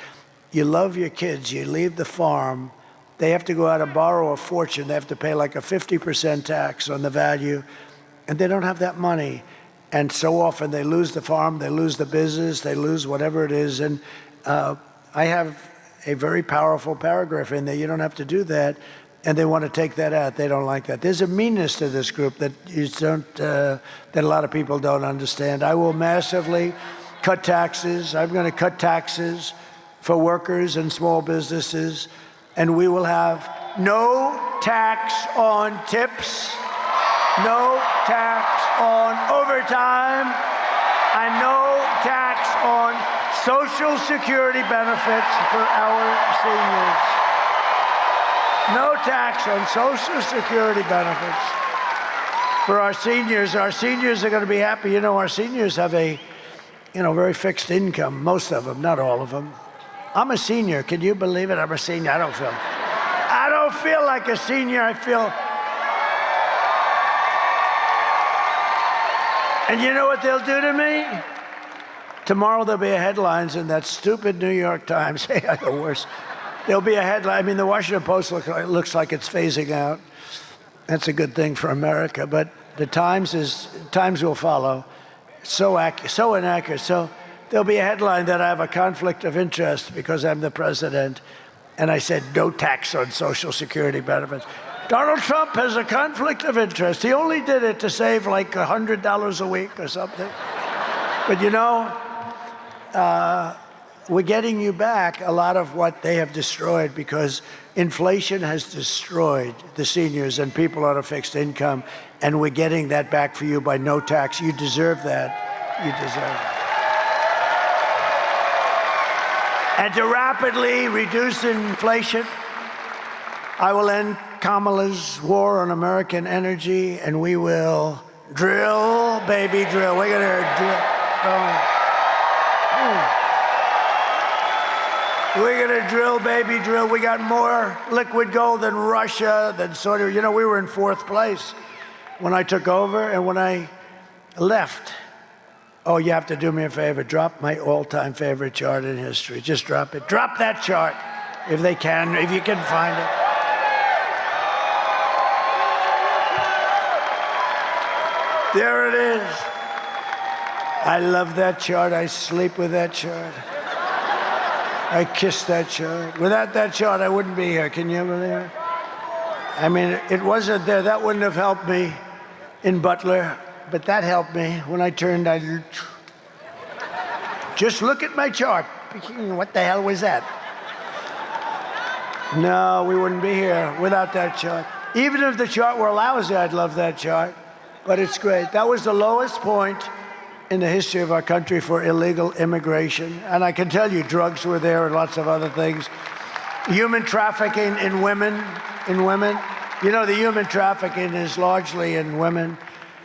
You love your kids. You leave the farm. They have to go out and borrow a fortune. They have to pay like a 50% tax on the value, and they don't have that money. And so often they lose the farm, they lose the business, they lose whatever it is. And I have a very powerful paragraph in there. You don't have to do that. And they want to take that out. They don't like that. There's a meanness to this group that you don't, that a lot of people don't understand. I will massively cut taxes. I'm going to cut taxes for workers and small businesses. And we will have no tax on tips, no tax on overtime, and no tax on Social Security benefits for our seniors. No tax on Social Security benefits for our seniors. Our seniors are going to be happy. You know, our seniors have a, you know, very fixed income, most of them, not all of them. I'm a senior. Can you believe it? I'm a senior. I don't feel like a senior. I feel. And you know what they'll do to me? Tomorrow there'll be headlines in that stupid New York Times. The worst. There'll be a headline. I mean, the Washington Post looks like it's phasing out. That's a good thing for America. But the Times will follow. So inaccurate. So there'll be a headline that I have a conflict of interest because I'm the president. And I said, no tax on Social Security benefits. Donald Trump has a conflict of interest. He only did it to save like $100 a week or something. But you know, we're getting you back a lot of what they have destroyed, because inflation has destroyed the seniors and people on a fixed income, and we're getting that back for you by no tax. You deserve that. You deserve it. And to rapidly reduce inflation, I will end Kamala's war on American energy, and we will drill, baby, drill. We're going to drill. We're going to drill, baby, drill. We got more liquid gold than Russia, than Saudi. You know, we were in 4th place when I took over, and when I left. Oh, you have to do me a favor. Drop my all-time favorite chart in history. Just drop it. Drop that chart, if they can, if you can find it. There it is. I love that chart. I sleep with that chart. I kiss that chart. Without that chart, I wouldn't be here. Can you believe it? I mean, it wasn't there. That wouldn't have helped me in Butler, but that helped me. When I turned, I just look at my chart. What the hell was that? No, we wouldn't be here without that chart. Even if the chart were lousy, I'd love that chart. But it's great. That was the lowest point in the history of our country for illegal immigration. And I can tell you, drugs were there and lots of other things. Human trafficking in women. You know, the human trafficking is largely in women.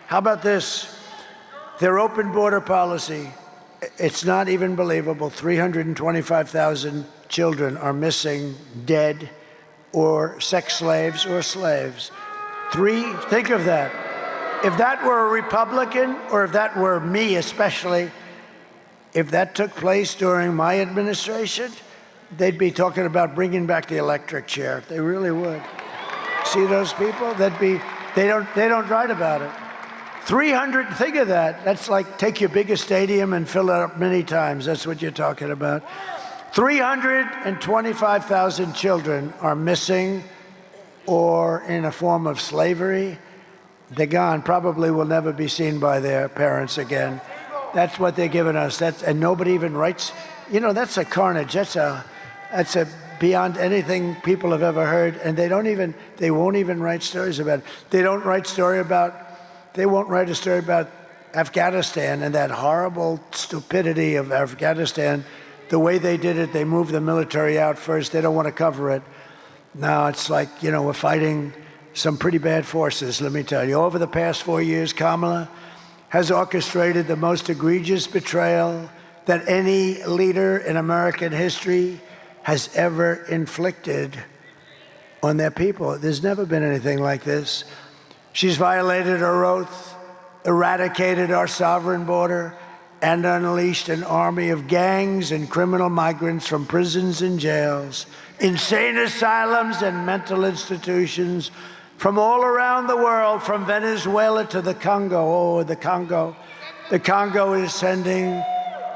How about this? Their open border policy, it's not even believable. 325,000 children are missing, dead, or sex slaves or slaves. Think of that. If that were a Republican, or if that were me especially, if that took place during my administration, they'd be talking about bringing back the electric chair. They really would. See those people? They don't write about it. 300, think of that. That's like take your biggest stadium and fill it up many times. That's what you're talking about. 325,000 children are missing or in a form of slavery. They're gone, probably will never be seen by their parents again. That's what they're giving us. And nobody even writes, you know, that's a carnage. That's a beyond anything people have ever heard. And they won't even write stories about it. They won't write a story about Afghanistan and that horrible stupidity of Afghanistan. The way they did it, they moved the military out first. They don't want to cover it. Now it's like, you know, we're fighting some pretty bad forces, let me tell you. Over the past 4 years, Kamala has orchestrated the most egregious betrayal that any leader in American history has ever inflicted on their people. There's never been anything like this. She's violated her oath, eradicated our sovereign border, and unleashed an army of gangs and criminal migrants from prisons and jails, insane asylums and mental institutions, from all around the world, from Venezuela to the Congo. Oh, the Congo. The Congo is sending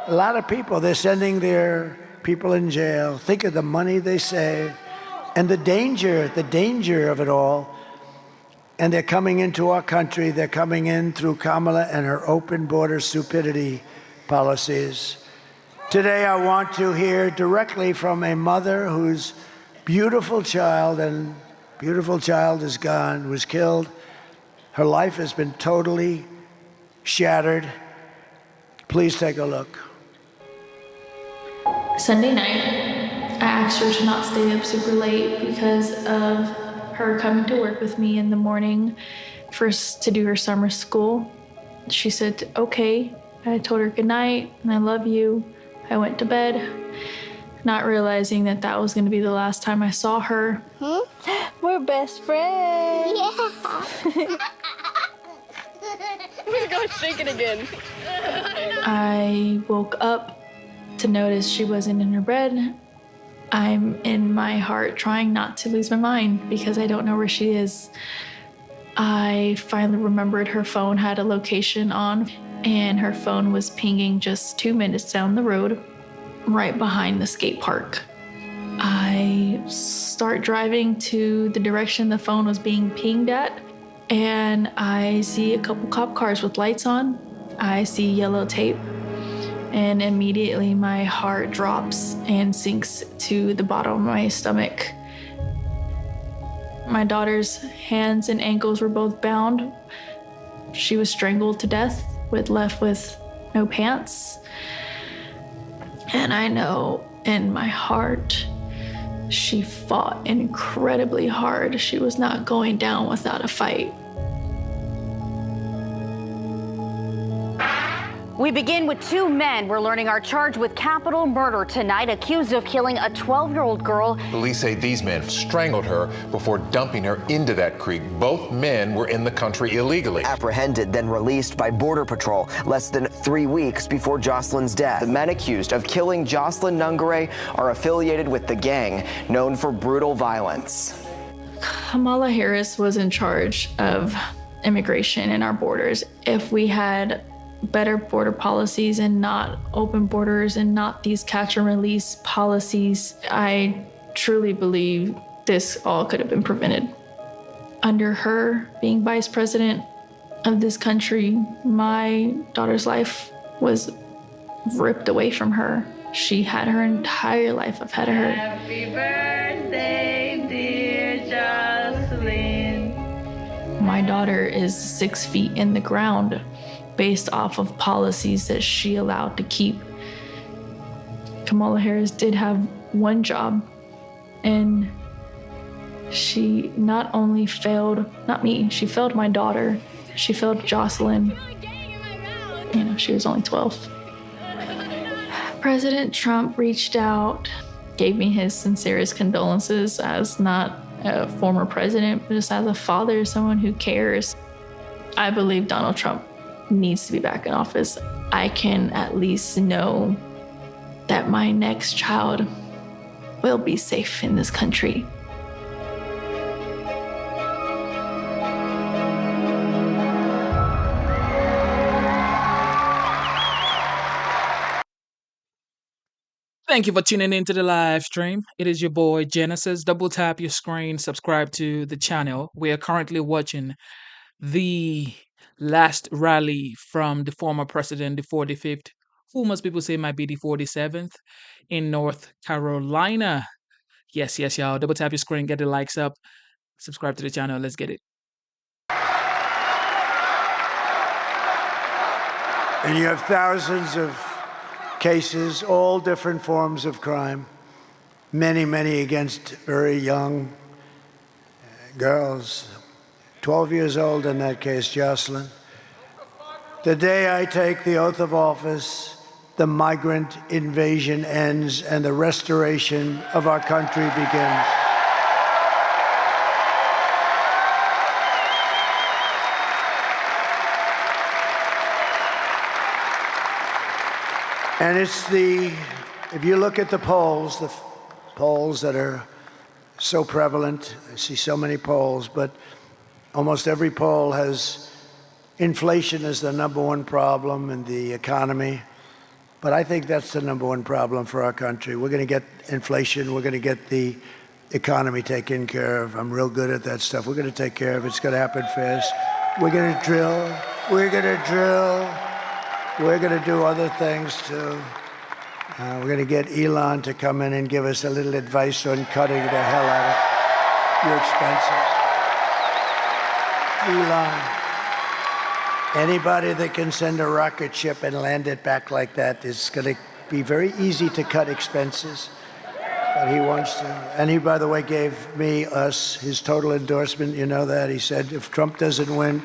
a lot of people. They're sending their people in jail. Think of the money they save and the danger of it all. And they're coming into our country. They're coming in through Kamala and her open border stupidity policies. Today, I want to hear directly from a mother whose beautiful child is gone, was killed. Her life has been totally shattered. Please take a look. Sunday night, I asked her to not stay up super late because of her coming to work with me in the morning to do her summer school. She said, okay. I told her good night and I love you. I went to bed, not realizing that was going to be the last time I saw her. We're best friends. Yeah. We're going to shake it again. I woke up to notice she wasn't in her bed. I'm in my heart trying not to lose my mind because I don't know where she is. I finally remembered her phone had a location on, and her phone was pinging just 2 minutes down the road, right behind the skate park. I I start driving to the direction the phone was being pinged at, and I see a couple cop cars with lights on. I see yellow tape, and immediately my heart drops and sinks to the bottom of my stomach. My daughter's hands and ankles were both bound. She was strangled to death, left with no pants. And I know in my heart, she fought incredibly hard. She was not going down without a fight. We begin with two men we're learning are charged with capital murder tonight, accused of killing a 12-year-old girl. Police say these men strangled her before dumping her into that creek. Both men were in the country illegally. Apprehended, then released by Border Patrol less than 3 weeks before Jocelyn's death. The men accused of killing Jocelyn Nungare are affiliated with the gang known for brutal violence. Kamala Harris was in charge of immigration in our borders. If we had better border policies and not open borders and not these catch and release policies, I truly believe this all could have been prevented. Under her being vice president of this country, my daughter's life was ripped away from her. She had her entire life ahead of her. Happy birthday, dear Jocelyn. My daughter is 6 feet in the ground based off of policies that she allowed to keep. Kamala Harris did have one job, and she not only failed, not me, she failed my daughter, she failed Jocelyn. You know, she was only 12. President Trump reached out, gave me his sincerest condolences as not a former president, but just as a father, someone who cares. I believe Donald Trump needs to be back in office. I can at least know that my next child will be safe in this country. Thank you for tuning into the live stream. It is your boy Genesis. Double tap your screen, subscribe to the channel. We are currently watching the last rally from the former president, the 45th, who most people say might be the 47th, in North Carolina. Yes, y'all. Double tap your screen, get the likes up, subscribe to the channel. Let's get it. And you have thousands of cases, all different forms of crime, many against very young girls. 12 years old in that case, Jocelyn. The day I take the oath of office, the migrant invasion ends and the restoration of our country begins. And it's if you look at the polls that are so prevalent, I see so many polls, but almost every poll has inflation as the #1 problem in the economy. But I think that's the #1 problem for our country. We're going to get inflation. We're going to get the economy taken care of. I'm real good at that stuff. We're going to take care of it. It's going to happen fast. We're going to drill. We're going to drill. We're going to do other things too. We're going to get Elon to come in and give us a little advice on cutting the hell out of your expenses. Elon, anybody that can send a rocket ship and land it back like that is going to be very easy to cut expenses. But he wants to. And he, by the way, gave us his total endorsement. You know that. He said if Trump doesn't win,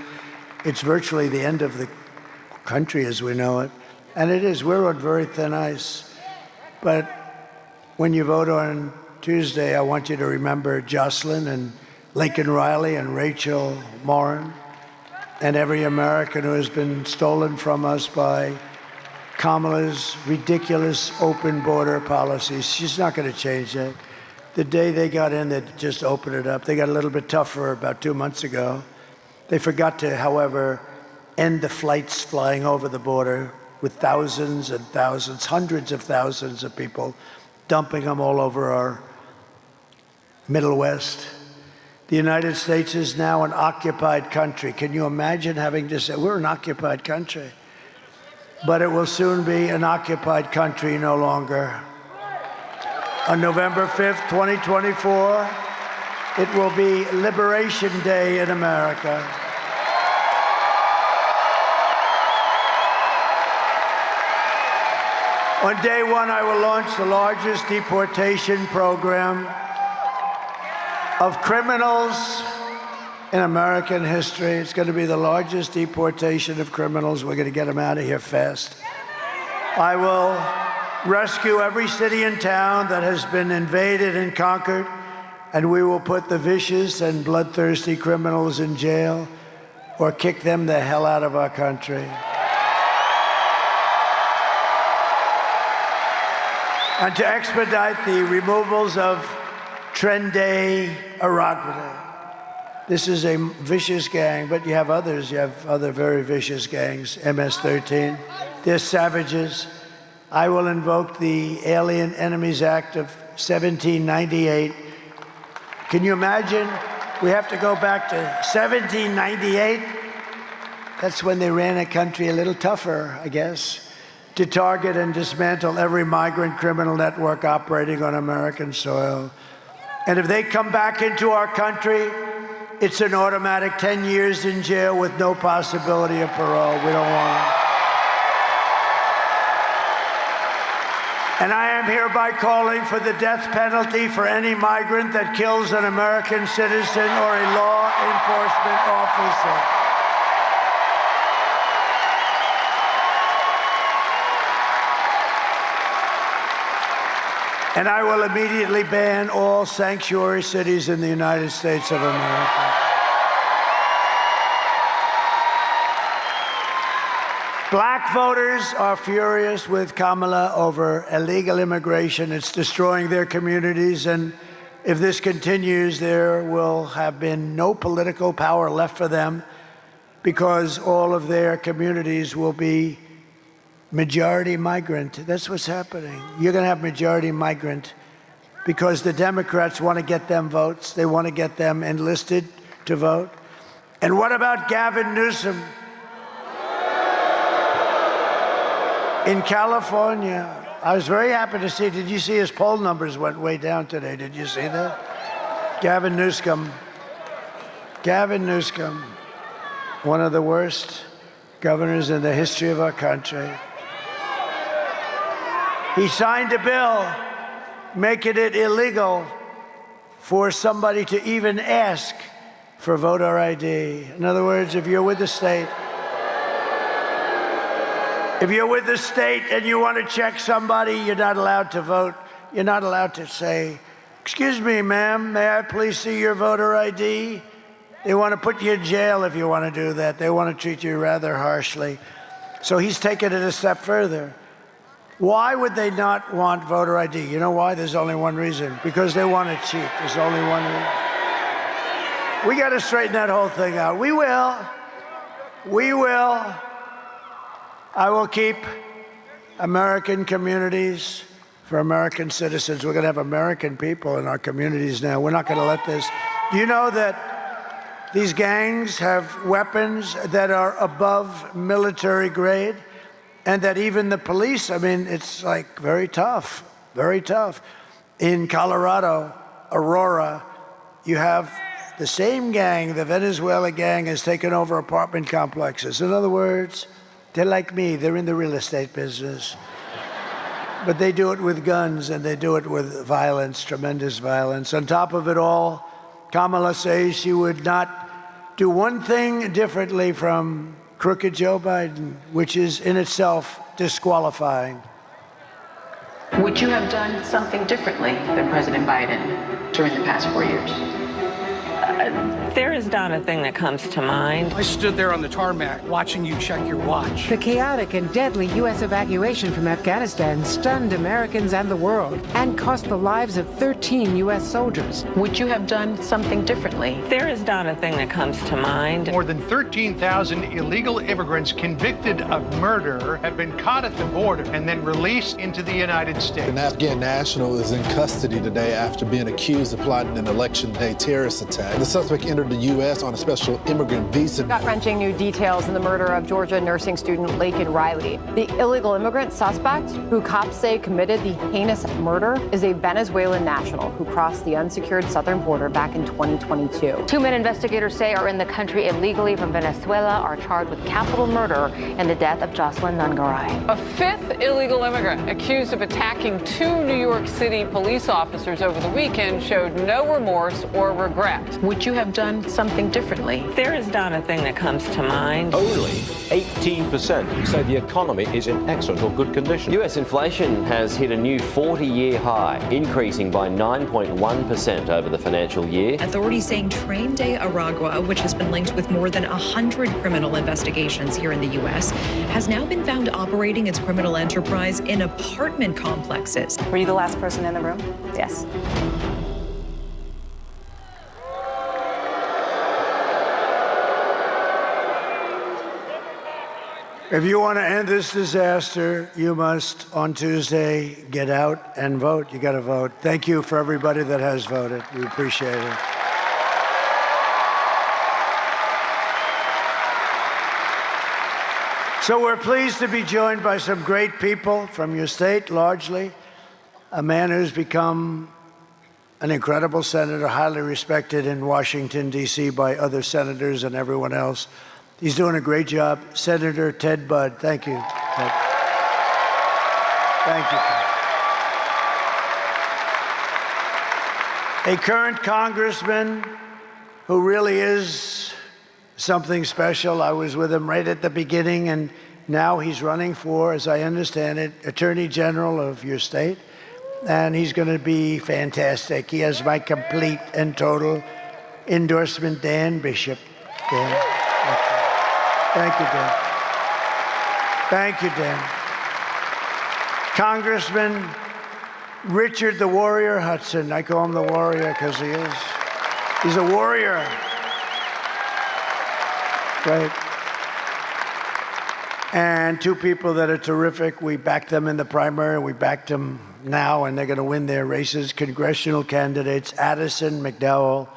it's virtually the end of the country as we know it. And it is. We're on very thin ice. But when you vote on Tuesday, I want you to remember Jocelyn and Lincoln Riley and Rachel Morin and every American who has been stolen from us by Kamala's ridiculous open border policies. She's not going to change that. The day they got in, they just opened it up. They got a little bit tougher about 2 months ago. They forgot to, however, end the flights flying over the border with thousands and thousands, hundreds of thousands of people, dumping them all over our Middle West. The United States is now an occupied country. Can you imagine having to say, we're an occupied country? But it will soon be an occupied country no longer. On November 5th, 2024, it will be Liberation Day in America. On day one, I will launch the largest deportation program of criminals in American history. It's going to be the largest deportation of criminals. We're going to get them out of here fast. I will rescue every city and town that has been invaded and conquered, and we will put the vicious and bloodthirsty criminals in jail or kick them the hell out of our country. And to expedite the removals of Trenday Aragua. This is a vicious gang, but you have others. You have other very vicious gangs, MS-13. They're savages. I will invoke the Alien Enemies Act of 1798. Can you imagine? We have to go back to 1798. That's when they ran a country a little tougher, I guess, to target and dismantle every migrant criminal network operating on American soil. And if they come back into our country, it's an automatic 10 years in jail with no possibility of parole. We don't want them. And I am hereby calling for the death penalty for any migrant that kills an American citizen or a law enforcement officer. And I will immediately ban all sanctuary cities in the United States of America. Black voters are furious with Kamala over illegal immigration. It's destroying their communities, and if this continues, there will have been no political power left for them because all of their communities will be majority migrant. That's what's happening. You're going to have majority migrant because the Democrats want to get them votes. They want to get them enlisted to vote. And what about Gavin Newsom in California? I was very happy to see, did you see his poll numbers went way down today? Did you see that? Gavin Newsom, one of the worst governors in the history of our country. He signed a bill making it illegal for somebody to even ask for voter ID. In other words, if you're with the state, and you want to check somebody, you're not allowed to vote. You're not allowed to say, "Excuse me, ma'am, may I please see your voter ID?" They want to put you in jail if you want to do that. They want to treat you rather harshly. So he's taken it a step further. Why would they not want voter ID? You know why? There's only one reason. Because they want to cheat. There's only one reason. We got to straighten that whole thing out. We will. We will. I will keep American communities for American citizens. We're going to have American people in our communities now. We're not going to let this. Do you know that these gangs have weapons that are above military grade? And that even the police, I mean, it's like very tough, very tough. In Colorado, Aurora, you have the same gang, the Venezuela gang, has taken over apartment complexes. In other words, they're like me, they're in the real estate business. But they do it with guns and they do it with violence, tremendous violence. On top of it all, Kamala says she would not do one thing differently from crooked Joe Biden, which is in itself disqualifying. Would you have done something differently than President Biden during the past 4 years? There is not a thing that comes to mind. I stood there on the tarmac watching you check your watch. The chaotic and deadly U.S. evacuation from Afghanistan stunned Americans and the world and cost the lives of 13 U.S. soldiers. Would you have done something differently? There is not a thing that comes to mind. More than 13,000 illegal immigrants convicted of murder have been caught at the border and then released into the United States. An Afghan national is in custody today after being accused of plotting an election day terrorist attack. The suspect entered the U.S. on a special immigrant visa. Gut-wrenching new details in the murder of Georgia nursing student Laken Riley. The illegal immigrant suspect, who cops say committed the heinous murder, is a Venezuelan national who crossed the unsecured southern border back in 2022. 2 men investigators say are in the country illegally from Venezuela are charged with capital murder in the death of Jocelyn Nungaray. A fifth illegal immigrant accused of attacking 2 New York City police officers over the weekend showed no remorse or regret. Would you have done something differently? There is not a thing that comes to mind. Only 18% say the economy is in excellent or good condition. US inflation has hit a new 40-year high, increasing by 9.1% over the financial year. Authorities saying Train de Aragua, which has been linked with more than 100 criminal investigations here in the U.S., has now been found operating its criminal enterprise in apartment complexes. Were you the last person in the room? Yes. If you want to end this disaster, you must, on Tuesday, get out and vote. You got to vote. Thank you for everybody that has voted. We appreciate it. So we're pleased to be joined by some great people from your state, largely. A man who's become an incredible senator, highly respected in Washington, D.C. by other senators and everyone else. He's doing a great job. Senator Ted Budd. Thank you, Ted. Thank you, Ted. A current congressman who really is something special. I was with him right at the beginning, and now he's running for, as I understand it, Attorney General of your state. And he's going to be fantastic. He has my complete and total endorsement, Dan Bishop. Dan. Thank you, Dan. Thank you, Dan. Congressman Richard the Warrior Hudson. I call him the Warrior because he is. He's a warrior. Right. And 2 people that are terrific. We backed them in the primary. We backed them now, and they're going to win their races. Congressional candidates Addison McDowell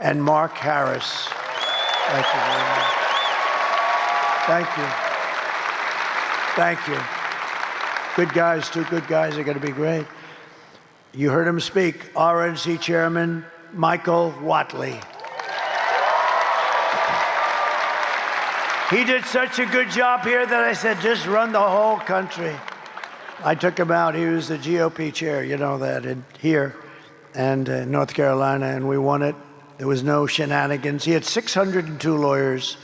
and Mark Harris. Thank you very much. Thank you. Thank you. Good guys, 2 good guys are going to be great. You heard him speak. RNC Chairman Michael Whatley. He did such a good job here that I said, just run the whole country. I took him out. He was the GOP chair, you know that, here and North Carolina, and we won it. There was no shenanigans. He had 602 lawyers.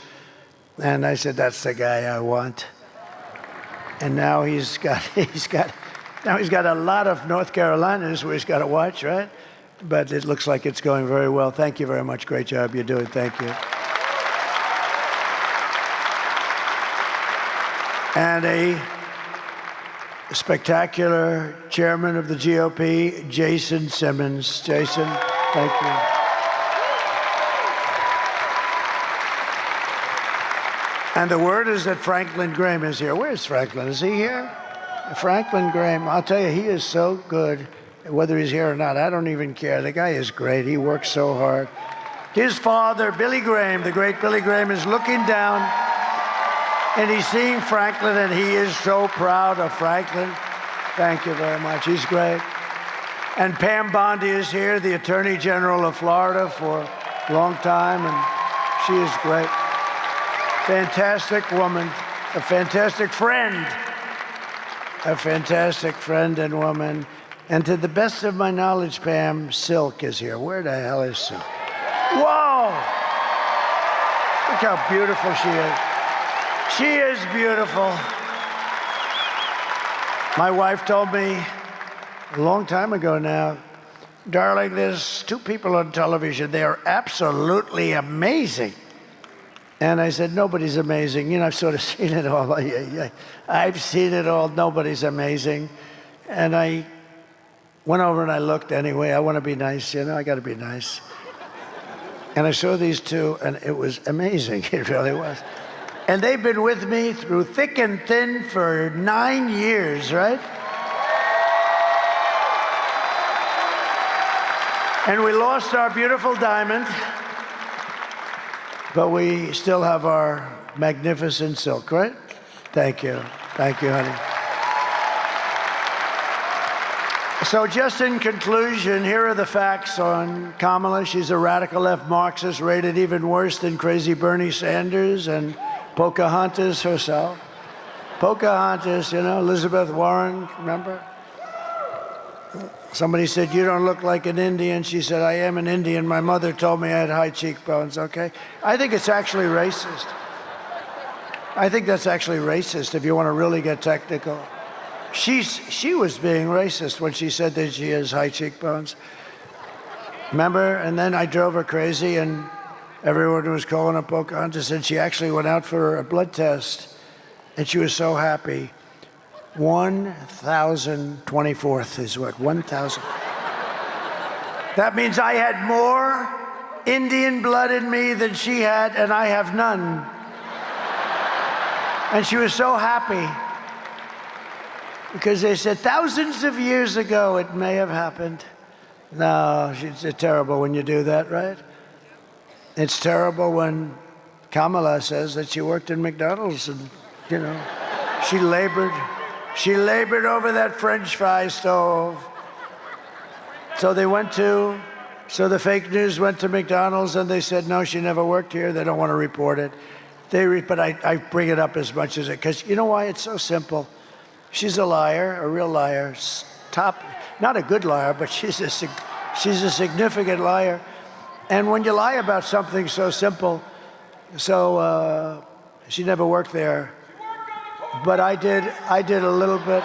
And I said, that's the guy I want. And now he's got a lot of North Carolinas where he's got to watch, right? But it looks like it's going very well. Thank you very much. Great job you're doing. Thank you. And a spectacular chairman of the GOP, Jason Simmons. Jason, thank you. And the word is that Franklin Graham is here. Where's Franklin? Is he here? Franklin Graham, I'll tell you, he is so good, whether he's here or not. I don't even care. The guy is great. He works so hard. His father, Billy Graham, the great Billy Graham, is looking down, and he's seeing Franklin, and he is so proud of Franklin. Thank you very much. He's great. And Pam Bondi is here, the Attorney General of Florida for a long time, and she is great. Fantastic woman, a fantastic friend. A fantastic friend and woman. And to the best of my knowledge, Pam, Silk is here. Where the hell is Silk? Whoa! Look how beautiful she is. She is beautiful. My wife told me a long time ago now, darling, there's two people on television. They are absolutely amazing. And I said, nobody's amazing. You know, I've sort of seen it all. I've seen it all. Nobody's amazing. And I went over and I looked anyway. I want to be nice, you know, I got to be nice. And I saw these two, and it was amazing. It really was. And they've been with me through thick and thin for 9 years, right? And we lost our beautiful diamond, but we still have our magnificent silk, right? Thank you. Thank you, honey. So just in conclusion, here are the facts on Kamala. She's a radical left Marxist, rated even worse than crazy Bernie Sanders and Pocahontas herself. Pocahontas, you know, Elizabeth Warren, remember? Somebody said, you don't look like an Indian. She said, I am an Indian. My mother told me I had high cheekbones, okay? I think it's actually racist. I think that's actually racist if you want to really get technical. She was being racist when she said that she has high cheekbones. Remember? And then I drove her crazy, and everyone was calling her Pocahontas, and she actually went out for a blood test, and she was so happy. 1,024th is what? 1,000. That means I had more Indian blood in me than she had, and I have none. And she was so happy. Because they said thousands of years ago it may have happened. No, it's terrible when you do that, right? It's terrible when Kamala says that she worked in McDonald's and, you know, she labored over that French fry stove. So the fake news went to McDonald's and they said, no, she never worked here. They don't want to report it. But I bring it up as much as it, because you know why? It's so simple. She's a liar, a real liar. Not a good liar, but she's a significant liar. And when you lie about something so simple, she never worked there, but I did a little bit.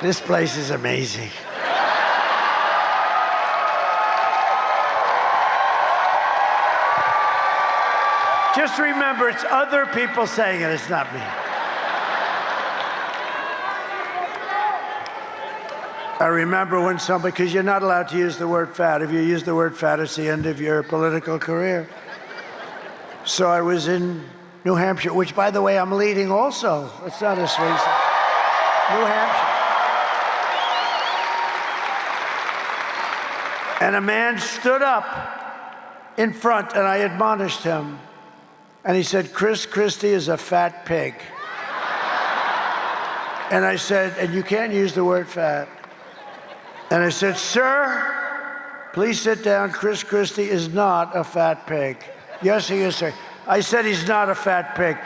This place is amazing. Just remember, it's other people saying it, it's not me. I remember when somebody, because you're not allowed to use the word fat. If you use the word fat, it's the end of your political career. So I was in New Hampshire, which, by the way, I'm leading also. It's not a sweet. New Hampshire. And a man stood up in front, and I admonished him. And he said, Chris Christie is a fat pig. And I said, and you can't use the word fat. And I said, sir, please sit down. Chris Christie is not a fat pig. Yes, he is, sir. I said he's not a fat pig.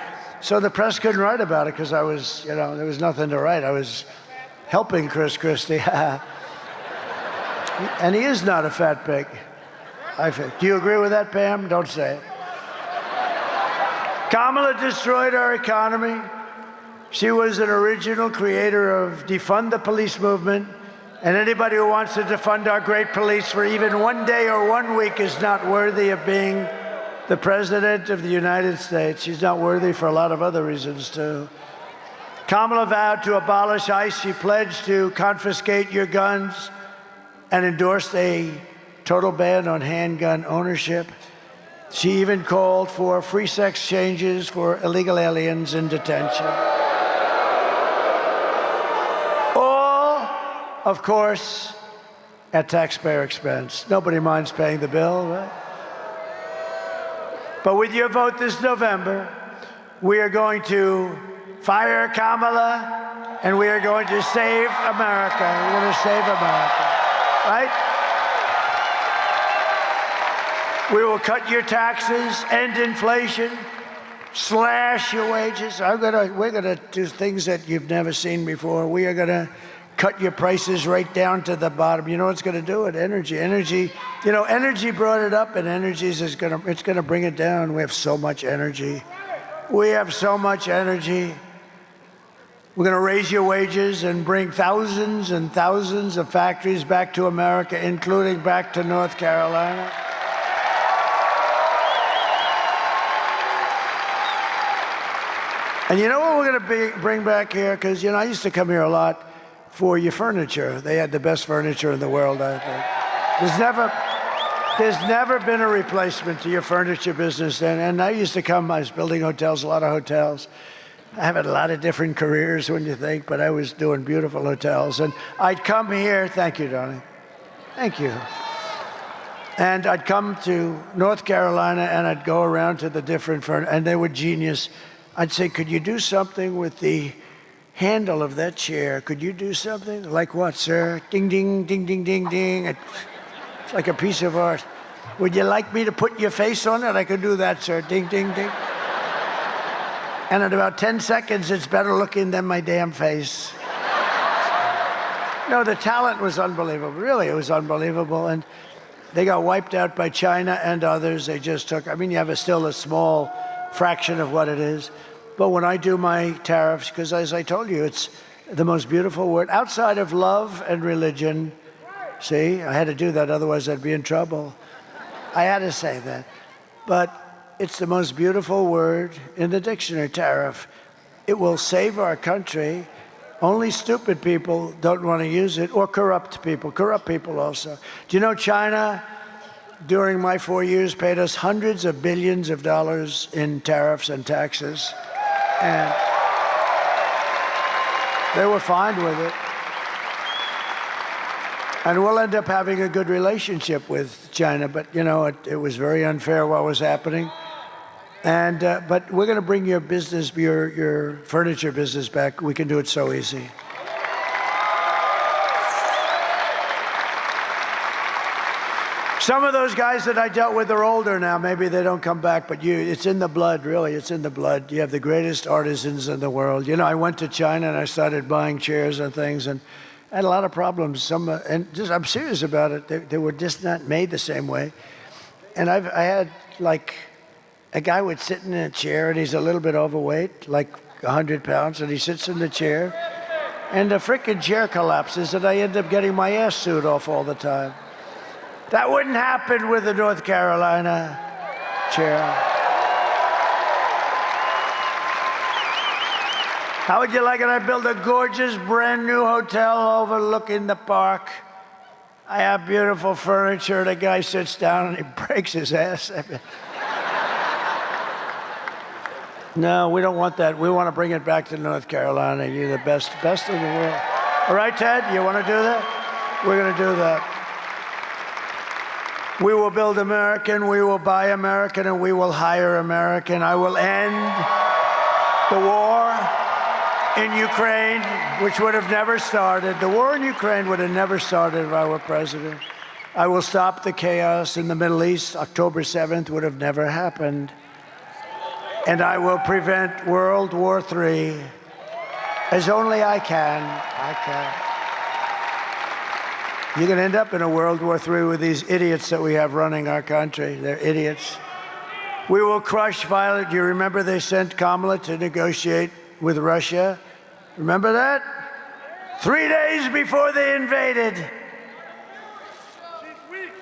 So the press couldn't write about it because I was, you know, there was nothing to write. I was helping Chris Christie. And he is not a fat pig. Do you agree with that, Pam? Don't say it. Kamala destroyed our economy. She was an original creator of defund the police movement. And anybody who wants to defund our great police for even one day or 1 week is not worthy of being the President of the United States. She's not worthy for a lot of other reasons, too. Kamala vowed to abolish ICE. She pledged to confiscate your guns and endorsed a total ban on handgun ownership. She even called for free sex changes for illegal aliens in detention. All, of course, at taxpayer expense. Nobody minds paying the bill, right? But with your vote this November, we are going to fire Kamala, and we are going to save America. We're going to save America. Right? We will cut your taxes, end inflation, slash your wages. We're gonna do things that you've never seen before. We are gonna cut your prices right down to the bottom. You know what's gonna do it? Energy. You know, energy brought it up, and it's gonna bring it down. We have so much energy. We have so much energy. We're gonna raise your wages and bring thousands and thousands of factories back to America, including back to North Carolina. And you know what we're going to bring back here? Because, you know, I used to come here a lot for your furniture. They had the best furniture in the world, I think. There's never been a replacement to your furniture business. And I used to come, I was building hotels, a lot of hotels. I have had a lot of different careers when you think, but I was doing beautiful hotels. And I'd come here, thank you, darling. Thank you. And I'd come to North Carolina and I'd go around to the different furniture, and they were genius. I'd say, could you do something with the handle of that chair? Could you do something? Like what, sir? Ding, ding, ding, ding, ding, ding. It's like a piece of art. Would you like me to put your face on it? I could do that, sir. Ding, ding, ding. And in about 10 seconds, it's better looking than my damn face. No, the talent was unbelievable. Really, it was unbelievable. And they got wiped out by China and others. They just took, I mean, you have still a small fraction of what it is. But when I do my tariffs, because as I told you, it's the most beautiful word outside of love and religion. See, I had to do that, otherwise I'd be in trouble. I had to say that. But it's the most beautiful word in the dictionary, tariff. It will save our country. Only stupid people don't want to use it, or corrupt people also. Do you know China, during my 4 years, paid us hundreds of billions of dollars in tariffs and taxes? And they were fine with it. And we'll end up having a good relationship with China, but you know, it was very unfair what was happening. And but we're going to bring your business, your furniture business back. We can do it so easy. Some of those guys that I dealt with are older now. Maybe they don't come back, but it's in the blood, really. It's in the blood. You have the greatest artisans in the world. You know, I went to China and I started buying chairs and things, and I had a lot of problems. I'm serious about it. They were just not made the same way. And I had, like, a guy would sit in a chair, and he's a little bit overweight, like 100 pounds, and he sits in the chair, and the frickin' chair collapses, and I end up getting my ass sued off all the time. That wouldn't happen with the North Carolina chair. How would you like it? I built a gorgeous, brand new hotel overlooking the park. I have beautiful furniture. The guy sits down and he breaks his ass. No, we don't want that. We want to bring it back to North Carolina. You're the best in the world. All right, Ted, you want to do that? We're going to do that. We will build American, we will buy American, and we will hire American. I will end the war in Ukraine, which would have never started. The war in Ukraine would have never started if I were president. I will stop the chaos in the Middle East. October 7th would have never happened. And I will prevent World War III as only I can. You're going to end up in a World War III with these idiots that we have running our country. They're idiots. We will crush violence. Do you remember they sent Kamala to negotiate with Russia? Remember that? 3 days before they invaded.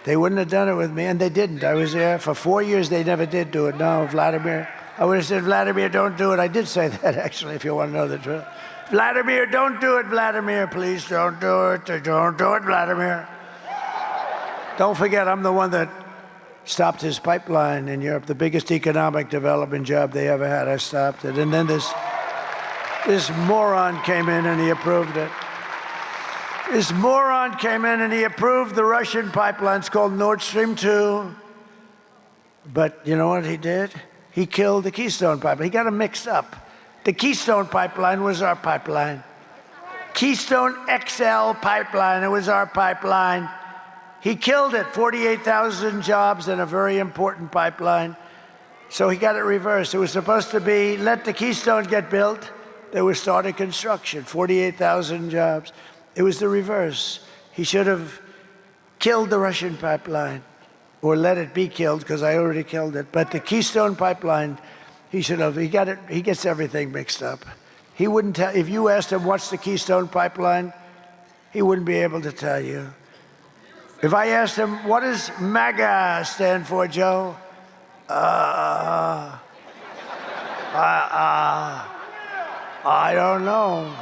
They wouldn't have done it with me, and they didn't. I was there for 4 years. They never did do it. No, Vladimir. I would have said, Vladimir, don't do it. I did say that, actually, if you want to know the truth. Vladimir, don't do it, Vladimir. Please don't do it. Don't do it, Vladimir. Don't forget, I'm the one that stopped his pipeline in Europe, the biggest economic development job they ever had. I stopped it. And then this moron came in and he approved it. This moron came in and he approved the Russian pipeline. It's called Nord Stream 2. But you know what he did? He killed the Keystone pipeline. He got them mixed up. The Keystone pipeline was our pipeline. Keystone XL pipeline, it was our pipeline. He killed it, 48,000 jobs in a very important pipeline. So he got it reversed. It was supposed to be, let the Keystone get built. They were starting construction, 48,000 jobs. It was the reverse. He should have killed the Russian pipeline, or let it be killed, because I already killed it. But the Keystone pipeline, he should have, he gets everything mixed up. He wouldn't tell, if you asked him what's the Keystone pipeline, he wouldn't be able to tell you. If I asked him, what does MAGA stand for, Joe? I don't know.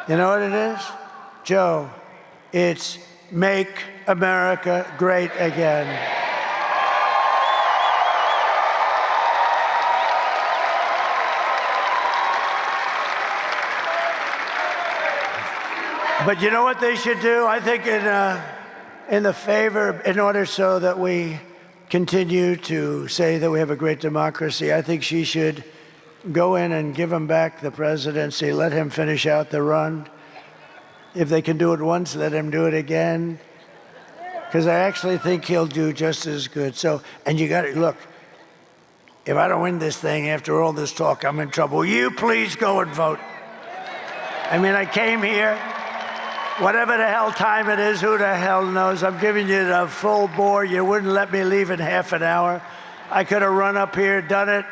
You know what it is? Joe, it's Make America Great Again. But you know what they should do? I think in the favor, in order so that we continue to say that we have a great democracy, I think she should go in and give him back the presidency, let him finish out the run. If they can do it once, let him do it again. Because I actually think he'll do just as good. So, and you got to, look, if I don't win this thing after all this talk, I'm in trouble. Will you please go and vote? I mean, I came here, whatever the hell time it is, who the hell knows? I'm giving you the full bore. You wouldn't let me leave in half an hour. I could have run up here, done it,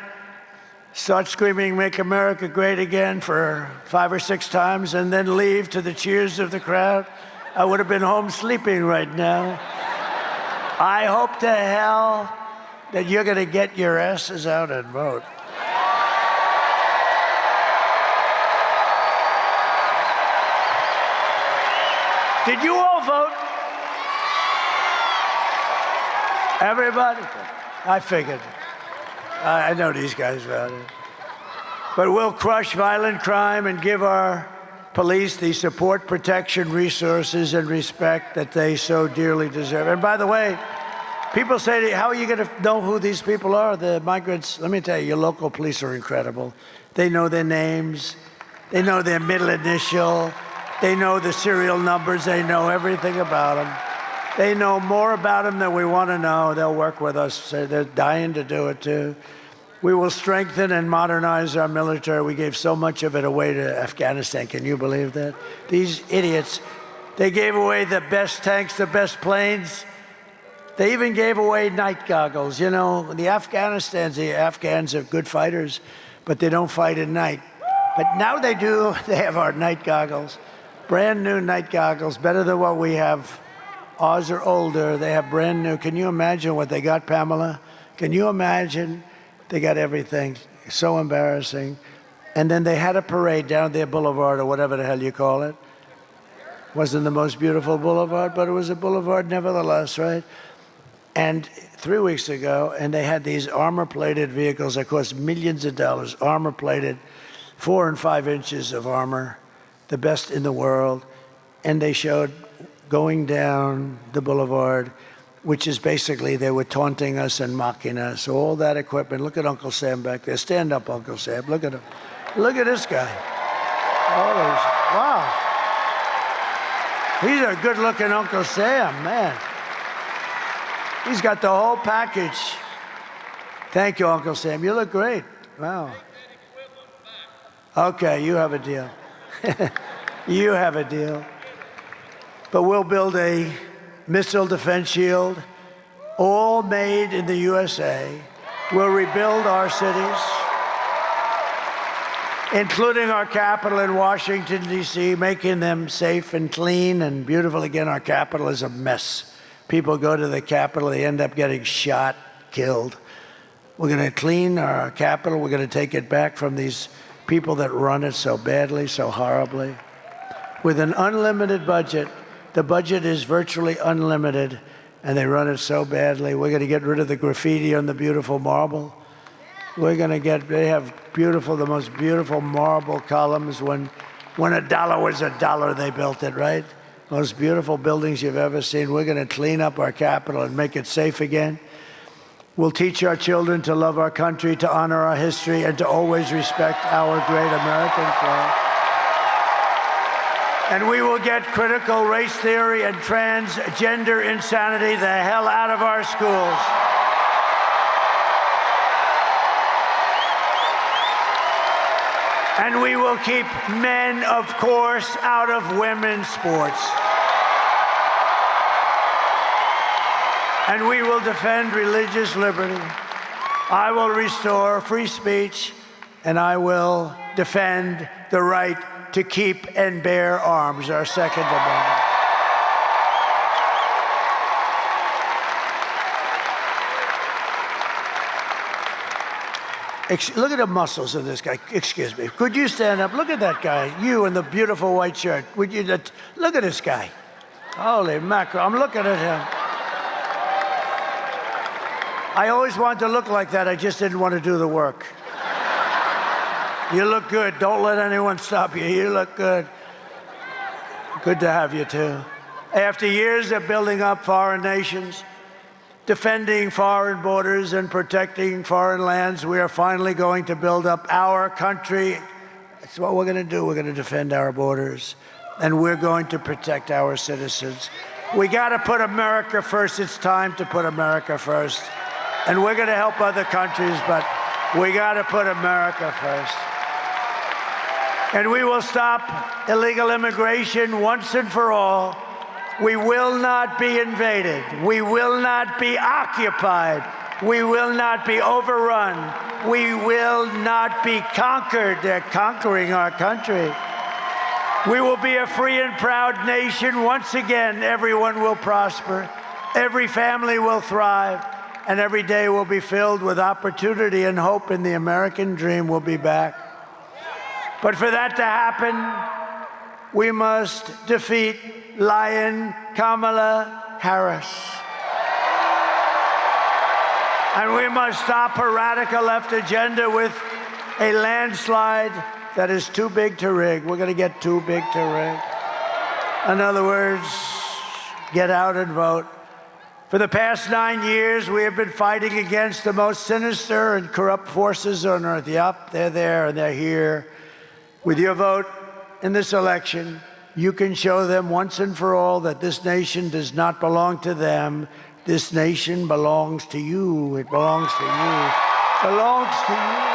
start screaming, Make America Great Again for 5 or 6 times, and then leave to the cheers of the crowd. I would have been home sleeping right now. I hope to hell that you're going to get your asses out and vote. Did you all vote? Everybody? I figured. I know these guys voted. But we'll crush violent crime and give our police the support, protection, resources, and respect that they so dearly deserve. And by the way, people say to you, how are you going to know who these people are, the migrants? Let me tell you, your local police are incredible. They know their names. They know their middle initial. They know the serial numbers. They know everything about them. They know more about them than we want to know. They'll work with us. They're dying to do it, too. We will strengthen and modernize our military. We gave so much of it away to Afghanistan. Can you believe that? These idiots, they gave away the best tanks, the best planes. They even gave away night goggles. You know, the Afghans are good fighters, but they don't fight at night. But now they do. They have our night goggles. Brand new night goggles, better than what we have. Ours are older. They have brand new. Can you imagine what they got, Pamela? Can you imagine? They got everything. So embarrassing. And then they had a parade down their boulevard, or whatever the hell you call it. Wasn't the most beautiful boulevard, but it was a boulevard nevertheless, right? And 3 weeks ago, and they had these armor-plated vehicles that cost millions of dollars, armor-plated, 4 and 5 inches of armor, the best in the world. And they showed going down the boulevard, which is basically they were taunting us and mocking us. All that equipment. Look at Uncle Sam back there. Stand up, Uncle Sam. Look at him. Look at this guy. Wow. He's a good-looking Uncle Sam, man. He's got the whole package. Thank you, Uncle Sam. You look great. Wow. Okay, you have a deal. You have a deal. But we'll build a missile defense shield, all made in the USA. We'll rebuild our cities, including our capital in Washington, D.C., making them safe and clean and beautiful again. Our capital is a mess. People go to the capital, they end up getting shot, killed. We're going to clean our capital. We're going to take it back from these people that run it so badly, so horribly. With an unlimited budget, the budget is virtually unlimited, and they run it so badly. We're going to get rid of the graffiti on the beautiful marble. We're going to get, they have beautiful, the most beautiful marble columns. When a dollar was a dollar, they built it, right? Most beautiful buildings you've ever seen. We're going to clean up our capital and make it safe again. We'll teach our children to love our country, to honor our history, and to always respect our great American flag. And we will get critical race theory and transgender insanity the hell out of our schools. And we will keep men, of course, out of women's sports. And we will defend religious liberty. I will restore free speech, and I will defend the right to keep and bear arms, our Second Amendment. Look at the muscles of this guy. Excuse me. Could you stand up? Look at that guy. You in the beautiful white shirt. Would you look at this guy? Holy mackerel. I'm looking at him. I always wanted to look like that. I just didn't want to do the work. You look good. Don't let anyone stop you. You look good. Good to have you, too. After years of building up foreign nations, defending foreign borders and protecting foreign lands, we are finally going to build up our country. That's what we're going to do. We're going to defend our borders, and we're going to protect our citizens. We got to put America first. It's time to put America first. And we're going to help other countries, but we got to put America first. And we will stop illegal immigration once and for all. We will not be invaded. We will not be occupied. We will not be overrun. We will not be conquered. They're conquering our country. We will be a free and proud nation. Once again, everyone will prosper. Every family will thrive. And every day will be filled with opportunity and hope, and the American dream will be back. But for that to happen, we must defeat Lion Kamala Harris. And we must stop her radical left agenda with a landslide that is too big to rig. We're going to get too big to rig. In other words, get out and vote. For the past 9 years, we have been fighting against the most sinister and corrupt forces on earth. Yup, they're there and they're here. With your vote in this election, you can show them once and for all that this nation does not belong to them. This nation belongs to you. It belongs to you. It belongs to you.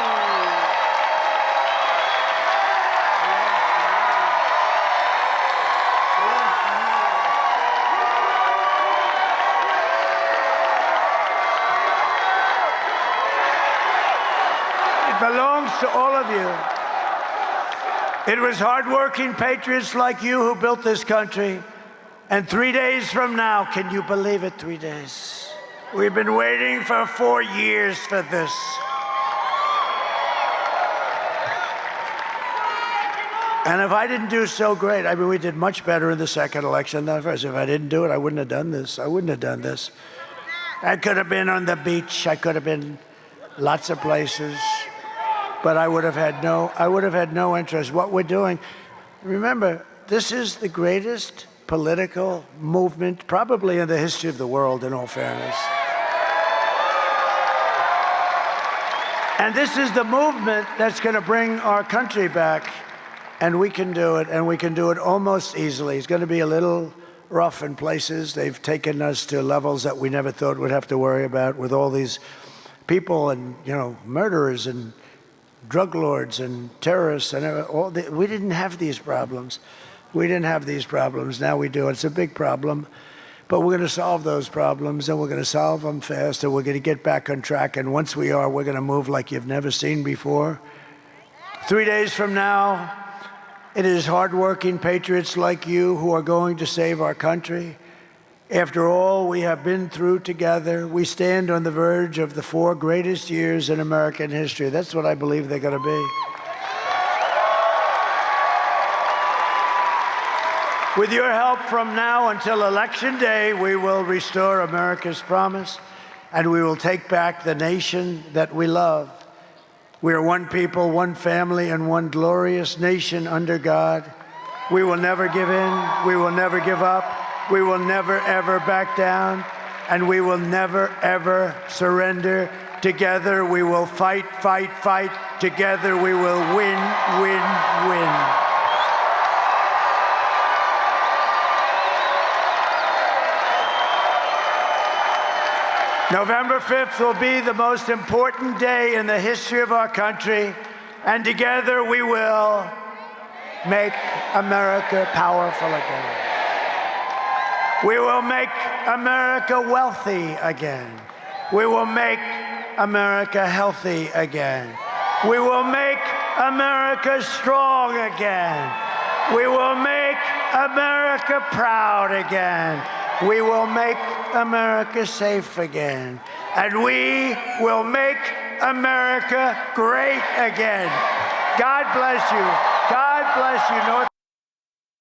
Belongs to all of you. It was hardworking patriots like you who built this country. And 3 days from now, can you believe it, 3 days? We've been waiting for 4 years for this. And if I didn't do so great, I mean, we did much better in the second election than the first. If I didn't do it, I wouldn't have done this. I wouldn't have done this. I could have been on the beach. I could have been lots of places. But I would have had no interest. What we're doing, remember, this is the greatest political movement probably in the history of the world, in all fairness. And this is the movement that's going to bring our country back. And we can do it, and we can do it almost easily. It's going to be a little rough in places. They've taken us to levels that we never thought we'd have to worry about with all these people and, murderers and drug lords and terrorists and all. We didn't have these problems. We didn't have these problems. Now we do. It's a big problem. But we're going to solve those problems, and we're going to solve them fast, and we're going to get back on track. And once we are, we're going to move like you've never seen before. 3 days from now, it is hardworking patriots like you who are going to save our country. After all we have been through together, we stand on the verge of the 4 greatest years in American history. That's what I believe they're going to be. With your help from now until Election Day, we will restore America's promise, and we will take back the nation that we love. We are one people, one family, and one glorious nation under God. We will never give in. We will never give up. We will never, ever back down. And we will never, ever surrender. Together we will fight, fight, fight. Together we will win, win, win. November 5th will be the most important day in the history of our country, And together we will make America powerful again. We will make America wealthy again. We will make America healthy again. We will make America strong again. We will make America proud again. We will make America safe again. And we will make America great again. God bless you. God bless you, North.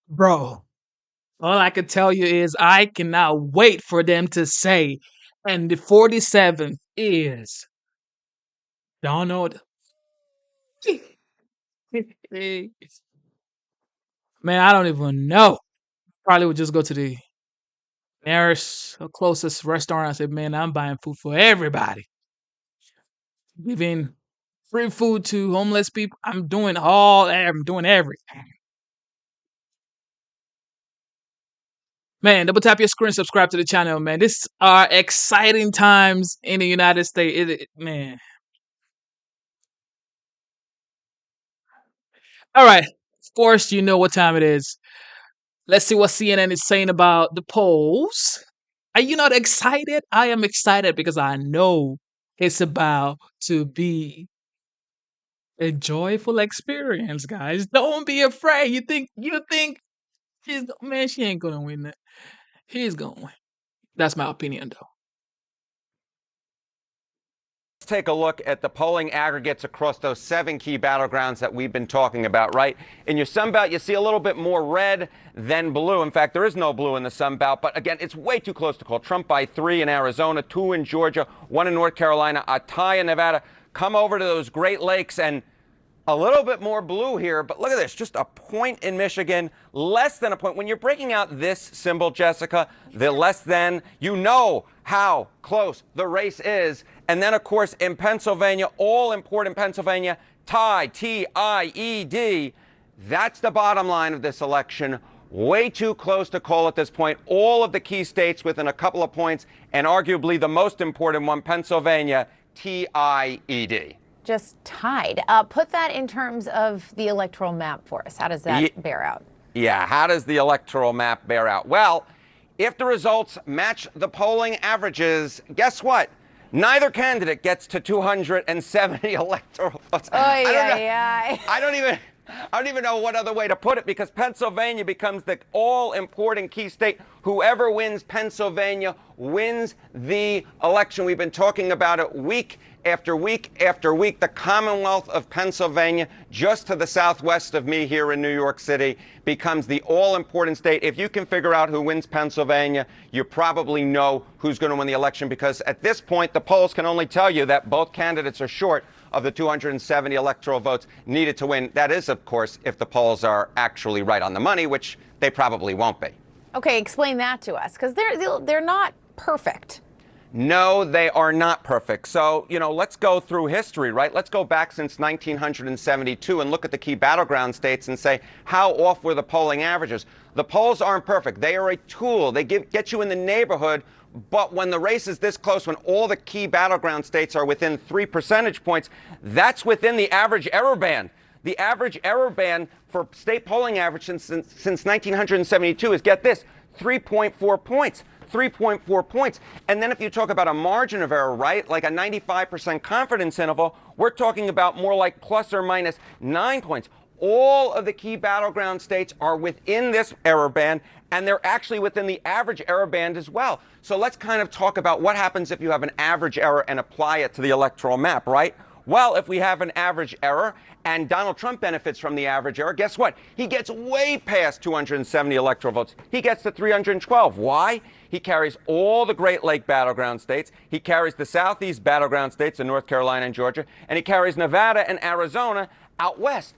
Bro, all I can tell you is I cannot wait for them to say, and the 47th is Donald. Man, I don't even know. Probably would just go to the nearest or closest restaurant and say, man, I'm buying food for everybody. Giving free food to homeless people. I'm doing everything. Man, double tap your screen, subscribe to the channel, man. This are exciting times in the United States. Man. All right. Of course, you know what time it is. Let's see what CNN is saying about the polls. Are you not excited? I am excited because I know it's about to be a joyful experience, guys. Don't be afraid. You think she ain't gonna win that. He's gonna win. That's my opinion, though. Let's take a look at the polling aggregates across those 7 key battlegrounds that we've been talking about, right? In your Sun Belt, you see a little bit more red than blue. In fact, there is no blue in the Sun Belt, but again, it's way too close to call. Trump by 3 in Arizona, 2 in Georgia, 1 in North Carolina, a tie in Nevada. Come over to those Great Lakes and a little bit more blue here, but look at this, just a point in Michigan, less than a point. When you're breaking out this symbol, Jessica, the less than, you know how close the race is. And then, of course, in Pennsylvania, all important Pennsylvania, tied, T-I-E-D. That's the bottom line of this election. Way too close to call at this point. All of the key states within a couple of points, and arguably the most important one, Pennsylvania, T-I-E-D. Just tied. Put that in terms of the electoral map for us. How does that bear out? Yeah, how does the electoral map bear out? Well, if the results match the polling averages, guess what? Neither candidate gets to 270 electoral votes. I don't even know what other way to put it, because Pennsylvania becomes the all-important key state. Whoever wins Pennsylvania wins the election. We've been talking about it week after week after week. The Commonwealth of Pennsylvania, just to the southwest of me here in New York City, becomes the all-important state. If you can figure out who wins Pennsylvania, you probably know who's going to win the election, because at this point, the polls can only tell you that both candidates are short of the 270 electoral votes needed to win. That is, of course, if the polls are actually right on the money, which they probably won't be. Okay, explain that to us, because they're not perfect. No, they are not perfect. So, let's go through history, right? Let's go back since 1972 and look at the key battleground states and say, how off were the polling averages? The polls aren't perfect. They are a tool. They get you in the neighborhood. But when the race is this close, when all the key battleground states are within 3 percentage points, that's within the average error band. The average error band for state polling average since 1972 is, get this, 3.4 points. 3.4 points. And then if you talk about a margin of error, right, like a 95% confidence interval, we're talking about more like plus or minus 9 points. All of the key battleground states are within this error band, and they're actually within the average error band as well. So let's kind of talk about what happens if you have an average error and apply it to the electoral map, right? Well, if we have an average error and Donald Trump benefits from the average error, guess what? He gets way past 270 electoral votes. He gets to 312. Why? He carries all the Great Lake battleground states. He carries the Southeast battleground states in North Carolina and Georgia. And he carries Nevada and Arizona out west.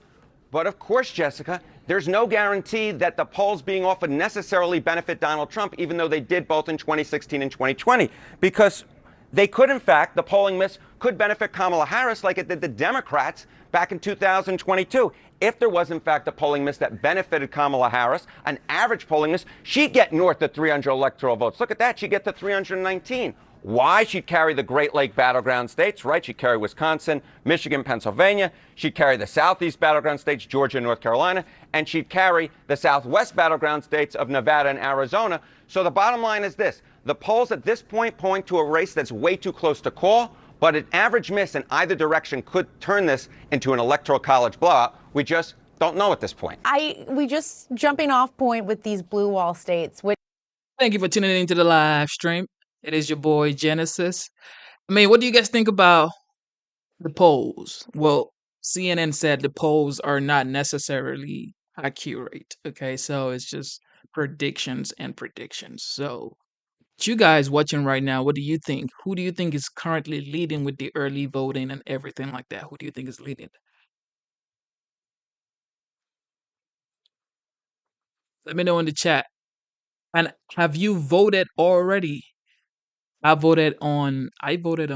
But of course, Jessica, there's no guarantee that the polls being off would necessarily benefit Donald Trump, even though they did both in 2016 and 2020. Because they could, in fact, the polling miss could benefit Kamala Harris like it did the Democrats back in 2022. If there was, in fact, a polling miss that benefited Kamala Harris, an average polling miss, she'd get north of 300 electoral votes. Look at that. She'd get to 319. Why? She'd carry the Great Lake battleground states, right? She'd carry Wisconsin, Michigan, Pennsylvania. She'd carry the Southeast battleground states, Georgia, North Carolina. And she'd carry the Southwest battleground states of Nevada and Arizona. So the bottom line is this. The polls at this point point to a race that's way too close to call, but an average miss in either direction could turn this into an electoral college blowout. We just don't know at this point. We just jumping off point with these blue wall states, which Thank you for tuning into the live stream. It is your boy Genesis. I mean, what do you guys think about the polls? Well, CNN said the polls are not necessarily accurate. Okay, so it's just predictions and predictions. So, you guys watching right now, what do you think? Who do you think is currently leading with the early voting and everything like that? Who do you think is leading? Let me know in the chat. And have you voted already? I voted on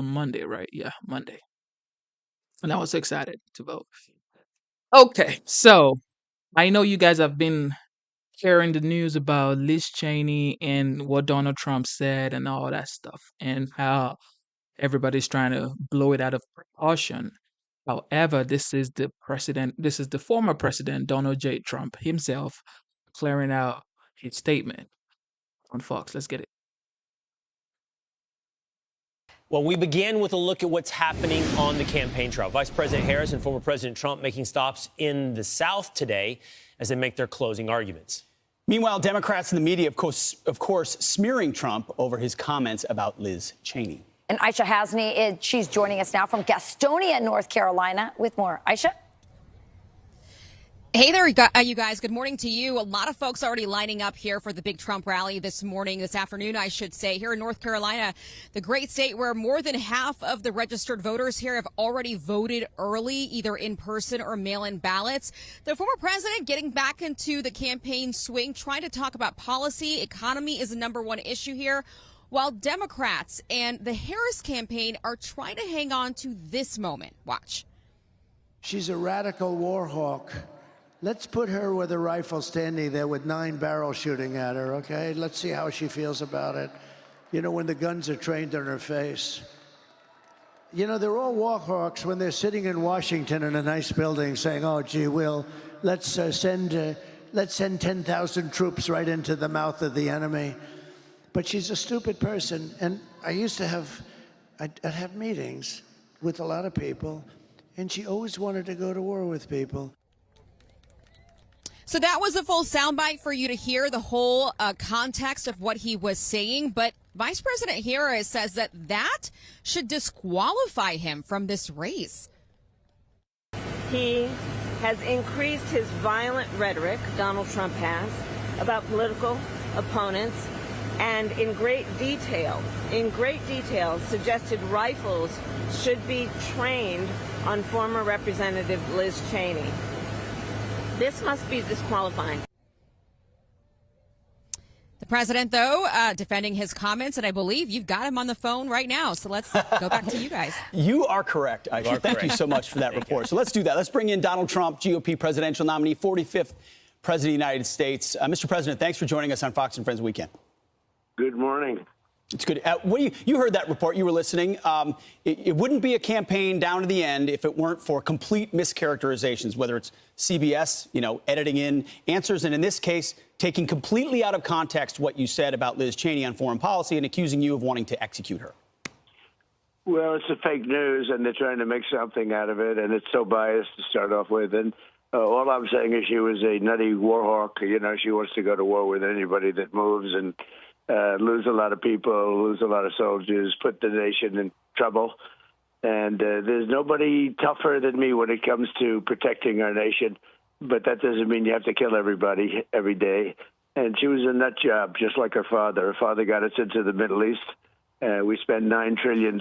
Monday, right? Yeah, Monday. And I was excited to vote. Okay, so I know you guys have been hearing the news about Liz Cheney and what Donald Trump said and all that stuff, and how everybody's trying to blow it out of proportion. However, this is the former president, Donald J. Trump himself, clearing out his statement on Fox. Let's get it. Well, we begin with a look at what's happening on the campaign trail. Vice President Harris and former President Trump making stops in the South today as they make their closing arguments. Meanwhile, Democrats and the media, of course, smearing Trump over his comments about Liz Cheney. And Aisha Hasni, she's joining us now from Gastonia, North Carolina, with more. Aisha? Hey there, you guys. Good morning to you. A lot of folks already lining up here for the big Trump rally this afternoon, I should say, here in North Carolina, the great state where more than half of the registered voters here have already voted early, either in person or mail-in ballots. The former president getting back into the campaign swing, trying to talk about policy. Economy is the number one issue here, while Democrats and the Harris campaign are trying to hang on to this moment. Watch. She's a radical war hawk. Let's put her with a rifle standing there with 9 barrels shooting at her, okay? Let's see how she feels about it. You know, when the guns are trained on her face. You know, they're all war hawks when they're sitting in Washington in a nice building saying, oh, gee, let's send 10,000 troops right into the mouth of the enemy. But she's a stupid person. And I used to I'd have meetings with a lot of people, and she always wanted to go to war with people. So that was a full soundbite for you to hear the whole context of what he was saying. But Vice President Harris says that should disqualify him from this race. He has increased his violent rhetoric, Donald Trump has, about political opponents, and in great detail, suggested rifles should be trained on former Representative Liz Cheney. This must be disqualifying. The president, though, defending his comments, and I believe you've got him on the phone right now. So let's go back to you guys. You are correct, Aisha. Thank you so much for that report. So let's do that. Let's bring in Donald Trump, GOP presidential nominee, 45th president of the United States. Mr. President, thanks for joining us on Fox and Friends Weekend. Good morning. It's good. You heard that report. You were listening. It wouldn't be a campaign down to the end if it weren't for complete mischaracterizations, whether it's CBS, editing in answers, and in this case, taking completely out of context what you said about Liz Cheney on foreign policy and accusing you of wanting to execute her. Well, it's a fake news, and they're trying to make something out of it, and it's so biased to start off with. And all I'm saying is she was a nutty war hawk. She wants to go to war with anybody that moves and lose a lot of people, lose a lot of soldiers, put the nation in trouble. And there's nobody tougher than me when it comes to protecting our nation. But that doesn't mean you have to kill everybody every day. And she was a nut job, just like her father. Her father got us into the Middle East. We spent $9 trillion.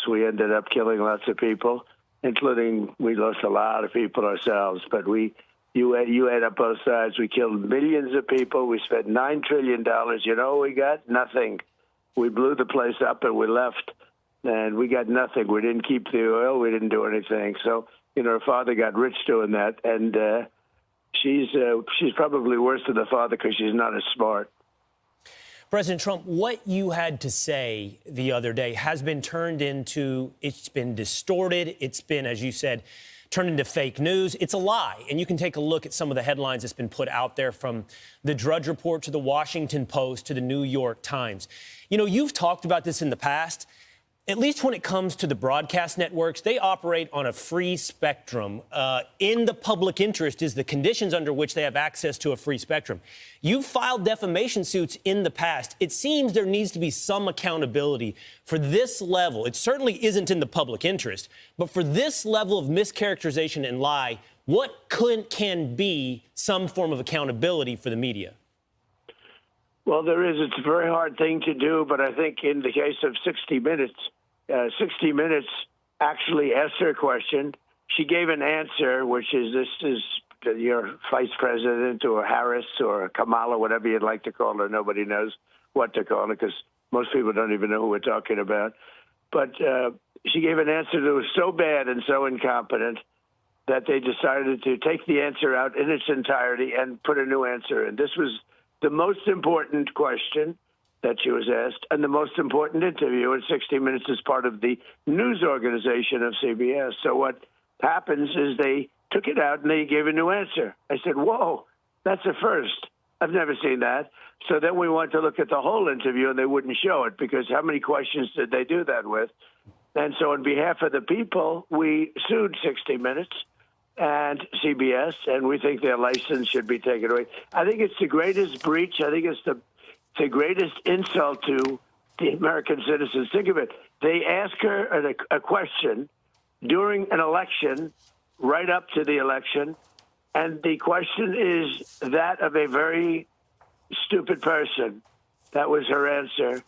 We ended up killing lots of people, including we lost a lot of people ourselves. But you add up both sides. We killed millions of people. We spent $9 trillion. You know what we got? Nothing. We blew the place up and we left. And we got nothing. We didn't keep the oil. We didn't do anything. So, her father got rich doing that. And she's probably worse than the father because she's not as smart. President Trump, what you had to say the other day has been turned into, it's been distorted. It's been, as you said, turned into fake news. It's a lie. And you can take a look at some of the headlines that's been put out there, from the Drudge Report to the Washington Post to the New York Times. You know, you've talked about this in the past. At least when it comes to the broadcast networks, they operate on a free spectrum. In the public interest is the conditions under which they have access to a free spectrum. You've filed defamation suits in the past. It seems there needs to be some accountability for this level. It certainly isn't in the public interest, but for this level of mischaracterization and lie, what can be some form of accountability for the media? Well, there is. It's a very hard thing to do, but I think in the case of 60 Minutes, 60 Minutes actually asked her a question. She gave an answer, which is, this is your vice president or Harris or Kamala, whatever you'd like to call her. Nobody knows what to call her because most people don't even know who we're talking about. But she gave an answer that was so bad and so incompetent that they decided to take the answer out in its entirety and put a new answer in. This was the most important question that she was asked and the most important interview in 60 Minutes as part of the news organization of CBS. So what happens is they took it out and they gave a new answer. I said, whoa, that's a first. I've never seen that. So then we went to look at the whole interview and they wouldn't show it because how many questions did they do that with? And so on behalf of the people, we sued 60 Minutes and CBS, and we think their license should be taken away. I think it's the greatest breach. I think it's the greatest insult to the American citizens. Think of it. They ask her a question during an election, right up to the election, and the question is that of a very stupid person. That was her answer.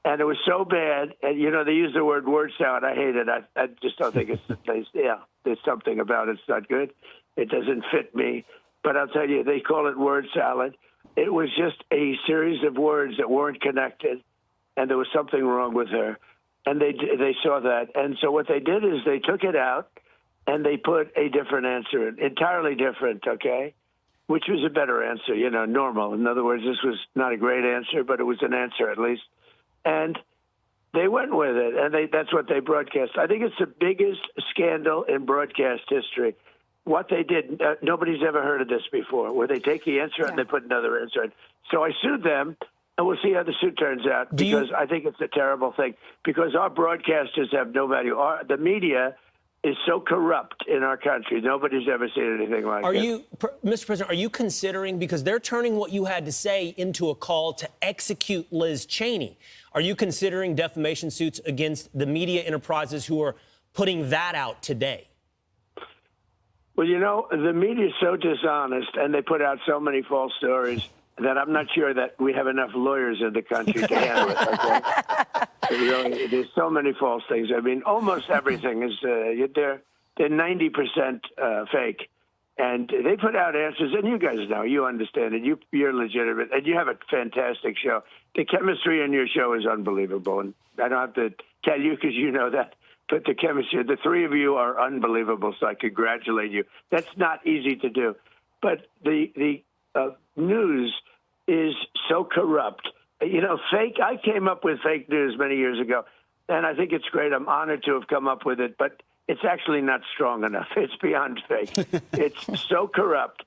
And it was so bad. And, you know, they use the word salad. I hate it. I just don't think there's something about it. It's not good. It doesn't fit me. But I'll tell you, they call it word salad. It was just a series of words that weren't connected, and there was something wrong with her. And they saw that. And so what they did is they took it out, and they put a different answer in, entirely different, okay, which was a better answer, you know, normal. In other words, this was not a great answer, but it was an answer at least. And they went with it, and that's what they broadcast. I think it's the biggest scandal in broadcast history. What they did, nobody's ever heard of this before, where they take the answer and they put another answer in. So I sued them, and we'll see how the suit turns out, because I think it's a terrible thing, because our broadcasters have no value. The media is so corrupt in our country. Nobody's ever seen anything like it. Mr. President, are you considering, because they're turning what you had to say into a call to execute Liz Cheney, are you considering defamation suits against the media enterprises who are putting that out today? Well, you know, the media is so dishonest, and they put out so many false stories that I'm not sure that we have enough lawyers in the country to handle it. Okay? There's so many false things. I mean, almost everything is they're 90% fake, and they put out answers. And you guys know, you understand it. You're legitimate, and you have a fantastic show. The chemistry in your show is unbelievable, and I don't have to tell you because you know that. But the chemistry, the three of you are unbelievable. So I congratulate you. That's not easy to do, but the news is so corrupt. You know, fake. I came up with fake news many years ago, and I think it's great. I'm honored to have come up with it, but it's actually not strong enough. It's beyond fake. It's so corrupt.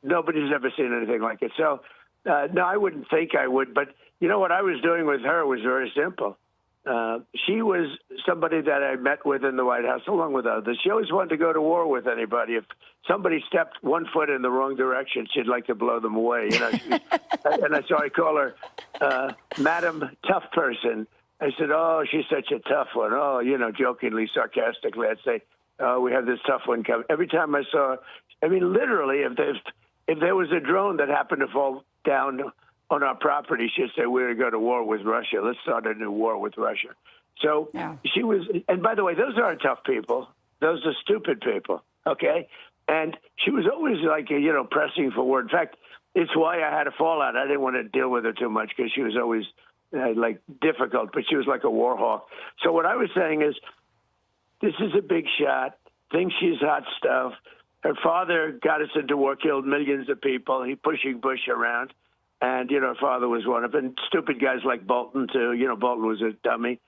Nobody's ever seen anything like it. So, no, I wouldn't think I would. But you know what I was doing with her was very simple. She was somebody that I met with in the White House, along with others. She always wanted to go to war with anybody. If somebody stepped one foot in the wrong direction, she'd like to blow them away. You know, so I call her Madam Tough Person. I said, "Oh, she's such a tough one." Oh, you know, jokingly, sarcastically, I'd say, "Oh, we have this tough one coming." Every time I saw her, I mean, literally, if there was a drone that happened to fall down on our property, she'd say, "We're going to go to war with Russia. Let's start a new war with Russia." So she was, and by the way, those aren't tough people. Those are stupid people, okay? And she was always like, you know, pressing for word. In fact, it's why I had a fallout. I didn't want to deal with her too much because she was always like difficult, but she was like a war hawk. So what I was saying is, this is a big shot. Thinks she's hot stuff. Her father got us into war, killed millions of people. He's pushing Bush around. And, her father was one of them. And stupid guys like Bolton, too. Bolton was a dummy.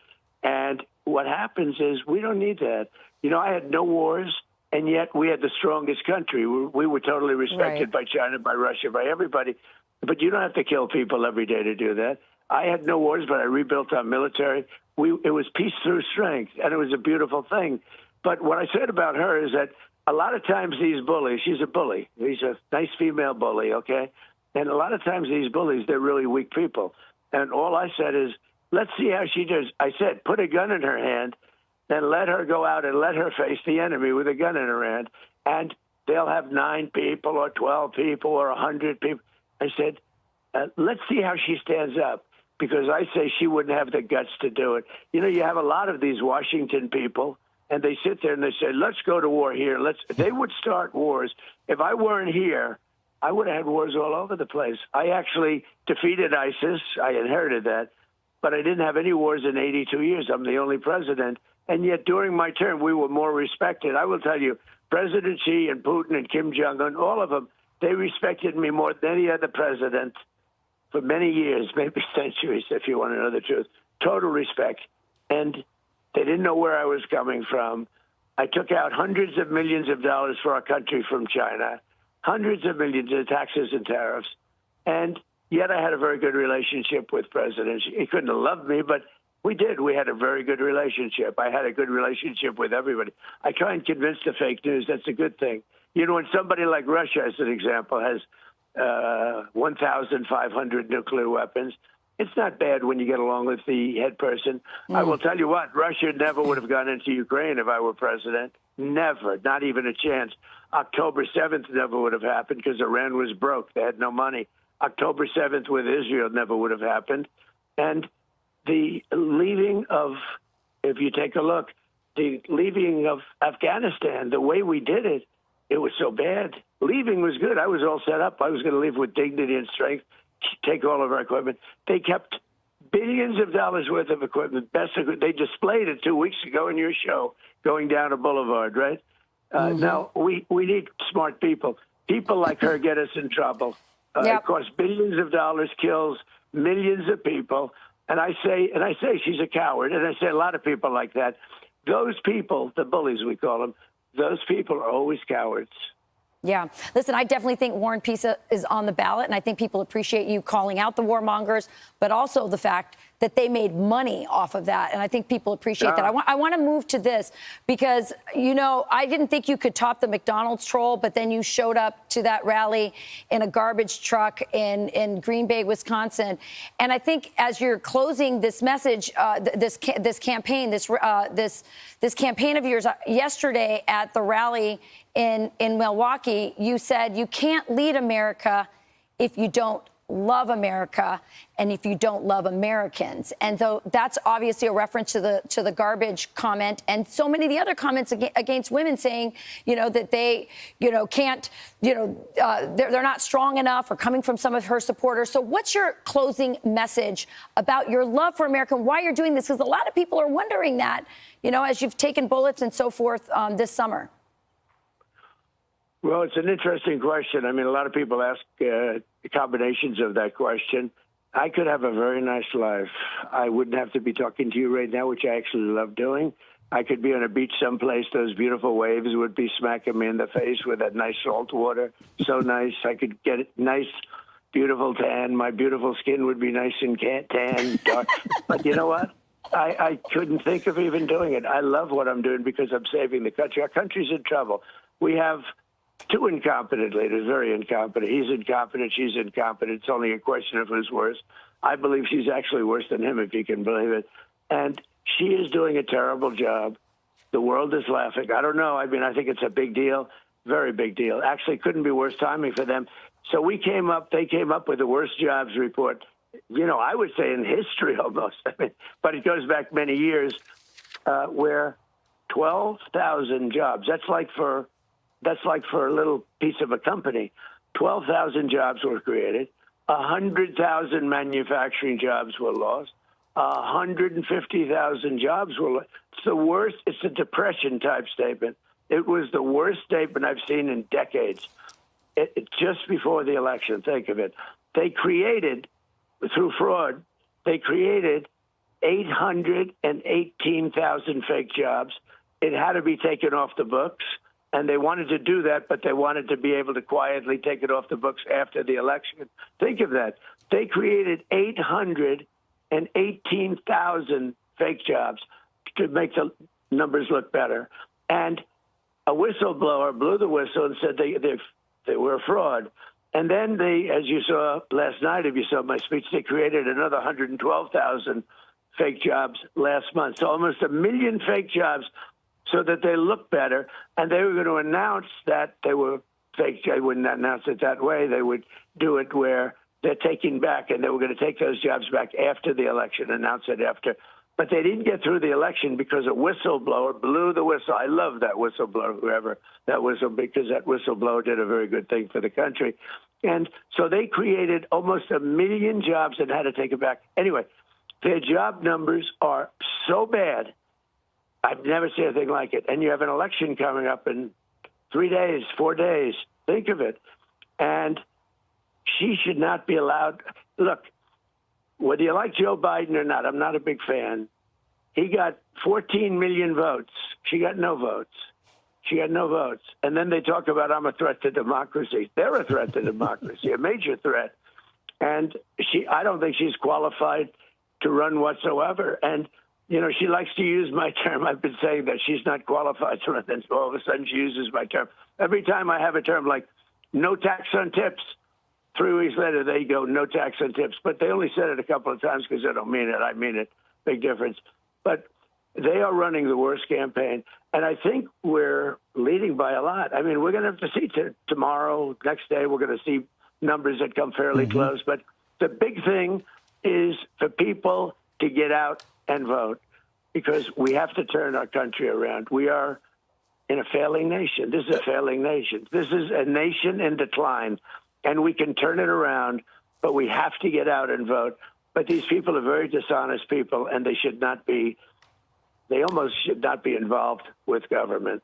And what happens is we don't need that. I had no wars, and yet we had the strongest country. We were totally respected by China, by Russia, by everybody. But you don't have to kill people every day to do that. I had no wars, but I rebuilt our military. It was peace through strength, and it was a beautiful thing. But what I said about her is that a lot of times these bullies, she's a bully. She's a nice female bully, okay? And a lot of times these bullies, they're really weak people. And all I said is, let's see how she does. I said, put a gun in her hand, then let her go out and let her face the enemy with a gun in her hand. And they'll have 9 people or 12 people or 100 people. I said, let's see how she stands up, because I say she wouldn't have the guts to do it. You have a lot of these Washington people, and they sit there and they say, let's go to war here. They would start wars. If I weren't here, I would have had wars all over the place. I actually defeated ISIS. I inherited that. But I didn't have any wars in 82 years. I'm the only president. And yet during my term, we were more respected. I will tell you, President Xi and Putin and Kim Jong-un, all of them, they respected me more than any other president for many years, maybe centuries, if you want to know the truth. Total respect. And they didn't know where I was coming from. I took out hundreds of millions of dollars for our country from China, hundreds of millions in taxes and tariffs. And yet I had a very good relationship with President Xi. He couldn't have loved me, but we did. We had a very good relationship. I had a good relationship with everybody. I try and convince the fake news that's a good thing. When somebody like Russia, as an example, has 1,500 nuclear weapons, it's not bad when you get along with the head person. I will tell you what, Russia never would have gone into Ukraine if I were president. Never, not even a chance. October 7th never would have happened because Iran was broke. They had no money. October 7th with Israel never would have happened. And the leaving of, if you take a look, the leaving of Afghanistan, the way we did it, it was so bad. Leaving was good. I was all set up. I was going to leave with dignity and strength, take all of our equipment. They kept billions of dollars worth of equipment. They displayed it 2 weeks ago in your show, going down a boulevard, right? Now, we need smart people. People like her get us in trouble. It costs billions of dollars, kills millions of people. And I say she's a coward. And I say a lot of people like that. Those people, the bullies we call them, those people are always cowards. Yeah. Listen, I definitely think War and Peace is on the ballot, and I think people appreciate you calling out the warmongers, but also the fact that they made money off of that, and I think people appreciate that. I want to move to this because, I didn't think you could top the McDonald's troll, but then you showed up to that rally in a garbage truck in Green Bay, Wisconsin, and I think as you're closing this message, this campaign, this campaign of yours yesterday at the rally in Milwaukee, you said you can't lead America if you don't love America and if you don't love Americans. And so that's obviously a reference to the garbage comment and so many of the other comments against women saying, that they, can't, they're not strong enough or coming from some of her supporters. So what's your closing message about your love for America and why you're doing this? Because a lot of people are wondering that, as you've taken bullets and so forth this summer. Well, it's an interesting question. I mean, a lot of people ask combinations of that question. I could have a very nice life. I wouldn't have to be talking to you right now, which I actually love doing. I could be on a beach someplace. Those beautiful waves would be smacking me in the face with that nice salt water. So nice. I could get a nice, beautiful tan. My beautiful skin would be nice and tan, dark. But you know what? I couldn't think of even doing it. I love what I'm doing because I'm saving the country. Our country's in trouble. We have 2 incompetent leaders, very incompetent. He's incompetent, she's incompetent. It's only a question of who's worse. I believe she's actually worse than him, if you can believe it. And she is doing a terrible job. The world is laughing. I don't know. I mean, I think it's a big deal, very big deal. Actually, couldn't be worse timing for them. So they came up with the worst jobs report, I would say in history almost. I mean, but it goes back many years where 12,000 jobs, that's like for a little piece of a company. 12,000 jobs were created. 100,000 manufacturing jobs were lost. 150,000 jobs were lost. It's the worst. It's a depression-type statement. It was the worst statement I've seen in decades. Just before the election, think of it. they created, through fraud, they created 818,000 fake jobs. It had to be taken off the books, and they wanted to do that, but they wanted to be able to quietly take it off the books after the election. Think of that. They created 818,000 fake jobs to make the numbers look better. And a whistleblower blew the whistle and said they were a fraud. And then they, as you saw last night, if you saw my speech, they created another 112,000 fake jobs last month. So almost 1 million fake jobs so that they look better. And they were going to announce that they were fake. They wouldn't announce it that way. They would do it where they're taking back, and they were going to take those jobs back after the election, announce it after. But they didn't get through the election because a whistleblower blew the whistle. I love that whistleblower, whoever that whistle, because that whistleblower did a very good thing for the country. And so they created almost 1 million jobs and had to take it back. Anyway, their job numbers are so bad. I've never seen anything like it. And you have an election coming up in 3 days, 4 days. Think of it. And she should not be allowed. Look, whether you like Joe Biden or not, I'm not a big fan. He got 14 million votes. She got no votes. She got no votes. And then they talk about I'm a threat to democracy. They're a threat to democracy, a major threat. And I don't think she's qualified to run whatsoever. And, you know, she likes to use my term. I've been saying that she's not qualified to run, and all of a sudden she uses my term. Every time I have a term like no tax on tips, 3 weeks later, they go, no tax on tips. But they only said it a couple of times because they don't mean it. I mean it. Big difference. But they are running the worst campaign. And I think we're leading by a lot. I mean, we're going to have to see tomorrow, next day, we're going to see numbers that come fairly close. But the big thing is for people to get out and vote, because we have to turn our country around. We are in a failing nation. This is a failing nation. This is a nation in decline. And we can turn it around, but we have to get out and vote. But these people are very dishonest people, and they almost should not be involved with government.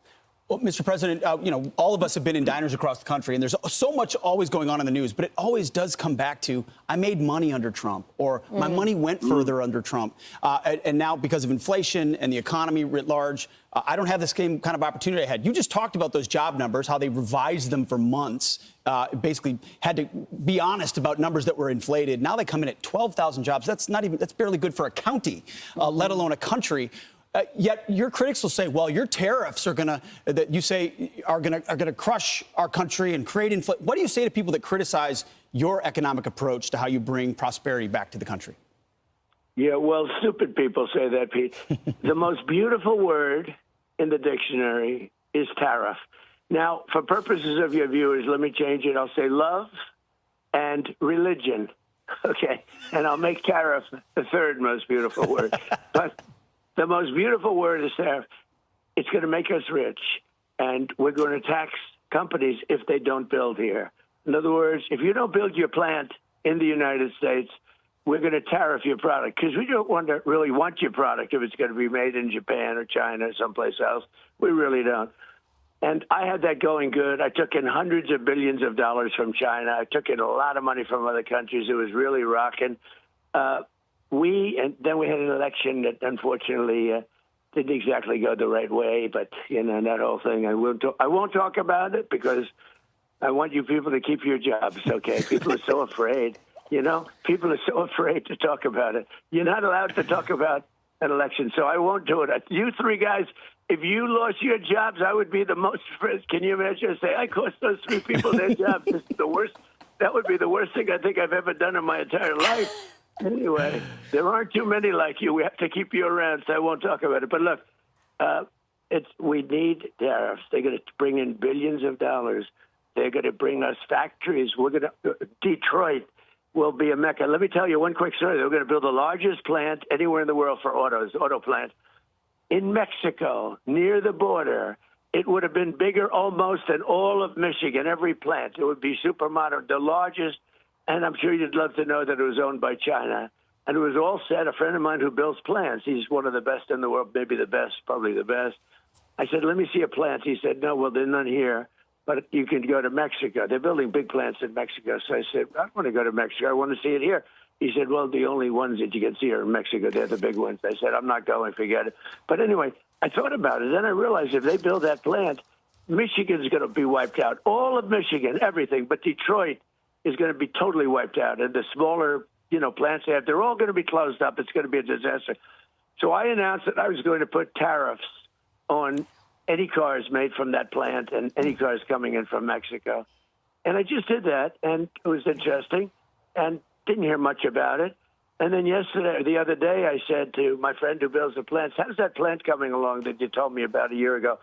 Well, Mr. President, you know, all of us have been in diners across the country, and there's so much always going on in the news, but it always does come back to, I made money under Trump, or my money went further under Trump. And now, because of inflation and the economy writ large, I don't have the same kind of opportunity I had. You just talked about those job numbers, how they revised them for months, basically had to be honest about numbers that were inflated. Now they come in at 12,000 jobs. That's barely good for a county, let alone a country. Yet your critics will say, well, your tariffs are going to crush our country and create inflation. What do you say to people that criticize your economic approach to how you bring prosperity back to the country? Yeah, well, stupid people say that, Pete. The most beautiful word in the dictionary is tariff. Now, for purposes of your viewers, let me change it. I'll say love and religion. Okay. And I'll make tariff the third most beautiful word. But the most beautiful word is tariff. It's going to make us rich, and we're going to tax companies if they don't build here. In other words, if you don't build your plant in the United States, we're going to tariff your product, because we don't really want your product if it's going to be made in Japan or China or someplace else. We really don't. And I had that going good. I took in hundreds of billions of dollars from China. I took in a lot of money from other countries. It was really rocking. And then we had an election that unfortunately didn't exactly go the right way. But, you know, that whole thing, I won't talk about it, because I want you people to keep your jobs, okay? People are so afraid, you know? People are so afraid to talk about it. You're not allowed to talk about an election, so I won't do it. You three guys, if you lost your jobs, I would be the most afraid. Can you imagine? Say, I cost those three people their jobs. This is the worst. That would be the worst thing I think I've ever done in my entire life. Anyway, there aren't too many like you. We have to keep you around, so I won't talk about it. But look, we need tariffs. They're going to bring in billions of dollars. They're going to bring us factories. Detroit will be a mecca. Let me tell you one quick story. They're going to build the largest plant anywhere in the world for auto plant in Mexico, near the border. It would have been bigger almost than all of Michigan, every plant. It would be super modern, the largest. And I'm sure you'd love to know that it was owned by China. And it was all set. A friend of mine who builds plants, he's one of the best in the world, maybe the best, probably the best. I said, let me see a plant. He said, no, well, there's none here. but you can go to Mexico. They're building big plants in Mexico. So I said, I don't want to go to Mexico. I want to see it here. He said, well, the only ones that you can see are in Mexico. They're the big ones. I said, I'm not going, forget it. But anyway, I thought about it. Then I realized if they build that plant, Michigan's going to be wiped out. All of Michigan, everything. But Detroit is going to be totally wiped out. And the smaller, plants they have, they're all going to be closed up. It's going to be a disaster. So I announced that I was going to put tariffs on any cars made from that plant and any cars coming in from Mexico. And I just did that, and it was interesting, and didn't hear much about it. And then the other day, I said to my friend who builds the plants, how's that plant coming along that you told me about a year ago?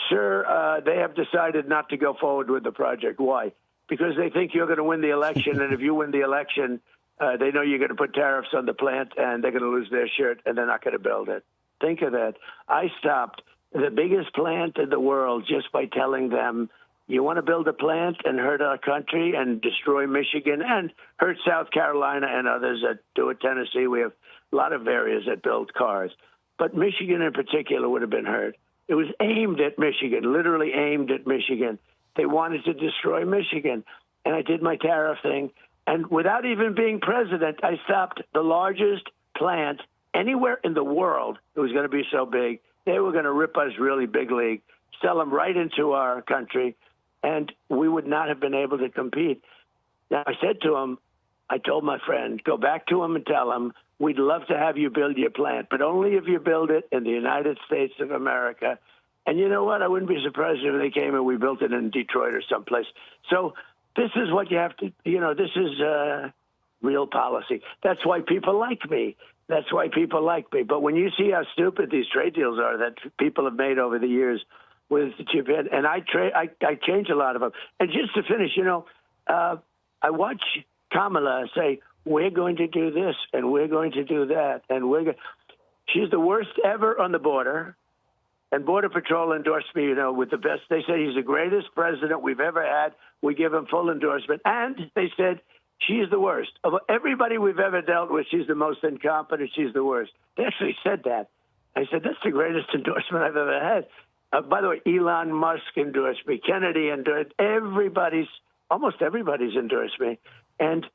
Sir, they have decided not to go forward with the project. Why? Because they think you're going to win the election, and if you win the election, they know you're going to put tariffs on the plant, and they're going to lose their shirt, and they're not going to build it. Think of that. I stopped the biggest plant in the world just by telling them, you want to build a plant and hurt our country and destroy Michigan and hurt South Carolina and others that do it, Tennessee. We have a lot of areas that build cars. But Michigan in particular would have been hurt. It was aimed at Michigan, literally aimed at Michigan. They wanted to destroy Michigan. And I did my tariff thing. And without even being president, I stopped the largest plant anywhere in the world. It was going to be so big. They were going to rip us really big league, sell them right into our country, and we would not have been able to compete. Now, I said to him, I told my friend, go back to him and tell him, we'd love to have you build your plant, but only if you build it in the United States of America. And you know what? I wouldn't be surprised if they came and we built it in Detroit or someplace. So this is what you have to, this is real policy. That's why people like me. That's why people like me. But when you see how stupid these trade deals are that people have made over the years with Japan, and I change a lot of them. And just to finish, I watch Kamala say, we're going to do this and we're going to do that. And she's the worst ever on the border. And Border Patrol endorsed me, with the best. They said he's the greatest president we've ever had. We give him full endorsement. And they said, she's the worst. Of everybody we've ever dealt with, she's the most incompetent. She's the worst. They actually said that. I said, that's the greatest endorsement I've ever had. By the way, Elon Musk endorsed me. Kennedy endorsed almost everybody's endorsed me. And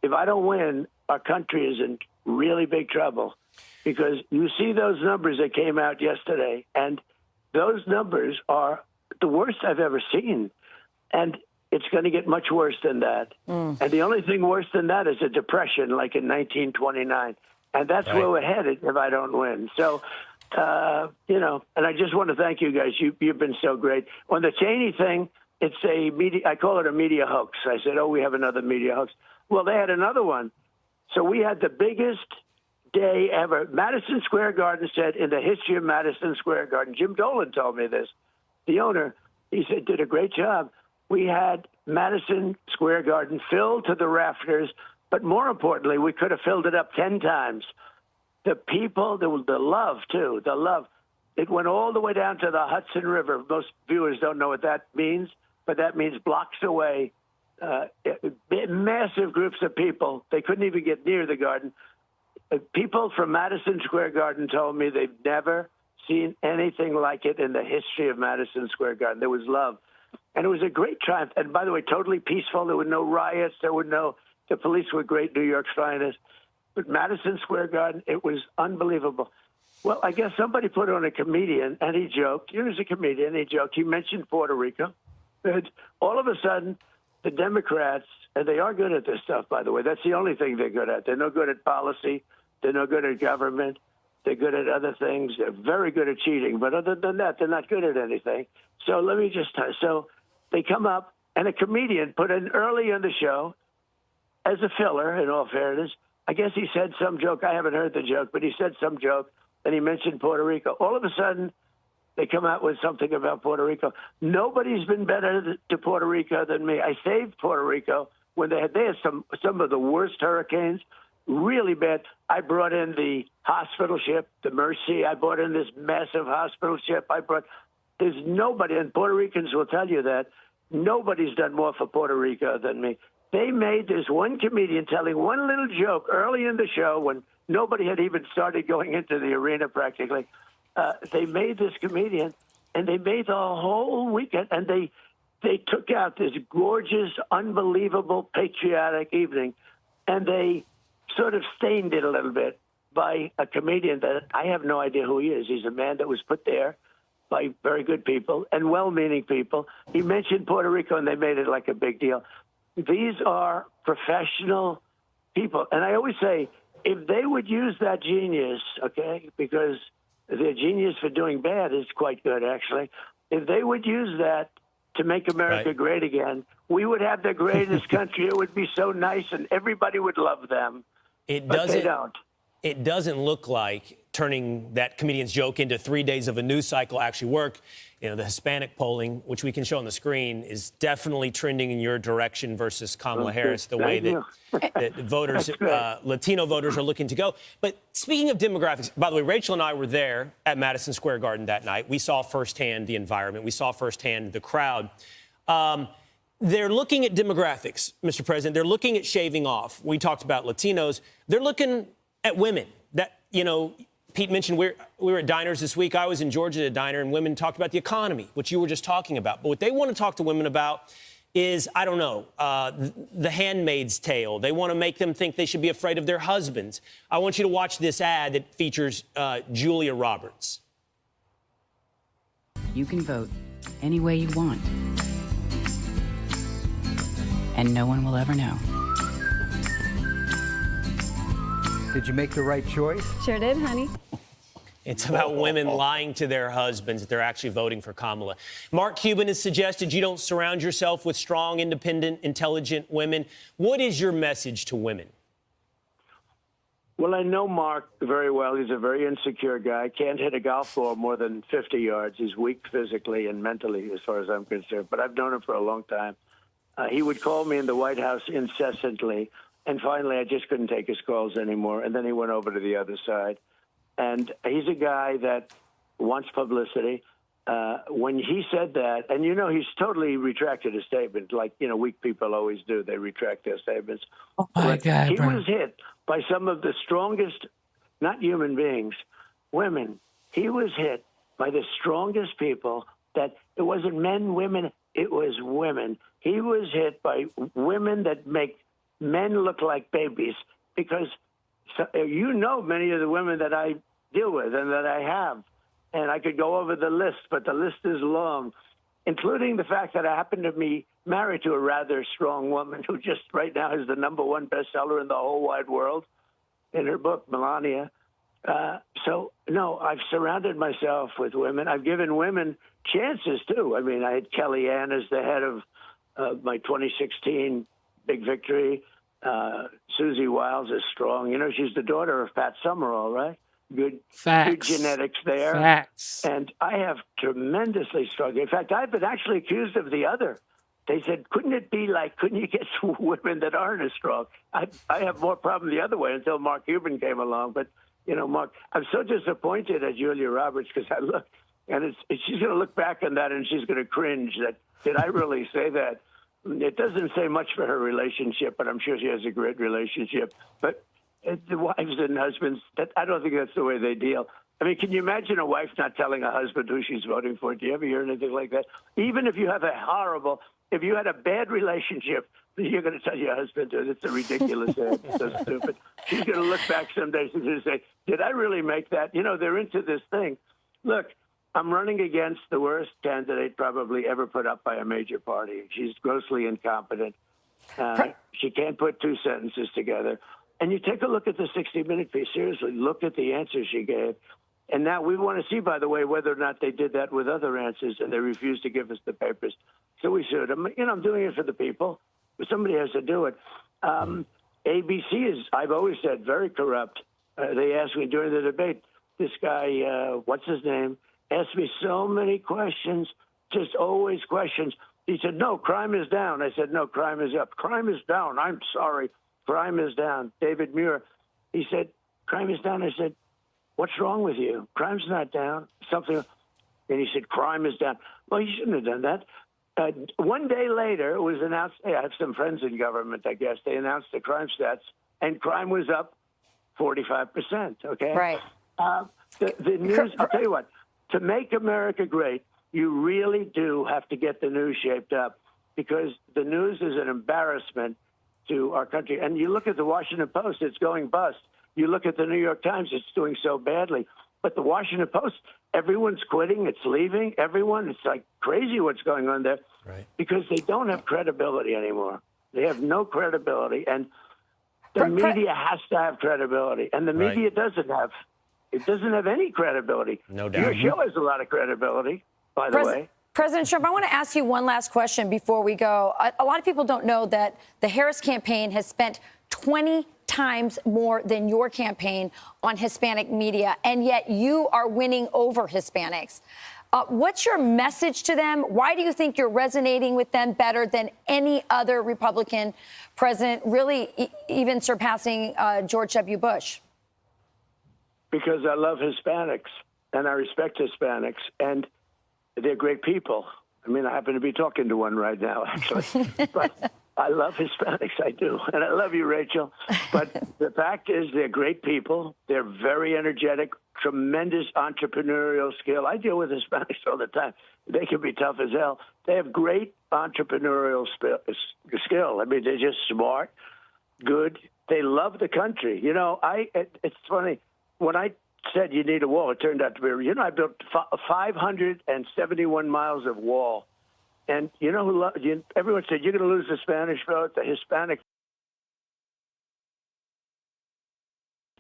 if I don't win, our country is in really big trouble. Because you see those numbers that came out yesterday, and those numbers are the worst I've ever seen. And it's going to get much worse than that. And the only thing worse than that is a depression like in 1929. And that's where we're headed if I don't win. So, and I just want to thank you guys. You've been so great. On the Cheney thing, it's a media, I call it a media hoax. I said, we have another media hoax. Well, they had another one. So we had the biggest day ever. Madison Square Garden said in the history of Madison Square Garden, Jim Dolan told me this, the owner, he said, did a great job. We had Madison Square Garden filled to the rafters, but more importantly, we could have filled it up 10 times. The people, the love, too, the love. It went all the way down to the Hudson River. Most viewers don't know what that means, but that means blocks away. Massive groups of people. They couldn't even get near the garden. People from Madison Square Garden told me they've never seen anything like it in the history of Madison Square Garden. There was love. And it was a great triumph. And by the way, totally peaceful. There were no riots. The police were great, New York's finest. But Madison Square Garden, it was unbelievable. Well, I guess somebody put on a comedian, and he joked. He was a comedian. He joked. He mentioned Puerto Rico. And all of a sudden, the Democrats, and they are good at this stuff, by the way. That's the only thing they're good at. They're no good at policy. They're no good at government. They're good at other things. They're very good at cheating. But other than that, they're not good at anything. So let me just so they come up, and a comedian put in early in the show as a filler, in all fairness. I guess he said some joke. I haven't heard the joke, but he said some joke, and he mentioned Puerto Rico. All of a sudden, they come out with something about Puerto Rico. Nobody's been better to Puerto Rico than me. I saved Puerto Rico when they had some of the worst hurricanes, really bad. I brought in the hospital ship, the Mercy. I brought in this massive hospital ship. There's nobody, and Puerto Ricans will tell you that, nobody's done more for Puerto Rico than me. They made this one comedian telling one little joke early in the show when nobody had even started going into the arena practically. They made this comedian, and they made the whole weekend, and they they took out this gorgeous, unbelievable, patriotic evening, and they sort of stained it a little bit by a comedian that I have no idea who he is. He's a man that was put there by very good people and well-meaning people. He mentioned Puerto Rico, and they made it like a big deal. These are professional people. And I always say, if they would use that genius, okay, because their genius for doing bad is quite good, actually. If they would use that to make America great again, we would have the greatest country. It would be so nice, and everybody would love them. But they don't. It doesn't look like turning that comedian's joke into 3 days of a news cycle actually work. You know, the Hispanic polling, which we can show on the screen, is definitely trending in your direction versus Kamala Harris, the way that voters, Latino voters are looking to go. But speaking of demographics, by the way, Rachel and I were there at Madison Square Garden that night. We saw firsthand the environment. We saw firsthand the crowd. They're looking at demographics, Mr. President. They're looking at shaving off. We talked about Latinos. They're looking at women. That, you know, Pete mentioned we were at diners this week. I was in Georgia at a diner, and women talked about the economy, which you were just talking about. But what they want to talk to women about is, I don't know, the Handmaid's Tale. They want to make them think they should be afraid of their husbands. I want you to watch this ad that features Julia Roberts. You can vote any way you want, and no one will ever know. Did you make the right choice? Sure did, honey. It's about women lying to their husbands that they're actually voting for Kamala. Mark Cuban has suggested you don't surround yourself with strong, independent, intelligent women. What is your message to women? Well, I know Mark very well. He's a very insecure guy. Can't hit a golf ball more than 50 yards. He's weak physically and mentally, as far as I'm concerned. But I've known him for a long time. He would call me in the White House incessantly. And finally, I just couldn't take his calls anymore. And then he went over to the other side. And he's a guy that wants publicity. When he said that, and you know, he's totally retracted his statement, like, you know, weak people always do. They retract their statements. Oh, my God, he bro. was hit by some of the strongest, not human beings, women. He was hit by the strongest people that it wasn't men, women, it was women. He was hit by women that make men look like babies, because you know many of the women that I deal with and that I have, and I could go over the list, but the list is long, including the fact that I happen to be married to a rather strong woman who just right now is the #1 bestseller in the whole wide world in her book, Melania. So, no, I've surrounded myself with women. I've given women chances, too. I mean, I had Kellyanne as the head of my 2016 big victory. Susie Wiles is strong. You know, she's the daughter of Pat Summerall, right? Good genetics there. Facts. And I have tremendously strong. In fact, I've been actually accused of the other. They said, couldn't you get women that aren't as strong? I have more problem the other way until Mark Cuban came along. But, you know, Mark, I'm so disappointed at Julia Roberts, because I look, and she's going to look back on that and she's going to cringe that, did I really say that? It doesn't say much for her relationship, but I'm sure she has a great relationship. But the wives and husbands, I don't think that's the way they deal. I mean, can you imagine a wife not telling a husband who she's voting for? Do you ever hear anything like that? Even if you have if you had a bad relationship, you're going to tell your husband, it's a ridiculous ad. It's so stupid. She's going to look back someday and she's going to say, did I really make that? You know, they're into this thing. Look, I'm running against the worst candidate probably ever put up by a major party. She's grossly incompetent. She can't put two sentences together. And you take a look at the 60-minute piece. Seriously, look at the answers she gave. And now we want to see, by the way, whether or not they did that with other answers, and they refused to give us the papers. So we sued them. You know, I'm doing it for the people, but somebody has to do it. ABC is, I've always said, very corrupt. They asked me during the debate, this guy, what's his name, asked me so many questions, just always questions. He said, no, crime is down. I said, no, crime is up. Crime is down. I'm sorry. Crime is down. David Muir, he said, crime is down. I said, what's wrong with you? Crime's not down. Something. And he said, crime is down. Well, you shouldn't have done that. One day later, it was announced, hey, I have some friends in government, I guess. They announced the crime stats, and crime was up 45%, okay? Right. The news, I'll tell you what, to make America great, You really do have to get the news shaped up, because the news is an embarrassment to our country. And you look at the Washington Post, it's going bust. You look at the New York Times, it's doing so badly. But the Washington Post, everyone's quitting, it's leaving, everyone. It's like crazy what's going on there, because they don't have credibility anymore. They have no credibility. And the media has to have credibility. And the media doesn't have. It doesn't have any credibility. No doubt. Your show has a lot of credibility, by the way. President Trump, I want to ask you one last question before we go. A lot of people don't know that the Harris campaign has spent 20 times more than your campaign on Hispanic media, and yet you are winning over Hispanics. What's your message to them? Why do you think you're resonating with them better than any other Republican president, really even surpassing George W. Bush? Because I love Hispanics, and I respect Hispanics, and they're great people. I mean, I happen to be talking to one right now, actually. But I love Hispanics, I do. And I love you, Rachel. But the fact is, they're great people. They're very energetic, tremendous entrepreneurial skill. I deal with Hispanics all the time. They can be tough as hell. They have great entrepreneurial skill. I mean, they're just smart, good. They love the country. You know, it's funny. When I said you need a wall, it turned out to be, I built 571 miles of wall. And you know who everyone said, you're going to lose the Spanish vote, the Hispanic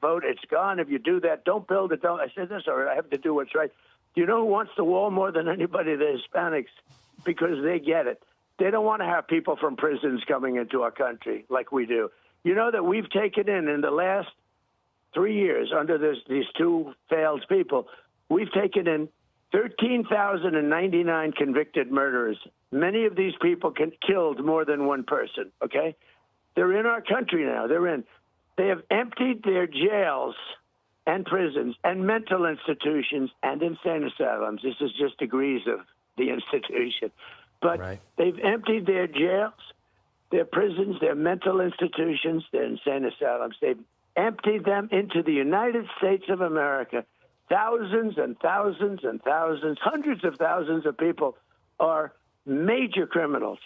vote. It's gone. If you do that, don't build it. Don't. I said, that's all right. I have to do what's right. Do you know who wants the wall more than anybody? The Hispanics, because they get it. They don't want to have people from prisons coming into our country like we do. You know that we've taken in the last 3 years, under these two failed people, we've taken in 13,099 convicted murderers. Many of these people killed more than one person, okay? They're in our country now. They have emptied their jails and prisons and mental institutions and insane asylums. This is just degrees of the institution. But they've emptied their jails, their prisons, their mental institutions, their insane asylums. They've emptied them into the United States of America. Thousands and thousands and thousands, hundreds of thousands of people are major criminals.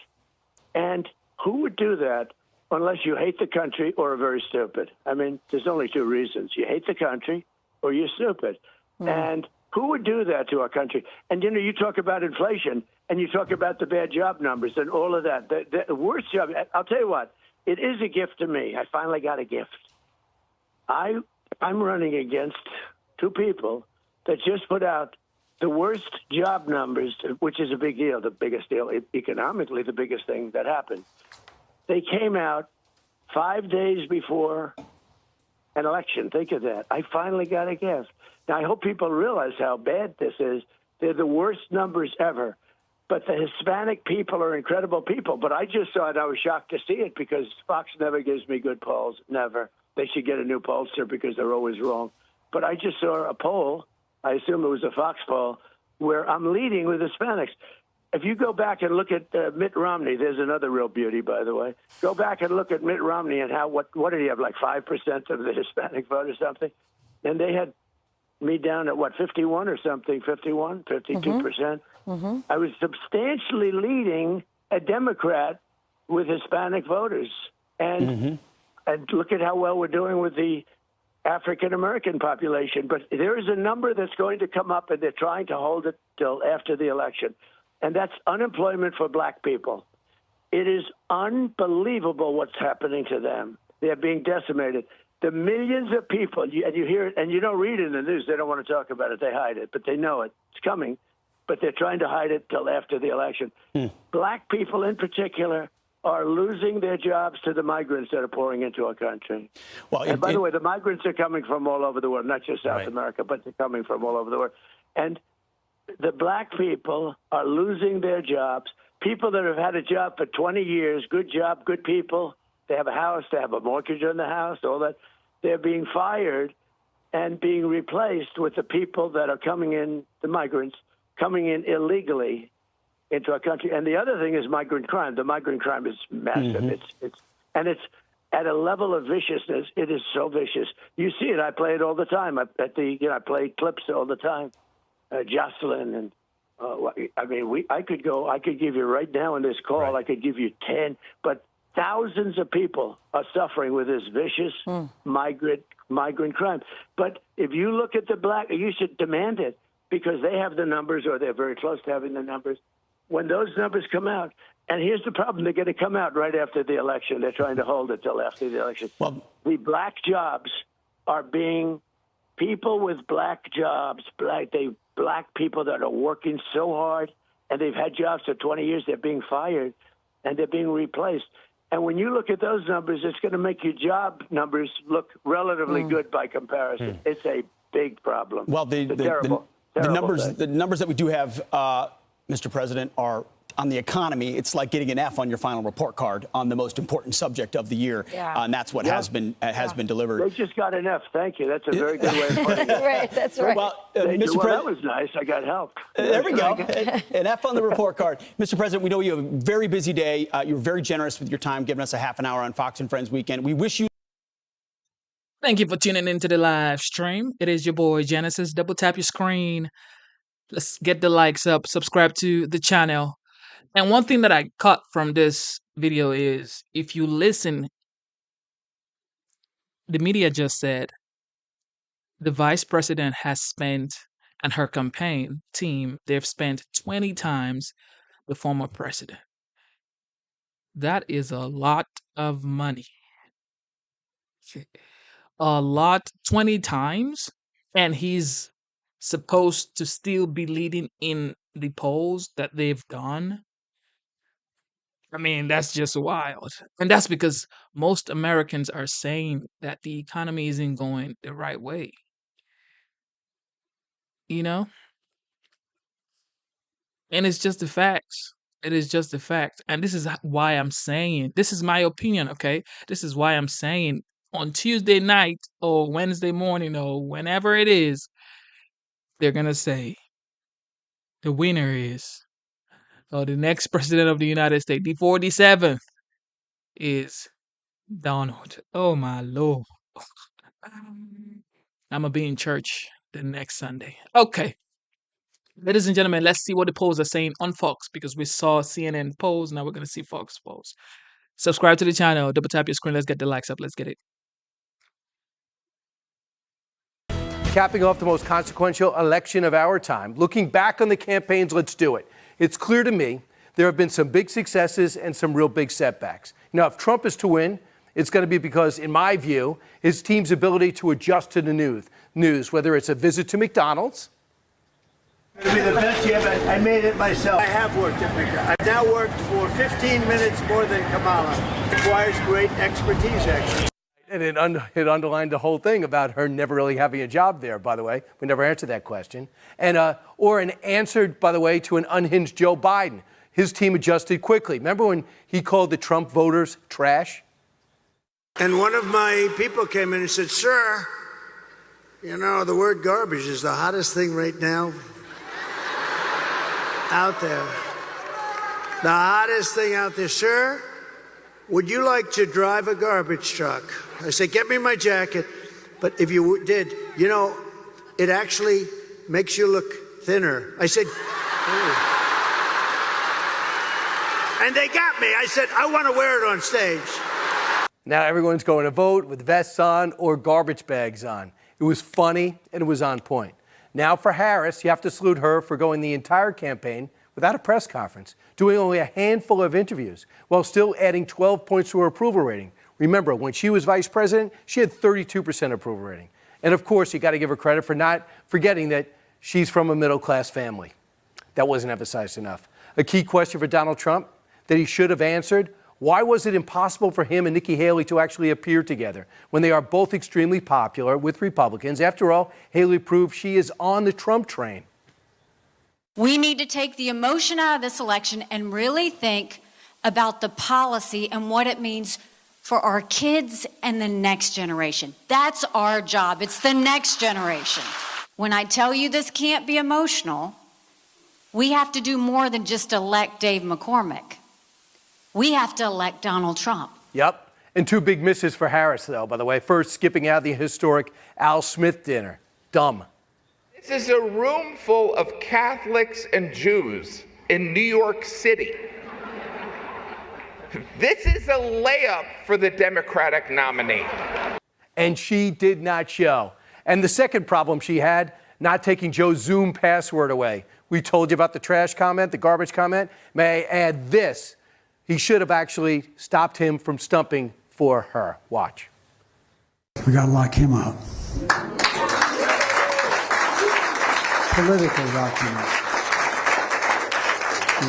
And who would do that unless you hate the country or are very stupid? I mean, there's only two reasons. You hate the country or you're stupid. And who would do that to our country? And, you talk about inflation and you talk about the bad job numbers and all of that. The worst job, I'll tell you what, it is a gift to me. I finally got a gift. I'm running against two people that just put out the worst job numbers, which is a big deal, the biggest deal, economically, the biggest thing that happened. They came out 5 days before an election. Think of that. I finally got a gift. Now, I hope people realize how bad this is. They're the worst numbers ever. But the Hispanic people are incredible people. But I just saw it. I was shocked to see it because Fox never gives me good polls, never. They should get a new pollster because they're always wrong. But I just saw a poll, I assume it was a Fox poll, where I'm leading with Hispanics. If you go back and look at Mitt Romney, there's another real beauty, by the way. Go back and look at Mitt Romney and what did he have, like 5% of the Hispanic vote or something? And they had me down at, 51 or something, 51, 52%. Mm-hmm. I was substantially leading a Democrat with Hispanic voters. And and look at how well we're doing with the African-American population. But there is a number that's going to come up, and they're trying to hold it till after the election. And that's unemployment for black people. It is unbelievable what's happening to them. They're being decimated. The millions of people, and you hear it, and you don't read it in the news. They don't want to talk about it. They hide it, but they know it. It's coming, but they're trying to hide it till after the election. Black people in particular are losing their jobs to the migrants that are pouring into our country. Well, and by the way, the migrants are coming from all over the world, not just South America, but they're coming from all over the world. And the black people are losing their jobs. People that have had a job for 20 years, good job, good people, they have a house, they have a mortgage on the house, all that. They're being fired and being replaced with the people that are coming in, the migrants, coming in illegally into our country. And the other thing is migrant crime. The migrant crime is massive. It's at a level of viciousness. It is so vicious. You see it. I play it all the time. I play clips all the time. Jocelyn and I could give you right now in this call, I could give you 10, but thousands of people are suffering with this vicious migrant crime. But if you look at the black, you should demand it because they have the numbers or they're very close to having the numbers. When those numbers come out, and here's the problem, they're going to come out right after the election. They're trying to hold it till after the election. Well, the black jobs are being people with black jobs, black people that are working so hard and they've had jobs for 20 years, they're being fired and they're being replaced. And when you look at those numbers, it's going to make your job numbers look relatively good by comparison. It's a big problem. Well, the numbers that we do have, Mr. President, are on the economy. It's like getting an F on your final report card on the most important subject of the year, and that's what has been delivered. They just got an F. Thank you. That's a very good way of putting it. Right, that's right. Well, Mr. President, that was nice. I got help. There we go. An F on the report card. Mr. President, we know you have a very busy day. You're very generous with your time, giving us a half an hour on Fox and Friends Weekend. We wish you. Thank you for tuning into the live stream. It is your boy Genesis. Double tap your screen. Let's get the likes up. Subscribe to the channel. And one thing that I caught from this video is if you listen, the media just said the vice president has spent, and her campaign team, they've spent 20 times the former president. That is a lot of money. A lot, 20 times, and he's supposed to still be leading in the polls that they've done. I mean, that's just wild. And that's because most Americans are saying that the economy isn't going the right way. You know? And it's just the facts. It is just the fact. And this is why I'm saying, this is my opinion, okay? This is why I'm saying on Tuesday night or Wednesday morning or whenever it is, they're going to say the winner is, or the next president of the United States, the 47th, is Donald. Oh, my Lord. I'm going to be in church the next Sunday. Okay. Ladies and gentlemen, let's see what the polls are saying on Fox, because we saw CNN polls. Now we're going to see Fox polls. Subscribe to the channel. Double tap your screen. Let's get the likes up. Let's get it. Capping off the most consequential election of our time. Looking back on the campaigns, let's do it. It's clear to me there have been some big successes and some real big setbacks. Now, if Trump is to win, it's going to be because, in my view, his team's ability to adjust to the news, whether it's a visit to McDonald's. It'll be the best yet. I made it myself. I have worked at McDonald's. I've now worked for 15 minutes more than Kamala. It requires great expertise, actually. And it underlined the whole thing about her never really having a job there, by the way. We never answered that question. And or an answer, by the way, to an unhinged Joe Biden. His team adjusted quickly. Remember when he called the Trump voters trash? And one of my people came in and said, "Sir, you know, the word garbage is the hottest thing right now out there. The hottest thing out there. Sir, would you like to drive a garbage truck?" I said, "Get me my jacket." But if you did, you know, it actually makes you look thinner. I said, "Ooh." And they got me. I said, "I want to wear it on stage." Now everyone's going to vote with vests on or garbage bags on. It was funny and it was on point. Now for Harris, you have to salute her for going the entire campaign without a press conference, doing only a handful of interviews, while still adding 12 points to her approval rating. Remember, when she was vice president, she had 32% approval rating. And of course, you got to give her credit for not forgetting that she's from a middle-class family. That wasn't emphasized enough. A key question for Donald Trump that he should have answered: why was it impossible for him and Nikki Haley to actually appear together when they are both extremely popular with Republicans? After all, Haley proved she is on the Trump train. We need to take the emotion out of this election and really think about the policy and what it means for our kids and the next generation. That's our job. It's the next generation. When I tell you this can't be emotional, we have to do more than just elect Dave McCormick. We have to elect Donald Trump. Yep. And two big misses for Harris, though, by the way. First, skipping out the historic Al Smith dinner. Dumb. This is a room full of Catholics and Jews in New York City. This is a layup for the Democratic nominee. And she did not show. And the second problem she had, not taking Joe's Zoom password away. We told you about the trash comment, the garbage comment. May I add this? He should have actually stopped him from stumping for her. Watch. We got to lock him up. Politically lock him up.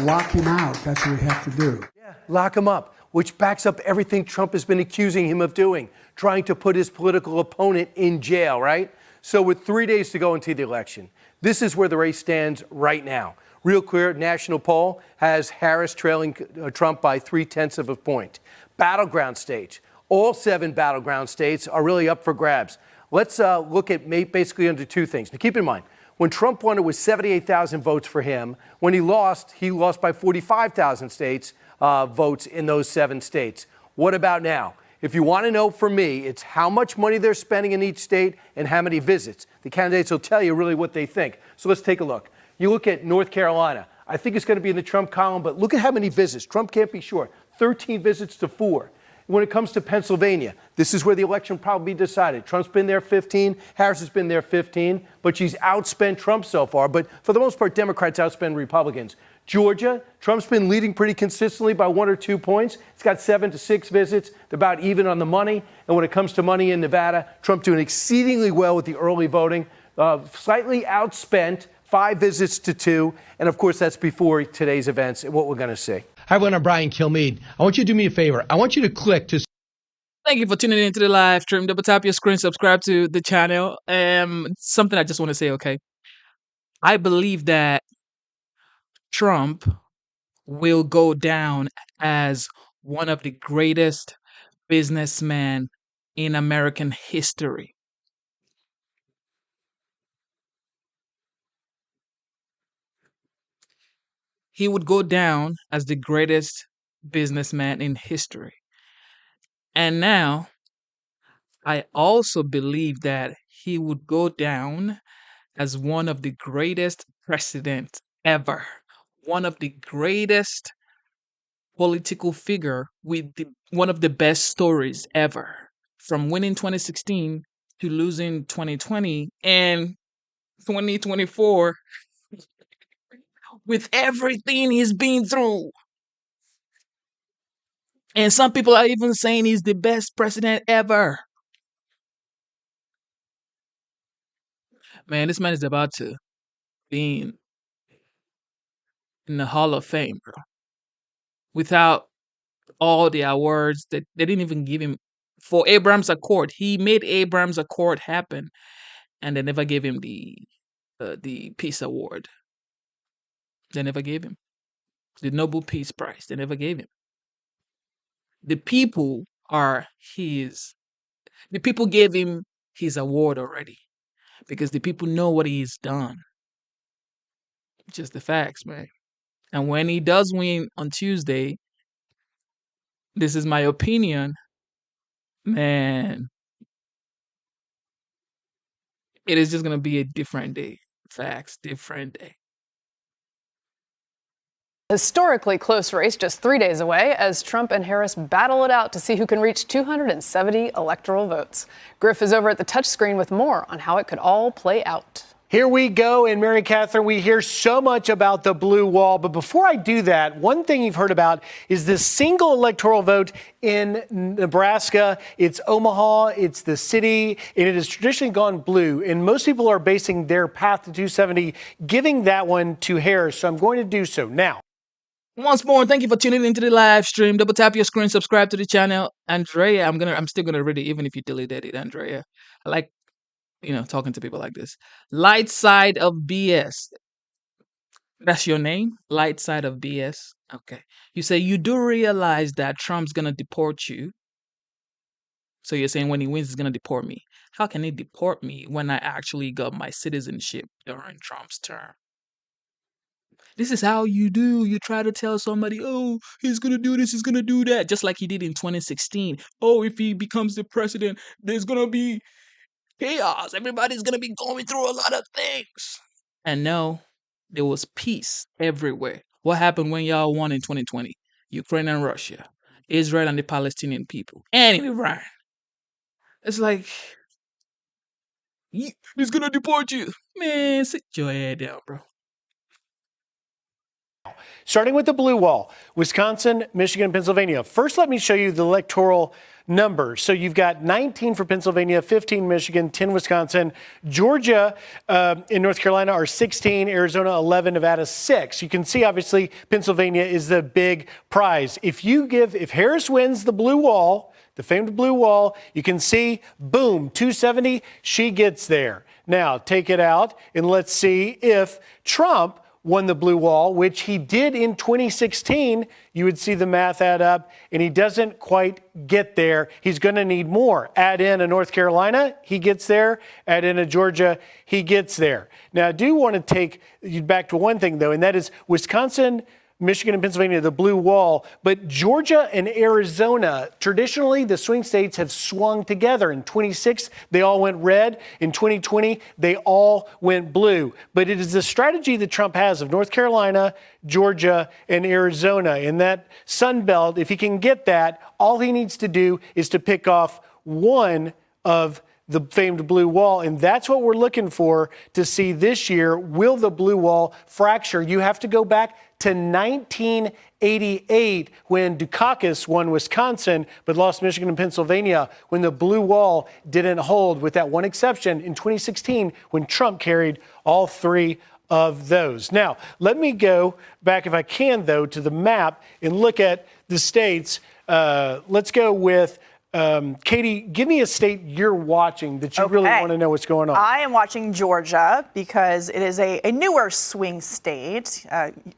Lock him out. That's what we have to do. Yeah, lock him up, which backs up everything Trump has been accusing him of doing, trying to put his political opponent in jail, right? So with 3 days to go into the election, this is where the race stands right now. Real clear national poll has Harris trailing Trump by 0.3 of a point. Battleground states, all 7 battleground states are really up for grabs. Let's look at basically under 2 things. Now keep in mind, when Trump won, it was 78,000 votes for him. When he lost by 45,000 votes in those 7 states. What about now? If you want to know for me, it's how much money they're spending in each state and how many visits. The candidates will tell you really what they think. So let's take a look. You look at North Carolina. I think it's going to be in the Trump column, but look at how many visits. Trump can't be sure. 13 visits to 4. When it comes to Pennsylvania, this is where the election will probably be decided. Trump's been there 15, Harris has been there 15, but she's outspent Trump so far. But for the most part, Democrats outspend Republicans. Georgia, Trump's been leading pretty consistently by 1 or 2 points. It's got 7 to 6 visits. They're about even on the money. And when it comes to money in Nevada, Trump doing exceedingly well with the early voting, slightly outspent, 5 visits to 2. And of course, that's before today's events and what we're going to see. Hi, everyone. I'm Brian Kilmeade. I want you to do me a favor. I want you to click to. Thank you for tuning into the live stream. Double tap your screen, subscribe to the channel. Something I just want to say, okay? I believe that Trump will go down as one of the greatest businessmen in American history. He would go down as the greatest businessman in history. And now, I also believe that he would go down as one of the greatest presidents ever. One of the greatest political figure with one of the best stories ever. From winning 2016 to losing 2020 and 2024 with everything he's been through. And some people are even saying he's the best president ever. Man, this man is about to be in the Hall of Fame, bro. Without all the awards that they didn't even give him for Abraham's Accord. He made Abraham's Accord happen, and they never gave him the Peace Award. They never gave him the Nobel Peace Prize. They never gave him. The people are his. The people gave him his award already because the people know what he's done. Just the facts, man. And when he does win on Tuesday, this is my opinion, man, it is just going to be a different day. Facts, different day. Historically close race just 3 days away as Trump and Harris battle it out to see who can reach 270 electoral votes. Griff is over at the touchscreen with more on how it could all play out. Here we go, and Mary Catherine, we hear so much about the blue wall, but before I do that, one thing you've heard about is the single electoral vote in Nebraska. It's Omaha, it's the city, and it has traditionally gone blue, and most people are basing their path to 270, giving that one to Harris, so I'm going to do so now. Once more, thank you for tuning into the live stream. Double tap your screen, subscribe to the channel. Andrea, I'm still gonna read it even if you deleted it, Andrea. I like, talking to people like this. Light side of BS. That's your name? Light side of BS. Okay. You say you do realize that Trump's gonna deport you. So you're saying when he wins, he's gonna deport me. How can he deport me when I actually got my citizenship during Trump's term? This is how you do. You try to tell somebody, oh, he's going to do this, he's going to do that. Just like he did in 2016. Oh, if he becomes the president, there's going to be chaos. Everybody's going to be going through a lot of things. And no, there was peace everywhere. What happened when y'all won in 2020? Ukraine and Russia, Israel and the Palestinian people, and Iran. It's like, he's going to deport you. Man, sit your head down, bro. Starting with the blue wall, Wisconsin, Michigan, Pennsylvania. First, let me show you the electoral numbers. So you've got 19 for Pennsylvania, 15 Michigan, 10 Wisconsin. Georgia and North Carolina are 16, Arizona 11, Nevada 6. You can see, obviously, Pennsylvania is the big prize. If Harris wins the blue wall, the famed blue wall, you can see, boom, 270, she gets there. Now, take it out, and let's see if Trump won the blue wall, which he did in 2016, you would see the math add up, and he doesn't quite get there. He's going to need more. Add in a North Carolina, he gets there. Add in a Georgia, he gets there. Now, I do want to take you back to one thing, though, and that is Wisconsin, Michigan, and Pennsylvania, the blue wall. But Georgia and Arizona, traditionally, the swing states have swung together. In 26, they all went red. In 2020, they all went blue. But it is the strategy that Trump has of North Carolina, Georgia, and Arizona. In that Sun Belt, if he can get that, all he needs to do is to pick off one of the famed blue wall. And that's what we're looking for to see this year. Will the blue wall fracture? You have to go back to 1988 when Dukakis won Wisconsin but lost Michigan and Pennsylvania, when the blue wall didn't hold, with that one exception in 2016 when Trump carried all three of those. Now, let me go back, if I can, though, to the map and look at the states. Let's go with Katie, give me a state you're watching that you really want to know what's going on. I am watching Georgia because it is a newer swing state,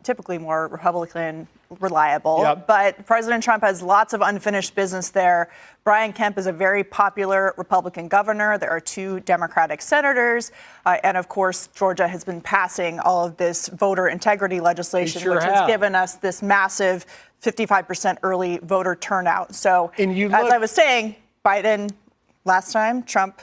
typically more Republican reliable. Yep. But President Trump has lots of unfinished business there. Brian Kemp is a very popular Republican governor. There are 2 Democratic senators. And of course, Georgia has been passing all of this voter integrity legislation, which has given us this massive 55% early voter turnout. So, as I was saying, Biden last time, Trump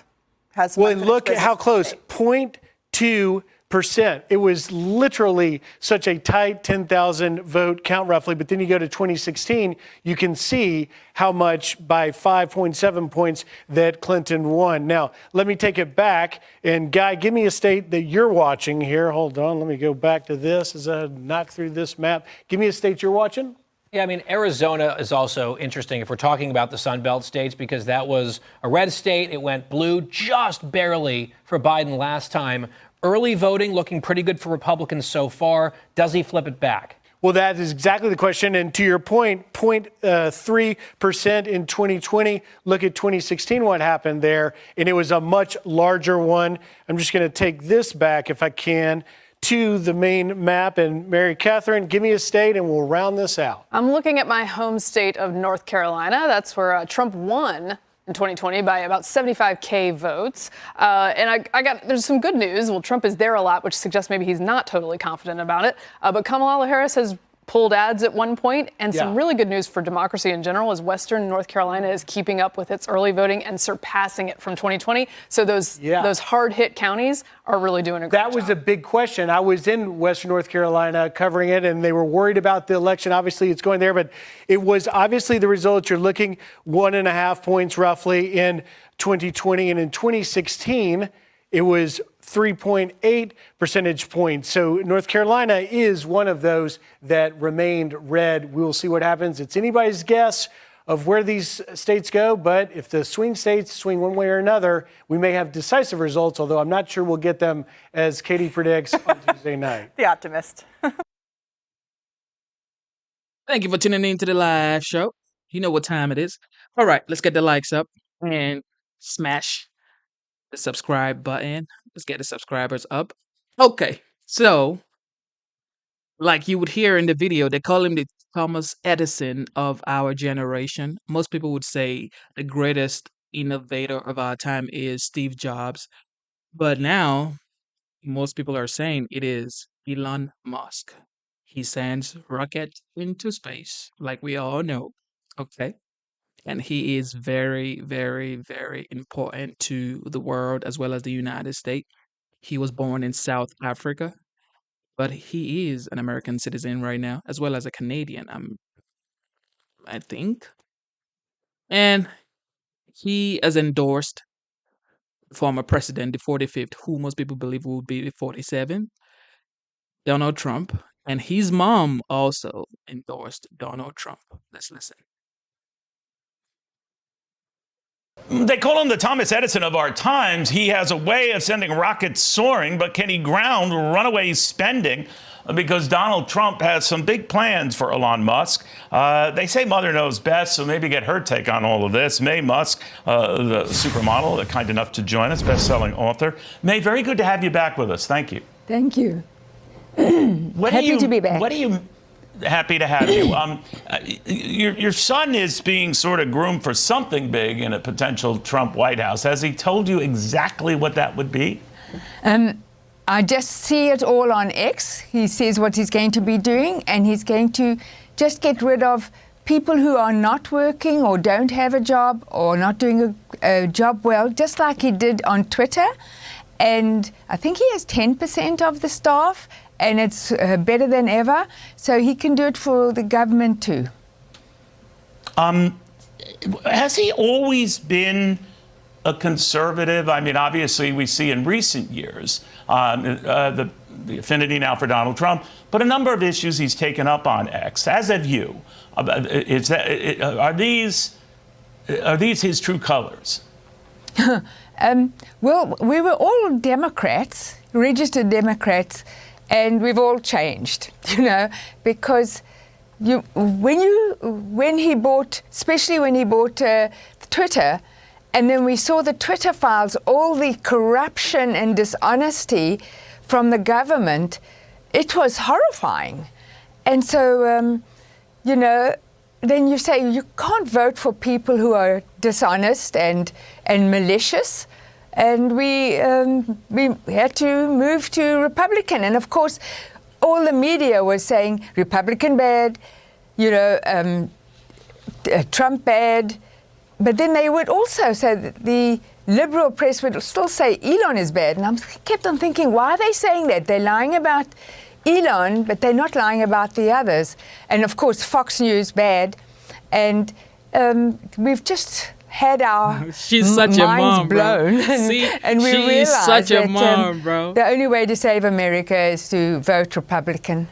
has. Well, and look at how close, 0.2%. It was literally such a tight 10,000 vote count roughly. But then you go to 2016, you can see how much by 5.7 points that Clinton won. Now, let me take it back. And Guy, give me a state that you're watching here. Hold on. Let me go back to this as I knock through this map. Give me a state you're watching. Yeah, I mean, Arizona is also interesting if we're talking about the Sun Belt states, because that was a red state. It went blue just barely for Biden last time. Early voting looking pretty good for Republicans so far. Does he flip it back? Well, that is exactly the question. And to your point, 0.3% in 2020. Look at 2016, what happened there. And it was a much larger one. I'm just going to take this back, if I can, to the main map. And Mary Catherine, give me a state and we'll round this out. I'm looking at my home state of North Carolina. That's where Trump won in 2020 by about 75K votes. And there's some good news. Well, Trump is there a lot, which suggests maybe he's not totally confident about it. But Kamala Harris has pulled ads at one point, and some really good news for democracy in general is Western North Carolina is keeping up with its early voting and surpassing it from 2020. So those hard-hit counties are really doing a great job. That was a big question. I was in Western North Carolina covering it, and they were worried about the election. Obviously, it's going there, but it was obviously the results. You're looking 1.5 points roughly in 2020, and in 2016, it was 3.8 percentage points. So North Carolina is one of those that remained red. We will see what happens. It's anybody's guess of where these states go, but if the swing states swing one way or another, we may have decisive results, although I'm not sure we'll get them as Katie predicts on Tuesday night. The optimist. Thank you for tuning in to the live show. You know what time it is. All right, let's get the likes up and smash the subscribe button. Let's get the subscribers up. Okay, so like you would hear in the video, they call him the Thomas Edison of our generation. Most people would say the greatest innovator of our time is Steve Jobs. But now, most people are saying it is Elon Musk. He sends rockets into space, like we all know. Okay. and he is very, very, very important to the world as well as the United States. He was born in South Africa, but he is an American citizen right now, as well as a Canadian, I think. And he has endorsed former president, the 45th, who most people believe would be the 47th, Donald Trump. And his mom also endorsed Donald Trump. Let's listen. They call him the Thomas Edison of our times. He has a way of sending rockets soaring, but can he ground runaway spending? Because Donald Trump has some big plans for Elon Musk. They say Mother knows best, so maybe get her take on all of this. Mae Musk, the supermodel, kind enough to join us, best-selling author. Mae, very good to have you back with us. Thank you. Thank you. Happy to be back. Happy to have you. Your son is being sort of groomed for something big in a potential Trump White House. Has he told you exactly what that would be? I just see it all on X. He says what he's going to be doing, and he's going to just get rid of people who are not working or don't have a job or not doing a job well, just like he did on Twitter. And I think he has 10% of the staff, and it's better than ever. So he can do it for the government too. Has he always been a conservative? I mean, obviously, we see in recent years the affinity now for Donald Trump, but a number of issues he's taken up on X. As have you. Are these his true colors? Well, we were all Democrats, registered Democrats, and we've all changed, because when he bought, especially when he bought Twitter, and then we saw the Twitter files, all the corruption and dishonesty from the government, it was horrifying. And so, then you say you can't vote for people who are dishonest and malicious. And we had to move to Republican. And of course, all the media was saying Republican bad, Trump bad. But then they would also say that the liberal press would still say Elon is bad. And I kept on thinking, why are they saying that? They're lying about Elon, but they're not lying about the others. And of course, Fox News bad. And we've just had our She's such minds a mom, blown. Bro. See, and we she's realized such a that mom, bro. the only way to save America is to vote Republican.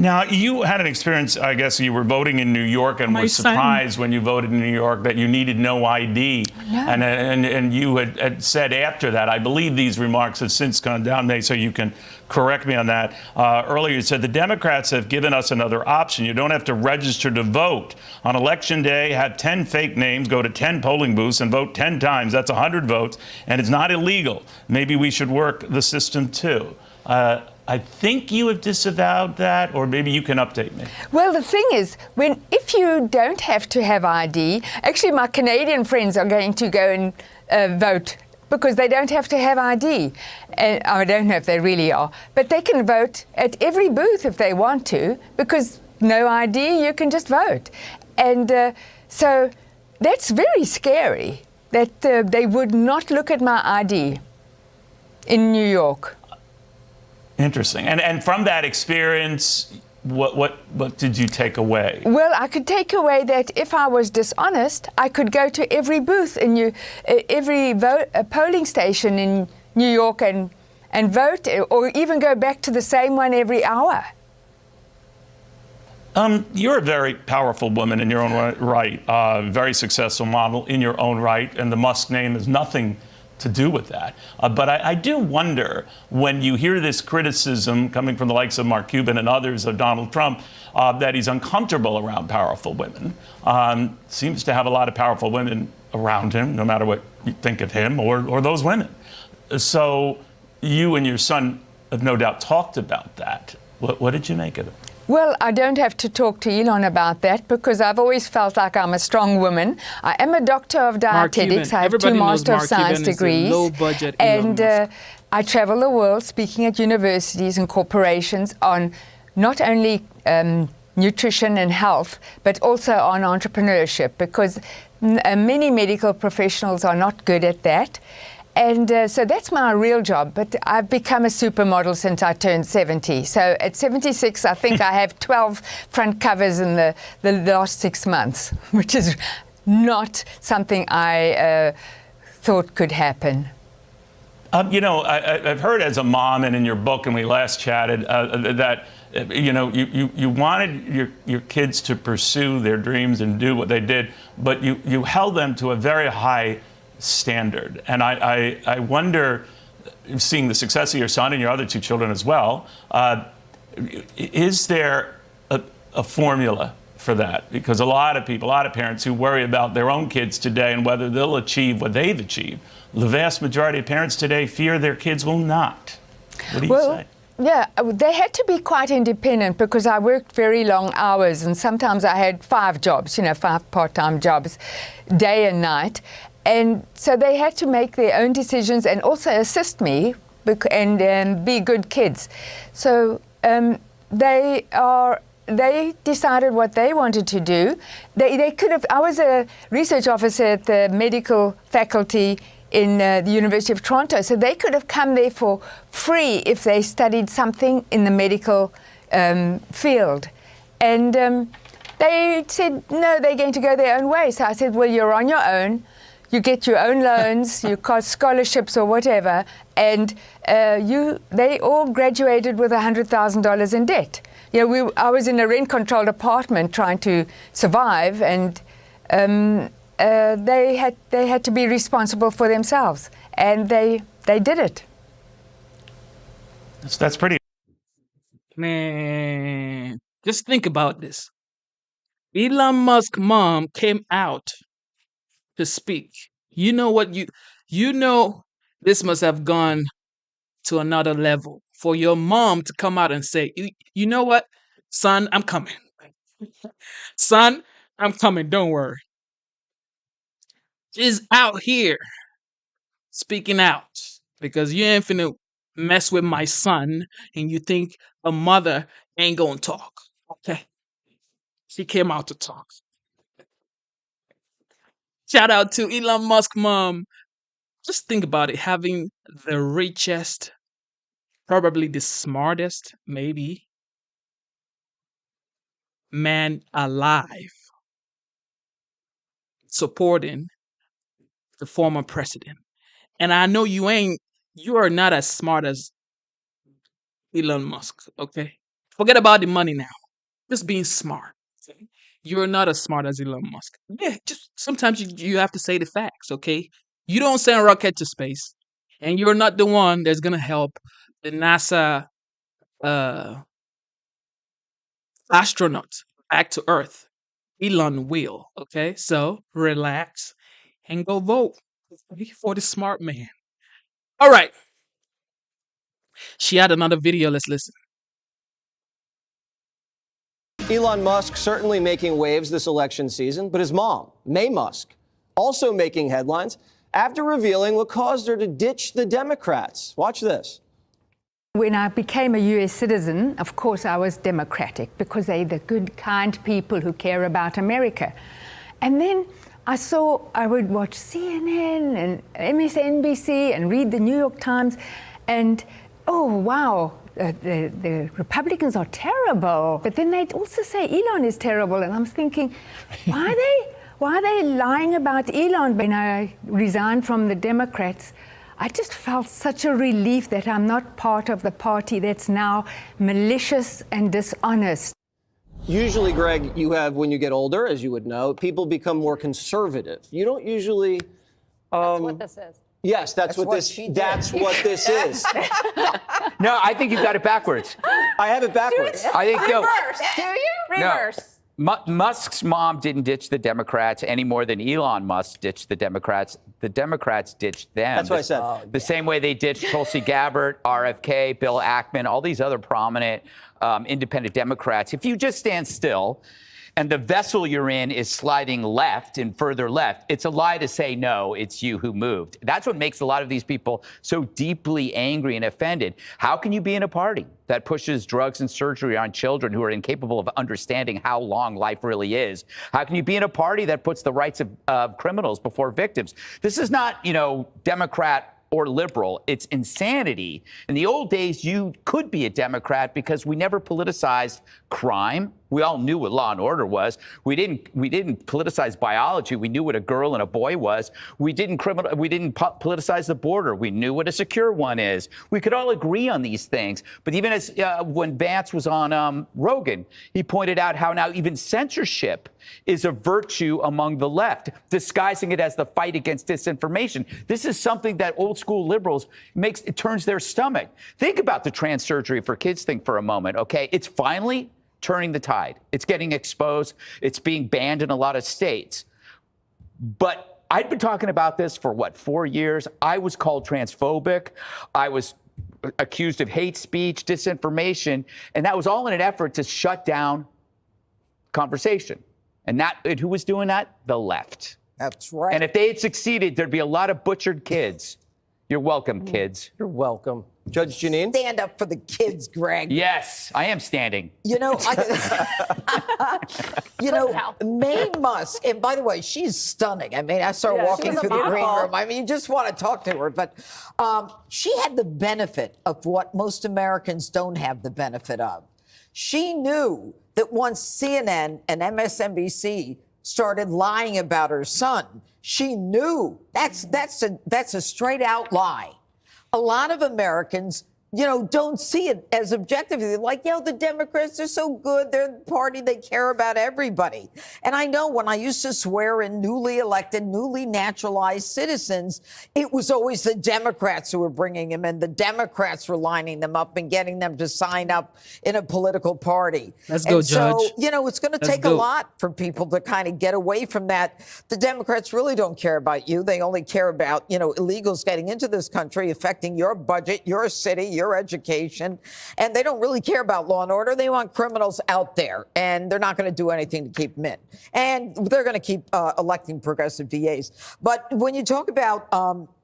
Now, you had an experience, I guess you were voting in New York and were surprised when you voted in New York that you needed no ID. No. And you had said after that, I believe these remarks have since gone down, Mae, so you can correct me on that. Earlier you said the Democrats have given us another option. You don't have to register to vote. On Election Day, have 10 fake names, go to 10 polling booths and vote 10 times. That's 100 votes, and it's not illegal. Maybe we should work the system too. I think you have disavowed that, or maybe you can update me. Well, the thing is, if you don't have to have ID, actually my Canadian friends are going to go and vote because they don't have to have ID. And I don't know if they really are, but they can vote at every booth if they want to, because no ID, you can just vote. And so that's very scary that they would not look at my ID in New York. Interesting. And from that experience, what did you take away? Well, I could take away that if I was dishonest, I could go to every booth in every polling station in New York and vote, or even go back to the same one every hour. You're a very powerful woman in your own right, very successful model in your own right, and the Musk name is nothing to do with that. But I do wonder, when you hear this criticism coming from the likes of Mark Cuban and others of Donald Trump, that he's uncomfortable around powerful women. Seems to have a lot of powerful women around him, no matter what you think of him or those women. So you and your son have no doubt talked about that. What did you make of it? Well, I don't have to talk to Elon about that because I've always felt like I'm a strong woman. I am a doctor of dietetics. I have two Master of Science degrees. And I travel the world speaking at universities and corporations on not only nutrition and health, but also on entrepreneurship, because many medical professionals are not good at that. And so that's my real job. But I've become a supermodel since I turned 70. So at 76, I think I have 12 front covers in the last 6 months, which is not something I thought could happen. You know, I've heard as a mom, and in your book, and we last chatted, that you know you wanted your kids to pursue their dreams and do what they did, but you held them to a very high standard. And I wonder, seeing the success of your son and your other 2 children as well, is there a formula for that? Because a lot of people, a lot of parents who worry about their own kids today and whether they'll achieve what they've achieved, the vast majority of parents today fear their kids will not. What do you say? Yeah, they had to be quite independent because I worked very long hours, and sometimes I had 5 jobs, 5 part-time jobs, day and night. And so they had to make their own decisions and also assist me and be good kids. So they decided what they wanted to do. They could have. I was a research officer at the medical faculty in the University of Toronto, so they could have come there for free if they studied something in the medical field. And they said, no, they're going to go their own way. So I said, well, you're on your own. You get your own loans, you got scholarships or whatever, and they all graduated with $100,000 in debt. I was in a rent-controlled apartment trying to survive, and they had to be responsible for themselves, and they did it. That's pretty. Man, just think about this. Elon Musk's mom came out to speak. You know what? You know this must have gone to another level for your mom to come out and say, you know what, son, I'm coming. Son, I'm coming. Don't worry. She's out here speaking out because you ain't finna mess with my son and you think a mother ain't gonna talk. Okay. She came out to talk. Shout out to Elon Musk mom. Just think about it, having the richest, probably the smartest, maybe, man alive supporting the former president. And I know you are not as smart as Elon Musk, okay? Forget about the money now. Just being smart. Okay? You're not as smart as Elon Musk. Yeah, just sometimes you have to say the facts, okay? You don't send a rocket to space, and you're not the one that's gonna help the NASA astronauts back to Earth. Elon will, okay? So relax and go vote for the smart man. All right. She had another video. Let's listen. Elon Musk certainly making waves this election season, but his mom, Mae Musk, also making headlines after revealing what caused her to ditch the Democrats. Watch this. When I became a US citizen, of course, I was Democratic because they're the good, kind people who care about America. And then I would watch CNN and MSNBC and read the New York Times, and oh, wow, the Republicans are terrible. But then they'd also say Elon is terrible, and I'm thinking, why are they lying about Elon? When I resigned from the Democrats, I just felt such a relief that I'm not part of the party that's now malicious and dishonest. Usually, Greg, you have, when you get older, as you would know, people become more conservative. You don't usually... That's what this is. Yes, that's what this is. No, I think you've got it backwards. I have it backwards. I think Reverse. Do you? Reverse. Musk's mom didn't ditch the Democrats any more than Elon Musk ditched the Democrats. The Democrats ditched them. That's what I said. The same way they ditched Tulsi Gabbard, RFK, Bill Ackman, all these other prominent independent Democrats. If you just stand still and the vessel you're in is sliding left and further left, it's a lie to say, no, it's you who moved. That's what makes a lot of these people so deeply angry and offended. How can you be in a party that pushes drugs and surgery on children who are incapable of understanding how long life really is? How can you be in a party that puts the rights of criminals before victims? This is not, Democrat or liberal. It's insanity. In the old days, you could be a Democrat because we never politicized crime. We all knew what law and order was. We didn't politicize biology. We knew what a girl and a boy was. We didn't politicize the border. We knew what a secure one is. We could all agree on these things. But even as when Vance was on Rogan, he pointed out how now even censorship is a virtue among the left, disguising it as the fight against disinformation. This is something that old school liberals turns their stomach. Think about the trans surgery for kids thing for a moment, okay? It's finally turning the tide. It's getting exposed. It's being banned in a lot of states. But I'd been talking about this for, 4 years? I was called transphobic. I was accused of hate speech, disinformation, and that was all in an effort to shut down conversation. And who was doing that? The left. That's right. And if they had succeeded, there'd be a lot of butchered kids. You're welcome, kids. You're welcome. Judge Janine? Stand up for the kids, Greg. Yes, I am standing. Mae Musk, and by the way, she's stunning. I mean, I saw her walking through the green room. I mean, you just want to talk to her. But she had the benefit of what most Americans don't have the benefit of. She knew that once CNN and MSNBC started lying about her son, she knew that's a straight out lie. A lot of Americans, don't see it as objectively. They're like, the Democrats are so good. They're the party. They care about everybody. And I know when I used to swear in newly elected, newly naturalized citizens, it was always the Democrats who were bringing them in. The Democrats were lining them up and getting them to sign up in a political party. Let's go, Judge. So, it's going to take a lot for people to kind of get away from that. The Democrats really don't care about you. They only care about, illegals getting into this country, affecting your budget, your city, your education, and they don't really care about law and order. They want criminals out there, and they're not going to do anything to keep them in. And they're going to keep electing progressive DAs. But when you talk about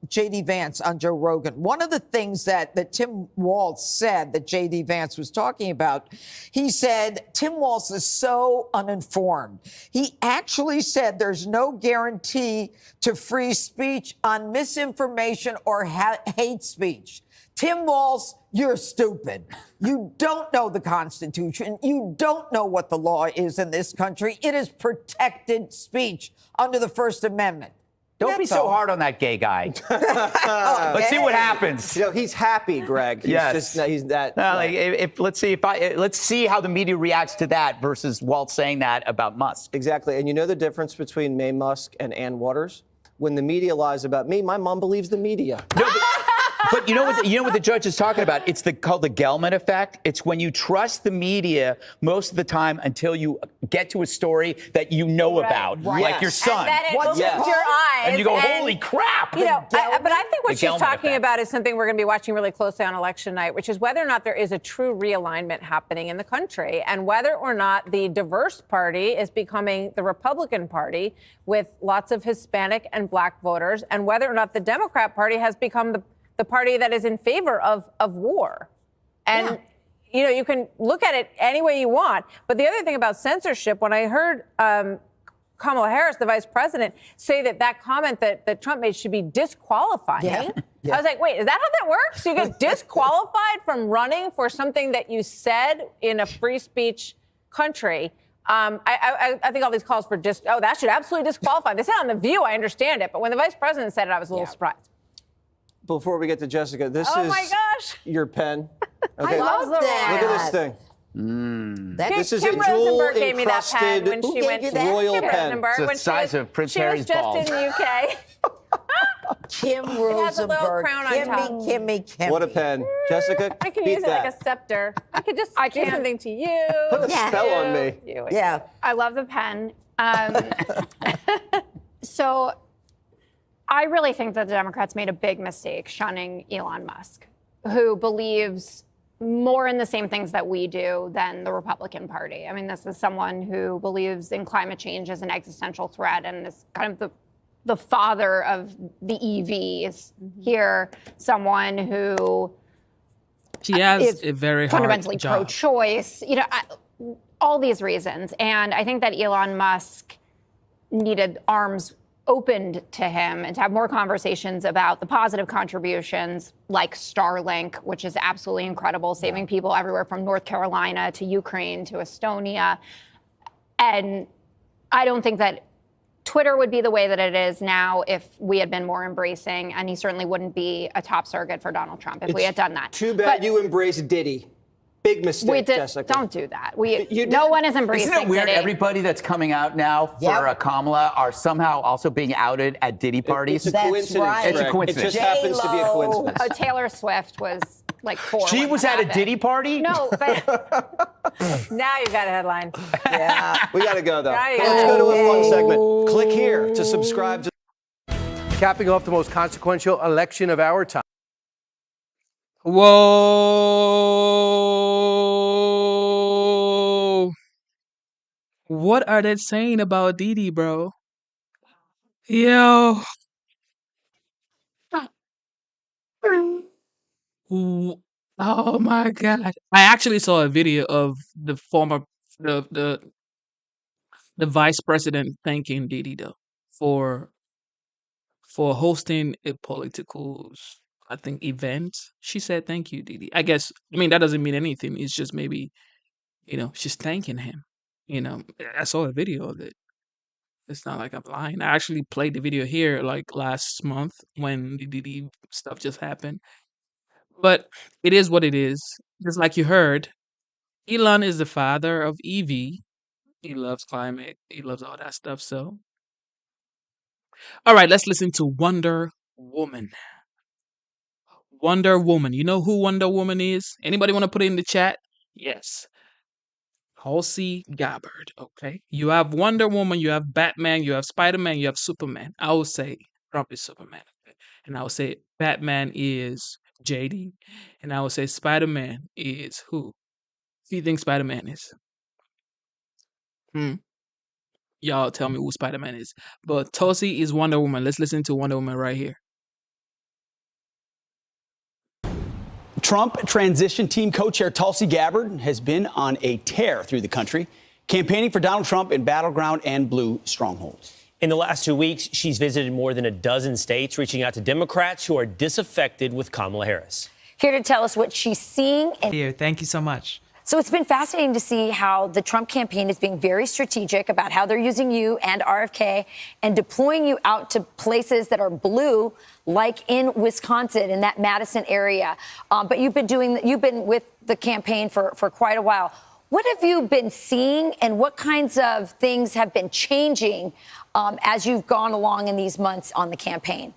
J.D. Vance on Joe Rogan, one of the things that Tim Walz said that J.D. Vance was talking about, he said, Tim Walz is so uninformed. He actually said there's no guarantee to free speech on misinformation or hate speech. Tim Walz, you're stupid. You don't know the Constitution. You don't know what the law is in this country. It is protected speech under the First Amendment. Don't be so hard on that gay guy. Let's see what happens. He's happy, Greg. Yes. He's that. Let's see how the media reacts to that versus Walt saying that about Musk. Exactly. And you know the difference between Mae Musk and Ann Waters? When the media lies about me, my mom believes the media. No, but you know what the judge is talking about? It's called the Gelman effect. It's when you trust the media most of the time until you get to a story that you know about, like your son. And then it opens your eyes. And you go, holy crap. But I think what she's talking about is something we're going to be watching really closely on election night, which is whether or not there is a true realignment happening in the country and whether or not the diverse party is becoming the Republican Party with lots of Hispanic and Black voters, and whether or not the Democrat Party has become the party that is in favor of war. And, you can look at it any way you want. But the other thing about censorship, when I heard Kamala Harris, the vice president, say that comment that Trump made should be disqualifying, I was like, wait, is that how that works? You get disqualified from running for something that you said in a free speech country? I think all these calls for that should absolutely disqualify. They said on The View, I understand it. But when the vice president said it, I was a little surprised. Before we get to Jessica, this is my gosh. your pen. Okay. I love that. Look at this thing. This is Kim a jewel Rosenberg gave me that pen when she went to royal Kim pen. Rosenberg It's the size of Prince Harry's balls. She was just in the UK. Kim It has a little Rosenberg. crown on top. Kimmy. What a pen. Jessica, I can beat use it that. like a scepter. I could just do something to you. Put a spell on me. Yeah. I love the pen. So I really think that the Democrats made a big mistake shunning Elon Musk, who believes more in the same things that we do than the Republican Party. I mean, this is someone who believes in climate change as an existential threat and is kind of the father of the EVs here, someone who She has is a very hard fundamentally job. pro-choice, all these reasons. And I think that Elon Musk needed arms opened to him and to have more conversations about the positive contributions like Starlink, which is absolutely incredible, saving people everywhere from North Carolina to Ukraine to Estonia. And I don't think that Twitter would be the way that it is now if we had been more embracing, and he certainly wouldn't be a top surrogate for Donald Trump if we had done that. Too bad you embraced Diddy. Big mistake, Jessica. Don't do that. No one is embracing Isn't that weird? Diddy. Everybody that's coming out now for Kamala are somehow also being outed at Diddy parties. It's a coincidence. right. It's a coincidence. It just happens to be a coincidence. Taylor Swift was like 4. She when was that at a happened. Diddy party? No, but Now you got a headline. Yeah. We got to go, though. Now you Let's gotta go to a fun go. segment. Click here to subscribe to. Capping off the most consequential election of our time. Whoa. What are they saying about Didi, bro? Yo. Oh my God. I actually saw a video of the former the vice president thanking Didi though for hosting a political, I think, event. She said, "Thank you, Didi." I guess, I mean, that doesn't mean anything. It's just maybe, she's thanking him. I saw a video of it. It's not like I'm lying. I actually played the video here like last month when the Didi stuff just happened. But it is what it is. Just like you heard, Elon is the father of EV. He loves climate. He loves all that stuff. So, all right, let's listen to Wonder Woman. Wonder Woman. You know who Wonder Woman is? Anybody want to put it in the chat? Yes. Tulsi Gabbard. Okay. You have Wonder Woman, you have Batman, you have Spider-Man, you have Superman. I would say Trump is Superman. Okay? And I would say Batman is JD. And I would say Spider-Man is who? Who do you think Spider-Man is? Y'all tell me who Spider-Man is. But Tulsi is Wonder Woman. Let's listen to Wonder Woman right here. Trump transition team co-chair Tulsi Gabbard has been on a tear through the country, campaigning for Donald Trump in battleground and blue strongholds. In the last 2 weeks, she's visited more than a dozen states, reaching out to Democrats who are disaffected with Kamala Harris. Here to tell us what she's seeing. Thank you so much. So it's been fascinating to see how the Trump campaign is being very strategic about how they're using you and RFK and deploying you out to places that are blue, like in Wisconsin, in that Madison area. But you've been with the campaign for quite a while. What have you been seeing, and what kinds of things have been changing as you've gone along in these months on the campaign?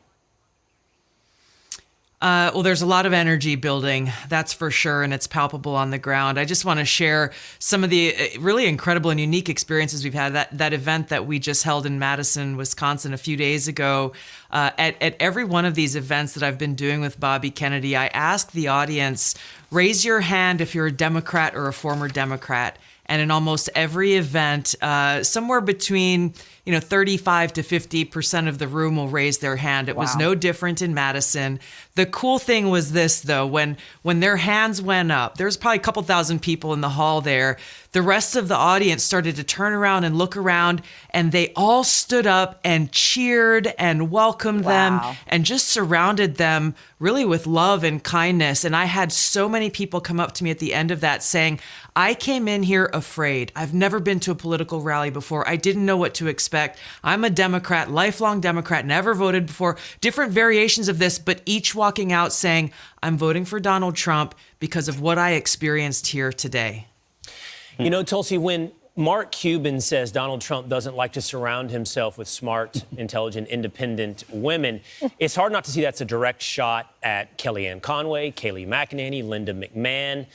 Well, there's a lot of energy building, that's for sure, and it's palpable on the ground. I just want to share some of the really incredible and unique experiences we've had. That event that we just held in Madison, Wisconsin a few days ago. At every one of these events that I've been doing with Bobby Kennedy, I ask the audience, raise your hand if you're a Democrat or a former Democrat. And in almost every event, somewhere between 35 to 50% of the room will raise their hand. It was no different in Madison. The cool thing was this, though, when their hands went up, there's probably a couple thousand people in the hall there. The rest of the audience started to turn around and look around, and they all stood up and cheered and welcomed them and just surrounded them really with love and kindness. And I had so many people come up to me at the end of that saying, I came in here afraid. I've never been to a political rally before. I didn't know what to expect. I'm a Democrat, lifelong Democrat, never voted before. Different variations of this, but each walking out saying, I'm voting for Donald Trump because of what I experienced here today. You know, Tulsi, when Mark Cuban says Donald Trump doesn't like to surround himself with smart, intelligent, independent women, it's hard not to see that's a direct shot at Kellyanne Conway, Kayleigh McEnany, Linda McMahon,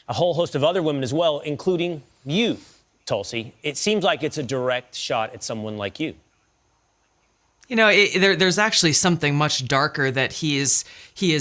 a whole host of other women as well, including you, Tulsi. It seems like it's a direct shot at someone like you. You know, there's actually something much darker that he is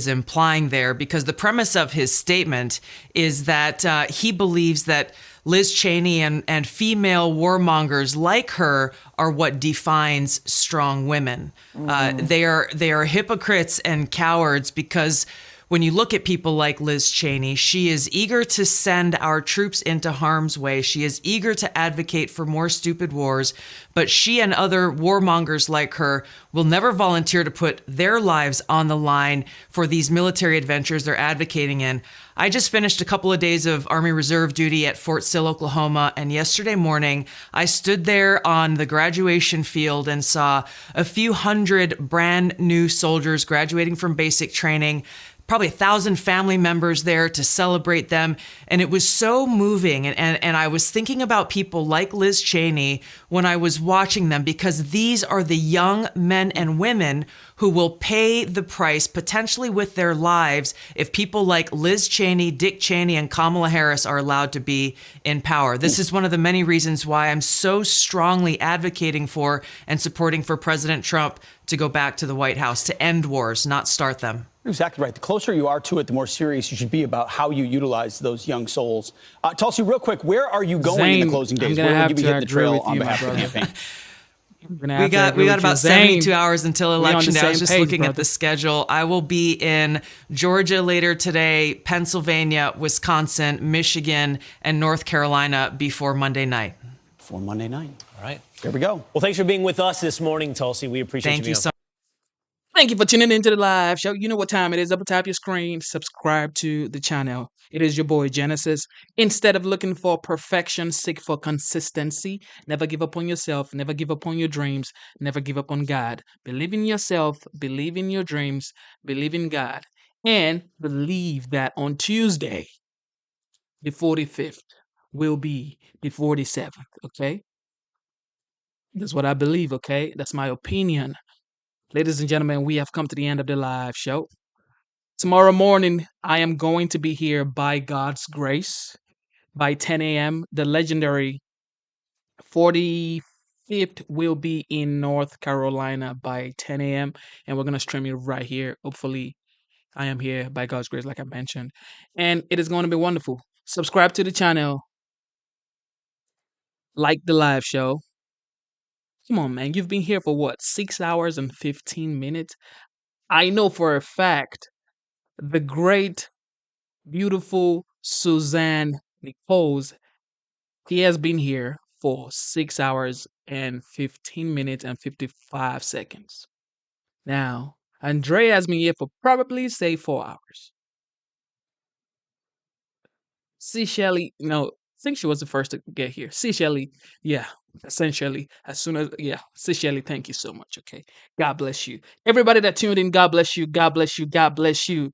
implying there, because the premise of his statement is that he believes that Liz Cheney and female warmongers like her are what defines strong women. They are hypocrites and cowards, because when you look at people like Liz Cheney, she is eager to send our troops into harm's way. She is eager to advocate for more stupid wars, but she and other warmongers like her will never volunteer to put their lives on the line for these military adventures they're advocating in. I just finished a couple of days of Army Reserve duty at Fort Sill, Oklahoma, and yesterday morning I stood there on the graduation field and saw a few hundred brand new soldiers graduating from basic training, probably 1,000 family members there to celebrate them. And it was so moving. And I was thinking about people like Liz Cheney when I was watching them, because these are the young men and women who will pay the price, potentially with their lives, if people like Liz Cheney, Dick Cheney, and Kamala Harris are allowed to be in power. This is one of the many reasons why I'm so strongly advocating for and supporting for President Trump to go back to the White House, to end wars, not start them. You're exactly right. The closer you are to it, the more serious you should be about how you utilize those young souls. Tulsi, real quick, where are you going in the closing days? Where will you be hitting the trail on behalf of the campaign? We got about 72 hours until election day. I was just looking at the schedule. I will be in Georgia later today, Pennsylvania, Wisconsin, Michigan, and North Carolina before Monday night. Before Monday night. All right. There we go. Well, thanks for being with us this morning, Tulsi. We appreciate Thank you so much. Thank you for tuning into the live show. You know what time it is. Up atop your screen, subscribe to the channel. It is your boy Genesis. Instead of looking for perfection, seek for consistency. Never give up on yourself. Never give up on your dreams. Never give up on God. Believe in yourself. Believe in your dreams. Believe in God. And believe that on Tuesday, the 45th, will be the 47th. Okay? That's what I believe. Okay? That's my opinion. Ladies and gentlemen, we have come to the end of the live show. Tomorrow morning, I am going to be here by God's grace by 10 a.m. The legendary 45th will be in North Carolina by 10 a.m. And we're going to stream it right here. Hopefully, I am here by God's grace, like I mentioned. And it is going to be wonderful. Subscribe to the channel. Like the live show. Come on, man. You've been here for what? 6 hours and 15 minutes? I know for a fact the great, beautiful Suzanne Nichols, he has been here for 6 hours and 15 minutes and 55 seconds. Now, Andrea has been here for probably, say, 4 hours. See Shelly, no, I think she was the first to get here. See Shelly, yeah, essentially, as soon as, yeah, see Shelly, thank you so much, okay? God bless you. Everybody that tuned in, God bless you, God bless you, God bless you.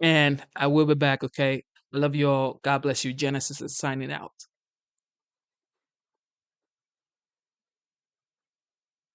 And I will be back, okay? I love you all. God bless you. Genesis is signing out.